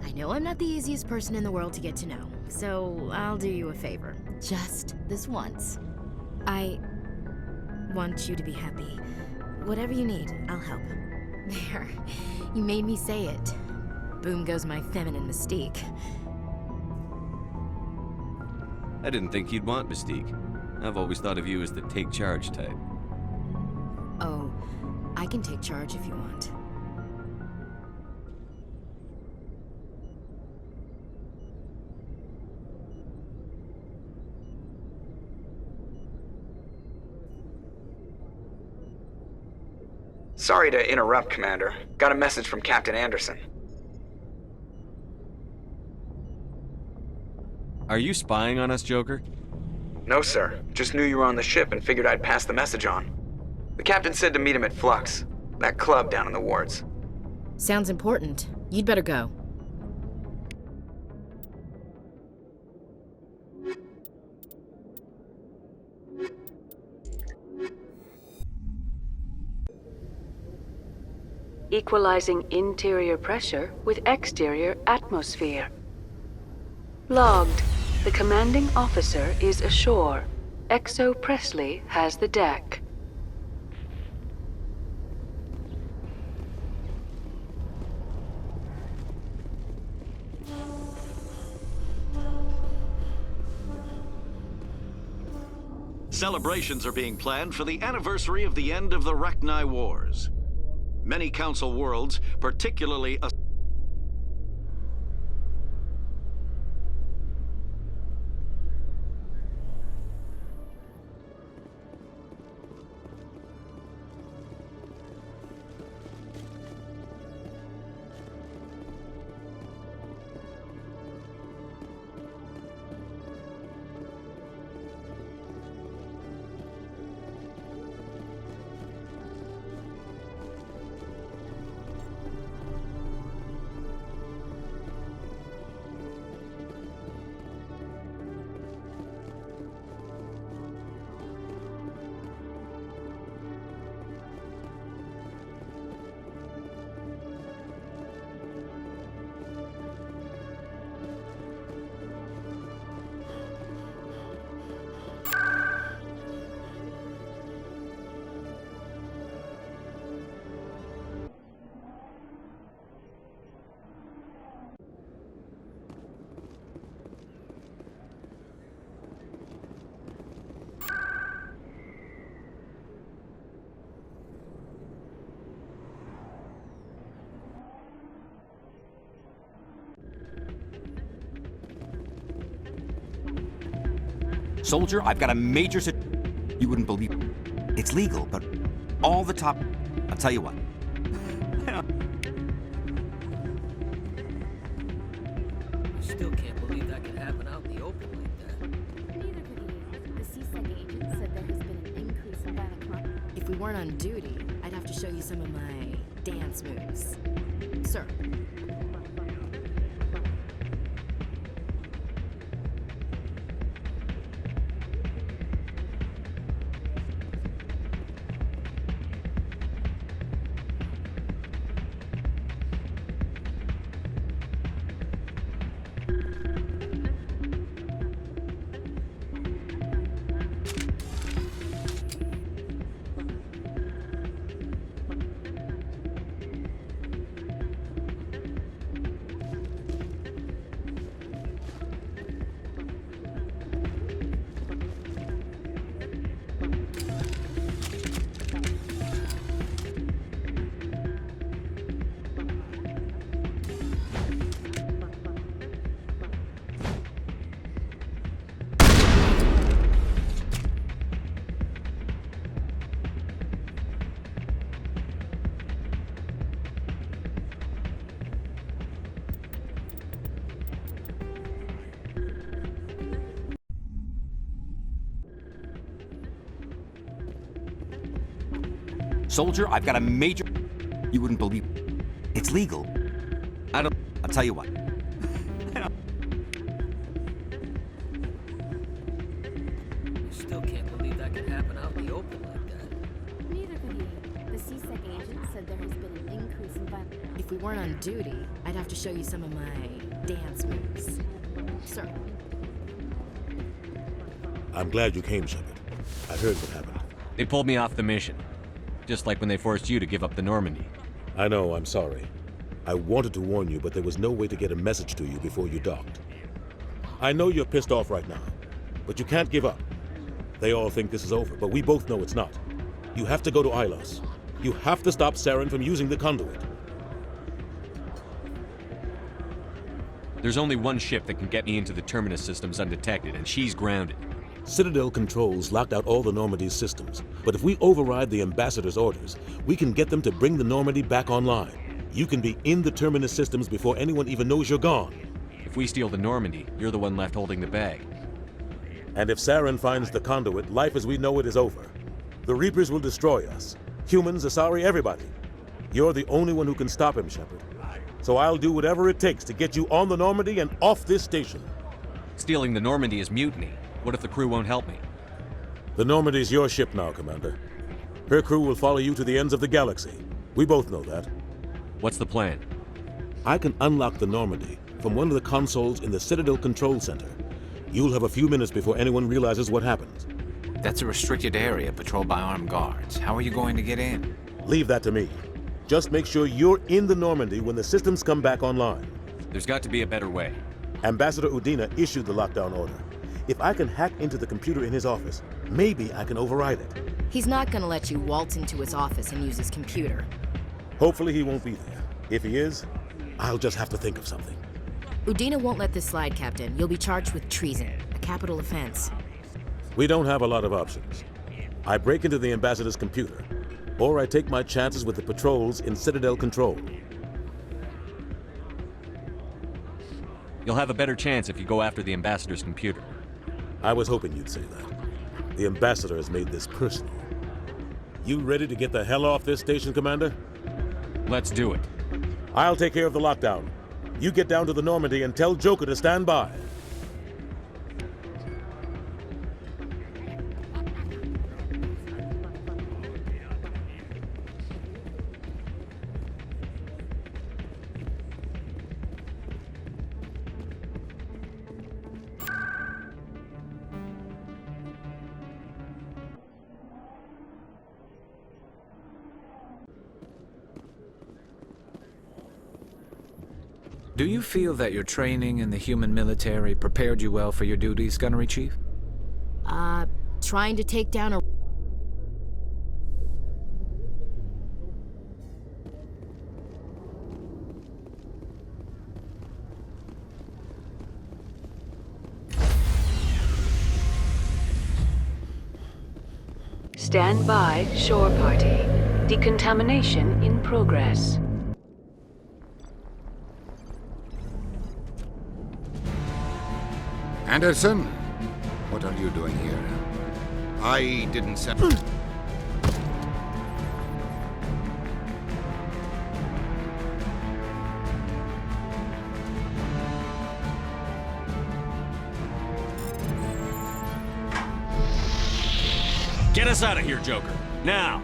I know I'm not the easiest person in the world to get to know, so I'll do you a favor. Just this once. I want you to be happy. Whatever you need, I'll help. There. You made me say it. Boom goes my feminine mystique. I didn't think you'd want Mystique. I've always thought of you as the take-charge type. Oh, I can take charge if you want. Sorry to interrupt, Commander. Got a message from Captain Anderson. Are you spying on us, Joker? No, sir. Just knew you were on the ship and figured I'd pass the message on. The captain said to meet him at Flux, that club down in the wards. Sounds important. You'd better go. Equalizing interior pressure with exterior atmosphere. Logged. The commanding officer is ashore. Exo Presley has the deck. Celebrations are being planned for the anniversary of the end of the Rachni Wars. Many Council worlds, particularly Soldier, I've got a major You wouldn't believe it. It's legal, but all the top... I'll tell you what. I still can't believe that could happen out in the open like that. Neither could he. The CSEC agent said there has been an increase in violent crime. If we weren't on duty, I'd have to show you some of my dance moves. Sir. Soldier, I've got a major... You wouldn't believe... It's legal. I'll tell you what. I still can't believe that could happen out in the open like that. Neither could he. The CSEC agent said there has been an increase in violence. If we weren't on duty, I'd have to show you some of my dance moves. Sir. I'm glad you came, Shepard. I heard what happened. They pulled me off the mission. Just like when they forced you to give up the Normandy. I know, I'm sorry. I wanted to warn you, but there was no way to get a message to you before you docked. I know you're pissed off right now, but you can't give up. They all think this is over, but we both know it's not. You have to go to Ilos. You have to stop Saren from using the conduit. There's only one ship that can get me into the Terminus systems undetected, and she's grounded. Citadel controls locked out all the Normandy's systems, but if we override the Ambassador's orders, we can get them to bring the Normandy back online. You can be in the Terminus systems before anyone even knows you're gone. If we steal the Normandy, you're the one left holding the bag. And if Saren finds the conduit, life as we know it is over. The Reapers will destroy us. Humans, Asari, everybody. You're the only one who can stop him, Shepard. So I'll do whatever it takes to get you on the Normandy and off this station. Stealing the Normandy is mutiny. What if the crew won't help me? The Normandy's your ship now, Commander. Her crew will follow you to the ends of the galaxy. We both know that. What's the plan? I can unlock the Normandy from one of the consoles in the Citadel Control Center. You'll have a few minutes before anyone realizes what happened. That's a restricted area patrolled by armed guards. How are you going to get in? Leave that to me. Just make sure you're in the Normandy when the systems come back online. There's got to be a better way. Ambassador Udina issued the lockdown order. If I can hack into the computer in his office, maybe I can override it. He's not gonna let you waltz into his office and use his computer. Hopefully he won't be there. If he is, I'll just have to think of something. Udina won't let this slide, Captain. You'll be charged with treason, a capital offense. We don't have a lot of options. I break into the ambassador's computer, or I take my chances with the patrols in Citadel Control. You'll have a better chance if you go after the ambassador's computer. I was hoping you'd say that. The ambassador has made this personal. You ready to get the hell off this station, Commander? Let's do it. I'll take care of the lockdown. You get down to the Normandy and tell Joker to stand by. Do you feel that your training in the human military prepared you well for your duties, Gunnery Chief? Trying to take down a... Stand by, shore party. Decontamination in progress. Anderson, what are you doing here? I didn't send... Get us out of here, Joker. Now!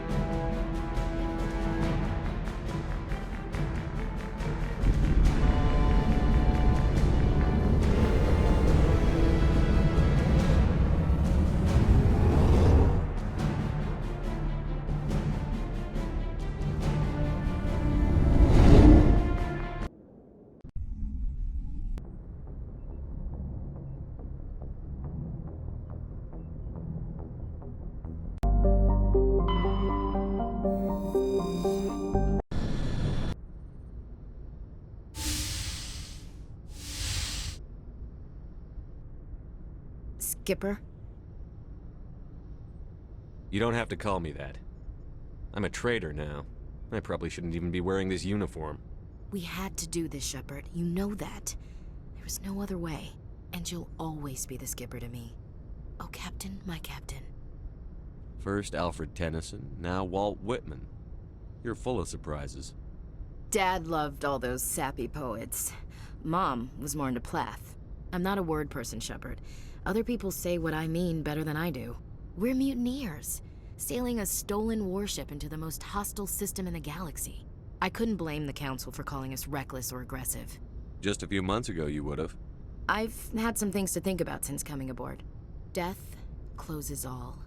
Skipper? You don't have to call me that. I'm a traitor now. I probably shouldn't even be wearing this uniform. We had to do this, Shepard. You know that. There was no other way. And you'll always be the skipper to me. Oh, Captain, my Captain. First Alfred Tennyson, now Walt Whitman. You're full of surprises. Dad loved all those sappy poets. Mom was more into Plath. I'm not a word person, Shepard. Other people say what I mean better than I do. We're mutineers, sailing a stolen warship into the most hostile system in the galaxy. I couldn't blame the Council for calling us reckless or aggressive. Just a few months ago, you would have. I've had some things to think about since coming aboard. Death closes all.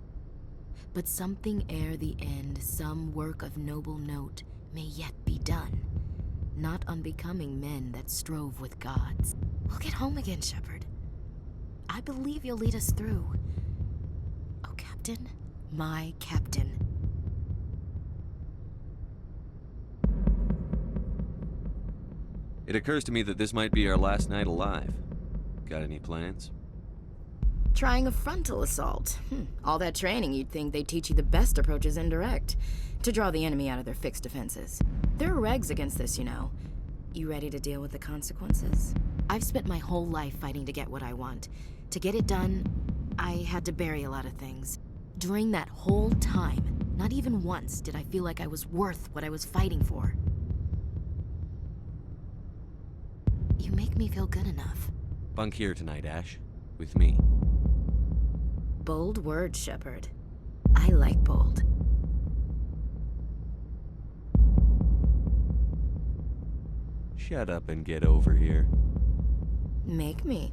But something ere the end, some work of noble note, may yet be done. Not unbecoming men that strove with gods. We'll get home again, Shepard. I believe you'll lead us through. Oh, Captain, my Captain. It occurs to me that this might be our last night alive. Got any plans? Trying a frontal assault. All that training, you'd think they'd teach you the best approaches indirect, to draw the enemy out of their fixed defenses. There are regs against this, you know. You ready to deal with the consequences? I've spent my whole life fighting to get what I want. To get it done, I had to bury a lot of things. During that whole time, not even once did I feel like I was worth what I was fighting for. You make me feel good enough. Bunk here tonight, Ash. With me. Bold words, Shepard. I like bold. Shut up and get over here. Make me.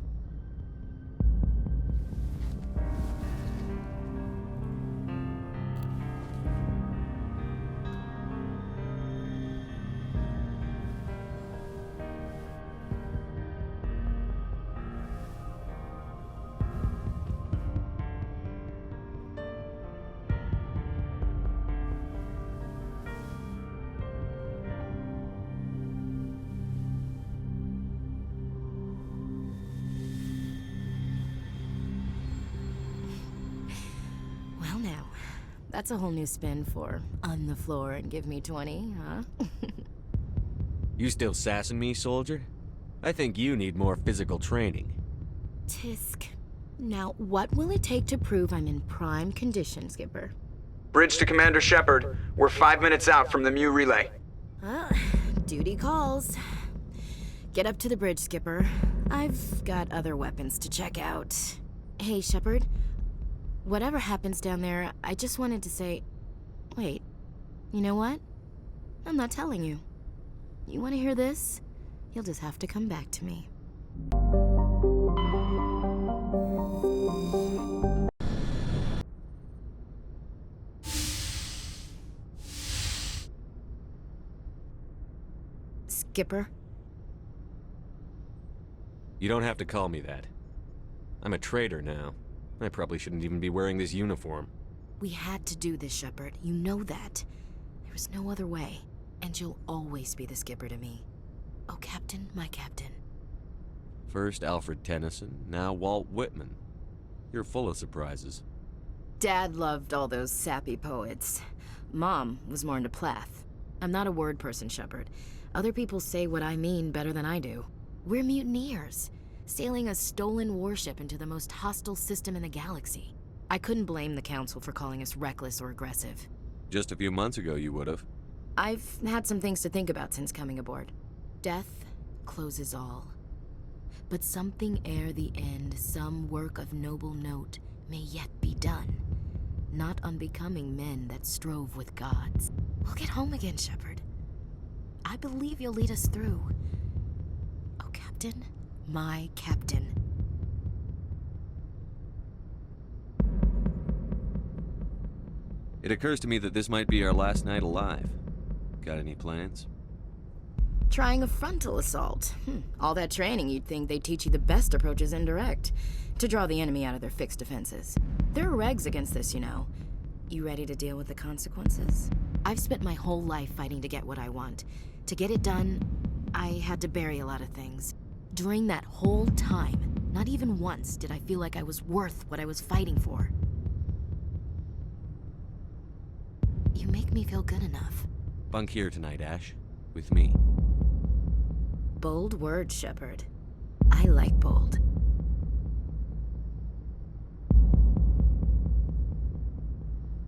That's a whole new spin for on the floor and give me 20, huh? You still sassing me, soldier? I think you need more physical training. Tisk. Now, what will it take to prove I'm in prime condition, Skipper? Bridge to Commander Shepard. We're 5 minutes out from the Mu relay. Duty calls. Get up to the bridge, Skipper. I've got other weapons to check out. Hey, Shepard. Whatever happens down there, I just wanted to say... Wait. You know what? I'm not telling you. You want to hear this? You'll just have to come back to me. Skipper? You don't have to call me that. I'm a traitor now. I probably shouldn't even be wearing this uniform. We had to do this, Shepard. You know that. There was no other way. And you'll always be the Skipper to me. Oh, Captain, my Captain. First Alfred Tennyson, now Walt Whitman. You're full of surprises. Dad loved all those sappy poets. Mom was more into Plath. I'm not a word person, Shepard. Other people say what I mean better than I do. We're mutineers, sailing a stolen warship into the most hostile system in the galaxy. I couldn't blame the Council for calling us reckless or aggressive. Just a few months ago, you would have. I've had some things to think about since coming aboard. Death closes all. But something ere the end, some work of noble note, may yet be done. Not unbecoming men that strove with gods. We'll get home again, Shepard. I believe you'll lead us through. Oh, Captain, my Captain. It occurs to me that this might be our last night alive. Got any plans? Trying a frontal assault. All that training, you'd think they'd teach you the best approach is indirect, to draw the enemy out of their fixed defenses. There are regs against this, you know. You ready to deal with the consequences? I've spent my whole life fighting to get what I want. To get it done, I had to bury a lot of things. During that whole time, not even once did I feel like I was worth what I was fighting for. You make me feel good enough. Bunk here tonight, Ash. With me. Bold words, Shepard. I like bold.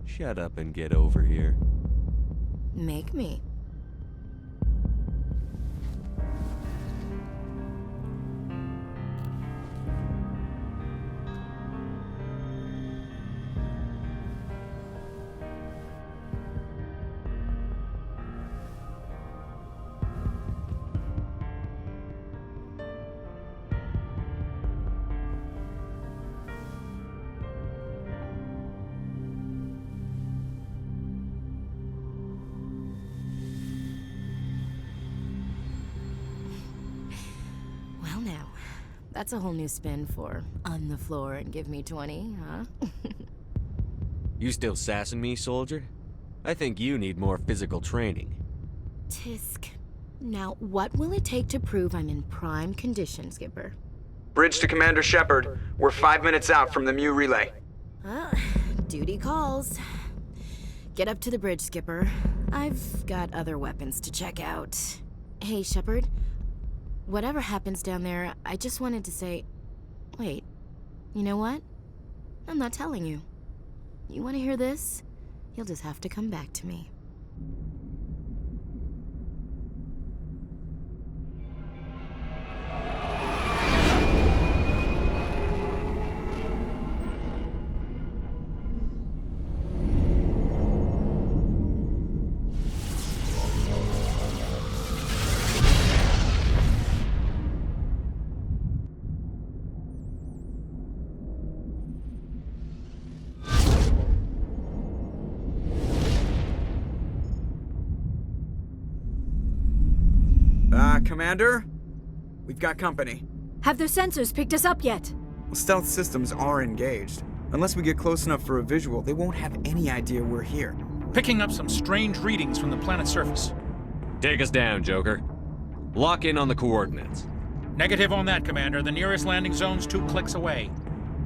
Shut up and get over here. Make me. Now, that's a whole new spin for on the floor and give me 20, huh? You still sassing me, soldier? I think you need more physical training. Tisk. Now, what will it take to prove I'm in prime condition, Skipper? Bridge to Commander Shepard. We're 5 minutes out from the Mu relay. Duty calls. Get up to the bridge, Skipper. I've got other weapons to check out. Hey, Shepard. Whatever happens down there, I just wanted to say... Wait, you know what? I'm not telling you. You want to hear this? You'll just have to come back to me. Commander? We've got company. Have their sensors picked us up yet? Well, stealth systems are engaged. Unless we get close enough for a visual, they won't have any idea we're here. Picking up some strange readings from the planet's surface. Take us down, Joker. Lock in on the coordinates. Negative on that, Commander. The nearest landing zone's 2 clicks away.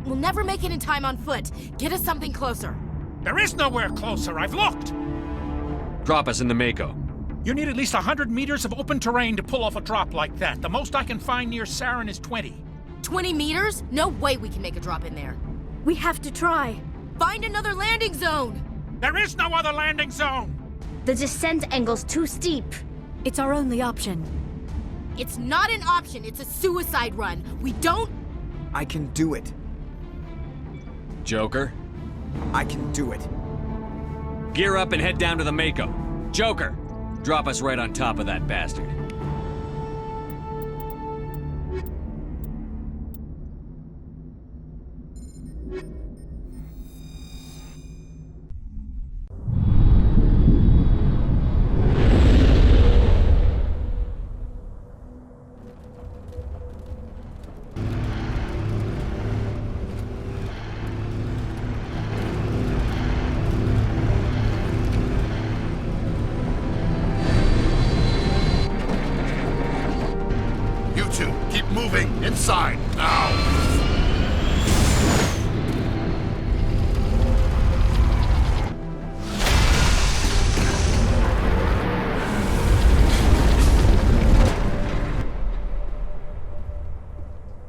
We'll never make it in time on foot. Get us something closer. There is nowhere closer, I've looked! Drop us in the Mako. You need at least 100 meters of open terrain to pull off a drop like that. The most I can find near Saren is 20. 20 meters? No way we can make a drop in there. We have to try. Find another landing zone! There is no other landing zone! The descent angle's too steep. It's our only option. It's not an option, it's a suicide run. We don't... I can do it. Joker? I can do it. Gear up and head down to the Mako. Joker, drop us right on top of that bastard. Inside, now!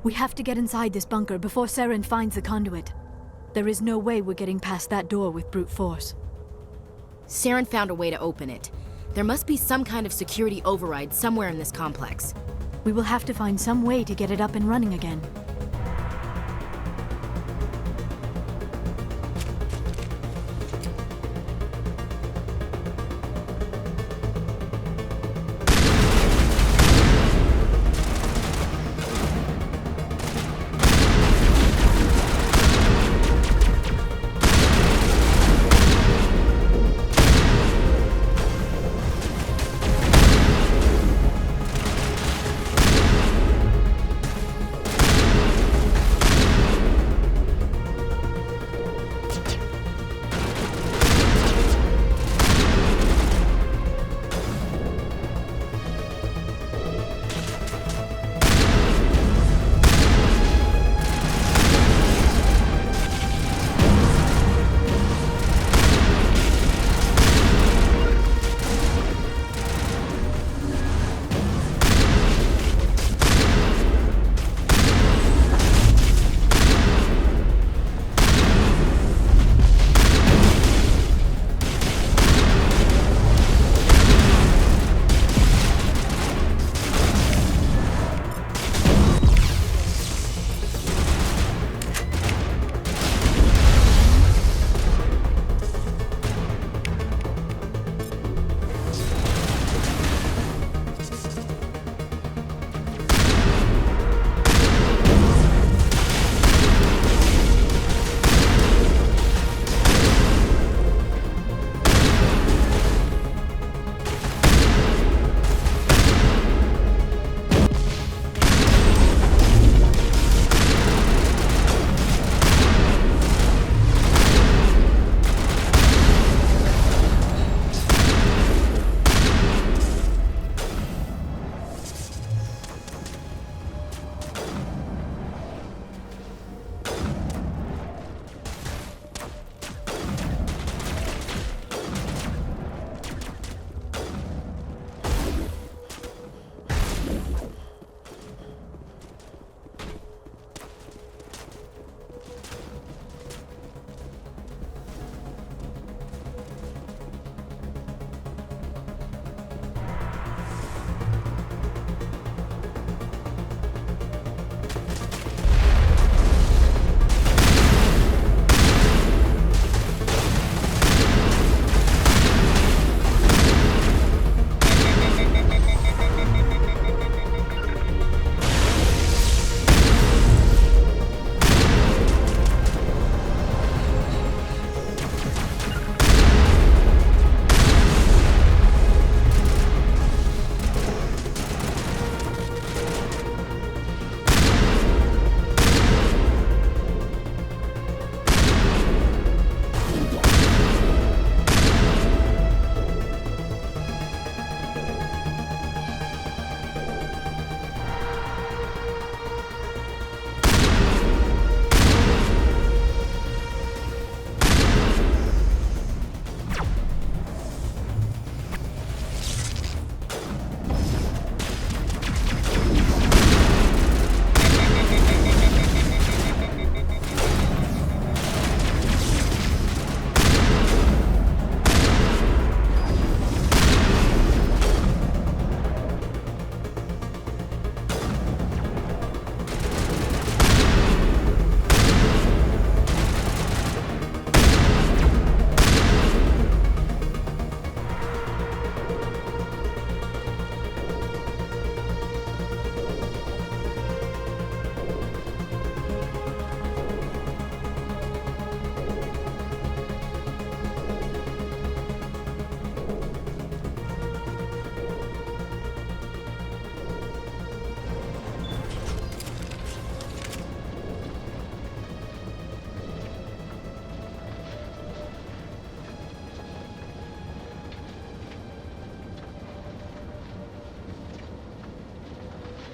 We have to get inside this bunker before Saren finds the conduit. There is no way we're getting past that door with brute force. Saren found a way to open it. There must be some kind of security override somewhere in this complex. We will have to find some way to get it up and running again.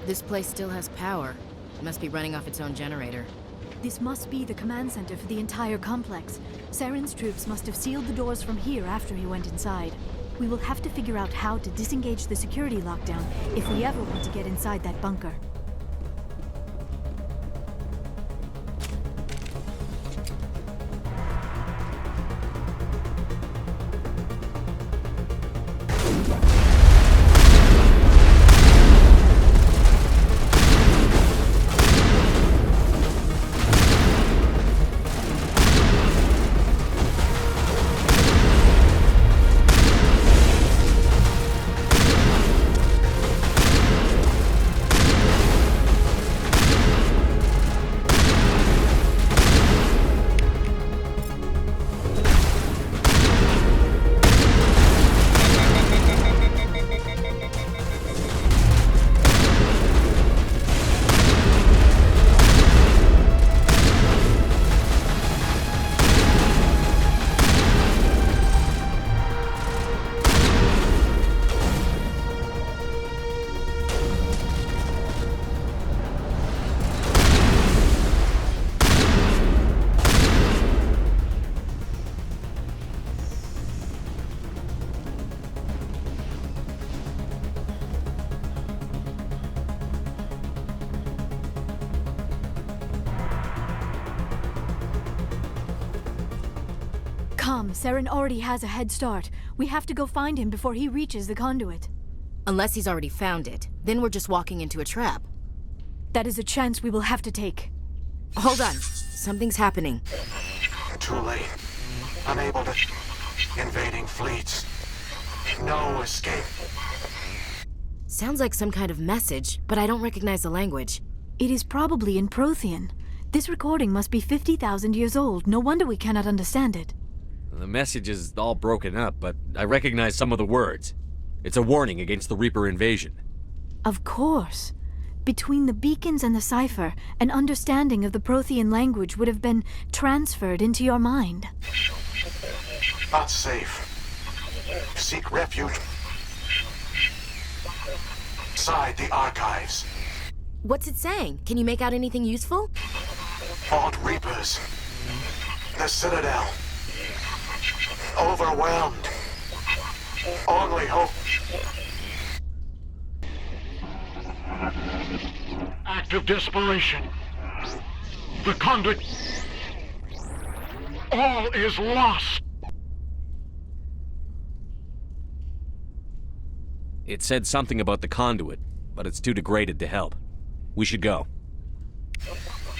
This place still has power. It must be running off its own generator. This must be the command center for the entire complex. Saren's troops must have sealed the doors from here after he went inside. We will have to figure out how to disengage the security lockdown if we ever want to get inside that bunker. Come, Saren already has a head start. We have to go find him before he reaches the conduit. Unless he's already found it. Then we're just walking into a trap. That is a chance we will have to take. Hold on. Something's happening. Too late. Unable to... Invading fleets. No escape. Sounds like some kind of message, but I don't recognize the language. It is probably in Prothean. This recording must be 50,000 years old. No wonder we cannot understand it. The message is all broken up, but I recognize some of the words. It's a warning against the Reaper invasion. Of course. Between the beacons and the cipher, an understanding of the Prothean language would have been transferred into your mind. Not safe. Seek refuge. Inside the archives. What's it saying? Can you make out anything useful? Fought Reapers. The Citadel. Overwhelmed. Only hope. Act of desperation. The conduit. All is lost. It said something about the conduit, but it's too degraded to help. We should go.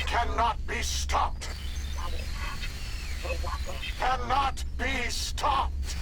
Cannot be stopped. Cannot be stopped.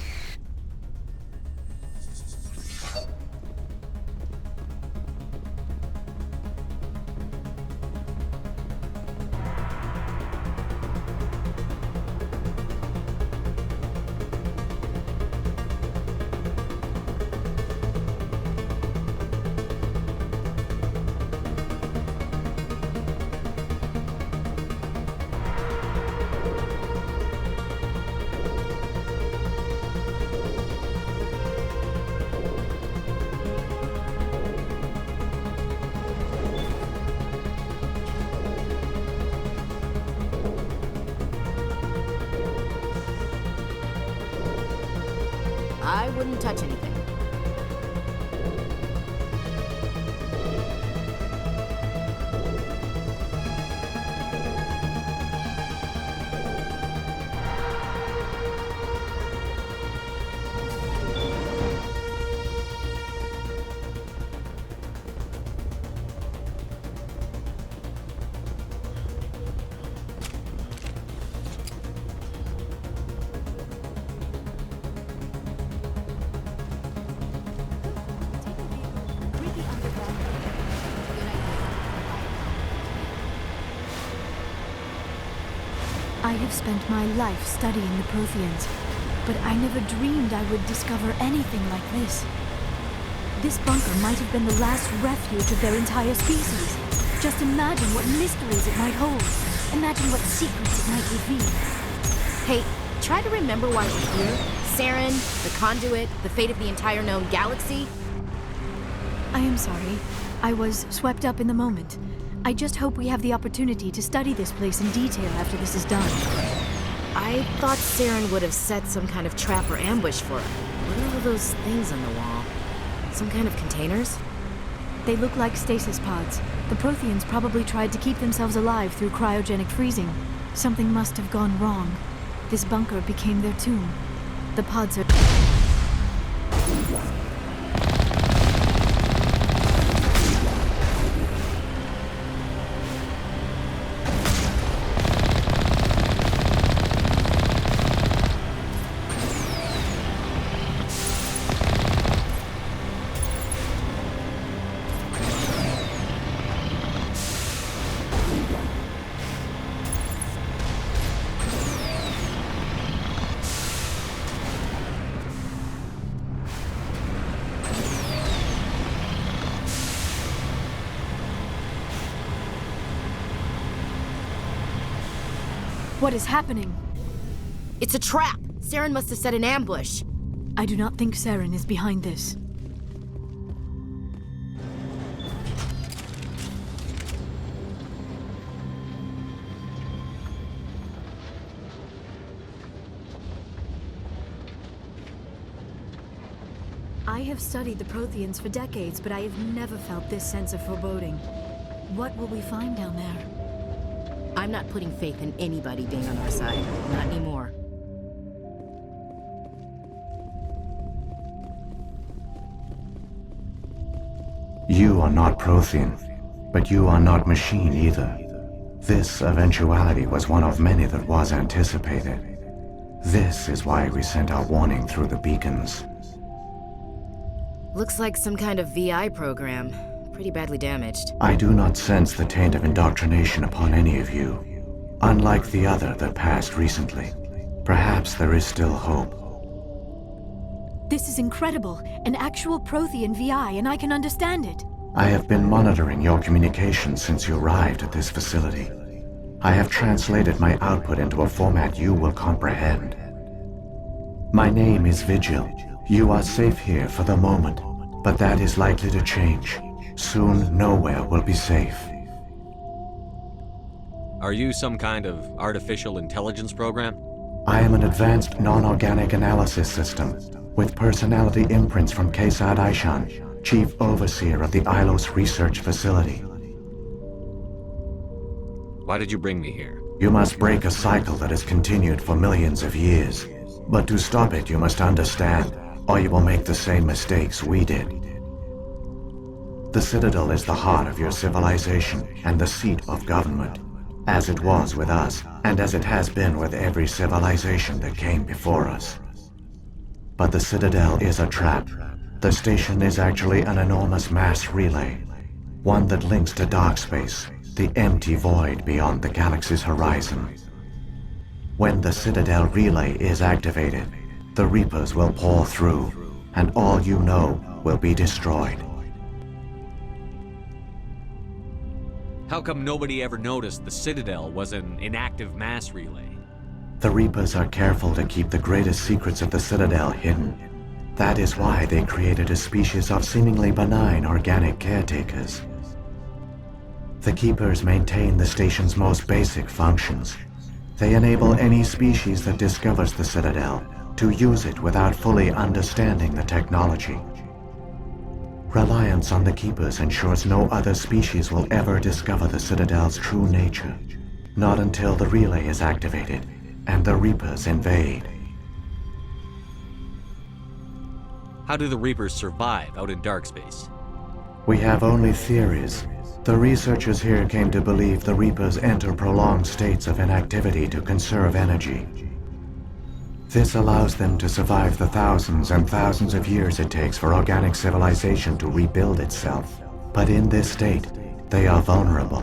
I wouldn't touch anything. I have spent my life studying the Protheans, but I never dreamed I would discover anything like this. This bunker might have been the last refuge of their entire species. Just imagine what mysteries it might hold. Imagine what secrets it might reveal. Hey, try to remember why we're here. Saren, the conduit, the fate of the entire known galaxy. I am sorry. I was swept up in the moment. I just hope we have the opportunity to study this place in detail after this is done. I thought Saren would have set some kind of trap or ambush for her. What are all those things on the wall? Some kind of containers? They look like stasis pods. The Protheans probably tried to keep themselves alive through cryogenic freezing. Something must have gone wrong. This bunker became their tomb. The pods are... What is happening? It's a trap! Saren must have set an ambush. I do not think Saren is behind this. I have studied the Protheans for decades, but I have never felt this sense of foreboding. What will we find down there? I'm not putting faith in anybody being on our side. Not anymore. You are not Prothean, but you are not machine either. This eventuality was one of many that was anticipated. This is why we sent our warning through the beacons. Looks like some kind of VI program. Pretty badly damaged. I do not sense the taint of indoctrination upon any of you, unlike the other that passed recently. Perhaps there is still hope. This is incredible. An actual Prothean VI, and I can understand it. I have been monitoring your communications since you arrived at this facility. I have translated my output into a format you will comprehend. My name is Vigil. You are safe here for the moment, but that is likely to change. Soon, nowhere will be safe. Are you some kind of artificial intelligence program? I am an advanced non-organic analysis system, with personality imprints from Kesad Aishan, Chief Overseer of the Ilos Research Facility. Why did you bring me here? You must break a cycle that has continued for millions of years. But to stop it, you must understand, or you will make the same mistakes we did. The Citadel is the heart of your civilization and the seat of government, as it was with us, and as it has been with every civilization that came before us. But the Citadel is a trap. The station is actually an enormous mass relay, one that links to dark space, the empty void beyond the galaxy's horizon. When the Citadel relay is activated, the Reapers will pour through, and all you know will be destroyed. How come nobody ever noticed the Citadel was an inactive mass relay? The Reapers are careful to keep the greatest secrets of the Citadel hidden. That is why they created a species of seemingly benign organic caretakers. The Keepers maintain the station's most basic functions. They enable any species that discovers the Citadel to use it without fully understanding the technology. Reliance on the Keepers ensures no other species will ever discover the Citadel's true nature. Not until the relay is activated and the Reapers invade. How do the Reapers survive out in dark space? We have only theories. The researchers here came to believe the Reapers enter prolonged states of inactivity to conserve energy. This allows them to survive the thousands and thousands of years it takes for organic civilization to rebuild itself. But in this state, they are vulnerable.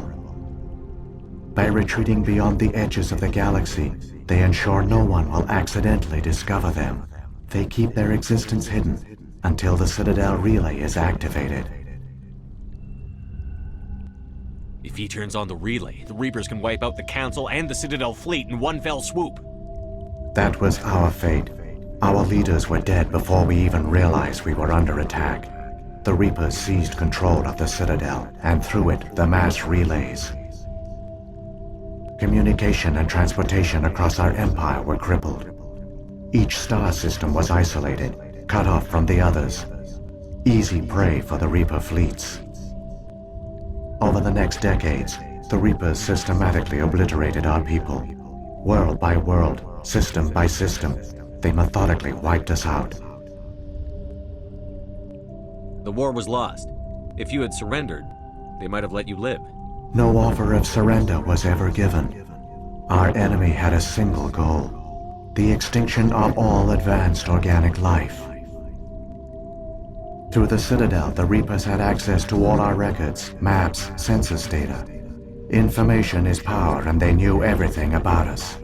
By retreating beyond the edges of the galaxy, they ensure no one will accidentally discover them. They keep their existence hidden until the Citadel relay is activated. If he turns on the relay, the Reapers can wipe out the Council and the Citadel fleet in one fell swoop. That was our fate. Our leaders were dead before we even realized we were under attack. the Reapers seized control of the Citadel, and through it, the mass relays. Communication and transportation across our empire were crippled. Each star system was isolated, cut off from the others. Easy prey for the Reaper fleets. Over the next decades, the Reapers systematically obliterated our people. World by world, system by system, they methodically wiped us out. The war was lost. If you had surrendered, they might have let you live. No offer of surrender was ever given. Our enemy had a single goal: the extinction of all advanced organic life. Through the Citadel, the Reapers had access to all our records, maps, census data. Information is power, and they knew everything about us.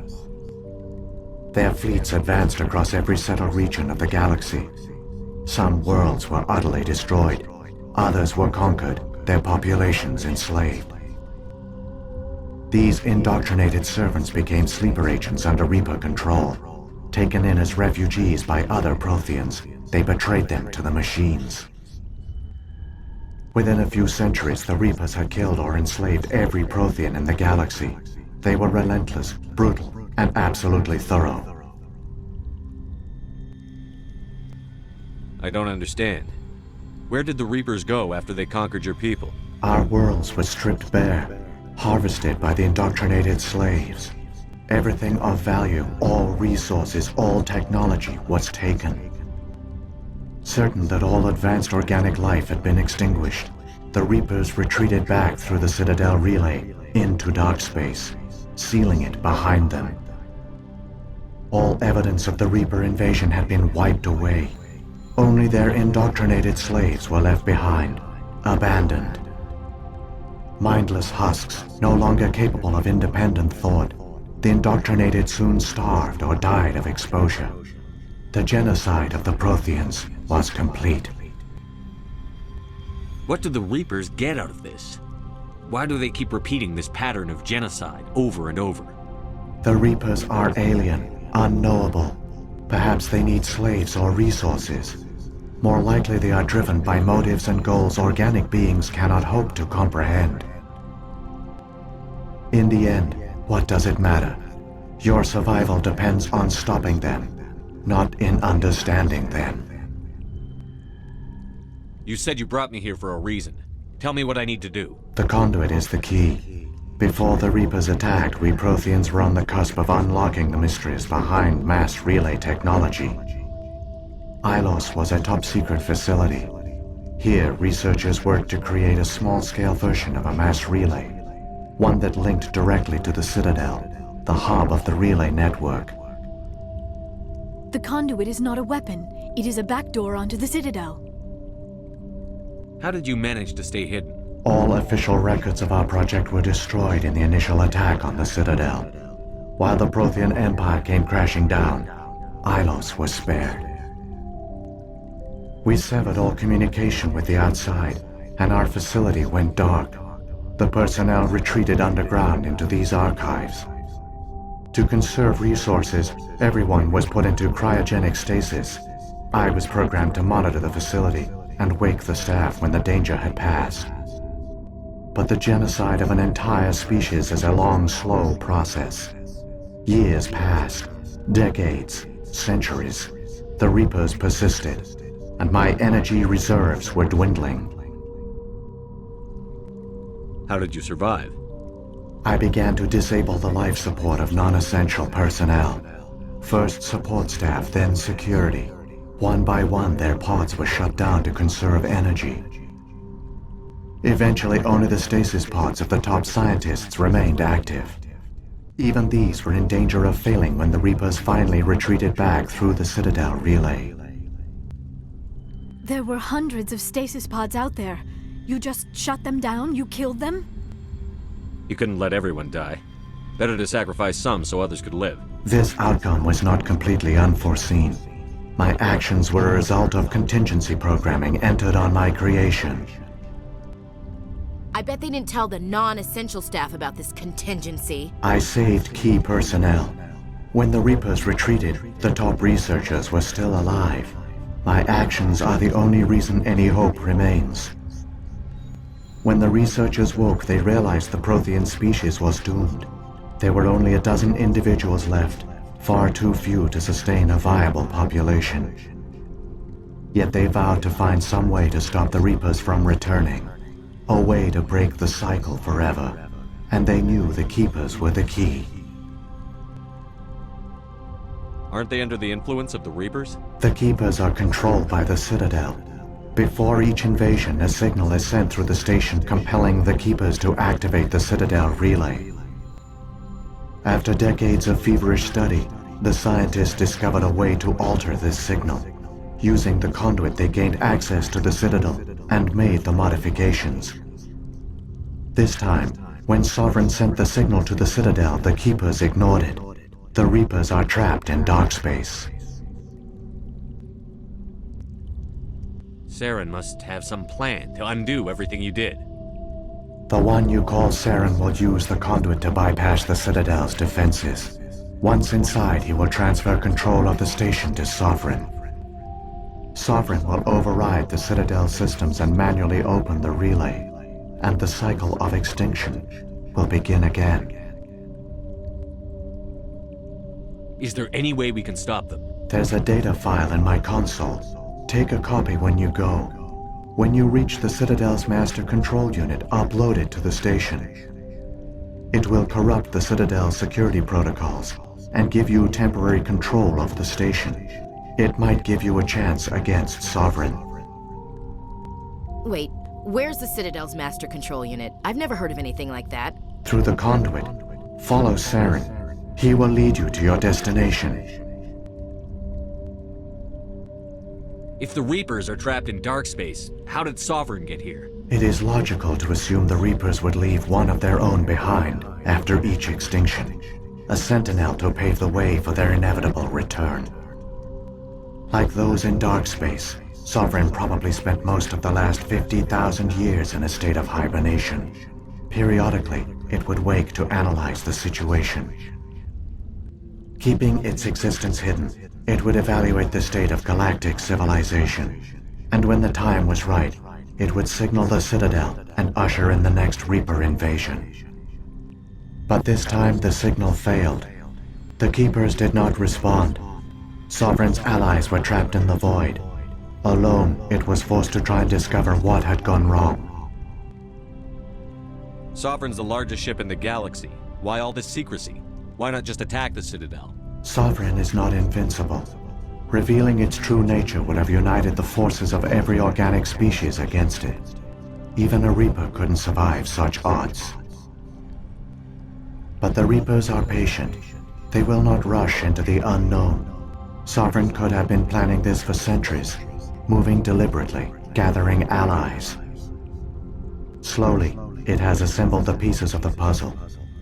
Their fleets advanced across every settled region of the galaxy. Some worlds were utterly destroyed. Others were conquered, their populations enslaved. These indoctrinated servants became sleeper agents under Reaper control. Taken in as refugees by other Protheans, they betrayed them to the machines. Within a few centuries, the Reapers had killed or enslaved every Prothean in the galaxy. They were relentless, brutal, and absolutely thorough. I don't understand. Where did the Reapers go after they conquered your people? Our worlds were stripped bare, harvested by the indoctrinated slaves. Everything of value, all resources, all technology was taken. Certain that all advanced organic life had been extinguished, the Reapers retreated back through the Citadel relay into dark space, sealing it behind them. All evidence of the Reaper invasion had been wiped away. Only their indoctrinated slaves were left behind, abandoned. Mindless husks, no longer capable of independent thought, the indoctrinated soon starved or died of exposure. The genocide of the Protheans was complete. What do the Reapers get out of this? Why do they keep repeating this pattern of genocide over and over? The Reapers are alien, unknowable. Perhaps they need slaves or resources. More likely they are driven by motives and goals organic beings cannot hope to comprehend. In the end, what does it matter? Your survival depends on stopping them, not in understanding them. You said you brought me here for a reason. Tell me what I need to do. The conduit is the key. Before the Reapers attacked, we Protheans were on the cusp of unlocking the mysteries behind mass relay technology. Ilos was a top-secret facility. Here, researchers worked to create a small-scale version of a mass relay, one that linked directly to the Citadel, the hub of the relay network. The conduit is not a weapon. It is a backdoor onto the Citadel. How did you manage to stay hidden? All official records of our project were destroyed in the initial attack on the Citadel. While the Prothean Empire came crashing down, Ilos was spared. We severed all communication with the outside, and our facility went dark. The personnel retreated underground into these archives. To conserve resources, everyone was put into cryogenic stasis. I was programmed to monitor the facility and wake the staff when the danger had passed. But the genocide of an entire species is a long, slow process. Years passed, decades, centuries. The Reapers persisted, and my energy reserves were dwindling. How did you survive? I began to disable the life support of non-essential personnel. First support staff, then security. One by one, their pods were shut down to conserve energy. Eventually, only the stasis pods of the top scientists remained active. Even these were in danger of failing when the Reapers finally retreated back through the Citadel relay. There were hundreds of stasis pods out there. You just shut them down? You killed them? You couldn't let everyone die. Better to sacrifice some so others could live. This outcome was not completely unforeseen. My actions were a result of contingency programming entered on my creation. I bet they didn't tell the non-essential staff about this contingency. I saved key personnel. When the Reapers retreated, the top researchers were still alive. My actions are the only reason any hope remains. When the researchers woke, they realized the Prothean species was doomed. There were only a dozen individuals left, far too few to sustain a viable population. Yet they vowed to find some way to stop the Reapers from returning, a way to break the cycle forever, and they knew the Keepers were the key. Aren't they under the influence of the Reapers? The Keepers are controlled by the Citadel. Before each invasion, a signal is sent through the station compelling the Keepers to activate the Citadel relay. After decades of feverish study, the scientists discovered a way to alter this signal. Using the conduit, they gained access to the Citadel and made the modifications. This time, when Sovereign sent the signal to the Citadel, the Keepers ignored it. The Reapers are trapped in dark space. Saren must have some plan to undo everything you did. The one you call Saren will use the conduit to bypass the Citadel's defenses. Once inside, he will transfer control of the station to Sovereign. Sovereign will override the Citadel systems and manually open the relay, and the cycle of extinction will begin again. Is there any way we can stop them? There's a data file in my console. Take a copy when you go. When you reach the Citadel's master control unit, upload it to the station. It will corrupt the Citadel's security protocols and give you temporary control of the station. It might give you a chance against Sovereign. Wait, where's the Citadel's master control unit? I've never heard of anything like that. Through the conduit, follow Saren. He will lead you to your destination. If the Reapers are trapped in dark space, how did Sovereign get here? It is logical to assume the Reapers would leave one of their own behind after each extinction, a sentinel to pave the way for their inevitable return. Like those in dark space, Sovereign probably spent most of the last 50,000 years in a state of hibernation. Periodically, it would wake to analyze the situation. Keeping its existence hidden, it would evaluate the state of galactic civilization. And when the time was right, it would signal the Citadel and usher in the next Reaper invasion. But this time the signal failed. The Keepers did not respond. Sovereign's allies were trapped in the void. Alone, it was forced to try and discover what had gone wrong. Sovereign's the largest ship in the galaxy. Why all this secrecy? Why not just attack the Citadel? Sovereign is not invincible. Revealing its true nature would have united the forces of every organic species against it. Even a Reaper couldn't survive such odds. But the Reapers are patient. They will not rush into the unknown. Sovereign could have been planning this for centuries, moving deliberately, gathering allies. Slowly, it has assembled the pieces of the puzzle,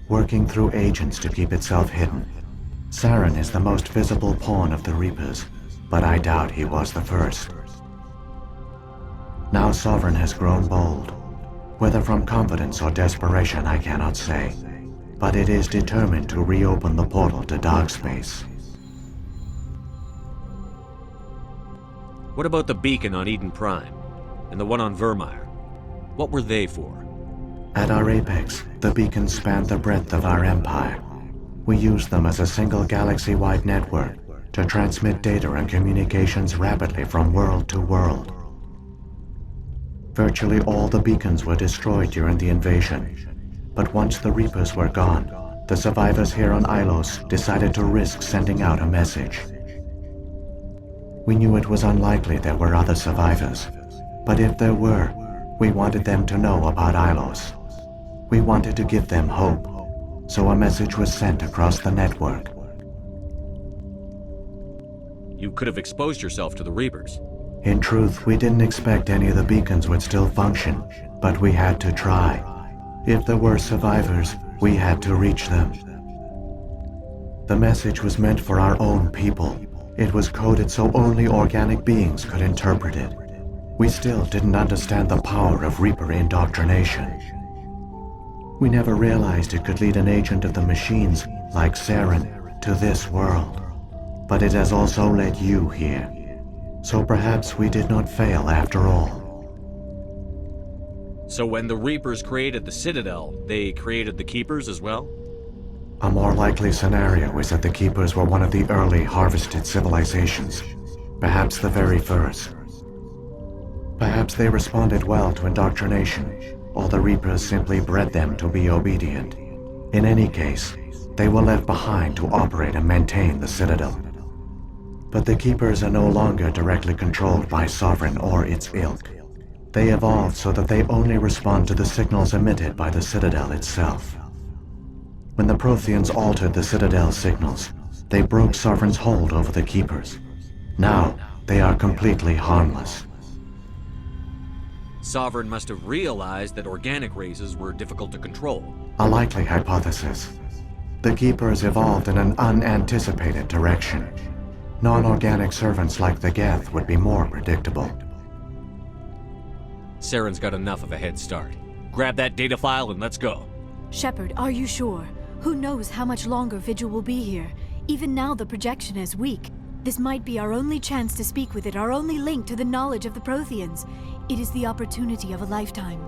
working through agents to keep itself hidden. Saren is the most visible pawn of the Reapers, but I doubt he was the first. Now Sovereign has grown bold. Whether from confidence or desperation, I cannot say. But it is determined to reopen the portal to dark space. What about the beacon on Eden Prime? And the one on Virmire? What were they for? At our apex, the beacons spanned the breadth of our empire. We used them as a single galaxy-wide network to transmit data and communications rapidly from world to world. Virtually all the beacons were destroyed during the invasion, but once the Reapers were gone, the survivors here on Ilos decided to risk sending out a message. We knew it was unlikely there were other survivors, but if there were, we wanted them to know about Ilos. We wanted to give them hope, so a message was sent across the network. You could have exposed yourself to the Reapers. In truth, we didn't expect any of the beacons would still function, but we had to try. If there were survivors, we had to reach them. The message was meant for our own people. It was coded so only organic beings could interpret it. We still didn't understand the power of Reaper indoctrination. We never realized it could lead an agent of the machines, like Saren, to this world. But it has also led you here. So perhaps we did not fail after all. So when the Reapers created the Citadel, they created the Keepers as well? A more likely scenario is that the Keepers were one of the early harvested civilizations, perhaps the very first. Perhaps they responded well to indoctrination, or the Reapers simply bred them to be obedient. In any case, they were left behind to operate and maintain the Citadel. But the Keepers are no longer directly controlled by Sovereign or its ilk. They evolved so that they only respond to the signals emitted by the Citadel itself. When the Protheans altered the Citadel's signals, they broke Sovereign's hold over the Keepers. Now, they are completely harmless. Sovereign must have realized that organic races were difficult to control. A likely hypothesis. The Keepers evolved in an unanticipated direction. Non-organic servants like the Geth would be more predictable. Saren's got enough of a head start. Grab that data file and let's go. Shepard, are you sure? Who knows how much longer Vigil will be here? Even now the projection is weak. This might be our only chance to speak with it, our only link to the knowledge of the Protheans. It is the opportunity of a lifetime.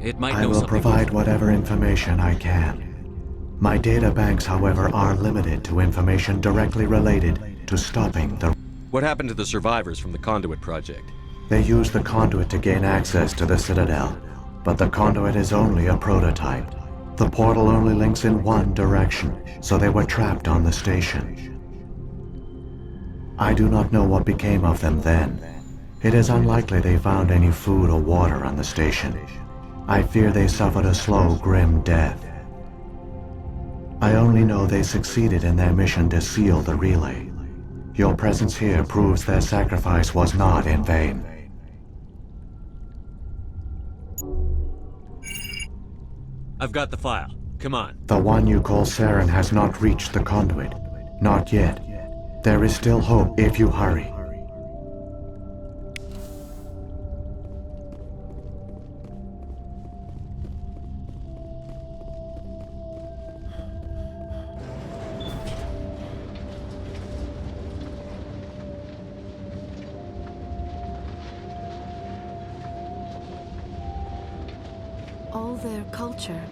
It might I know will something. provide whatever information I can. My data banks, however, are limited to information directly related to stopping the... What happened to the survivors from the Conduit project? They used the conduit to gain access to the Citadel, but the conduit is only a prototype. The portal only links in one direction, so they were trapped on the station. I do not know what became of them then. It is unlikely they found any food or water on the station. I fear they suffered a slow, grim death. I only know they succeeded in their mission to seal the relay. Your presence here proves their sacrifice was not in vain. I've got the file. Come on. The one you call Saren has not reached the conduit. Not yet. There is still hope if you hurry. All their culture,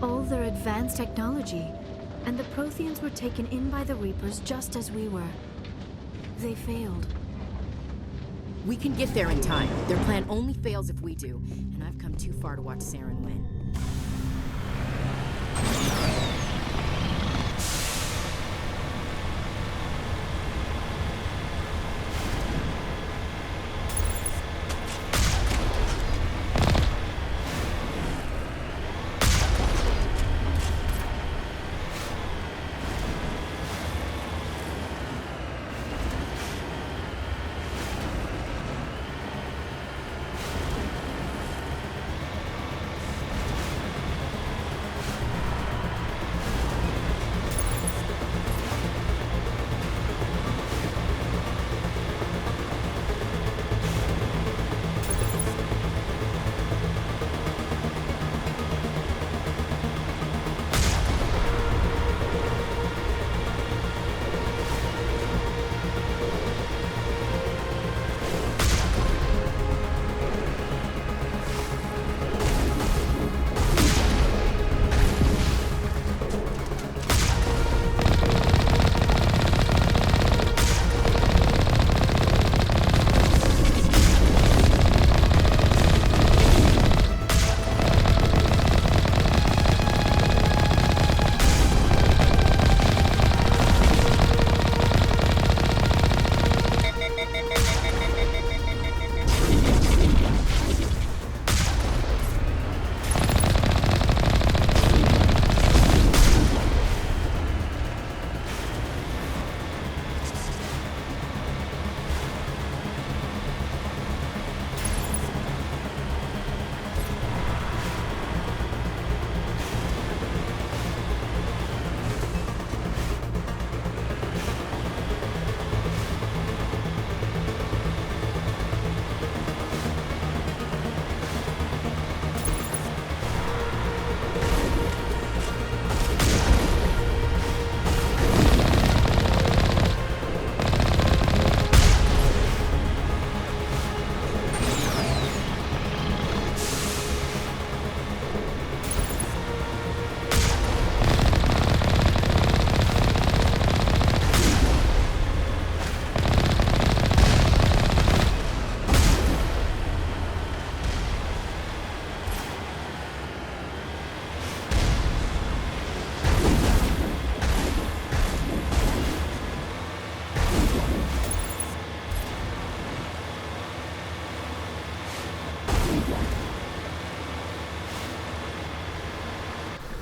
all their advanced technology, and the Protheans were taken in by the Reapers just as we were. They failed. We can get there in time. Their plan only fails if we do, and I've come too far to watch Saren win.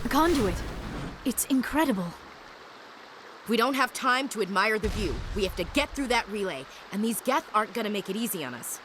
The conduit. It's incredible. We don't have time to admire the view. We have to get through that relay, and these Geth aren't gonna make it easy on us.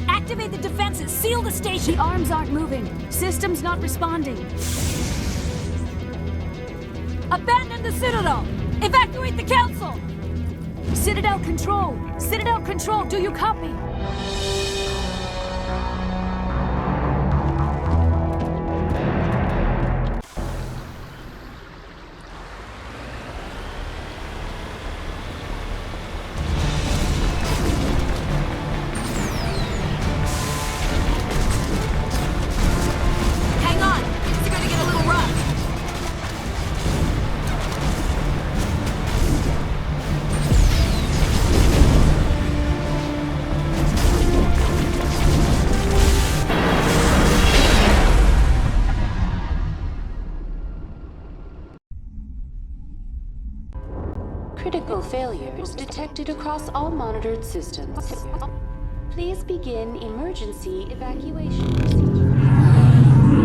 Activate the defenses! Seal the station! The arms aren't moving. Systems not responding. Abandon the Citadel! Evacuate the Council! Citadel Control! Citadel Control, do you copy? Hang on! Things are gonna get a little rough! Critical failures detected across all monitored systems. Please begin emergency evacuation procedure.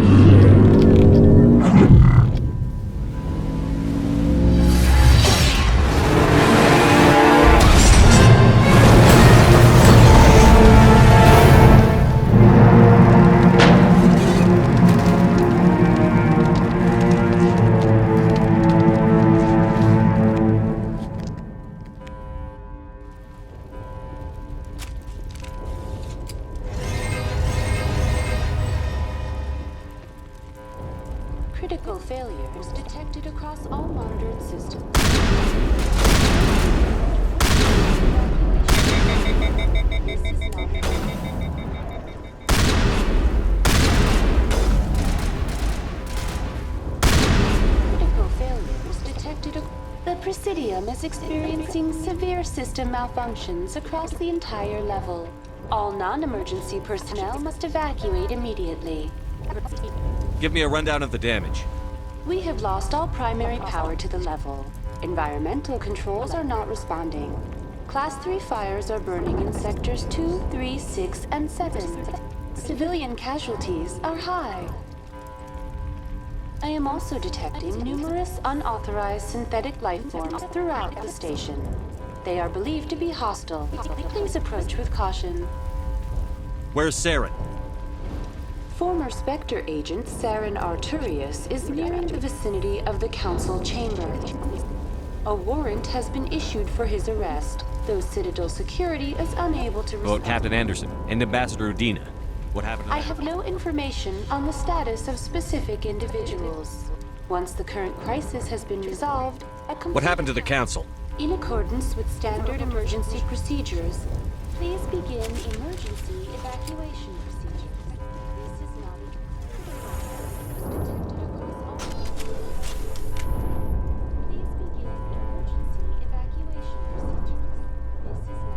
Critical failures detected across all monitored systems. Critical failures detected. The Presidium is experiencing severe system malfunctions across the entire level. All non-emergency personnel must evacuate immediately. Give me a rundown of the damage. We have lost all primary power to the level. Environmental controls are not responding. Class 3 fires are burning in sectors 2, 3, 6, and 7. Civilian casualties are high. I am also detecting numerous unauthorized synthetic life forms throughout the station. They are believed to be hostile. Please approach with caution. Where's Saren? Former Spectre agent Saren Arturius is nearing the vicinity of the Council chamber. A warrant has been issued for his arrest, though Citadel security is unable to respond. Captain Anderson and Ambassador Udina. What happened to I them? have no information on the status of specific individuals. Once the current crisis has been resolved, What happened to the Council? in accordance with standard emergency procedures, please begin emergency evacuation procedures. This is not Please begin emergency evacuation procedures. This is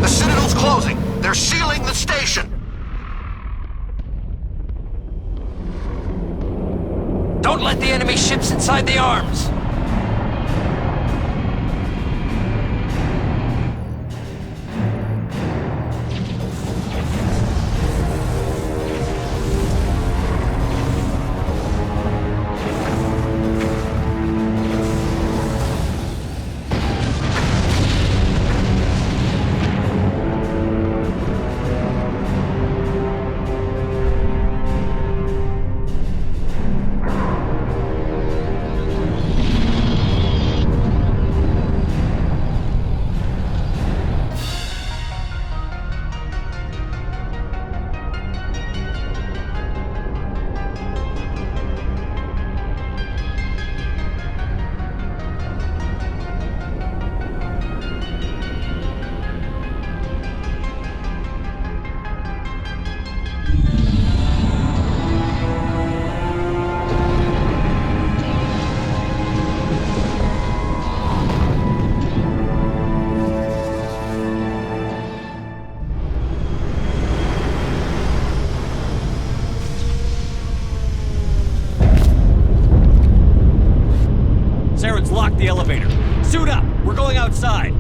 The Citadel's closing. They're sealing the station. Don't let the enemy ships inside the arms! elevator. Suit up! We're going outside!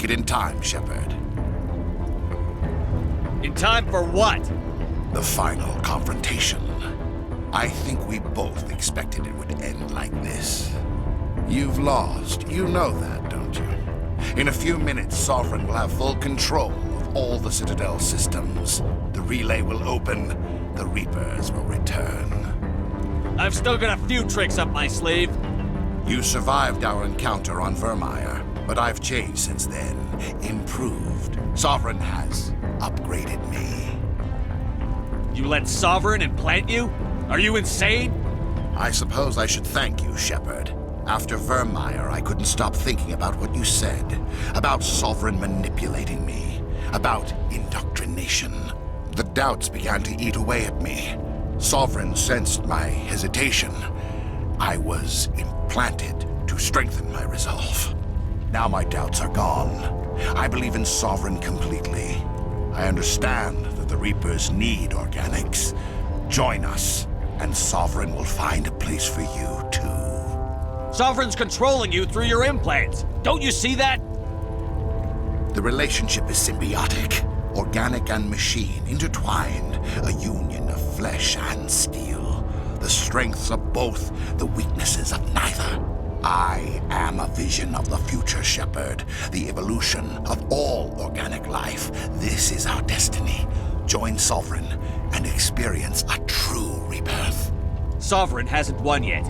it in time, Shepard. In time for what? The final confrontation. I think we both expected it would end like this. You've lost. You know that, don't you? In a few minutes, Sovereign will have full control of all the Citadel systems. The relay will open. The Reapers will return. I've still got a few tricks up my sleeve. You survived our encounter on Virmire, but I've changed since then. Improved. Sovereign has upgraded me. You let Sovereign implant you? Are you insane? I suppose I should thank you, Shepard. After Virmire, I couldn't stop thinking about what you said. About Sovereign manipulating me. About indoctrination. The doubts began to eat away at me. Sovereign sensed my hesitation. I was implanted to strengthen my resolve. Now my doubts are gone. I believe in Sovereign completely. I understand that the Reapers need organics. Join us, and Sovereign will find a place for you, too. Sovereign's controlling you through your implants. Don't you see that? The relationship is symbiotic. Organic and machine intertwined. A union of flesh and steel. The strengths of both, the weaknesses of neither. I am a vision of the future, Shepard. The evolution of all organic life. This is our destiny. Join Sovereign and experience a true rebirth. Sovereign hasn't won yet.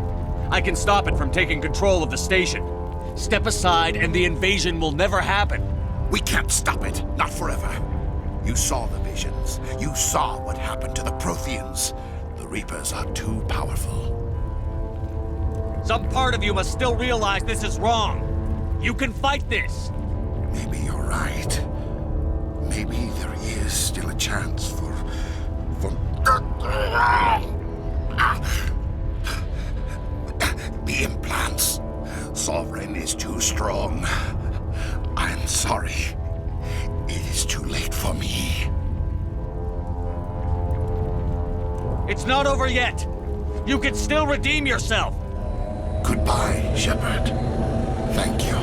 I can stop it from taking control of the station. Step aside and the invasion will never happen. We can't stop it. Not forever. You saw the visions. You saw what happened to the Protheans. The Reapers are too powerful. Some part of you must still realize this is wrong. You can fight this. Maybe you're right. Maybe there is still a chance for... The implants. Sovereign is too strong. I'm sorry. It is too late for me. It's not over yet. You can still redeem yourself. Goodbye, Shepard. Thank you.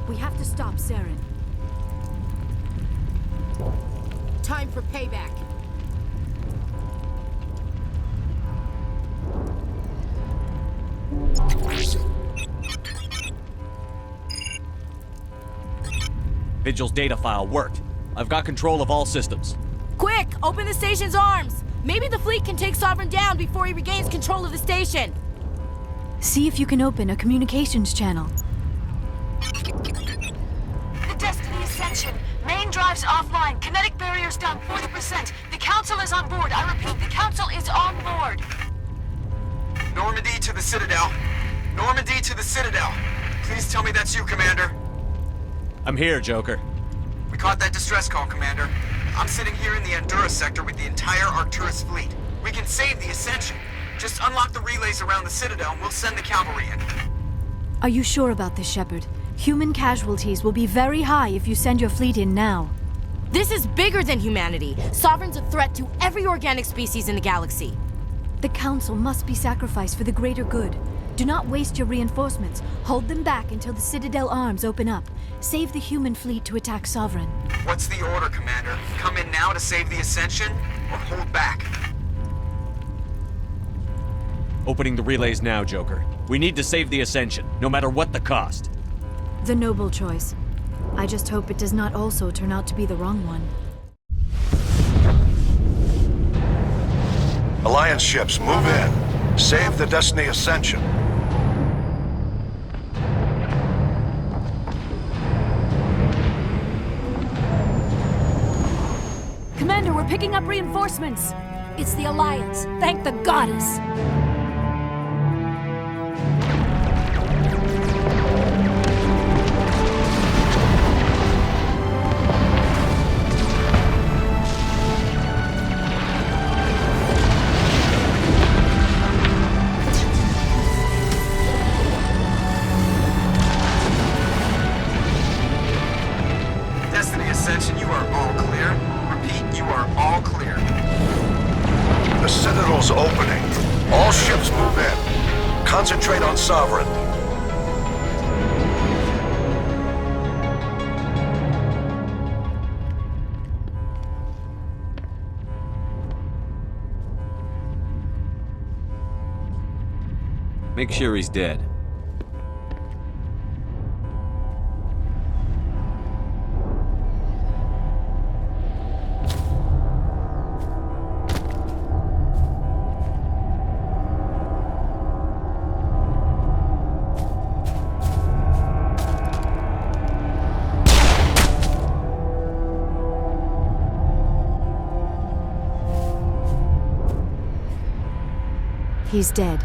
We have to stop Saren. Time for payback. Vigil's data file worked. I've got control of all systems. Quick! Open the station's arms! Maybe the fleet can take Sovereign down before he regains control of the station. See if you can open a communications channel. The Destiny Ascension. Main drives offline. Kinetic barriers down 40%. The Council is on board. I repeat, the Council is on board. Normandy to the Citadel. Normandy to the Citadel. Please tell me that's you, Commander. I'm here, Joker. We caught that distress call, Commander. I'm sitting here in the Andurra sector with the entire Arcturus fleet. We can save the Ascension. Just unlock the relays around the Citadel and we'll send the cavalry in. Are you sure about this, Shepard? Human casualties will be very high if you send your fleet in now. This is bigger than humanity. Sovereign's a threat to every organic species in the galaxy. The Council must be sacrificed for the greater good. Do not waste your reinforcements. Hold them back until the Citadel arms open up. Save the human fleet to attack Sovereign. What's the order, Commander? Come in now to save the Ascension, or hold back? Opening the relays now, Joker. We need to save the Ascension, no matter what the cost. The noble choice. I just hope it does not also turn out to be the wrong one. Alliance ships, move in. Save the Destiny Ascension. Commander, we're picking up reinforcements. It's the Alliance. Thank the goddess. Concentrate on Sovereign. Make sure he's dead. He's dead.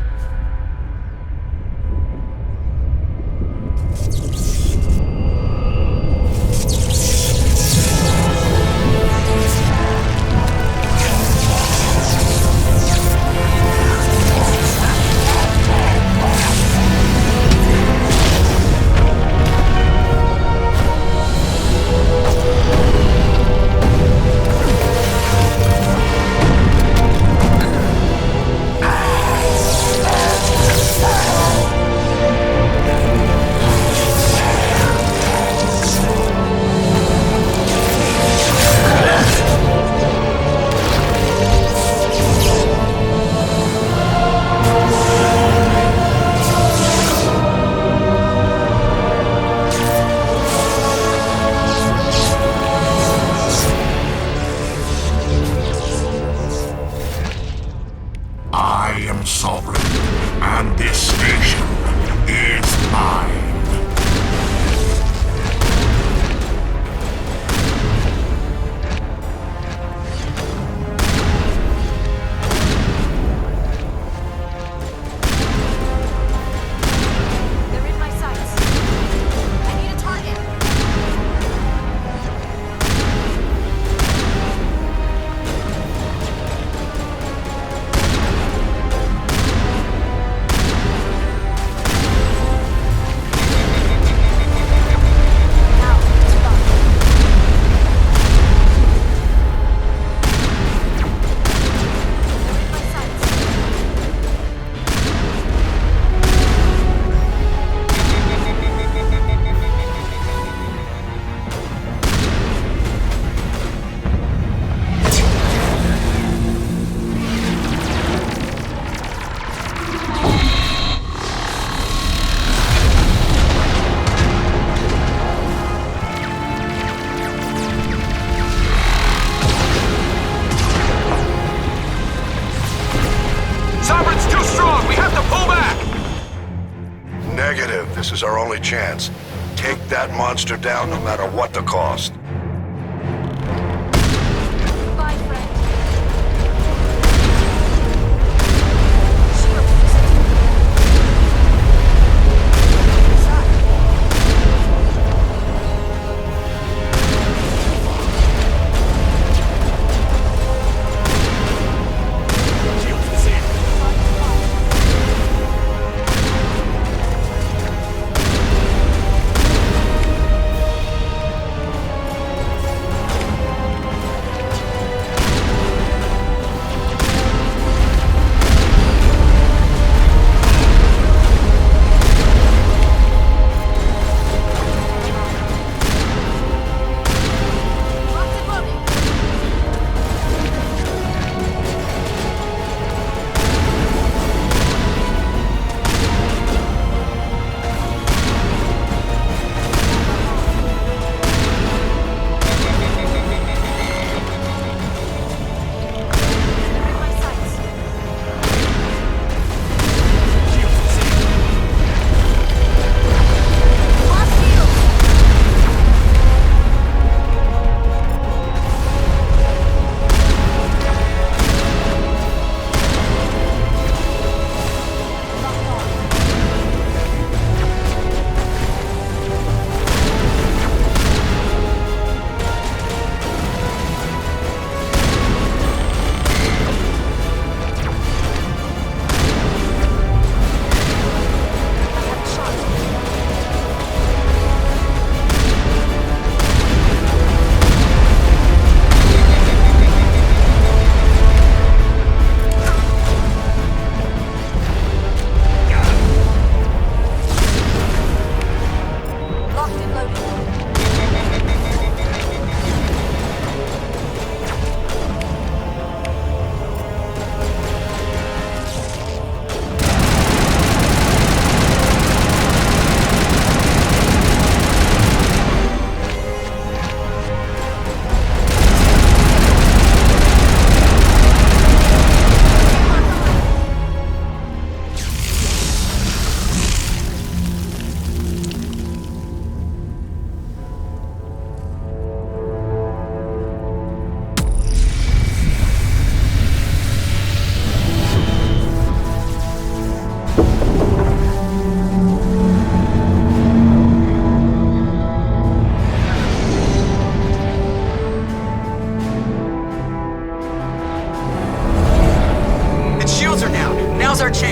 This is our only chance. Take that monster down no matter what the cost.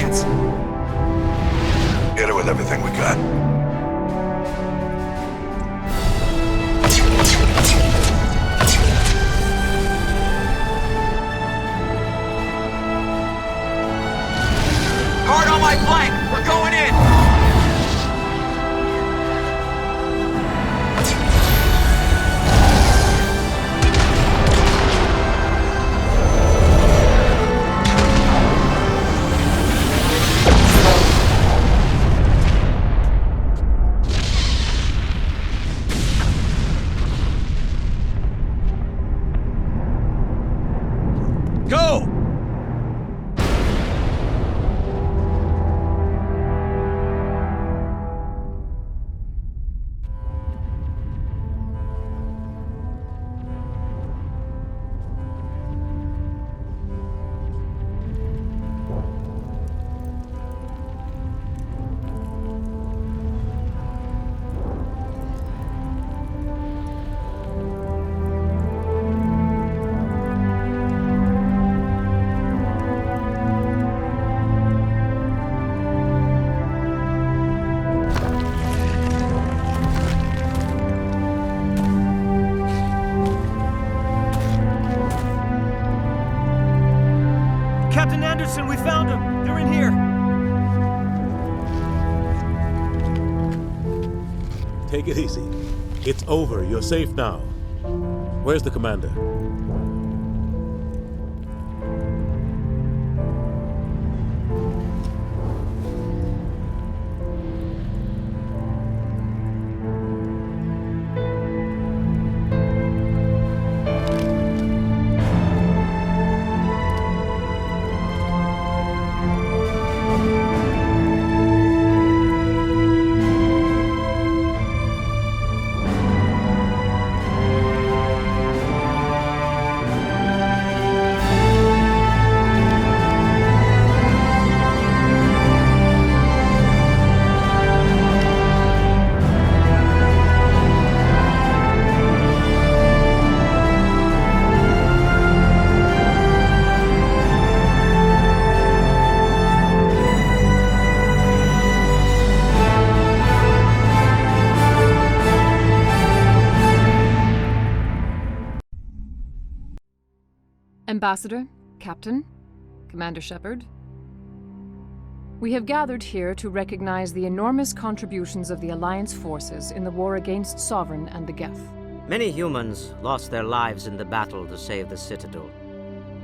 chance. Hit it with everything we got. Hard on my flank! We're going in! Captain Anderson, we found them! They're in here! Take it easy. It's over. You're safe now. Where's the commander? Ambassador, Captain, Commander Shepard. We have gathered here to recognize the enormous contributions of the Alliance forces in the war against Sovereign and the Geth. Many humans lost their lives in the battle to save the Citadel.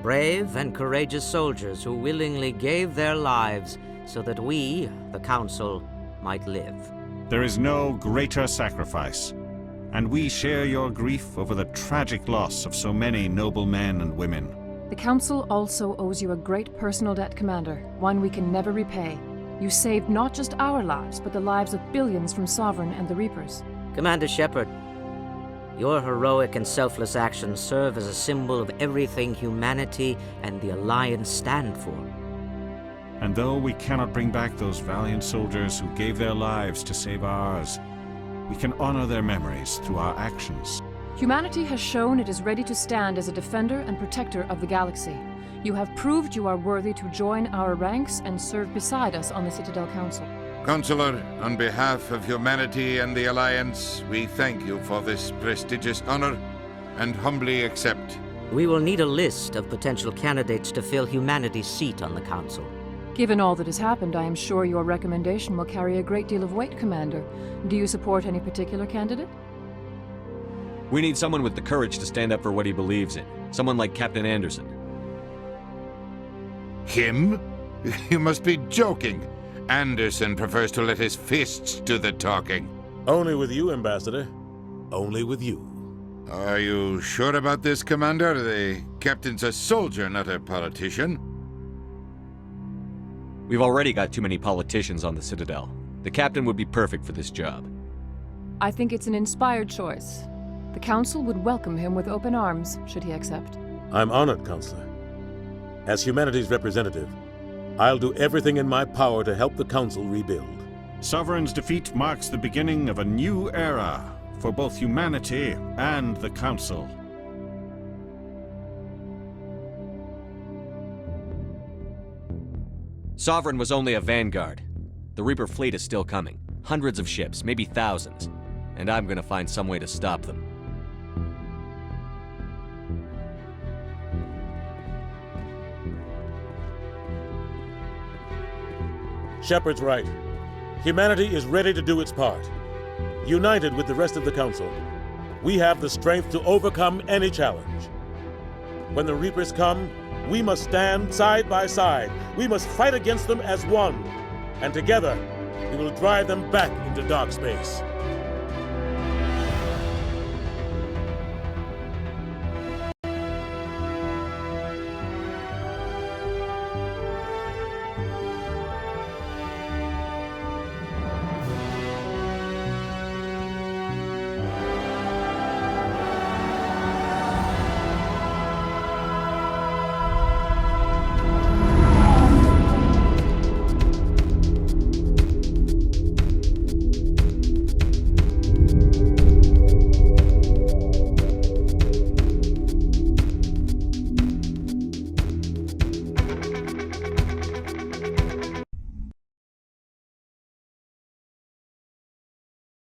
Brave and courageous soldiers who willingly gave their lives so that we, the Council, might live. There is no greater sacrifice, and we share your grief over the tragic loss of so many noble men and women. The Council also owes you a great personal debt, Commander, one we can never repay. You saved not just our lives, but the lives of billions from Sovereign and the Reapers. Commander Shepard, your heroic and selfless actions serve as a symbol of everything humanity and the Alliance stand for. And though we cannot bring back those valiant soldiers who gave their lives to save ours, we can honor their memories through our actions. Humanity has shown it is ready to stand as a defender and protector of the galaxy. You have proved you are worthy to join our ranks and serve beside us on the Citadel Council. Counselor, on behalf of humanity and the Alliance, we thank you for this prestigious honor and humbly accept. We will need a list of potential candidates to fill humanity's seat on the Council. Given all that has happened, I am sure your recommendation will carry a great deal of weight, Commander. Do you support any particular candidate? We need someone with the courage to stand up for what he believes in. Someone like Captain Anderson. Him? You must be joking. Anderson prefers to let his fists do the talking. Only with you, Ambassador. Only with you. Are you sure about this, Commander? The captain's a soldier, not a politician. We've already got too many politicians on the Citadel. The captain would be perfect for this job. I think it's an inspired choice. The Council would welcome him with open arms, should he accept. I'm honored, Counselor. As humanity's representative, I'll do everything in my power to help the Council rebuild. Sovereign's defeat marks the beginning of a new era for both humanity and the Council. Sovereign was only a vanguard. The Reaper fleet is still coming. Hundreds of ships, maybe thousands. And I'm gonna find some way to stop them. Shepard's right. Humanity is ready to do its part. United with the rest of the Council, we have the strength to overcome any challenge. When the Reapers come, we must stand side by side. We must fight against them as one. And together, we will drive them back into dark space.